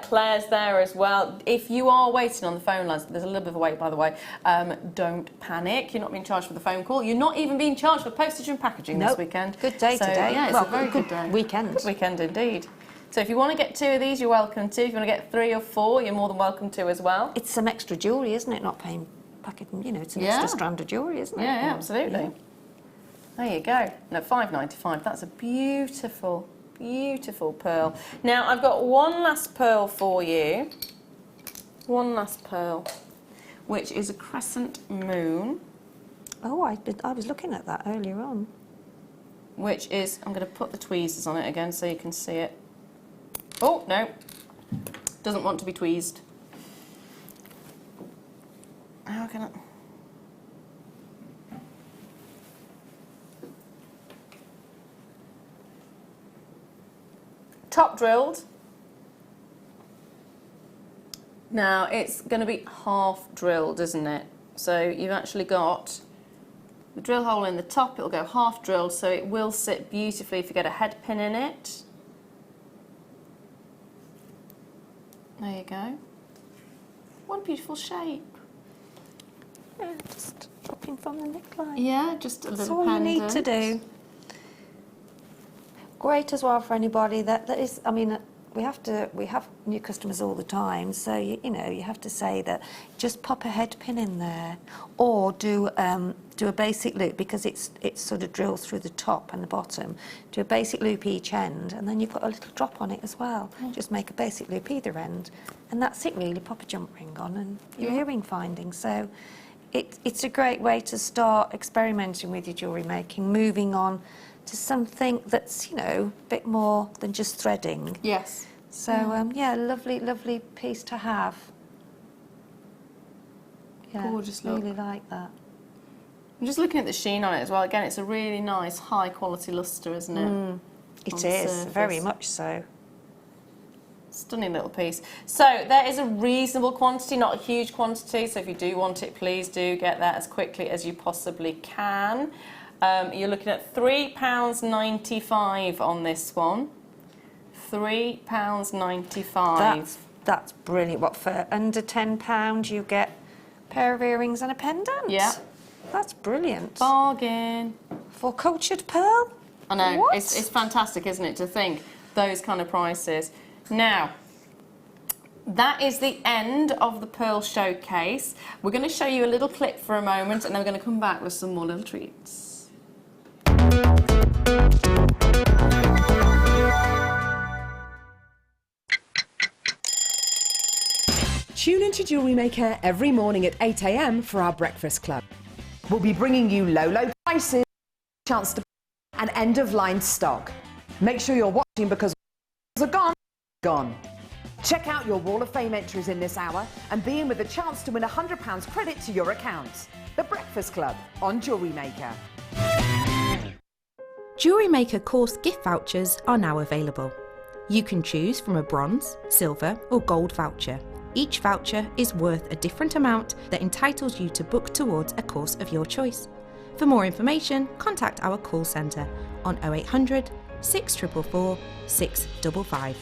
Claire's there as well. If you are waiting on the phone lines, there's a little bit of a wait, by the way, don't panic. You're not being charged for the phone call. You're not even being charged for postage and packaging this weekend. Good day today. Yeah, it's a very good day. Weekend. Good weekend indeed. So if you want to get 2 of these, you're welcome to. If you want to get 3 or 4, you're more than welcome to as well. It's some extra jewellery, isn't it? Not paying packaging, you know, it's an extra strand of jewellery, isn't it? Yeah, absolutely. Yeah. There you go. No, £5.95. That's a beautiful, beautiful pearl. Now, I've got one last pearl for you. One last pearl, which is a crescent moon. Oh, I was looking at that earlier on. Which is, I'm going to put the tweezers on it again so you can see it. Oh, no. Doesn't want to be tweezed. How can I... Top drilled. Now it's going to be half drilled, isn't it? So you've actually got the drill hole in the top, it'll go half drilled, so it will sit beautifully if you get a head pin in it. There you go. What a beautiful shape. Yeah, just dropping from the neckline. Yeah, just a That's little all pendant. you need to do. Great as well for anybody that is, I mean, we have new customers all the time, so you know you have to say that just pop a head pin in there, or do a basic loop, because it sort of drills through the top and the bottom. Do a basic loop each end, and then you put a little drop on it as well. Just make a basic loop either end, and that's it really. Pop a jump ring on, and your earring finding. So it's a great way to start experimenting with your jewellery making, moving on to something that's, you know, a bit more than just threading. Yes. So, yeah, lovely, lovely piece to have. Yeah, Gorgeous look. Really like that. I'm just looking at the sheen on it as well. Again, it's a really nice, high-quality lustre, isn't it? It is, very much so. Stunning little piece. So there is a reasonable quantity, not a huge quantity, so if you do want it, please do get that as quickly as you possibly can. You're looking at £3.95 on this one. £3.95. That's brilliant. What, for under £10 you get a pair of earrings and a pendant? Yeah. That's brilliant. Bargain. For cultured pearl? I know, What? it's fantastic, isn't it, to think those kind of prices. Now, that is the end of the pearl showcase. We're going to show you a little clip for a moment, and then we're going to come back with some more little treats. Tune into Jewellery Maker every morning at 8 a.m. for our breakfast club. We'll be bringing you low prices, chance to and end-of-line stock. Make sure you're watching, because are gone. Check out your Wall of Fame entries in this hour and be in with a chance to win £100 credit to your account. The Breakfast Club on Jewellery Maker. Jewellery Maker course gift vouchers are now available. You can choose from a bronze, silver or gold voucher. Each voucher is worth a different amount that entitles you to book towards a course of your choice. For more information, contact our call centre on 0800 644 655.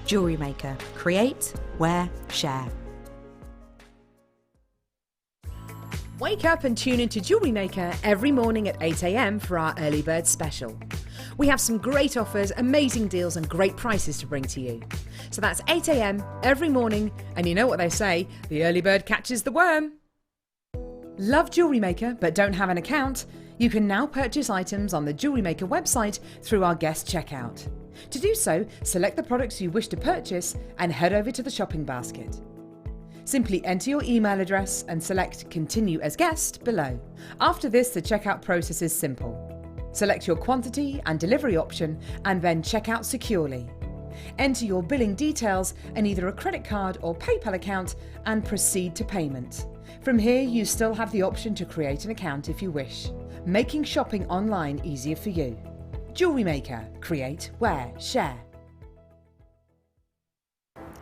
Jewellery Maker. Create, wear, share. Wake up and tune into Jewellery Maker every morning at 8 a.m. for our early bird special. We have some great offers, amazing deals and great prices to bring to you. So that's 8 a.m. every morning, and you know what they say, the early bird catches the worm. Love Jewellery Maker but don't have an account? You can now purchase items on the Jewellery Maker website through our guest checkout. To do so, select the products you wish to purchase and head over to the shopping basket. Simply enter your email address and select Continue as Guest below. After this, the checkout process is simple. Select your quantity and delivery option and then check out securely. Enter your billing details and either a credit card or PayPal account and proceed to payment. From here, you still have the option to create an account if you wish, making shopping online easier for you. Jewellery Maker. Create, wear, share.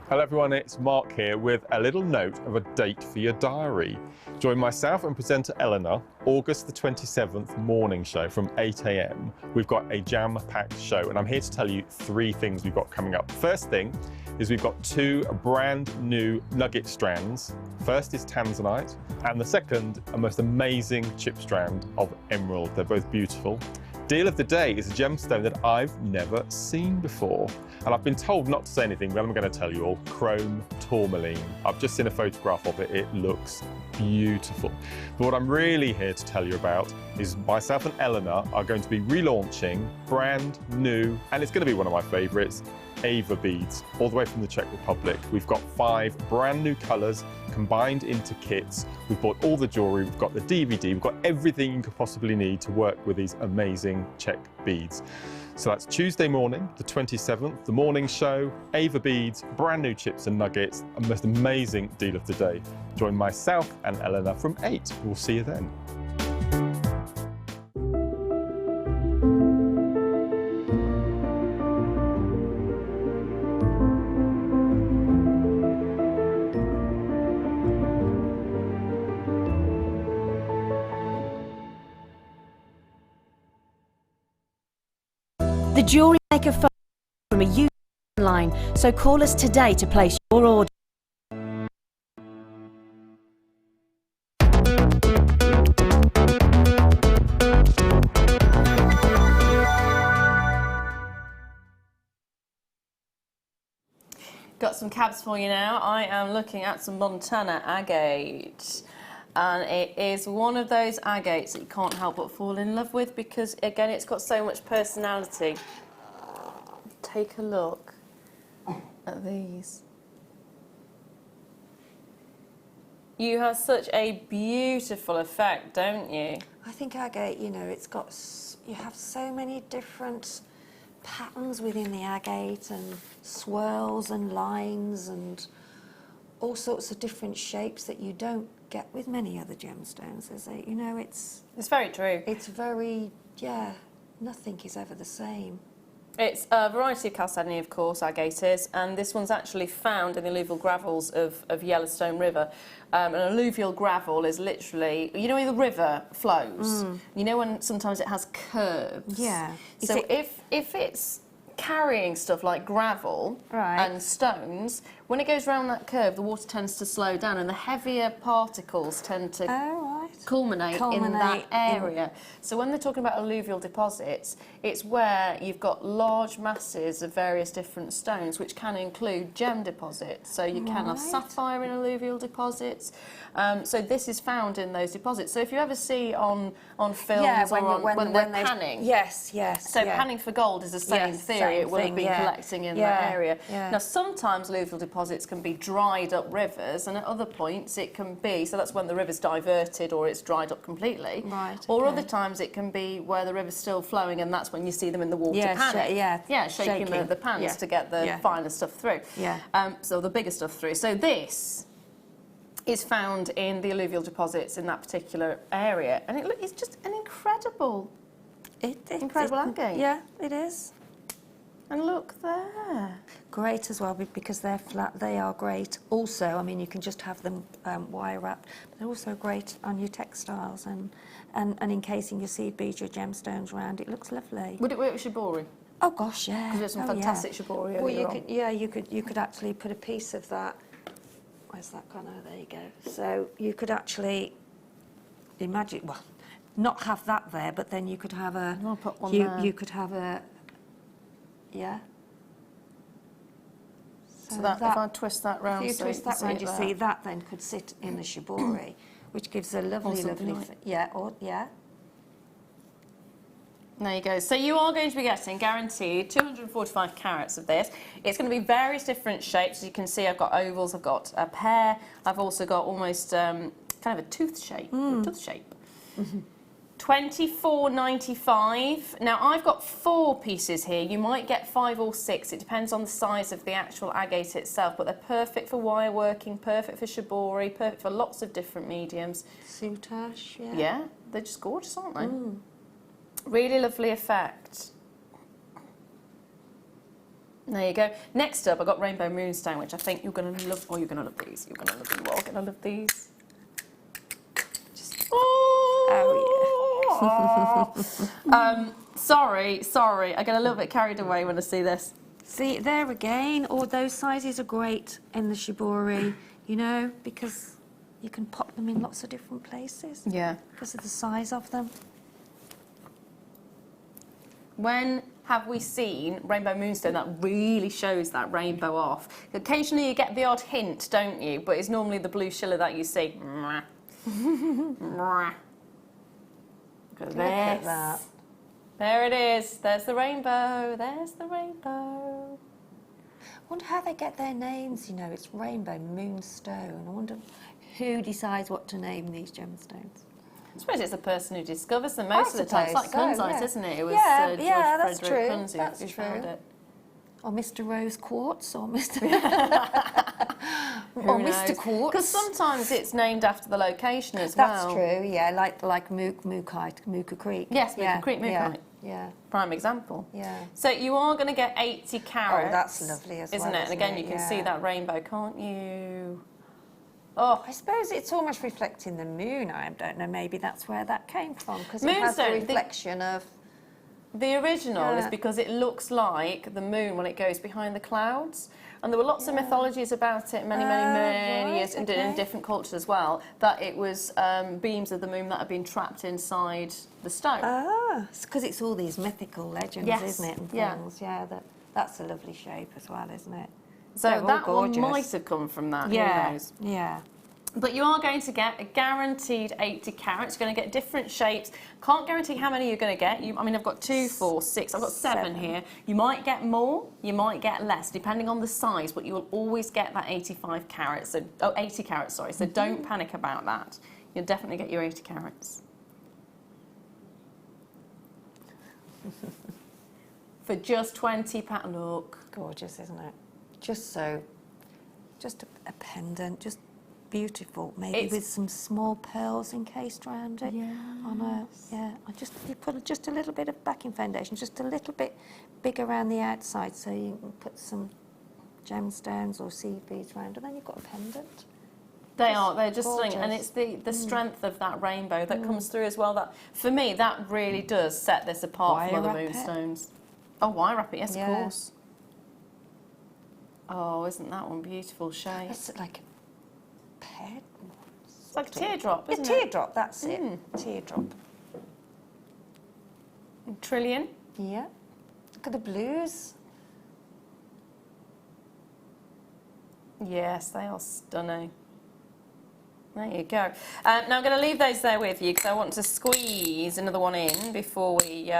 Hello everyone, it's Mark here with a little note of a date for your diary. Join myself and presenter Eleanor, August the 27th morning show from 8 a.m. We've got a jam-packed show, and I'm here to tell you 3 things we've got coming up. First thing is we've got 2 brand new nugget strands. First is tanzanite, and the second, a most amazing chip strand of emerald. They're both beautiful. Deal of the day is a gemstone that I've never seen before. And I've been told not to say anything, but I'm going to tell you all. Chrome tourmaline. I've just seen a photograph of it. It looks beautiful. But what I'm really here to tell you about is myself and Eleanor are going to be relaunching brand new, and it's going to be one of my favourites, Ava beads, all the way from the Czech Republic. We've got 5 brand new colours combined into kits. We've bought all the jewellery, we've got the DVD, we've got everything you could possibly need to work with these amazing Czech beads. So that's Tuesday morning, the 27th, the morning show, Ava beads, brand new chips and nuggets, a most amazing deal of the day. Join myself and Eleanor from 8. We'll see you then. The Jewellery Maker phone from a UK line, so call us today to place your order. Got some cabs for you now. I am looking at some Montana agate. And it is one of those agates that you can't help but fall in love with because, again, it's got so much personality. Take a look at these. You have such a beautiful effect, don't you? I think agate, you know, it's got, you have so many different patterns within the agate and swirls and lines and all sorts of different shapes that you don't get with many other gemstones, is it? You know, it's very true. It's very, yeah, nothing is ever the same. It's a variety of chalcedony, of course, agate is, and this one's actually found in the alluvial gravels of Yellowstone River. An alluvial gravel is literally, you know, when the river flows, you know when sometimes it has curves? Yeah. So if it's carrying stuff like gravel and stones, when it goes around that curve, the water tends to slow down and the heavier particles tend to culminate in that area. So when they're talking about alluvial deposits, it's where you've got large masses of various different stones, which can include gem deposits. So you can have sapphire in alluvial deposits. So this is found in those deposits. So if you ever see on films when they're panning. Yes. So panning for gold is the same theory. It will have been collecting in that area. Yeah. Now, sometimes alluvial deposits can be dried up rivers, and at other points it can be, so that's when the river's diverted or it's dried up completely. Or other times it can be where the river's still flowing, and that's when you see them in the water panning. Shaking the pans to get the finer stuff through. So the bigger stuff through. So this is found in the alluvial deposits in that particular area, and it's just an incredible agate. Yeah, it is. And look there. Great as well, because they're flat, they are great. Also, I mean, you can just have them wire wrapped, but they're also great on your textiles and encasing your seed beads, your gemstones around. It looks lovely. Would it work with shibori? Oh gosh, yeah. Because there's some fantastic shibori. Well, you could actually put a piece of that. Where's that gone? Oh, there you go. So you could actually imagine, well, not have that there, but then you could have a. I'll put one there. You could have a. Yeah. So that if I twist that round, if you twist that round, you see that then could sit in the shibori, which gives a lovely. Yeah. There you go. So you are going to be getting, guaranteed, 245 carats of this. It's going to be various different shapes. As you can see, I've got ovals, I've got a pear, I've also got almost kind of a tooth shape. $24.95. Now, I've got 4 pieces here. You might get 5 or 6. It depends on the size of the actual agate itself, but they're perfect for wire working, perfect for shibori, perfect for lots of different mediums. Soutache, yeah. Yeah, they're just gorgeous, aren't they? Really lovely effect. There you go. Next up, I've got Rainbow Moonstone, which I think you're going to love. Oh, you're going to love these. You're going to love them. You are going to love these. Sorry. I get a little bit carried away when I see this. See, there again, all those sizes are great in the shibori, you know, because you can pop them in lots of different places. Yeah. Because of the size of them. When have we seen Rainbow Moonstone that really shows that rainbow off? Occasionally you get the odd hint, don't you? But it's normally the blue Sheila that you see. Look at that. There it is. There's the rainbow. There's the rainbow. I wonder how they get their names, you know. It's Rainbow Moonstone. I wonder who decides what to name these gemstones. I suppose it's the person who discovers them most of the time. It's like Kunzite, isn't it? It was George that's Frederick true. Kunz who found it. Or Mr. Rose Quartz, or Mr. or Mr. Quartz. Because sometimes it's named after the location as well. That's true, yeah, like Mooka Creek. Yes, Mooka Creek, Yeah. Prime example. Yeah. So you are going to get 80 carats. Oh, that's lovely as well, isn't it? And again, you can see that rainbow, can't you? Oh, I suppose it's almost reflecting the moon. I don't know, maybe that's where that came from, because it has the reflection of The original is because it looks like the moon when it goes behind the clouds. And there were lots of mythologies about it many years, and in different cultures as well, that it was beams of the moon that had been trapped inside the stone. Ah, because it's all these mythical legends, isn't it, and things. Yeah, that's a lovely shape as well, isn't it? So that one might have come from that, who knows? Yeah. But you are going to get a guaranteed 80 carats. You're going to get different shapes. Can't guarantee how many you're going to get. I mean, I've got 2, 4, 6. I've got 7 here. You might get more, you might get less, depending on the size, but you will always get that 85 carats. So, 80 carats, sorry. So don't panic about that. You'll definitely get your 80 carats. For just £20. Look. Gorgeous, isn't it? Just a pendant, just beautiful, maybe with some small pearls encased around it. You put just a little bit of backing foundation, just a little bit big around the outside, so you can put some gemstones or seed beads around, and then you've got a pendant. They're just stunning, and it's the strength of that rainbow that comes through as well. That, for me, that really does set this apart from other moonstones. Oh, wire wrap it, yes, of course. Oh, isn't that one beautiful shape? It's like a pear. It's like a teardrop, isn't it? A teardrop, that's it. Teardrop. Trillion. Yeah. Look at the blues. Yes, they are stunning. There you go. Now I'm going to leave those there with you because I want to squeeze another one in before we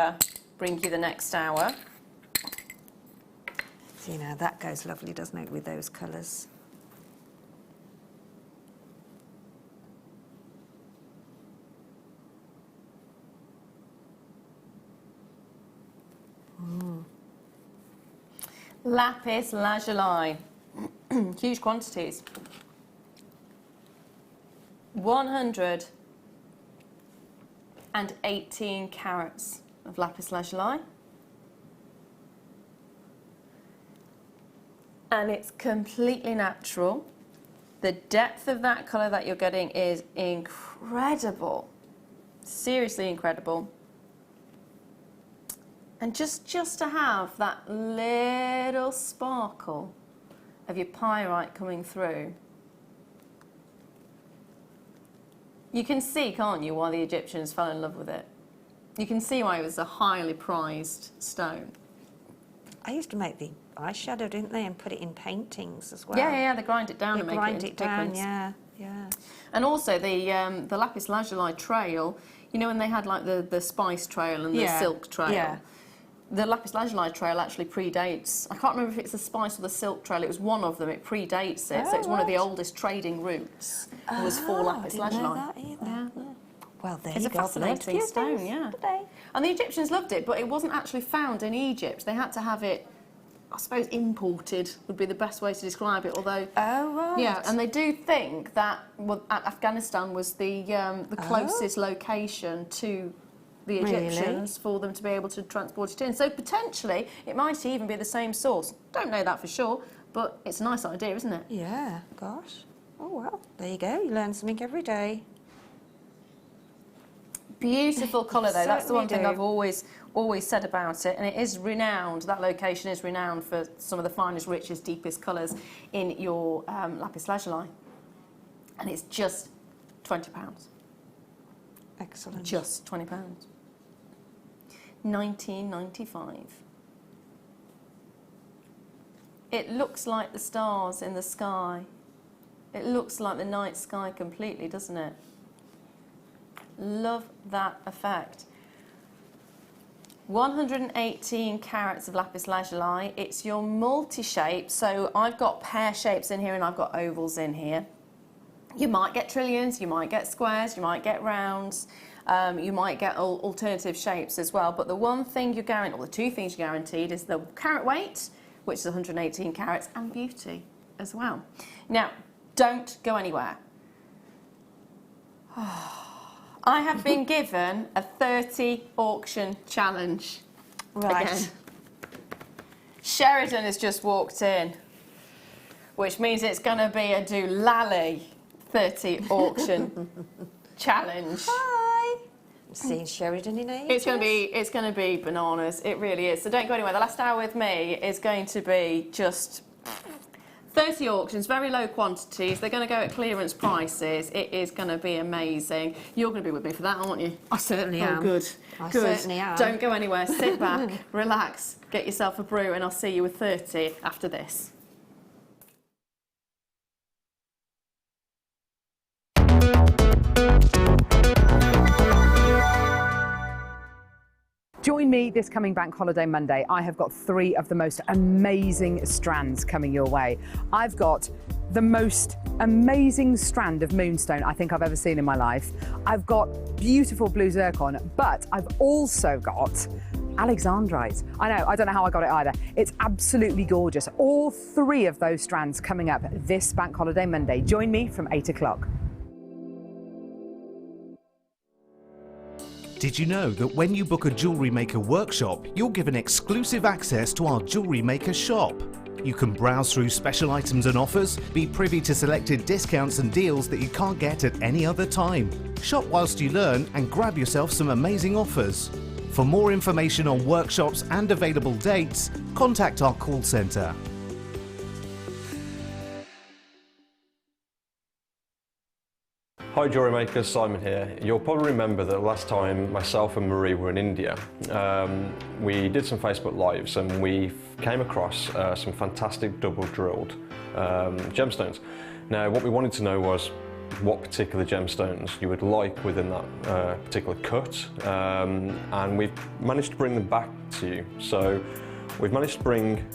bring you the next hour. See, now that goes lovely, doesn't it, with those colours? Lapis lazuli. Huge quantities. 118 carats of lapis lazuli. And it's completely natural. The depth of that colour that you're getting is incredible. Seriously incredible. And just to have that little sparkle of your pyrite coming through. You can see, can't you, why the Egyptians fell in love with it. You can see why it was a highly prized stone. I used to make the eyeshadow, didn't they, and put it in paintings as well. Yeah, they grind it down and make it into pigments. Yeah. And also the lapis lazuli trail, you know, when they had like the spice trail and the silk trail. The lapis lazuli trail actually predates. I can't remember if it's the spice or the silk trail. It was one of them. It predates it, so it's one of the oldest trading routes. It was for lapis lazuli. Know that either. Yeah. Well, there it's you a go. fascinating stone, yeah. And the Egyptians loved it, but it wasn't actually found in Egypt. They had to have it, I suppose, imported would be the best way to describe it. Although, yeah, and they do think that Afghanistan was the closest location to the Egyptians for them to be able to transport it in. So potentially it might even be the same source. Don't know that for sure, but it's a nice idea, isn't it? Yeah, gosh. Oh well, there you go. You learn something every day. Beautiful colour though. That's the one thing I've always said about it, and it is renowned. That location is renowned for some of the finest, richest, deepest colours in your lapis lazuli, and it's just £20. Excellent. Just £20. $19.95. It looks like the stars in the sky. It looks like the night sky completely, doesn't it? Love that effect. 118 carats of lapis lazuli. It's your multi-shape, so I've got pear shapes in here and I've got ovals in here. You might get trillions, you might get squares, you might get rounds, you might get alternative shapes as well, but the one thing you're guaranteed, or the two things you're guaranteed, is the carat weight, which is 118 carats, and beauty as well. Now, don't go anywhere. I have been given a 30 auction challenge. Right. Again. Sheridan has just walked in, which means it's going to be a doolally 30 auction challenge. Hi. seeing Sheridan in ages. It's going to be bananas. It really is. So don't go anywhere. The last hour with me is going to be just 30 auctions, very low quantities. They're going to go at clearance prices. It is going to be amazing. You're going to be with me for that, aren't you? I certainly am. Oh, good. I Good. certainly am. Don't go anywhere. Sit back, relax, get yourself a brew, and I'll see you with 30 after this. Join me this coming Bank Holiday Monday. I have got 3 of the most amazing strands coming your way. I've got the most amazing strand of moonstone I think I've ever seen in my life. I've got beautiful blue zircon, but I've also got Alexandrite. I don't know how I got it either. It's absolutely gorgeous. All 3 of those strands coming up this Bank Holiday Monday. Join me from 8 o'clock. Did you know that when you book a Jewellery Maker workshop, you're given exclusive access to our Jewellery Maker shop? You can browse through special items and offers, be privy to selected discounts and deals that you can't get at any other time. Shop whilst you learn and grab yourself some amazing offers. For more information on workshops and available dates, contact our call centre. Hi Jewellery Maker, Simon here. You'll probably remember that last time myself and Marie were in India, we did some Facebook Lives and we came across some fantastic double drilled gemstones. Now what we wanted to know was what particular gemstones you would like within that particular cut, and we've managed to bring them back to you. So we've managed to bring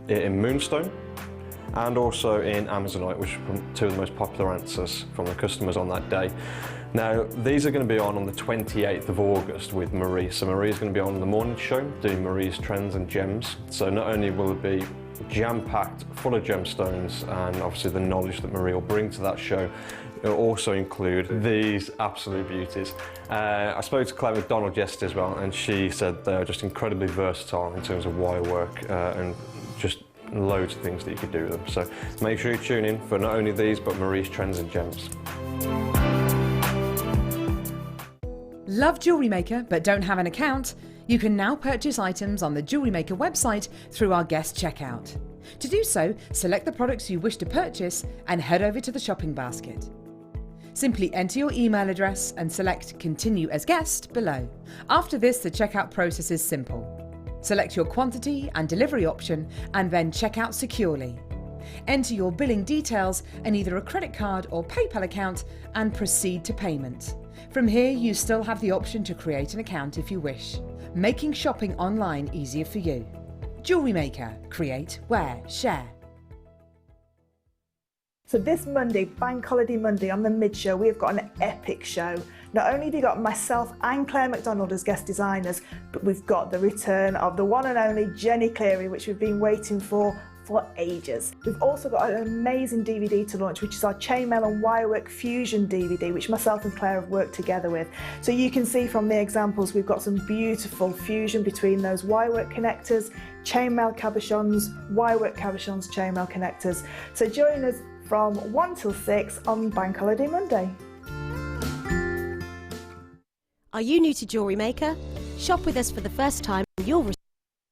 it in moonstone and also in Amazonite, which are 2 of the most popular answers from the customers on that day. Now, these are going to be on the 28th of August with Marie. So Marie's going to be on the morning show doing Marie's Trends and Gems. So not only will it be jam-packed, full of gemstones, and obviously the knowledge that Marie will bring to that show, it'll also include these absolute beauties. I spoke to Claire McDonald yesterday as well, and she said they're just incredibly versatile in terms of wire work and just loads of things that you could do with them. So make sure you tune in for not only these, but Marie's Trends and Gems. Love Jewellery Maker but don't have an account? You can now purchase items on the Jewellery Maker website through our guest checkout. To do so, select the products you wish to purchase and head over to the shopping basket. Simply enter your email address and select Continue as Guest below. After this, the checkout process is simple. Select your quantity and delivery option and then check out securely. Enter your billing details and either a credit card or PayPal account and proceed to payment. From here, you still have the option to create an account if you wish, making shopping online easier for you. Jewellery Maker. Create, wear, share. So this Monday, Bank Holiday Monday on the Mid-Show, we have got an epic show. Not only have you got myself and Claire McDonald as guest designers, but we've got the return of the one and only Jenny Cleary, which we've been waiting for ages. We've also got an amazing DVD to launch, which is our chainmail and wirework fusion DVD, which myself and Claire have worked together with. So you can see from the examples, we've got some beautiful fusion between those wirework connectors, chainmail cabochons, wirework cabochons, chainmail connectors. So join us from 1 till 6 on Bank Holiday Monday. Are you new to Jewellery Maker? Shop with us for the first time and you'll receive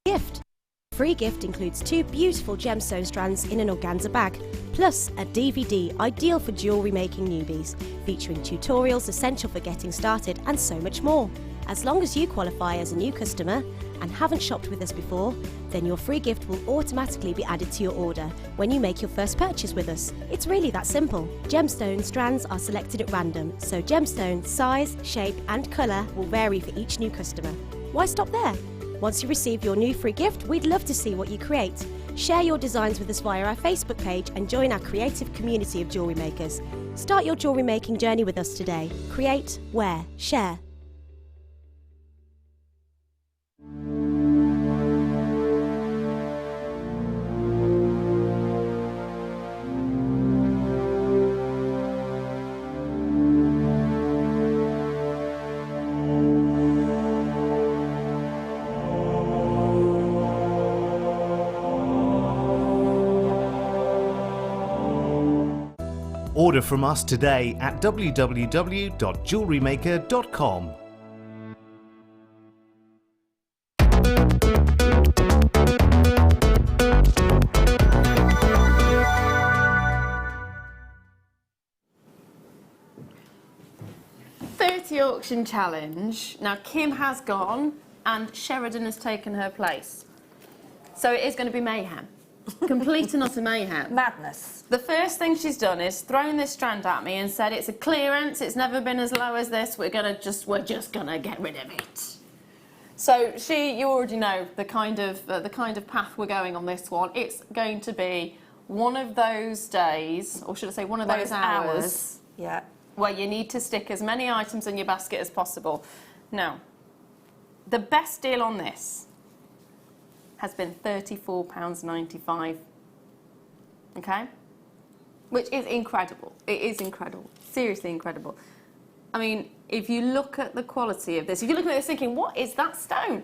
a gift. The free gift includes 2 beautiful gemstone strands in an organza bag, plus a DVD ideal for jewellery making newbies, featuring tutorials essential for getting started and so much more. As long as you qualify as a new customer and haven't shopped with us before, then your free gift will automatically be added to your order when you make your first purchase with us. It's really that simple. Gemstone strands are selected at random, so gemstone size, shape and colour will vary for each new customer. Why stop there? Once you receive your new free gift, we'd love to see what you create. Share your designs with us via our Facebook page and join our creative community of jewellery makers. Start your jewellery making journey with us today. Create, wear, share. Order from us today at www.jewellerymaker.com. charity auction challenge. Now, Kim has gone and Sheridan has taken her place. So it is going to be mayhem. Complete and utter mayhem. Madness. The first thing she's done is thrown this strand at me and said, it's a clearance, it's never been as low as this, we're just gonna get rid of it. So you already know the kind of path we're going on this one. It's going to be one of those days, or should I say one of those hours, yeah, where you need to stick as many items in your basket as possible. Now, the best deal on this has been £34.95, okay? Which is incredible. It is incredible. Seriously incredible. I mean, if you look at the quality of this, if you look at this thinking, what is that stone?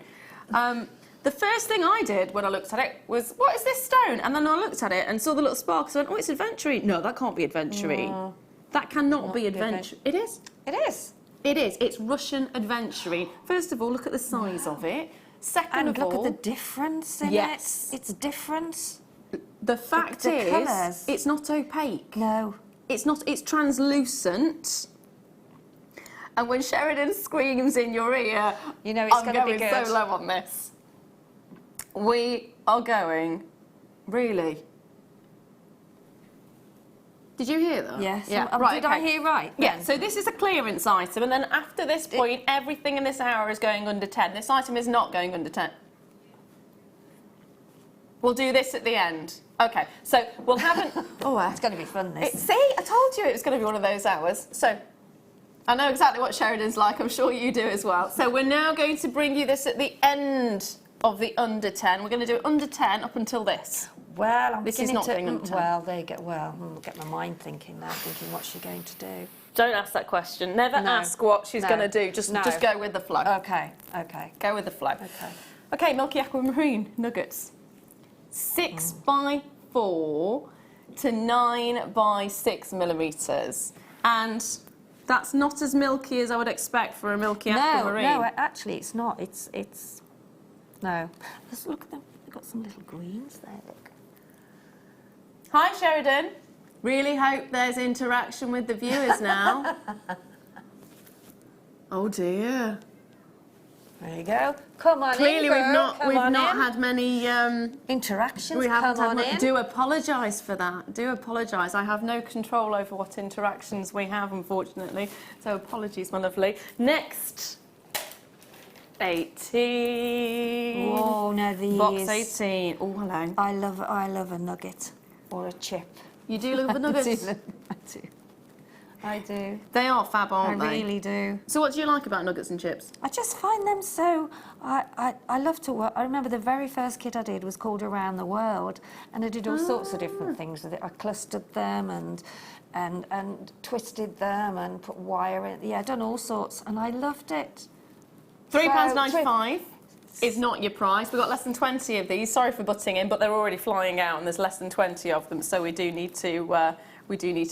The first thing I did when I looked at it was, what is this stone? And then I looked at it and saw the little sparks and went, oh, it's adventure-y. No, that can't be adventure-y. No. That cannot be adventure. It is. It is. It is. It's Russian adventure-y. First of all, look at the size of it. Second of all, look at the difference in it. It's different. The fact is, colours. it's not opaque. No. It's not. It's translucent. And when Sheridan screams in your ear, you know it's going to be good. I'm going so low on this. We are going, really. Did you hear that? Yes. Yeah. Right, did I hear right? Yeah, then? so this is a clearance item, and then after this point, everything in this hour is going under 10. This item is not going under 10. We'll do this at the end. Okay, so we'll have an... Oh, it's going to be fun, this. See, I told you it was going to be one of those hours. So, I know exactly what Sheridan's like. I'm sure you do as well. So we're now going to bring you this at the end of the under 10. We're going to do it under 10 up until this. Well, I'm this is not going under 10. Well, there you go. Well, I'll get my mind thinking now, thinking what's she going to do. Don't ask that question. Never ask what she's going to do. Just go with the flow. Okay, okay. Go with the flow. Okay. Okay, Milky Aquamarine nuggets. 6 by 4 to 9 by 6 millimetres. And that's not as milky as I would expect for a Milky Aquamarine. No, actually it's not. It's no. Let's look at them. They've got some little greens there, look. Hi, Sheridan. Really hope there's interaction with the viewers now. Oh dear. There you go. Come on Clearly in, girl. we've not had many interactions. We haven't Come had on in. Do apologise for that. Do apologise. I have no control over what interactions we have, unfortunately. So apologies, my lovely. Next. 18. Oh, now these. Box 18. Oh, hello. I love a nugget or a chip. You do love the nuggets? I do. They are fab, aren't they? I really do. So what do you like about nuggets and chips? I just find them so... I love to work. I remember the very first kit I did was called Around the World, and I did all sorts of different things with it. I clustered them and twisted them and put wire in. Yeah, done all sorts, and I loved it. £3.95 is not your price. We've got less than 20 of these. Sorry for butting in, but they're already flying out, and there's less than 20 of them. So we do need to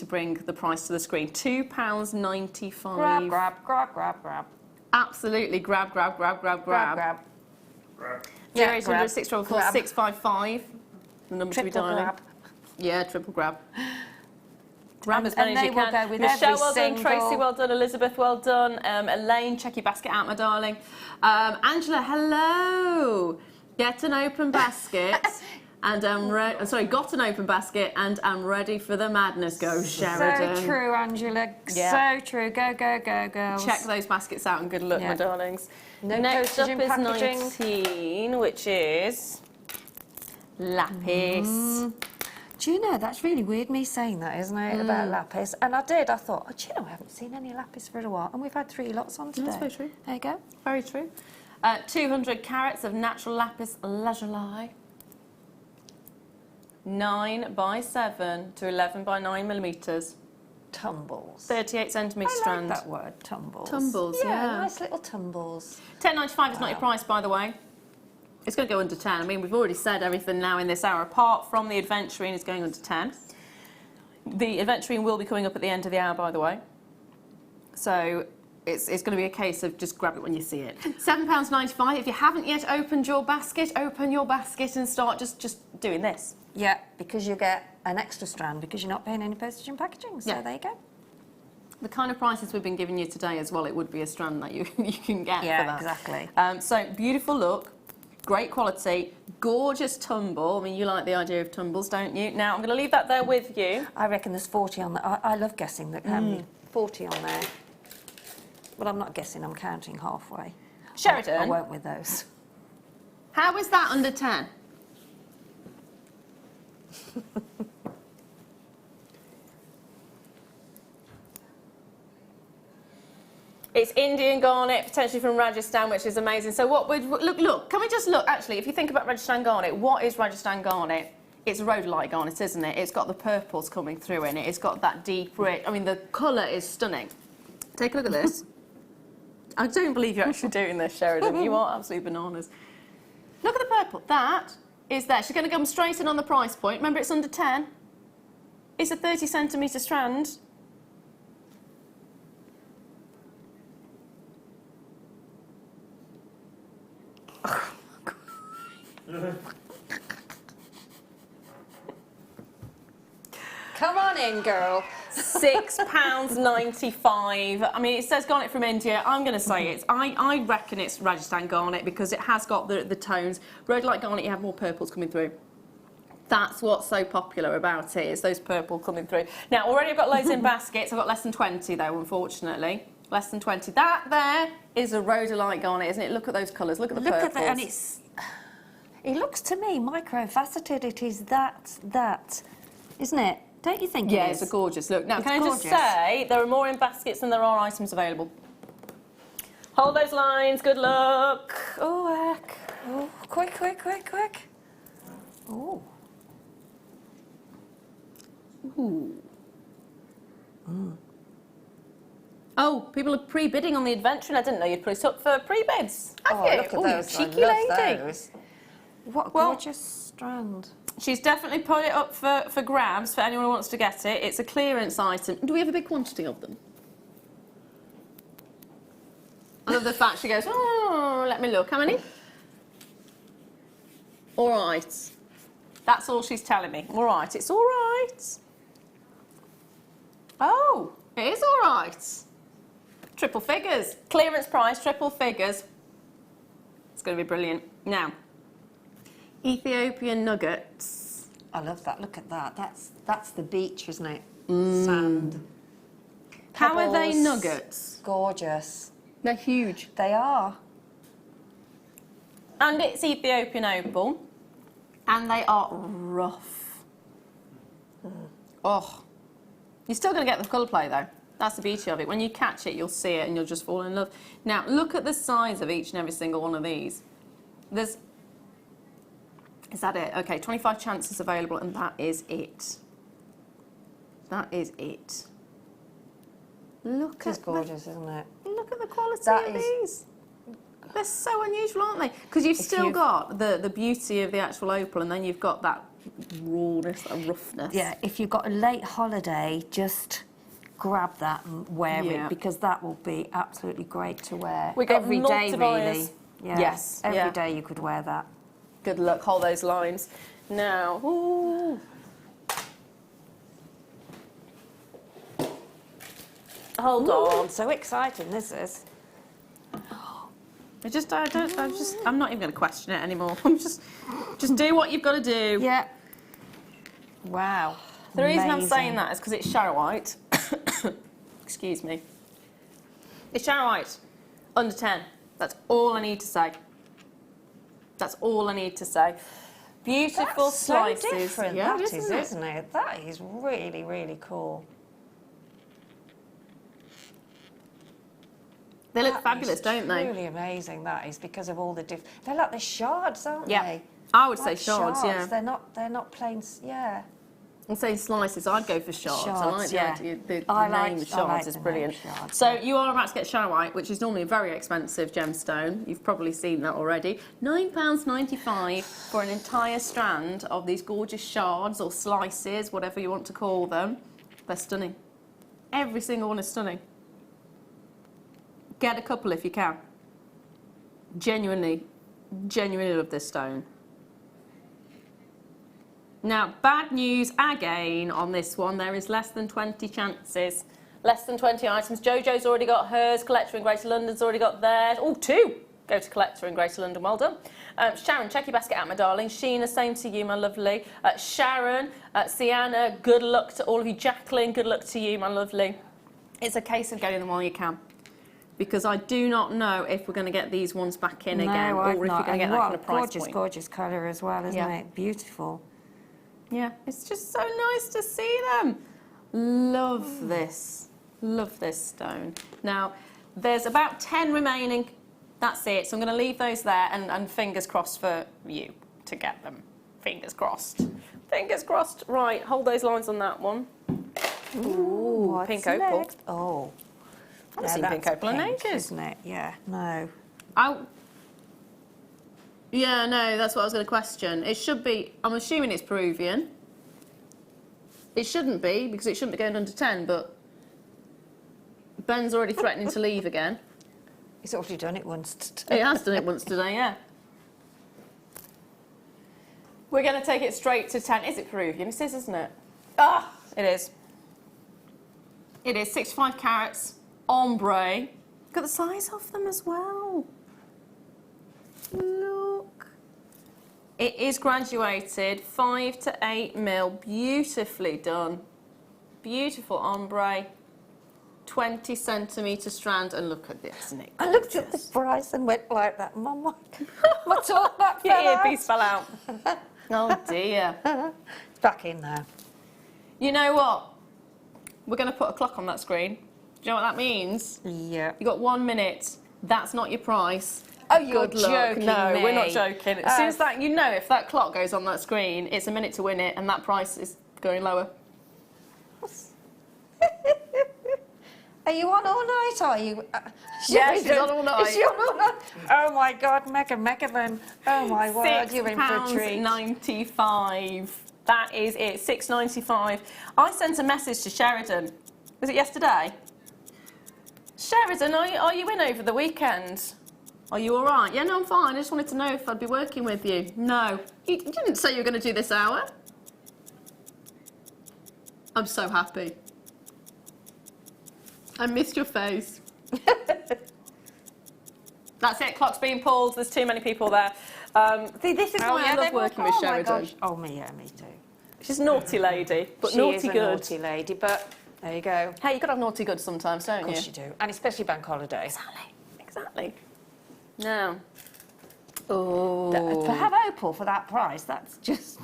bring the price to the screen. £2.95. Grab. Absolutely, grab. Grab. 0800 655 the number to be Triple dialing. grab. Yeah, triple grab. Grab as many and as they you will can. go with Michelle, every well done. single... Tracy, well done. Elizabeth, well done. Elaine, check your basket out, my darling. Angela, hello. Get an open basket. And got an open basket and I'm ready for the madness. Go, Sheridan. So true, Angela. Yeah. So true. Go, girls. Check those baskets out and good luck, my darlings. No Next up postage is and packaging. 19, which is lapis. Do you know, that's really weird me saying that, isn't it, about lapis? And I thought, oh, do you know, I haven't seen any lapis for a while. And we've had 3 lots on today. That's very true. There you go. Very true. 200 carats of natural lapis lazuli. 9 by 7 to 11 by 9 millimetres. Tumbles. 38 centimetre strand. I like that word, tumbles. Tumbles, yeah. Nice little tumbles. £10.95 is not your price, by the way. It's going to go under 10. I mean, we've already said everything now in this hour, apart from the adventurine is going under 10. The adventurine will be coming up at the end of the hour, by the way. So it's going to be a case of just grab it when you see it. £7.95. If you haven't yet opened your basket, open your basket and start just doing this. Yeah, because you get an extra strand because you're not paying any postage and packaging. So there you go. the kind of prices we've been giving you today as well, it would be a strand that you can get for Yeah, that. exactly. So beautiful look, great quality, gorgeous tumble. I mean, you like the idea of tumbles, don't you? Now, I'm going to leave that there with you. I reckon there's 40 on there. I love guessing that how many 40 on there. Well, I'm not guessing, I'm counting halfway. Sheridan. I won't with those. How is that under 10? It's Indian garnet, potentially from Rajasthan, which is amazing. So what would, look, can we just look, actually, if you think about Rajasthan garnet, what is Rajasthan garnet? It's rhodolite garnet, isn't it? It's got the purples coming through in it. It's got that deep rich, I mean, the colour is stunning. Take a look at this. I don't believe you're actually doing this, Sheridan. You are absolutely bananas. Look at the purple. That is there. She's going to come straight in on the price point. Remember, it's under 10. It's a 30cm strand. Come on in, girl. £6.95. I mean, it says garnet from India. I'm going to say it's. I reckon it's Rajasthan garnet because it has got the tones. Rhodolite garnet, you have more purples coming through. That's what's so popular about it, is those purple coming through. Now, already I've got loads in baskets. I've got less than 20, though, unfortunately. Less than 20. That there is a rhodolite garnet, isn't it? Look at those colours. Look at the purples. Look at that, and it's... It looks to me microfaceted. It is that, isn't it? Don't you think yeah, it is? it's a gorgeous look. Now, It's can I just gorgeous. say, there are more in baskets than there are items available. Hold those lines. Good luck. Oh, heck. Oh, quick. Oh. Ooh. Oh, people are pre-bidding on the adventure, and I didn't know you'd put it up for pre-bids. Have you? Look at Ooh, those. cheeky I love lady. those. What a Well, gorgeous strand. She's definitely put it up for grabs for anyone who wants to get it. It's a clearance item. Do we have a big quantity of them? I love the fact she goes, oh, let me look. How many? All right. That's all she's telling me. All right, it's all right. Oh, it is all right. Triple figures. Clearance price, triple figures. It's going to be brilliant. Now, Ethiopian nuggets. I love that. Look at that. That's the beach, isn't it? Sand. How are they Pebbles. nuggets? Gorgeous. They're huge. They are. And it's Ethiopian opal. And they are rough. Oh. You're still going to get the colour play, though. That's the beauty of it. When you catch it, you'll see it and you'll just fall in love. Now, look at the size of each and every single one of these. Is that it? Okay, 25 chances available, and that is it. That is it. Look It's at gorgeous, isn't it? Look at the quality That of is- these. They're so unusual, aren't they? Because you've still got the beauty of the actual opal, and then you've got that rawness, that roughness. Yeah, if you've got a late holiday, just grab that and wear it, because that will be absolutely great to wear. We got every day, multi-buyers. really. Yeah. Yes, Every day you could wear that. Good luck, hold those lines. Now, ooh. Hold on. So exciting, this is. I'm not even going to question it anymore. just do what you've got to do. Yeah. Wow. The reason I'm Amazing. saying that is because it's Sharrow White. Excuse me. It's Sharrow White. Under 10. That's all I need to say. That's all I need to say. Beautiful That's slices. so different, Yeah, that is, isn't it? isn't it? That is really, really cool. They look That fabulous, is don't they? Really amazing, that is, because of all the different... They're like the shards, aren't Yeah. they? I would say Like shards, yeah. They're not plain... Yeah. I'm saying slices, I'd go for shards. I like Shards, the yeah. idea. The I name like shards the is name brilliant. shards, So yeah. you are about to get Sharrow White, which is normally a very expensive gemstone. You've probably seen that already. £9.95 for an entire strand of these gorgeous shards or slices, whatever you want to call them. They're stunning. Every single one is stunning. Get a couple if you can. Genuinely love this stone. Now, bad news again on this one. There is less than 20 chances. Less than 20 items. Jojo's already got hers. Collector in Greater London's already got theirs. Oh, 2 go to Collector in Greater London. Well done. Sharon, check your basket out, my darling. Sheena, same to you, my lovely. Sharon, Sienna, good luck to all of you. Jacqueline, good luck to you, my lovely. It's a case of getting them while you can. Because I do not know if we're going to get these ones back in again, or if you're going to get that kind of price point. Gorgeous colour as well, isn't it? Beautiful. Yeah, it's just so nice to see them. Love this. Love this stone. Now, there's about 10 remaining. That's it. So I'm going to leave those there and fingers crossed for you to get them. Fingers crossed. Fingers crossed. Right, hold those lines on that one. Ooh, pink opal. Next? Oh. I haven't seen pink opal in ages. Isn't it? Yeah, no. Yeah, no, that's what I was going to question. It should be, I'm assuming it's Peruvian. It shouldn't be, because it shouldn't be going under 10, but Ben's already threatening to leave again. He's already done it once today. He has done it once today, yeah. We're going to take it straight to 10. Is it Peruvian? It is, isn't it? Ah, it is. It is 65 carats, ombre. Look at the size of them as well. Look. It is graduated, 5 to 8 mil, beautifully done. Beautiful ombre. 20 centimetre strand, and look at this, Nick. I looked at the price and went like that. Mum, what's all that? Your earpiece fell out. Oh dear. It's back in now. You know what? We're going to put a clock on that screen. Do you know what that means? Yeah. You got 1 minute. That's not your price. Oh, you're Good luck. joking No, me. we're not joking. As soon as that, you know, if that clock goes on that screen, it's a minute to win it, and that price is going lower. Are you on all night, are you? Yeah, she's on all night. Is she on all night? Oh my God, Mega then. Oh my word, you're in for a treat. £6.95. That is it, £6.95. I sent a message to Sheridan. Was it yesterday? Sheridan, are you in over the weekend? Are you all right? Yeah, no, I'm fine. I just wanted to know if I'd be working with you. No. You didn't say you were going to do this hour. I'm so happy. I missed your face. That's it, clock's being pulled. There's too many people there. See, this is why I love working with Sheridan. Oh, me too. She's a naughty lady, but she naughty is a good. naughty lady, but there you go. Hey, you've got to have naughty good sometimes, don't you? Of course you do, and especially bank holiday. Exactly. Now. Oh. To have opal for that price, that's just...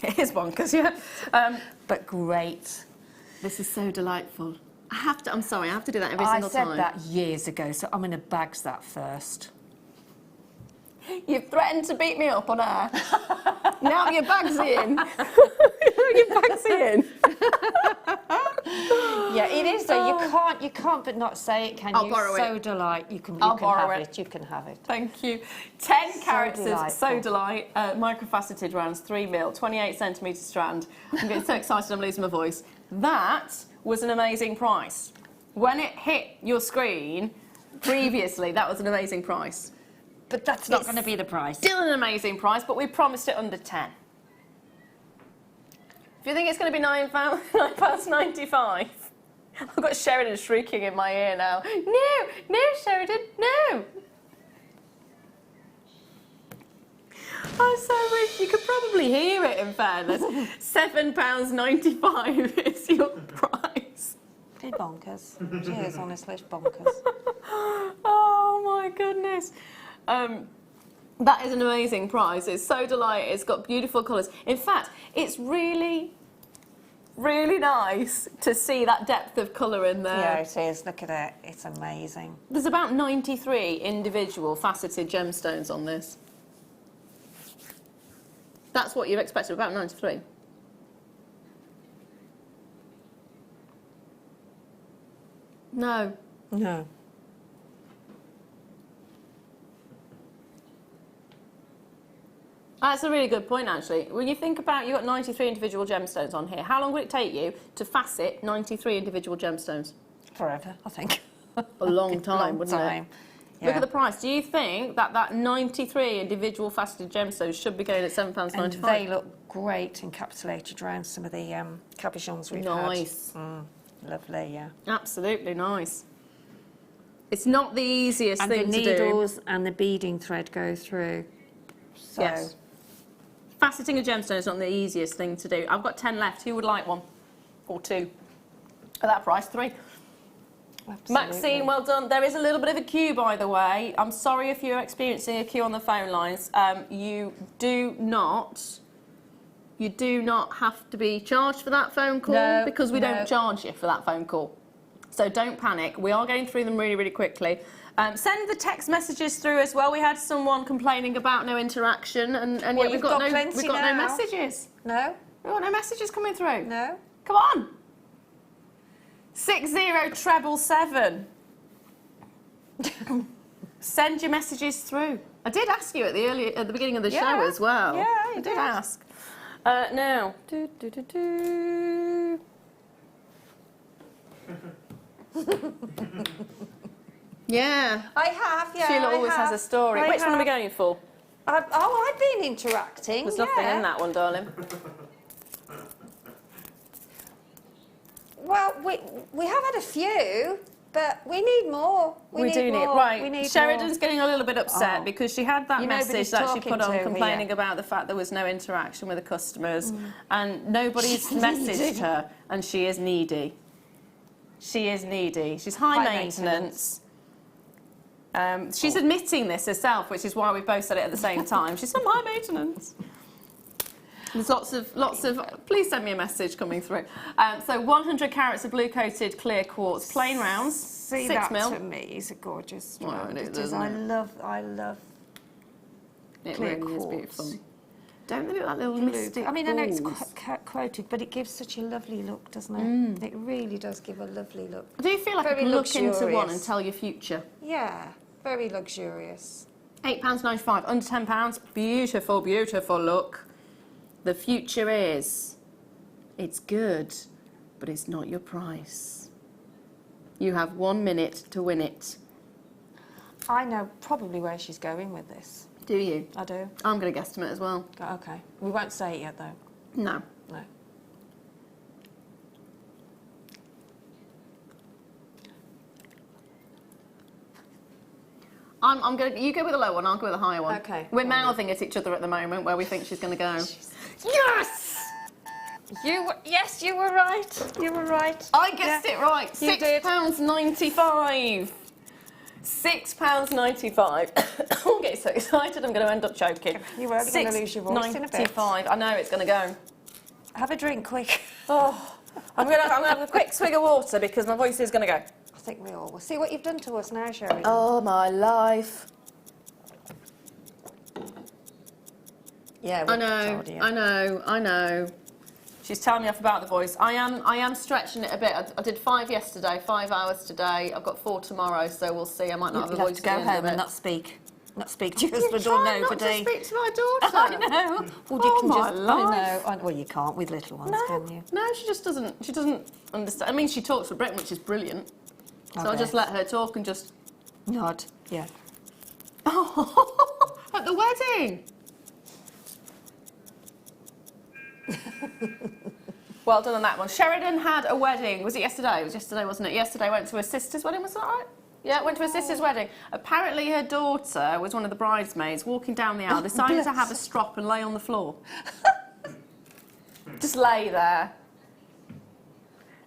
It is bonkers, yeah. But great. This is so delightful. I'm sorry, I have to do that every single time. I said that years ago, so I'm going to bags that first. You've threatened to beat me up on air. Now your bag's in. Your bag's in. Yeah, it is though. You can't but not say it, can you? I'll borrow it. So delight. You can I'll have borrow it. You can have it. Thank you. 10 carats of delightful. So Delight, microfaceted rounds, 3 mil, 28 centimetre strand. I'm getting so excited I'm losing my voice. That was an amazing price. When it hit your screen previously, that was an amazing price. But that's not going to be the price. Still an amazing price, but we promised it under 10. If you think it's going to be £9.95, I've got Sheridan shrieking in my ear now. No, Sheridan, no. I so wish you could probably hear it, in fairness. £7.95 is your price. It's bonkers. Cheers, honestly, it's bonkers. Oh my goodness. That is an amazing price. It's So Delight. It's got beautiful colours. In fact, it's really, really nice to see that depth of colour in there. Yeah, it is. Look at it. It's amazing. There's about 93 individual faceted gemstones on this. That's what you've expected, about 93. No. No. That's a really good point, actually. When you think about, you've got 93 individual gemstones on here. How long would it take you to facet 93 individual gemstones? Forever, I think. A long time, wouldn't it? Yeah. Look at the price. Do you think that 93 individual faceted gemstones should be going at £7.95? And they look great encapsulated around some of the cabochons we've had. Nice. Lovely, yeah. Absolutely nice. It's not the easiest And thing the to do. needles and the beading thread go through. So. Yes. Faceting a gemstone is not the easiest thing to do. I've got 10 left. Who would like one? Or 2? At that price, 3. Absolutely. Maxine, well done. There is a little bit of a queue, by the way. I'm sorry if you're experiencing a queue on the phone lines. You do not have to be charged for that phone call because we don't charge you for that phone call. So don't panic. We are getting through them really, really quickly. Send the text messages through as well. We had someone complaining about no interaction, and Well, yet we've got no now. messages. No? We've got no messages coming through. No? Come on. 60777. Send your messages through. I did ask you at the beginning of the show as well. Yeah, I did ask. Now. Yeah. I have, yeah. Sheila always has a story. Which one are we going for? I've been interacting. There's nothing in that one, darling. Well, we have had a few, but we need more. We do need more. Right. Sheridan's getting a little bit upset because she had that message that she put on complaining about the fact there was no interaction with the customers, and nobody's messaged her, and she is needy. She is needy. She's high maintenance. She's admitting this herself, which is why we both said it at the same time. She's high maintenance. There's lots of. Please send me a message coming through. So 100 carats of blue-coated clear quartz, plain rounds, See, 6 that mil. to me is a gorgeous Well, round. it It is. I love It clear really is quartz. beautiful. Don't they look like little mystic I mean, I know it's balls? quoted, but it gives such a lovely look, doesn't it? It really does give a lovely look. Do you feel like Very I can look into one luxurious. and tell your future? Yeah, very luxurious. £8.95, under £10. Beautiful, beautiful look. The future is, it's good, but it's not your price. You have 1 minute to win it. I know probably where she's going with this. Do you? I do. I'm going to guesstimate as well. Okay. We won't say it yet, though. No. No. I'm going. You go with the low one. I'll go with the higher one. Okay. We're mouthing at each other at the moment where we think she's going to go. Yes! Yes, you were right. You were right. I guessed it right. You did. £6.95. £6.95. I'm getting so excited. I'm going to end up choking. You were going to lose your voice in a bit. £6.95. I know it's going to go. Have a drink, quick. Oh, I'm going to have a quick swig of water because my voice is going to go. I think we all will. See what you've done to us now, Sherry. Oh, my life. Yeah, I know. She's telling me off about the voice. I am stretching it a bit. I did 5 yesterday, 5 hours today. I've got 4 tomorrow, so we'll see. I might not have a voice to go at the end of home and it. not speak to your husband or nobody. Not to speak to my daughter. I know. Well, you can my just. life. I know. Well, you can't with little ones, can you? No, she just doesn't. She doesn't understand. I mean, she talks for Britain, which is brilliant. So I Okay. just let her talk and just nod. Yeah. Oh, at the wedding. Well done on that one. Sheridan had a wedding. Was it yesterday? It was yesterday, wasn't it? Yesterday went to her sister's wedding. Was that right? Yeah, went to her sister's wedding. Apparently her daughter was one of the bridesmaids walking down the aisle, decided to have a strop and lay on the floor. Just lay there.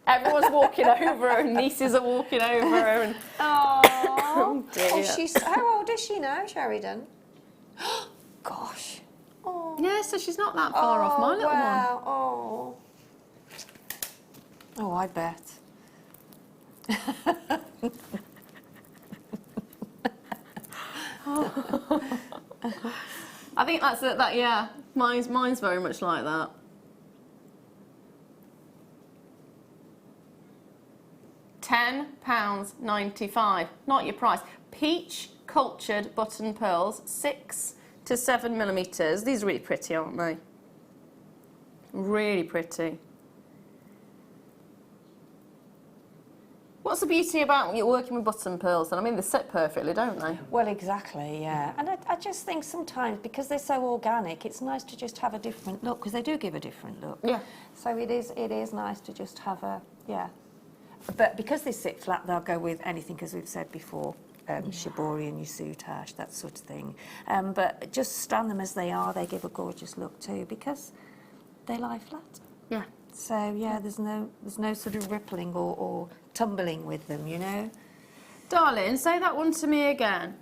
Everyone's walking over her and nieces are walking over her. And Oh, dear. How old is she now, Sheridan? Gosh. Oh. Yeah, so she's not that far off my little one. Oh. Oh, I bet. I think that's it. That yeah, mine's very much like that. £10.95, not your price. Peach cultured button pearls, 6 to 7 millimetres. These are really pretty, aren't they? Really pretty. What's the beauty about you working with button pearls? And I mean, they sit perfectly, don't they? Well, exactly, yeah. And I just think sometimes, because they're so organic, it's nice to just have a different look, because they do give a different look. Yeah. So it is nice to just have a, yeah. But because they sit flat, they'll go with anything, as we've said before, shibori and your soutache, that sort of thing. But just stand them as they are, they give a gorgeous look too, because they lie flat. Yeah. So yeah, there's no sort of rippling or tumbling with them, you know. Darling, say that one to me again.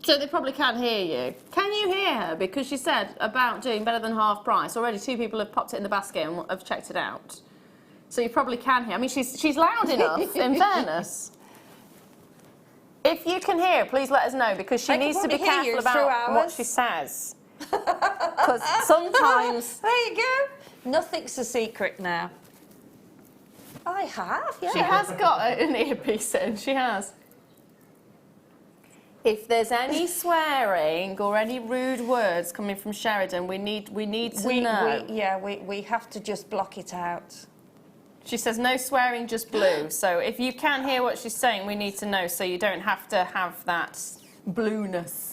So they probably can't hear you. Can you hear her? Because she said about doing better than half price. Already 2 people have popped it in the basket and have checked it out. So you probably can hear. I mean, she's loud enough, in fairness. If you can hear, please let us know, because she needs to be careful about what she says. Because sometimes... There you go. Nothing's a secret now. I have, yeah. She has got an earpiece in, she has. If there's any swearing or any rude words coming from Sheridan, we need to know. We have to just block it out. She says no swearing, just blue. So if you can hear what she's saying, we need to know, so you don't have to have that blueness.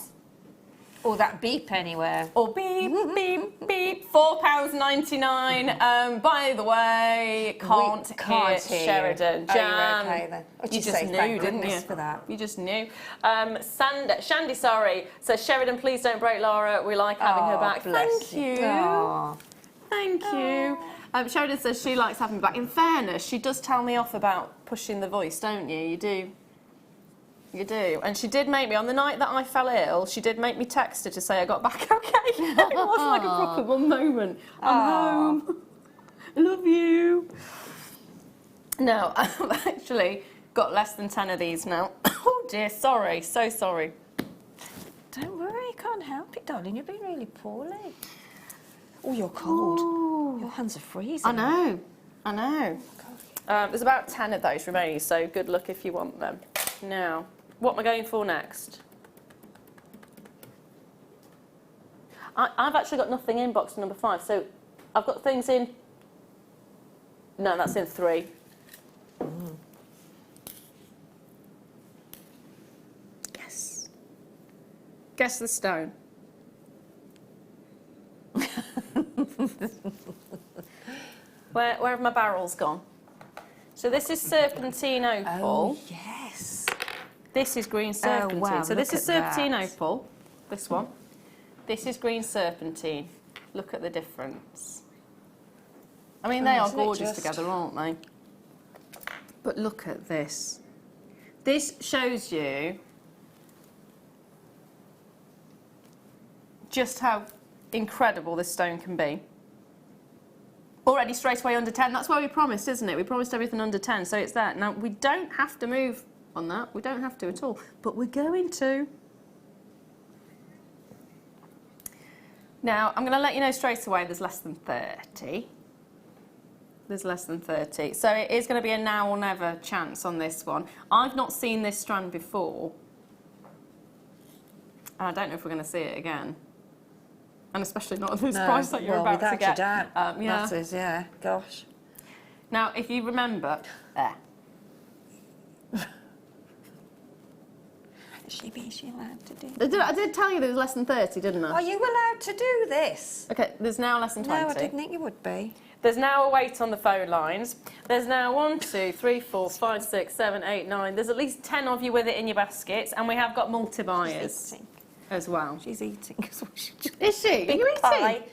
Or that beep anywhere. Or beep, beep, beep. £4.99. By the way, can't hear Sheridan. Oh, Jam. you're okay then. You just knew, didn't you? For that. You just knew. Shandy, sorry. So Sheridan, please don't break Laura. We like having her back. Thank you. Aww. Thank you. Sheridan says she likes having me back. In fairness, she does tell me off about pushing the voice, don't you? You do. You do. And she did make me, on the night that I fell ill, she did make me text her to say I got back okay. It was like a proper one moment. I'm home. I love you. No, I've actually got less than 10 of these now. Oh dear, sorry, so sorry. Don't worry, you can't help it, darling. You've been really poorly. Oh, you're cold. Ooh. Your hands are freezing. I know, I know. There's about 10 of those remaining, so good luck if you want them. Now, what am I going for next? I've actually got nothing in box number 5, so I've got things in... No, that's in 3. Mm. Yes. Guess the stone. Where have my barrels gone? So this is serpentine opal. Oh, yes. This is green serpentine. wow, so this is serpentine that. opal, this one. This is green serpentine. Look at the difference. I mean, they are gorgeous together, aren't they? But look at this. This shows you just how incredible this stone can be. Already straight away under 10. That's what we promised, isn't it? We promised everything under 10, so it's that. Now, we don't have to move on that. We don't have to at all, but we're going to. Now, I'm going to let you know straight away there's less than 30. There's less than 30. So it is going to be a now or never chance on this one. I've not seen this strand before. And I don't know if we're going to see it again. And especially not at this price that you're about to get. Yeah. That is, yeah. Gosh. Now, if you remember, there. Is she allowed to do I did tell you there was less than 30, didn't I? Are you allowed to do this? Okay, there's now less than 20. No, I didn't think you would be. There's now a wait on the phone lines. There's now 1, 2, 3, 4, 5, 6, 7, 8, 9. There's at least 10 of you with it in your baskets, and we have got multi-buyers as well. She's eating. Is she? Are you eating?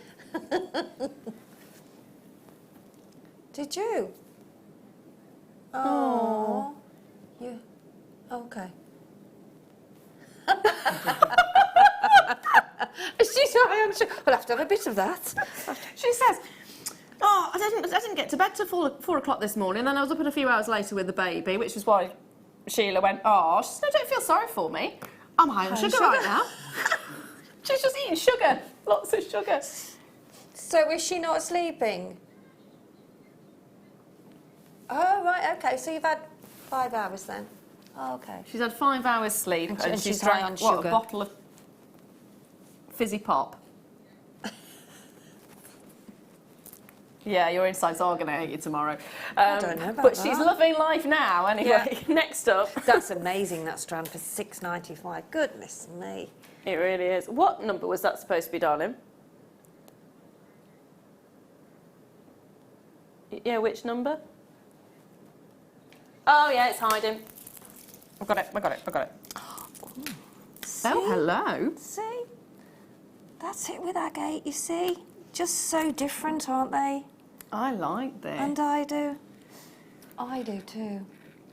Did you? Oh. You. Okay. She's right. We'll have to have a bit of that. She says, "Oh, I didn't get to bed till 4 o'clock this morning. Then I was up a few hours later with the baby, which is why Sheila went. Oh, she said, no, don't feel sorry for me. I'm high on sugar right now. She's just eating sugar, lots of sugar. So is she not sleeping? Oh right, okay. So you've had 5 hours then. Oh, okay. She's had 5 hours sleep and she's high drank on sugar. A bottle of fizzy pop. Yeah, your insides are going to hate you tomorrow. I don't know about but that. she's loving life now. Anyway, next up. That's amazing, that strand for $6.95. Goodness me. It really is. What number was that supposed to be, darling? Yeah, which number? Oh, yeah, it's hiding. I've got it, I got it, I got it. See? Oh, hello. See? That's it with agate, you see? Just so different, aren't they? I like this. And I do. I do too.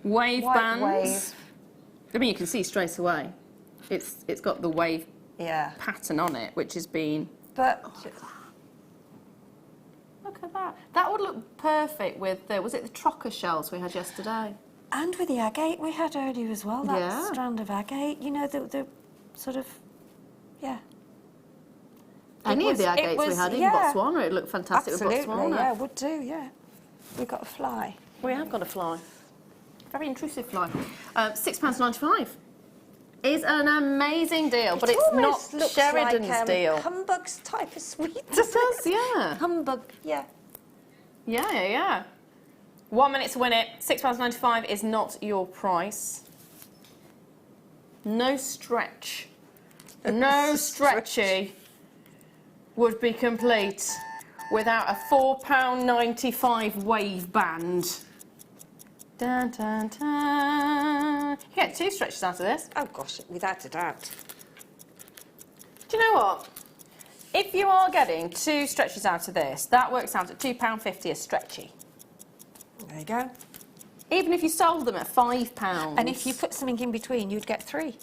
Wave White bands. wave. I mean, you can see straight away. It's got the wave pattern on it, which has been... But... Look at that. That would look perfect with the... Was it the trocker shells we had yesterday? And with the agate we had earlier as well, that Yeah. strand of agate. You know, the sort of... Yeah. Any of the agates we had, even Botswana, it looked fantastic Absolutely, with Botswana. yeah, would do, yeah. We've got a fly. We have got a fly. Very intrusive fly. £6.95 is an amazing deal, but it's not almost looks Sheridan's like, deal. Humbug's type of sweet. It does, yeah. Humbug, yeah. Yeah, yeah, yeah. 1 minute to win it. £6.95 is not your price. No stretch. No stretchy would be complete without a £4.95 wave band. Dun, dun, dun. You get 2 stretches out of this. Oh gosh, without a doubt. Do you know what? If you are getting 2 stretches out of this, that works out at £2.50 a stretchy. There you go. Even if you sold them at £5. And if you put something in between, you'd get 3.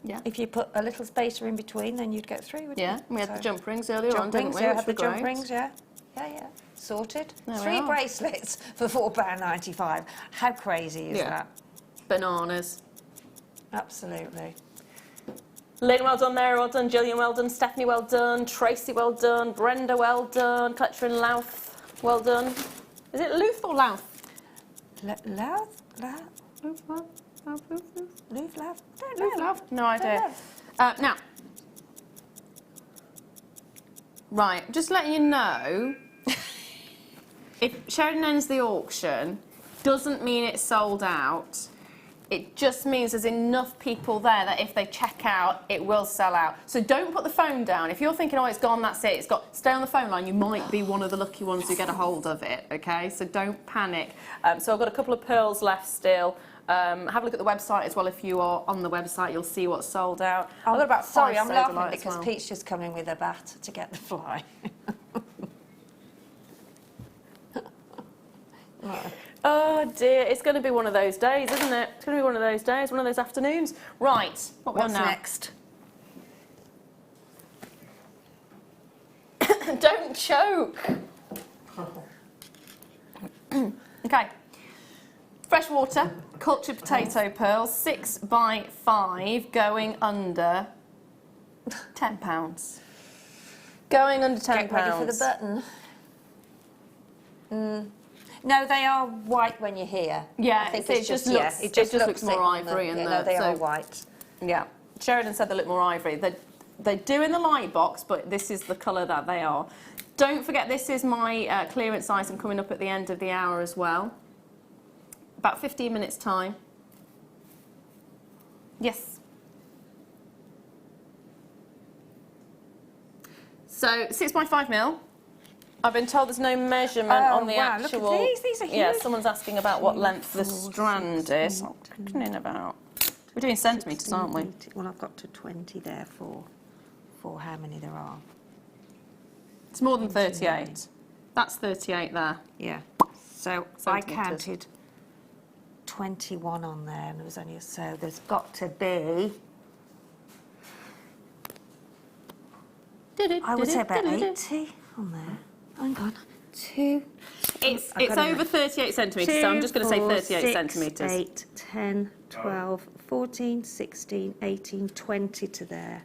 Yeah. If you put a little spacer in between, then you'd get 3, wouldn't you? Yeah, we had the jump rings earlier on, didn't we? Yeah, Which had the were jump great. rings, yeah. Yeah, yeah. Sorted. There we 3 are. bracelets for £4.95. How crazy is that? Bananas. Absolutely. Lynn, well done. Mary, well done. Gillian, well done. Stephanie, well done. Tracy, well done. Brenda, well done. Collector in Louth, well done. Is it Louth or Louth? Louth? Louth, Louth, Louth, Louth, Louth. Louth, Louth? Don't Louth, know. Louth? No idea. Now, right, just letting you know, if Sheridan ends the auction, doesn't mean it's sold out. It just means there's enough people there that if they check out, it will sell out. So don't put the phone down. If you're thinking, oh, it's gone, that's it, stay on the phone line, you might be one of the lucky ones who get a hold of it, okay? So don't panic. So I've got a couple of pearls left still. Have a look at the website as well. If you are on the website, you'll see what's sold out. I've got about 5 Sorry, I'm laughing sodalite as because well. Pete's just come in with a bat to get the fly. Oh dear, it's going to be one of those days, isn't it? It's going to be one of those days, one of those afternoons. Right, what we're on What's now? next? Don't choke. Okay. Freshwater, cultured potato pearls, 6 by 5, going under £10. Going under £10. Get ready for the button. No, they are white when you're here. Yeah, I think it just looks more ivory in there. there. No, they are white. Yeah, Sheridan said they look more ivory. They do in the light box, but this is the colour that they are. Don't forget, this is my clearance item coming up at the end of the hour as well. About 15 minutes time. Yes. So 6 by 5 mil. I've been told there's no measurement on the actual. Look at these. These are huge. Yeah, someone's asking about what length the strand is. I'm reckoning about. We're doing centimetres, aren't we? Well, I've got to 20 there for how many there are. It's more than 38. That's 38 there. Yeah. So I counted 21 on there, and there was only so there's got to be. I would say about 80 on there. Hang on. 2. It's over 38 centimetres, so I'm just going to say 38 centimetres. 8, 10, 12, 14, 16, 18, 20 to there.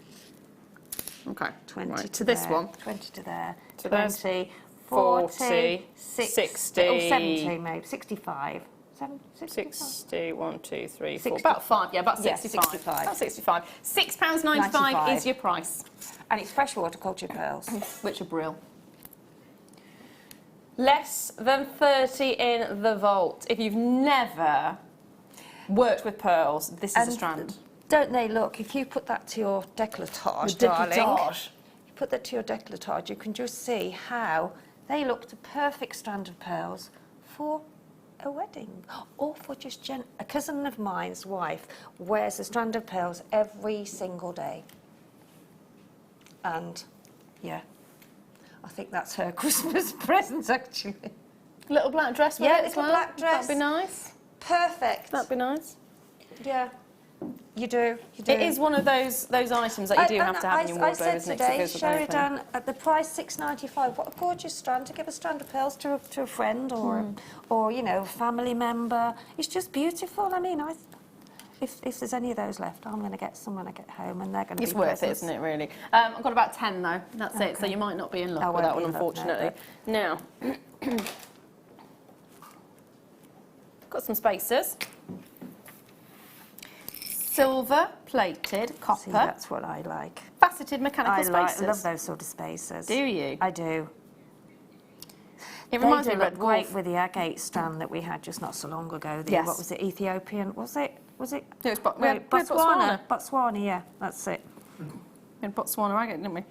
Okay. 20 right, to this there, one. 20 to there. So there's 20, 40, 60. Oh, 70 maybe. 65. 60, 1, 2, 3, 4. 60. About 5, yeah, about Yeah, 65. 65. About 65. £6.95 is your price. And it's freshwater cultured pearls. Which are brill. Less than 30 in the vault. If you've never worked with pearls, this is a strand. Don't they look, if you put that to your décolletage, darling, you put that to your décolletage, you can just see how They looked a perfect strand of pearls for a wedding, or for just a cousin of mine's wife wears a strand of pearls every single day. And, yeah, I think that's her Christmas present, actually. Little black dress with yeah, it as little well? black dress. That'd be nice. Perfect. That'd be nice. Yeah, you do. It is one of those items that you do have to have in your wardrobe, isn't it? 'Cause it goes with anything. Sheridan, at the price £6.95. What a gorgeous strand to give a strand of pearls to a friend or you know, a family member. It's just beautiful. I mean, if there's any of those left, I'm going to get some when I get home, and they're going to be It's worth it, presents. isn't it, really? I've got about 10, though. That's it, so you might not be in luck with that one, unfortunately. Now, got some spacers. Silver plated copper. See, that's what I like. Faceted mechanical spacers. I love those sort of spacers. Do you? I do. It reminds me of Red Red great Wolf. with the agate strand that we had just not so long ago. Yes. What was it? Ethiopian? Was it? It was Botswana. Botswana, yeah, that's it. We had Botswana agate, didn't we?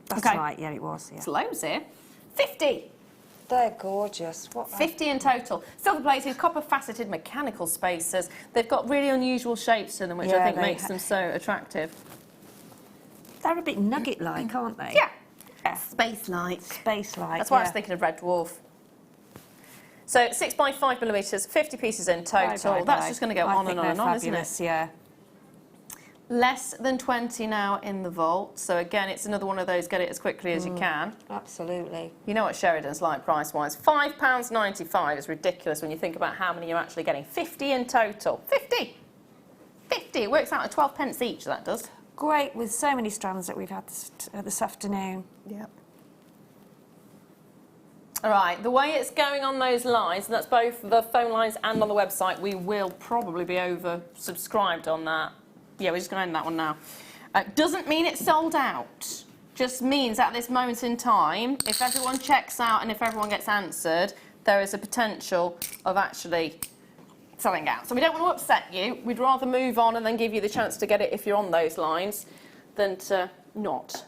That's Okay. right, yeah, it was. Yeah. It's loads here. 50. They're gorgeous. 50 in total. Silver plated, copper faceted mechanical spacers. They've got really unusual shapes to them, which I think makes them so attractive. They're a bit nugget-like, aren't they? Yeah. Space-like. Space-like. That's why I was thinking of Red Dwarf. So 6 by 5 millimetres, 50 pieces in total. That's just going to go on and on and on, isn't it? Yeah. Less than 20 now in the vault. So again, it's another one of those, get it as quickly as you can. Absolutely. You know what Sheridan's like price-wise. £5.95 is ridiculous when you think about how many you're actually getting. 50 in total. 50! 50! It works out at 12 pence each, that does. Great, with so many strands that we've had this afternoon. Yep. All right, the way it's going on those lines, and that's both the phone lines and on the website, we will probably be over-subscribed on that. Yeah, we're just going to end that one now. Doesn't mean it's sold out. Just means at this moment in time, if everyone checks out and if everyone gets answered, there is a potential of actually selling out. So we don't want to upset you. We'd rather move on and then give you the chance to get it if you're on those lines than to not.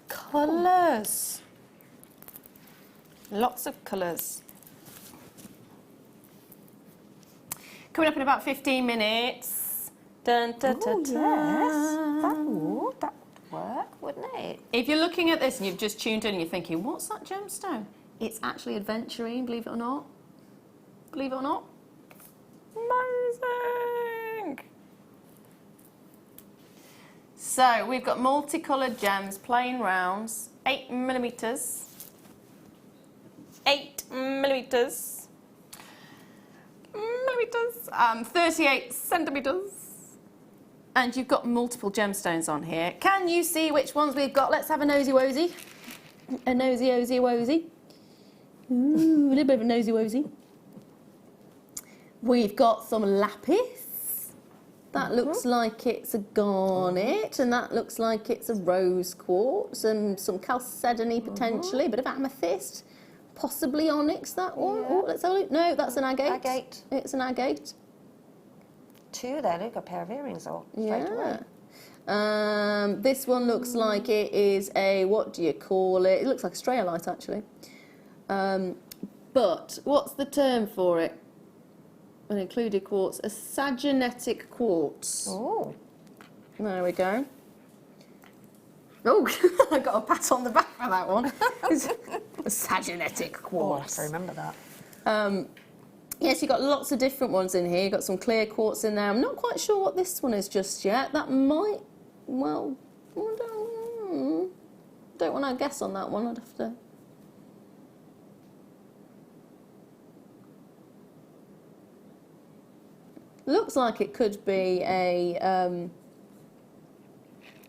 Colours. Lots of colours. Coming up in about 15 minutes. Dun, dun, dun, dun. Yes. That would work, wouldn't it? If you're looking at this and you've just tuned in and you're thinking, what's that gemstone? It's actually aventurine, believe it or not. Believe it or not. Amazing! So we've got multicoloured gems, plain rounds, 8 millimetres. 8 millimetres. 38 centimetres. And you've got multiple gemstones on here. Can you see which ones we've got? Let's have a nosy-wosy. A nosy-osy-wosy. Ooh, a little bit of a nosy-wosy. We've got some lapis. That looks like it's a garnet, and that looks like it's a rose quartz, and some chalcedony potentially, a bit of amethyst. Possibly onyx, that one. Oh, let's have a look. No, that's an agate. Agate. It's an agate. Two there, look, a pair of earrings all straight away. This one looks like it is a, what do you call it? It looks like a strayolite, actually. But what's the term for it? An included quartz. A saginetic quartz. Oh. There we go. Oh, I got a pat on the back for that one. A saginetic quartz. Oh, I remember that. Yes, you've got lots of different ones in here. You've got some clear quartz in there. I'm not quite sure what this one is just yet. That might, well, I don't want to guess on that one. I'd have to... Looks like it could be a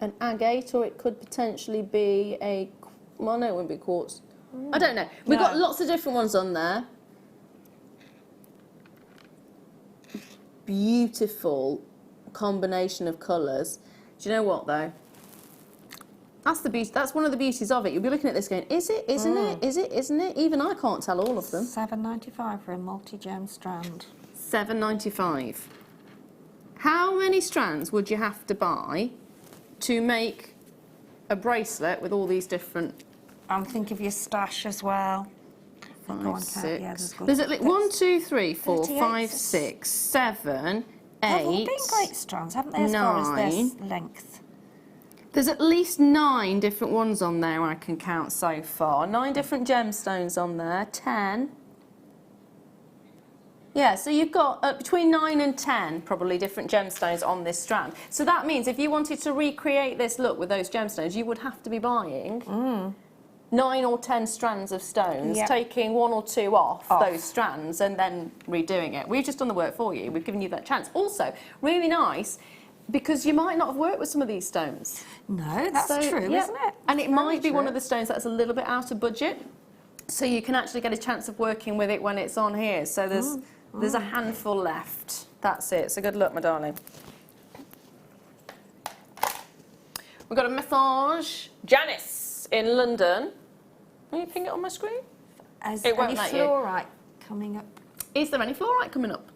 an agate, or it could potentially be a... Well, no, it wouldn't be quartz. I don't know. We've got lots of different ones on there. Beautiful combination of colours. Do you know what, though? That's the beauty. That's one of the beauties of it. You'll be looking at this going, is it, isn't it, is it, isn't it? Even I can't tell all of them. £7.95 for a multi-gem strand. £7.95. How many strands would you have to buy to make a bracelet with all these different... I'm thinking of your stash as well. 5, 6. Yeah, there's at least 1, 2, 3, 4, 38. 5, 6, 7, 8. They've all been great strands, haven't they, as far as their length? There's at least 9 different ones on there I can count so far. 9 different gemstones on there, 10. Yeah, so you've got between 9 and 10 probably different gemstones on this strand. So that means if you wanted to recreate this look with those gemstones, you would have to be buying 9 or 10 strands of stones, taking 1 or 2 off those strands and then redoing it. We've just done the work for you. We've given you that chance. Also, really nice, because you might not have worked with some of these stones. No, that's true, isn't it? And it might be one of the stones that's a little bit out of budget, so you can actually get a chance of working with it when it's on here. So there's a handful left. That's it. So good luck, my darling. We've got a massage. Janice in London. Will you ping it on my screen? It won't let you. Fluorite coming up. Is there any fluorite coming up?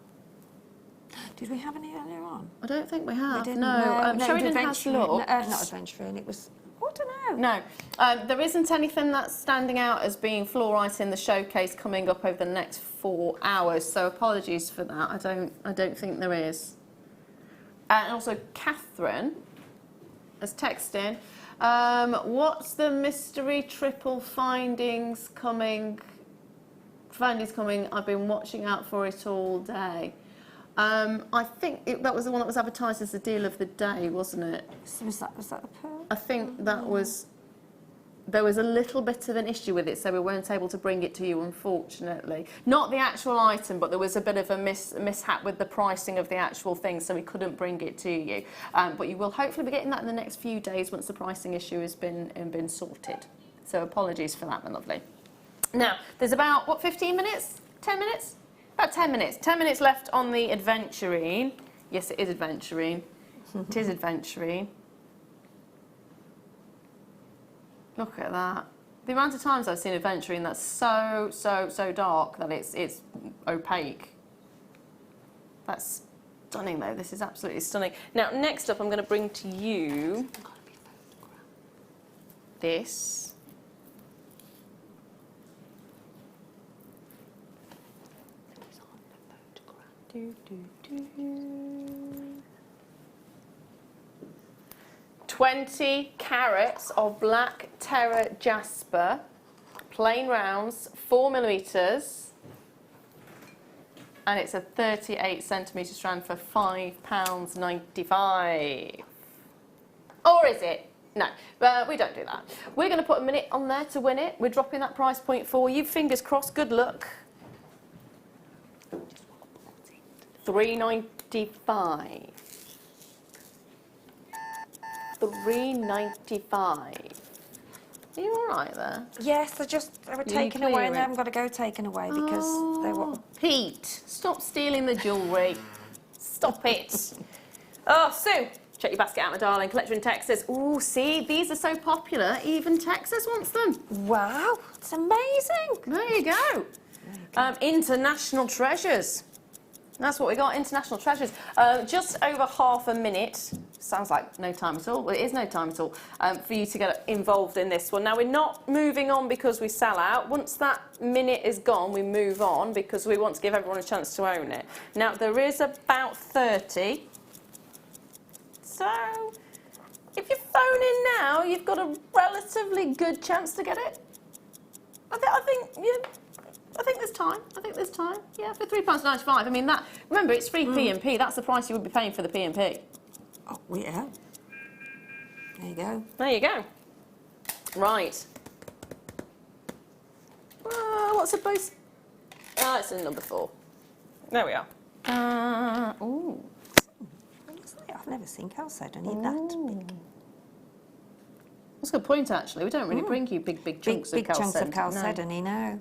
Did we have any earlier on? I don't think we have. didn't, No. Sheridan has looked. Not adventuring. It was. I don't know. No, there isn't anything that's standing out as being fluorite in the showcase coming up over the next 4 hours. So apologies for that. I don't think there is. And also, Catherine has texted in. What's the mystery triple findings coming? I've been watching out for it all day. I think that was the one that was advertised as the deal of the day, wasn't it? So was that the pearl? I think that was... There was a little bit of an issue with it, so we weren't able to bring it to you, unfortunately. Not the actual item, but there was a bit of a mishap with the pricing of the actual thing, so we couldn't bring it to you. But you will hopefully be getting that in the next few days once the pricing issue has been sorted. So apologies for that, my lovely. Now, there's about, what, 15 minutes? 10 minutes? About 10 minutes. 10 minutes left on the adventurine. Yes, it is adventurine. It is adventurine. Look at that. The amount of times I've seen adventurine that's so dark that it's opaque. That's stunning, though. This is absolutely stunning. Now, next up, I'm going to bring to you this. 20 carats of black terra jasper, plain rounds, 4mm, and it's a 38cm strand for £5.95. Or is it? No, but we don't do that. We're going to put a minute on there to win it. We're dropping that price point for you. Fingers crossed. Good luck. £3.95. £3.95. Are you all right there? Yes, they were taken away and they haven't got to go taken away because they were... Pete, stop stealing the jewellery. Stop it. Oh, Sue, check your basket out, my darling. Collector in Texas. Oh, see, these are so popular, even Texas wants them. Wow, it's amazing. There you go. International treasures. That's what we got, international treasures. Just over half a minute. Sounds like no time at all. Well, it is no time at all for you to get involved in this one. Now, we're not moving on because we sell out. Once that minute is gone, we move on because we want to give everyone a chance to own it. Now, there is about 30. So, if you phone in now, you've got a relatively good chance to get it. I think there's time. Yeah, for £3.95. I mean, that. Remember, it's free P&P. That's the price you would be paying for the P&P. Oh, yeah. There you go. There you go. Right. What's the post? It's in number 4. There we are. Ooh. I've never seen calcite. I need that big. That's a good point, actually. We don't really bring you big chunks of calcite. Big chunks of chalcedony, no.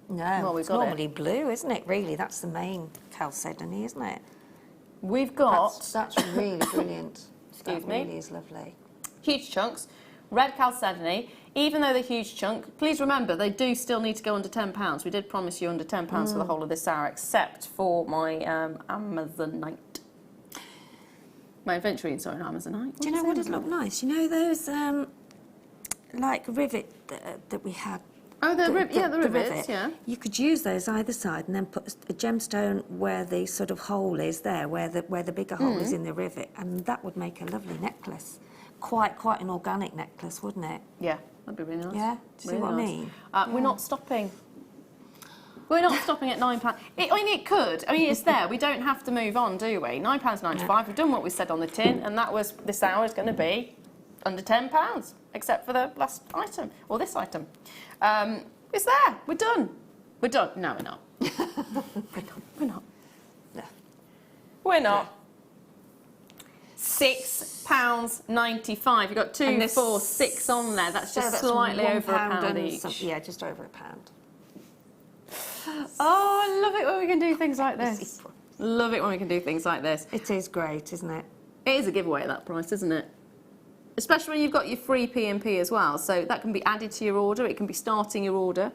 No, well, it's normally blue, isn't it, really? That's the main chalcedony, isn't it? We've got... That's really brilliant. Excuse me. That really is lovely. Huge chunks. Red chalcedony. Even though they're huge chunk, please remember, they do still need to go under £10. We did promise you under £10 for the whole of this hour, except for my Amazonite. My inventory, sorry, on Amazonite. Do you know what would look nice? You know those like rivet that we had. Oh, the rivets, yeah. You could use those either side and then put a gemstone where the sort of hole is there, where the bigger hole is in the rivet, and that would make a lovely necklace. Quite an organic necklace, wouldn't it? Yeah, that'd be really nice. Yeah, do you see what I mean? We're not stopping. We're not stopping at £9. I mean, it could. I mean, it's there. We don't have to move on, do we? £9.95. We've done what we said on the tin, and that was this hour is going to be under £10, except for the last item, or this item. It's there. We're done. We're done. No, we're not. We're not. No. We're not. £6.95. You've got 2, 4, 6 on there. That's just slightly over £1 each. Yeah, just over £1. Oh, I love it when we can do things like this. Love it when we can do things like this. It is great, isn't it? It is a giveaway at that price, isn't it? Especially when you've got your free P&P as well. So that can be added to your order. It can be starting your order.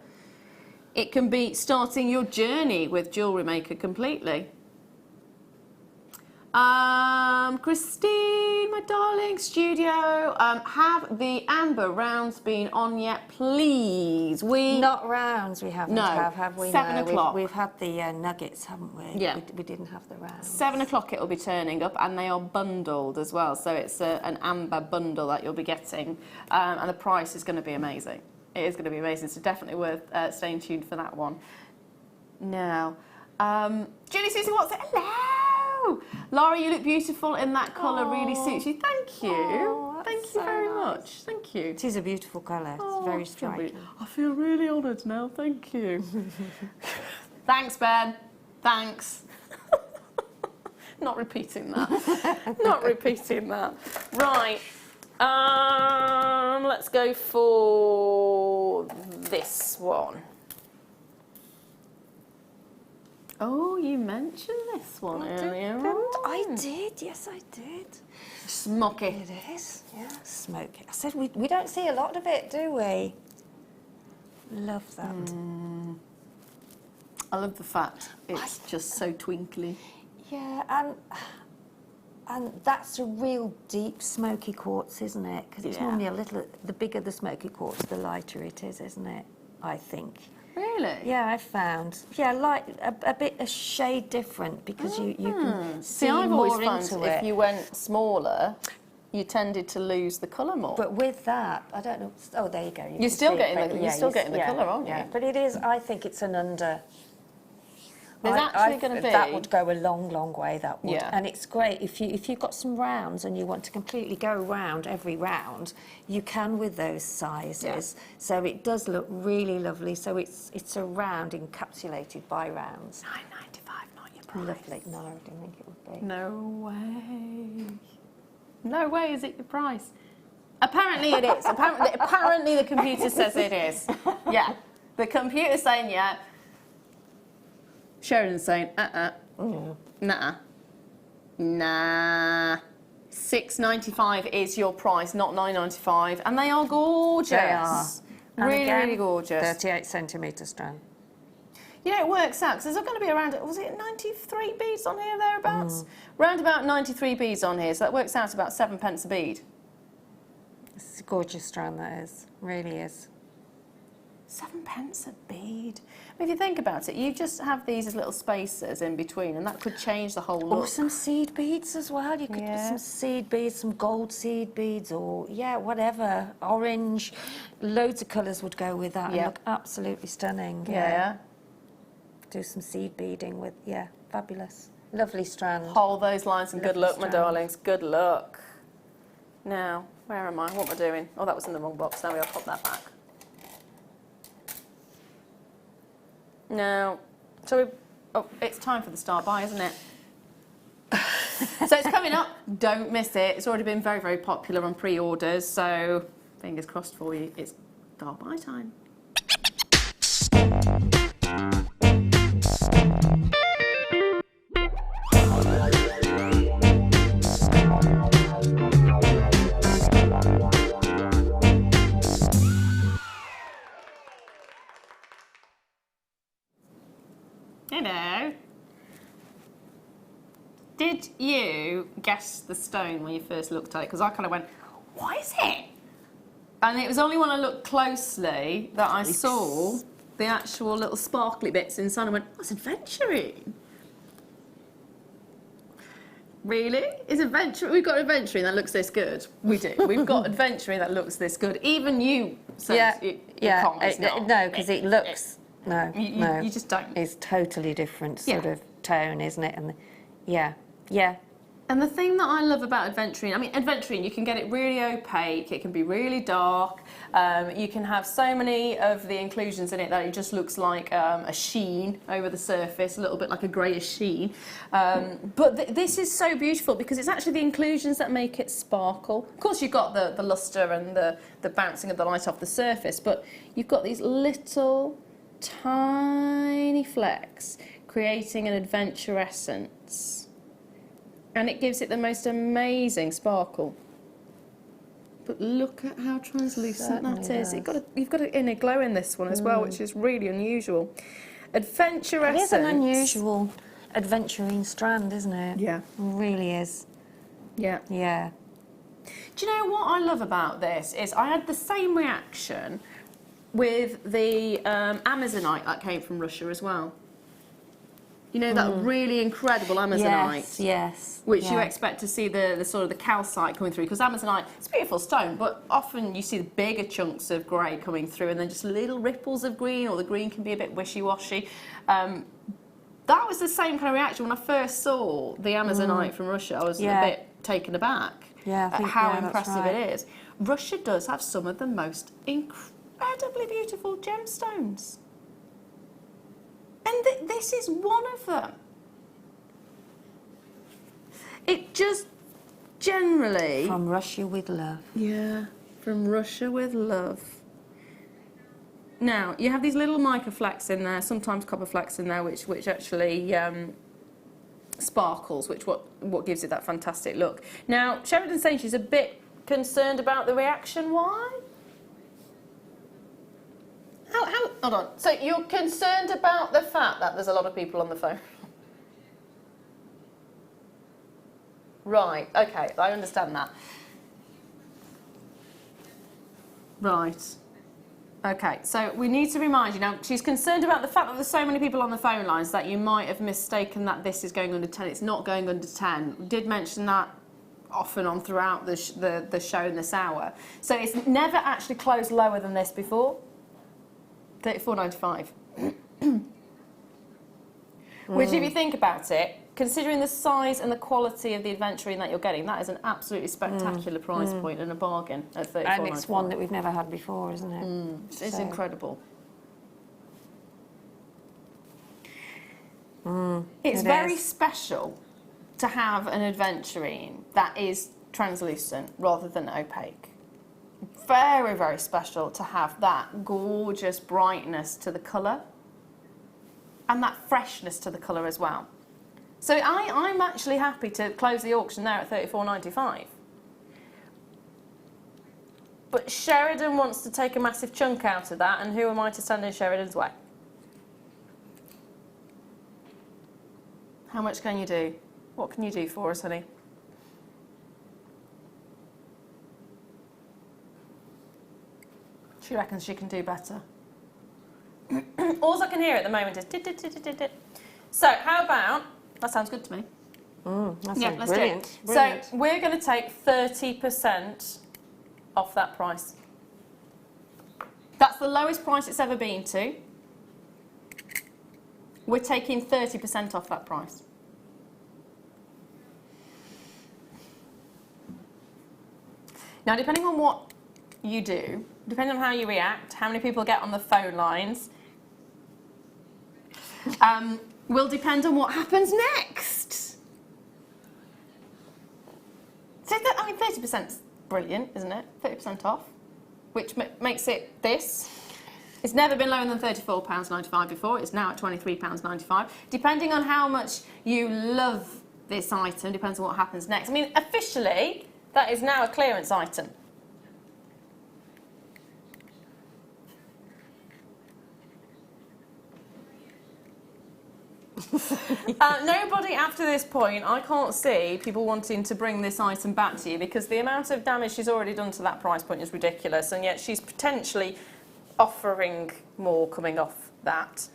It can be starting your journey with Jewellery Maker completely. Christine, my darling, studio, have the amber rounds been on yet, please? Not rounds we haven't have we? 7 o'clock. We've had the nuggets, haven't we? Yeah. We didn't have the rounds. 7 o'clock it'll be turning up, and they are bundled as well. So it's an amber bundle that you'll be getting, and the price is going to be amazing. It is going to be amazing, so definitely worth staying tuned for that one. Now, Julie Susie Watson, hello! Laura, you look beautiful in that colour, really suits you. Thank you. Thank you very much. Thank you. It is a beautiful colour. It's very striking. I feel really honoured now, thank you. Thanks, Ben. Thanks. Not repeating that. Not repeating that. Right. Let's go for this one. Oh, you mentioned this one earlier on. I did, yes I did. Smoky. It is, yeah. Smoky. I said we don't see a lot of it, do we? Love that. I love the fact it's just so twinkly. Yeah, and that's a real deep smoky quartz, isn't it? Because it's normally a little, the bigger the smoky quartz, the lighter it is, isn't it? I think. Really? Yeah, I found. Yeah, like a shade different because you can see I've more always found into it. if you went smaller, you tended to lose the colour more. But with that, I don't know. Oh, there you go. You're still getting the colour, aren't you? Yeah, but it is. I think it's an under. There's actually going to be. That would go a long, long way. That would, Yeah. and it's great if you've got some rounds and you want to completely go round every round, you can with those sizes. Yeah. So it does look really lovely. So it's a round encapsulated by rounds. £9.95, not your price. Lovely. No, I didn't think it would be. No way. No way is it your price. Apparently it is. Apparently the computer says it is. Yeah. The computer's saying yeah. Sheridan's saying nah. £6.95 is your price, not £9.95, and they are gorgeous. They are. Really, again, really gorgeous. 38 centimetre strand. You know, it works out, because there's going to be around, was it 93 beads on here, thereabouts? Round about 93 beads on here, so that works out about 7p a bead. It's a gorgeous strand, that is. Really is. 7p a bead. I mean, if you think about it, you just have these as little spacers in between, and that could change the whole look. Or some seed beads as well. You could put some seed beads, some gold seed beads, or whatever. Orange, loads of colours would go with that and look absolutely stunning. Yeah. Do some seed beading with, fabulous. Lovely strand. Hold those lines and good luck, Lovely my strand. darlings. Good luck. Now, where am I? What am I doing? Oh, that was in the wrong box. Now we'll pop that back. Now, it's time for the start buy, isn't it? So it's coming up. Don't miss it. It's already been very, very popular on pre-orders. So fingers crossed for you. It's start buy time. Hello. Did you guess the stone when you first looked at it? Because I kind of went, what is it? And it was only when I looked closely that I saw the actual little sparkly bits inside and went, oh, it's aventurine. Really? Is aventurine? We've got aventurine that looks this good. We do. We've got aventurine that looks this good. Even you said you can't. It's not. No, because it looks... No, no. You just don't. It's totally different sort of tone, isn't it? And yeah. And the thing that I love about aventurine, I mean, aventurine, you can get it really opaque, it can be really dark, you can have so many of the inclusions in it that it just looks like a sheen over the surface, a little bit like a greyish sheen. But this is so beautiful because it's actually the inclusions that make it sparkle. Of course, you've got the lustre and the bouncing of the light off the surface, but you've got these little tiny flecks creating an adventurescence. And it gives it the most amazing sparkle. But look at how translucent that is. You've got an inner glow in this one as well, which is really unusual. Adventurescence. It is an unusual adventurine strand, isn't it? Yeah. It really is. Yeah. Yeah. Do you know what I love about this is I had the same reaction with the Amazonite that came from Russia as well. You know, that really incredible Amazonite. Yes. Which you expect to see the sort of the calcite coming through, because Amazonite, it's a beautiful stone, but often you see the bigger chunks of grey coming through and then just little ripples of green, or the green can be a bit wishy-washy. That was the same kind of reaction when I first saw the Amazonite from Russia. I was a bit taken aback at how impressive it is. Russia does have some of the most incredibly beautiful gemstones. And this is one of them. It just generally... From Russia with love. Yeah, from Russia with love. Now, you have these little mica flecks in there, sometimes copper flecks in there, which actually sparkles, which what gives it that fantastic look. Now, Sheridan's saying she's a bit concerned about the reaction. Why? Hold on. So you're concerned about the fact that there's a lot of people on the phone? Right, okay, I understand that. Right. Okay, so we need to remind you, now she's concerned about the fact that there's so many people on the phone lines that you might have mistaken that this is going under 10. It's not going under 10. We did mention that off and on throughout the show in this hour. So it's never actually closed lower than this before. $34.95. Which, if you think about it, considering the size and the quality of the aventurine that you're getting, that is an absolutely spectacular price point and a bargain at $34.95. And it's one that we've never had before, isn't it? It's incredible. It's very special to have an aventurine that is translucent rather than opaque. Very, very special to have that gorgeous brightness to the colour and that freshness to the colour as well. So I'm actually happy to close the auction there at $34.95. But Sheridan wants to take a massive chunk out of that, and who am I to stand in Sheridan's way? How much can you do? What can you do for us, honey? She reckons she can do better. All I can hear at the moment is dit. So how about, that sounds good to me. That sounds let's brilliant. do it. Brilliant. So we're going to take 30% off that price. That's the lowest price it's ever been to. We're taking 30% off that price. Now, depending on what you do, depending on how you react, how many people get on the phone lines, will depend on what happens next. So, 30% is brilliant, isn't it? 30% off, which makes it this. It's never been lower than £34.95 before. It's now at £23.95. Depending on how much you love this item, depends on what happens next. I mean, officially, that is now a clearance item. Nobody after this point, I can't see people wanting to bring this item back to you because the amount of damage she's already done to that price point is ridiculous, and yet she's potentially offering more coming off that.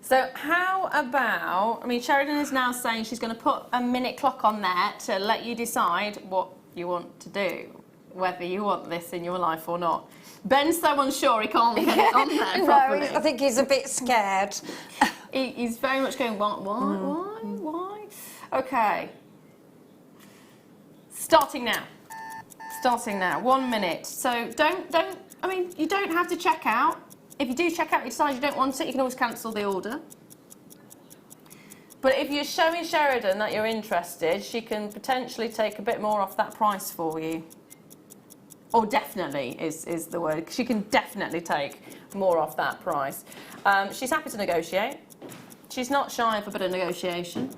So how about, I mean, Sheridan is now saying she's going to put a minute clock on there to let you decide what you want to do, whether you want this in your life or not. Ben's so unsure he can't get it on there properly. No, I think he's a bit scared. He's very much going, why? Okay. Starting now. 1 minute. So don't, I mean, you don't have to check out. If you do check out, you decide you don't want it, you can always cancel the order. But if you're showing Sheridan that you're interested, she can potentially take a bit more off that price for you. Or definitely is the word. She can definitely take more off that price. She's happy to negotiate. She's not shy of a bit of negotiation.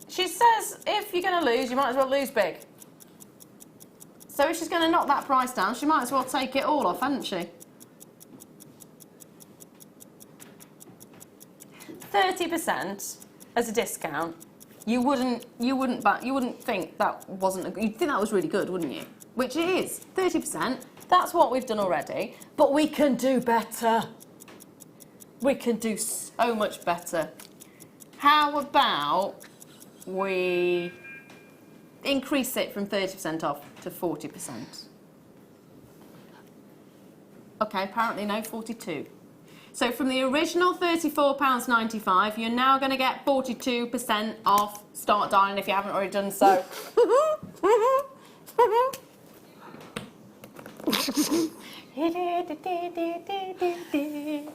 She says if you're going to lose, you might as well lose big. So if she's going to knock that price down, she might as well take it all off, hasn't she? 30% as a discount. You wouldn't think that wasn't. You'd think that was really good, wouldn't you? Which it is. 30%. That's what we've done already. But we can do better. We can do so much better. How about we increase it from 30% off to 40%? Okay, apparently no, 42. So from the original £34.95, you're now going to get 42% off. Start dialing if you haven't already done so.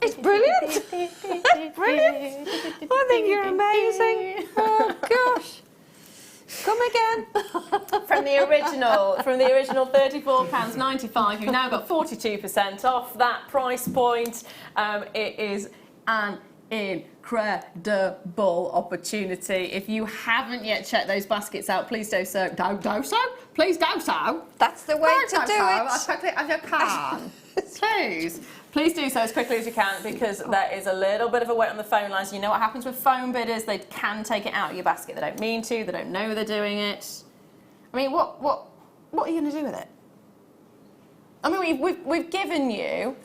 It's brilliant. It's brilliant. I think you're amazing. Oh gosh. Come again. From the original £34.95, you've now got 42% off that price point. It is an incredible opportunity. If you haven't yet checked those baskets out, please do so. Please do so. That's the way to do it. As quickly as you can. Please do so as quickly as you can, because there is a little bit of a wait on the phone lines. You know what happens with phone bidders? They can take it out of your basket. They don't mean to. They don't know they're doing it. I mean, what are you going to do with it? I mean, we've given you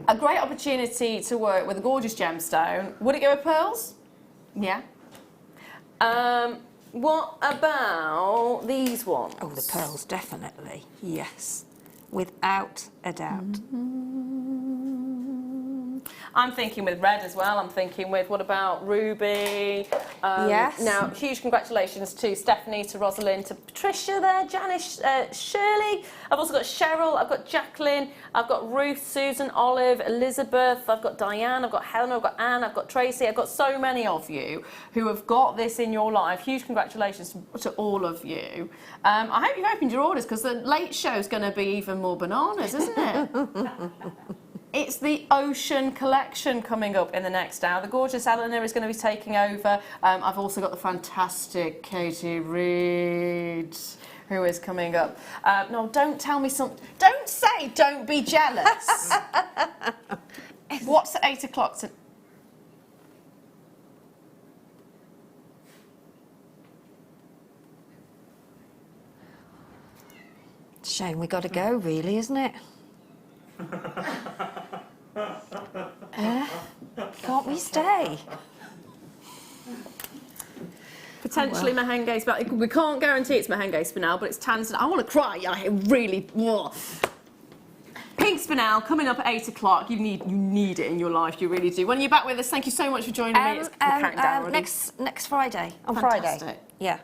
a great opportunity to work with a gorgeous gemstone. Would it go with pearls? Yeah. What about these ones? Oh, the pearls, definitely. Yes. Without a doubt. I'm thinking with red as well. I'm thinking with, what about ruby? Yes. Now, huge congratulations to Stephanie, to Rosalind, to Patricia there, Janice, Shirley. I've also got Cheryl, I've got Jacqueline, I've got Ruth, Susan, Olive, Elizabeth, I've got Diane, I've got Helen, I've got Anne, I've got Tracy. I've got so many of you who have got this in your life. Huge congratulations to all of you. I hope you've opened your orders, because the late show's going to be even more bananas, isn't it? It's the Ocean collection coming up in the next hour. The gorgeous Eleanor is going to be taking over. I've also got the fantastic Katie Reed, who is coming up. No, don't tell me something. Don't say don't be jealous. What's at 8 o'clock? Shame we got to go, really, isn't it? Can't we stay? Potentially Mahenge's back. We can't guarantee it's Mahenge Spinel, but it's Tanzan. I want to cry. I really. Pink Spinel coming up at 8 o'clock. You need it in your life. You really do. When you're back with us, thank you so much for joining me. It's counting down already. Next Friday. On Fantastic. Friday. Yeah.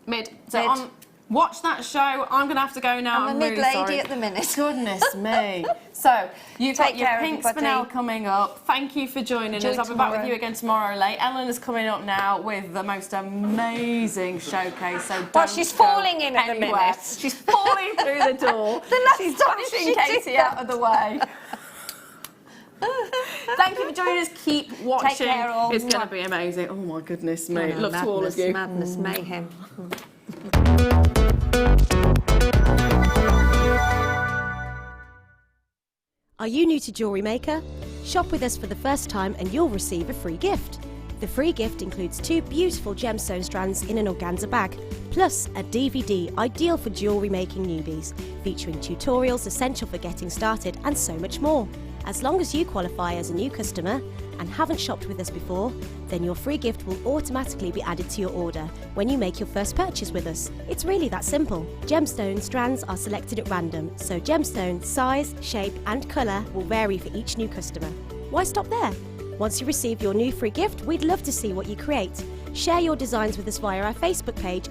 Mid. So watch that show. I'm going to have to go now. I'm a really mid-lady sorry. at the minute. Goodness me. So, you've got your Pink Spinel coming up. Thank you for joining us. I'll be back with you again tomorrow late. Eleanor's coming up now with the most amazing showcase. So she's falling in at the minute. She's falling through the door. She's pushing Katie out of the way. Thank you for joining us. Keep watching. Take care, all. It's going to be amazing. Oh my goodness me. Love to all of you. Madness, mayhem. Are you new to Jewellery Maker? Shop with us for the first time and you'll receive a free gift. The free gift includes 2 beautiful gemstone strands in an organza bag, plus a DVD ideal for jewellery making newbies, featuring tutorials essential for getting started and so much more. As long as you qualify as a new customer and haven't shopped with us before, then your free gift will automatically be added to your order when you make your first purchase with us. It's really that simple. Gemstone strands are selected at random, so gemstone size, shape and colour will vary for each new customer. Why stop there? Once you receive your new free gift, we'd love to see what you create. Share your designs with us via our Facebook page and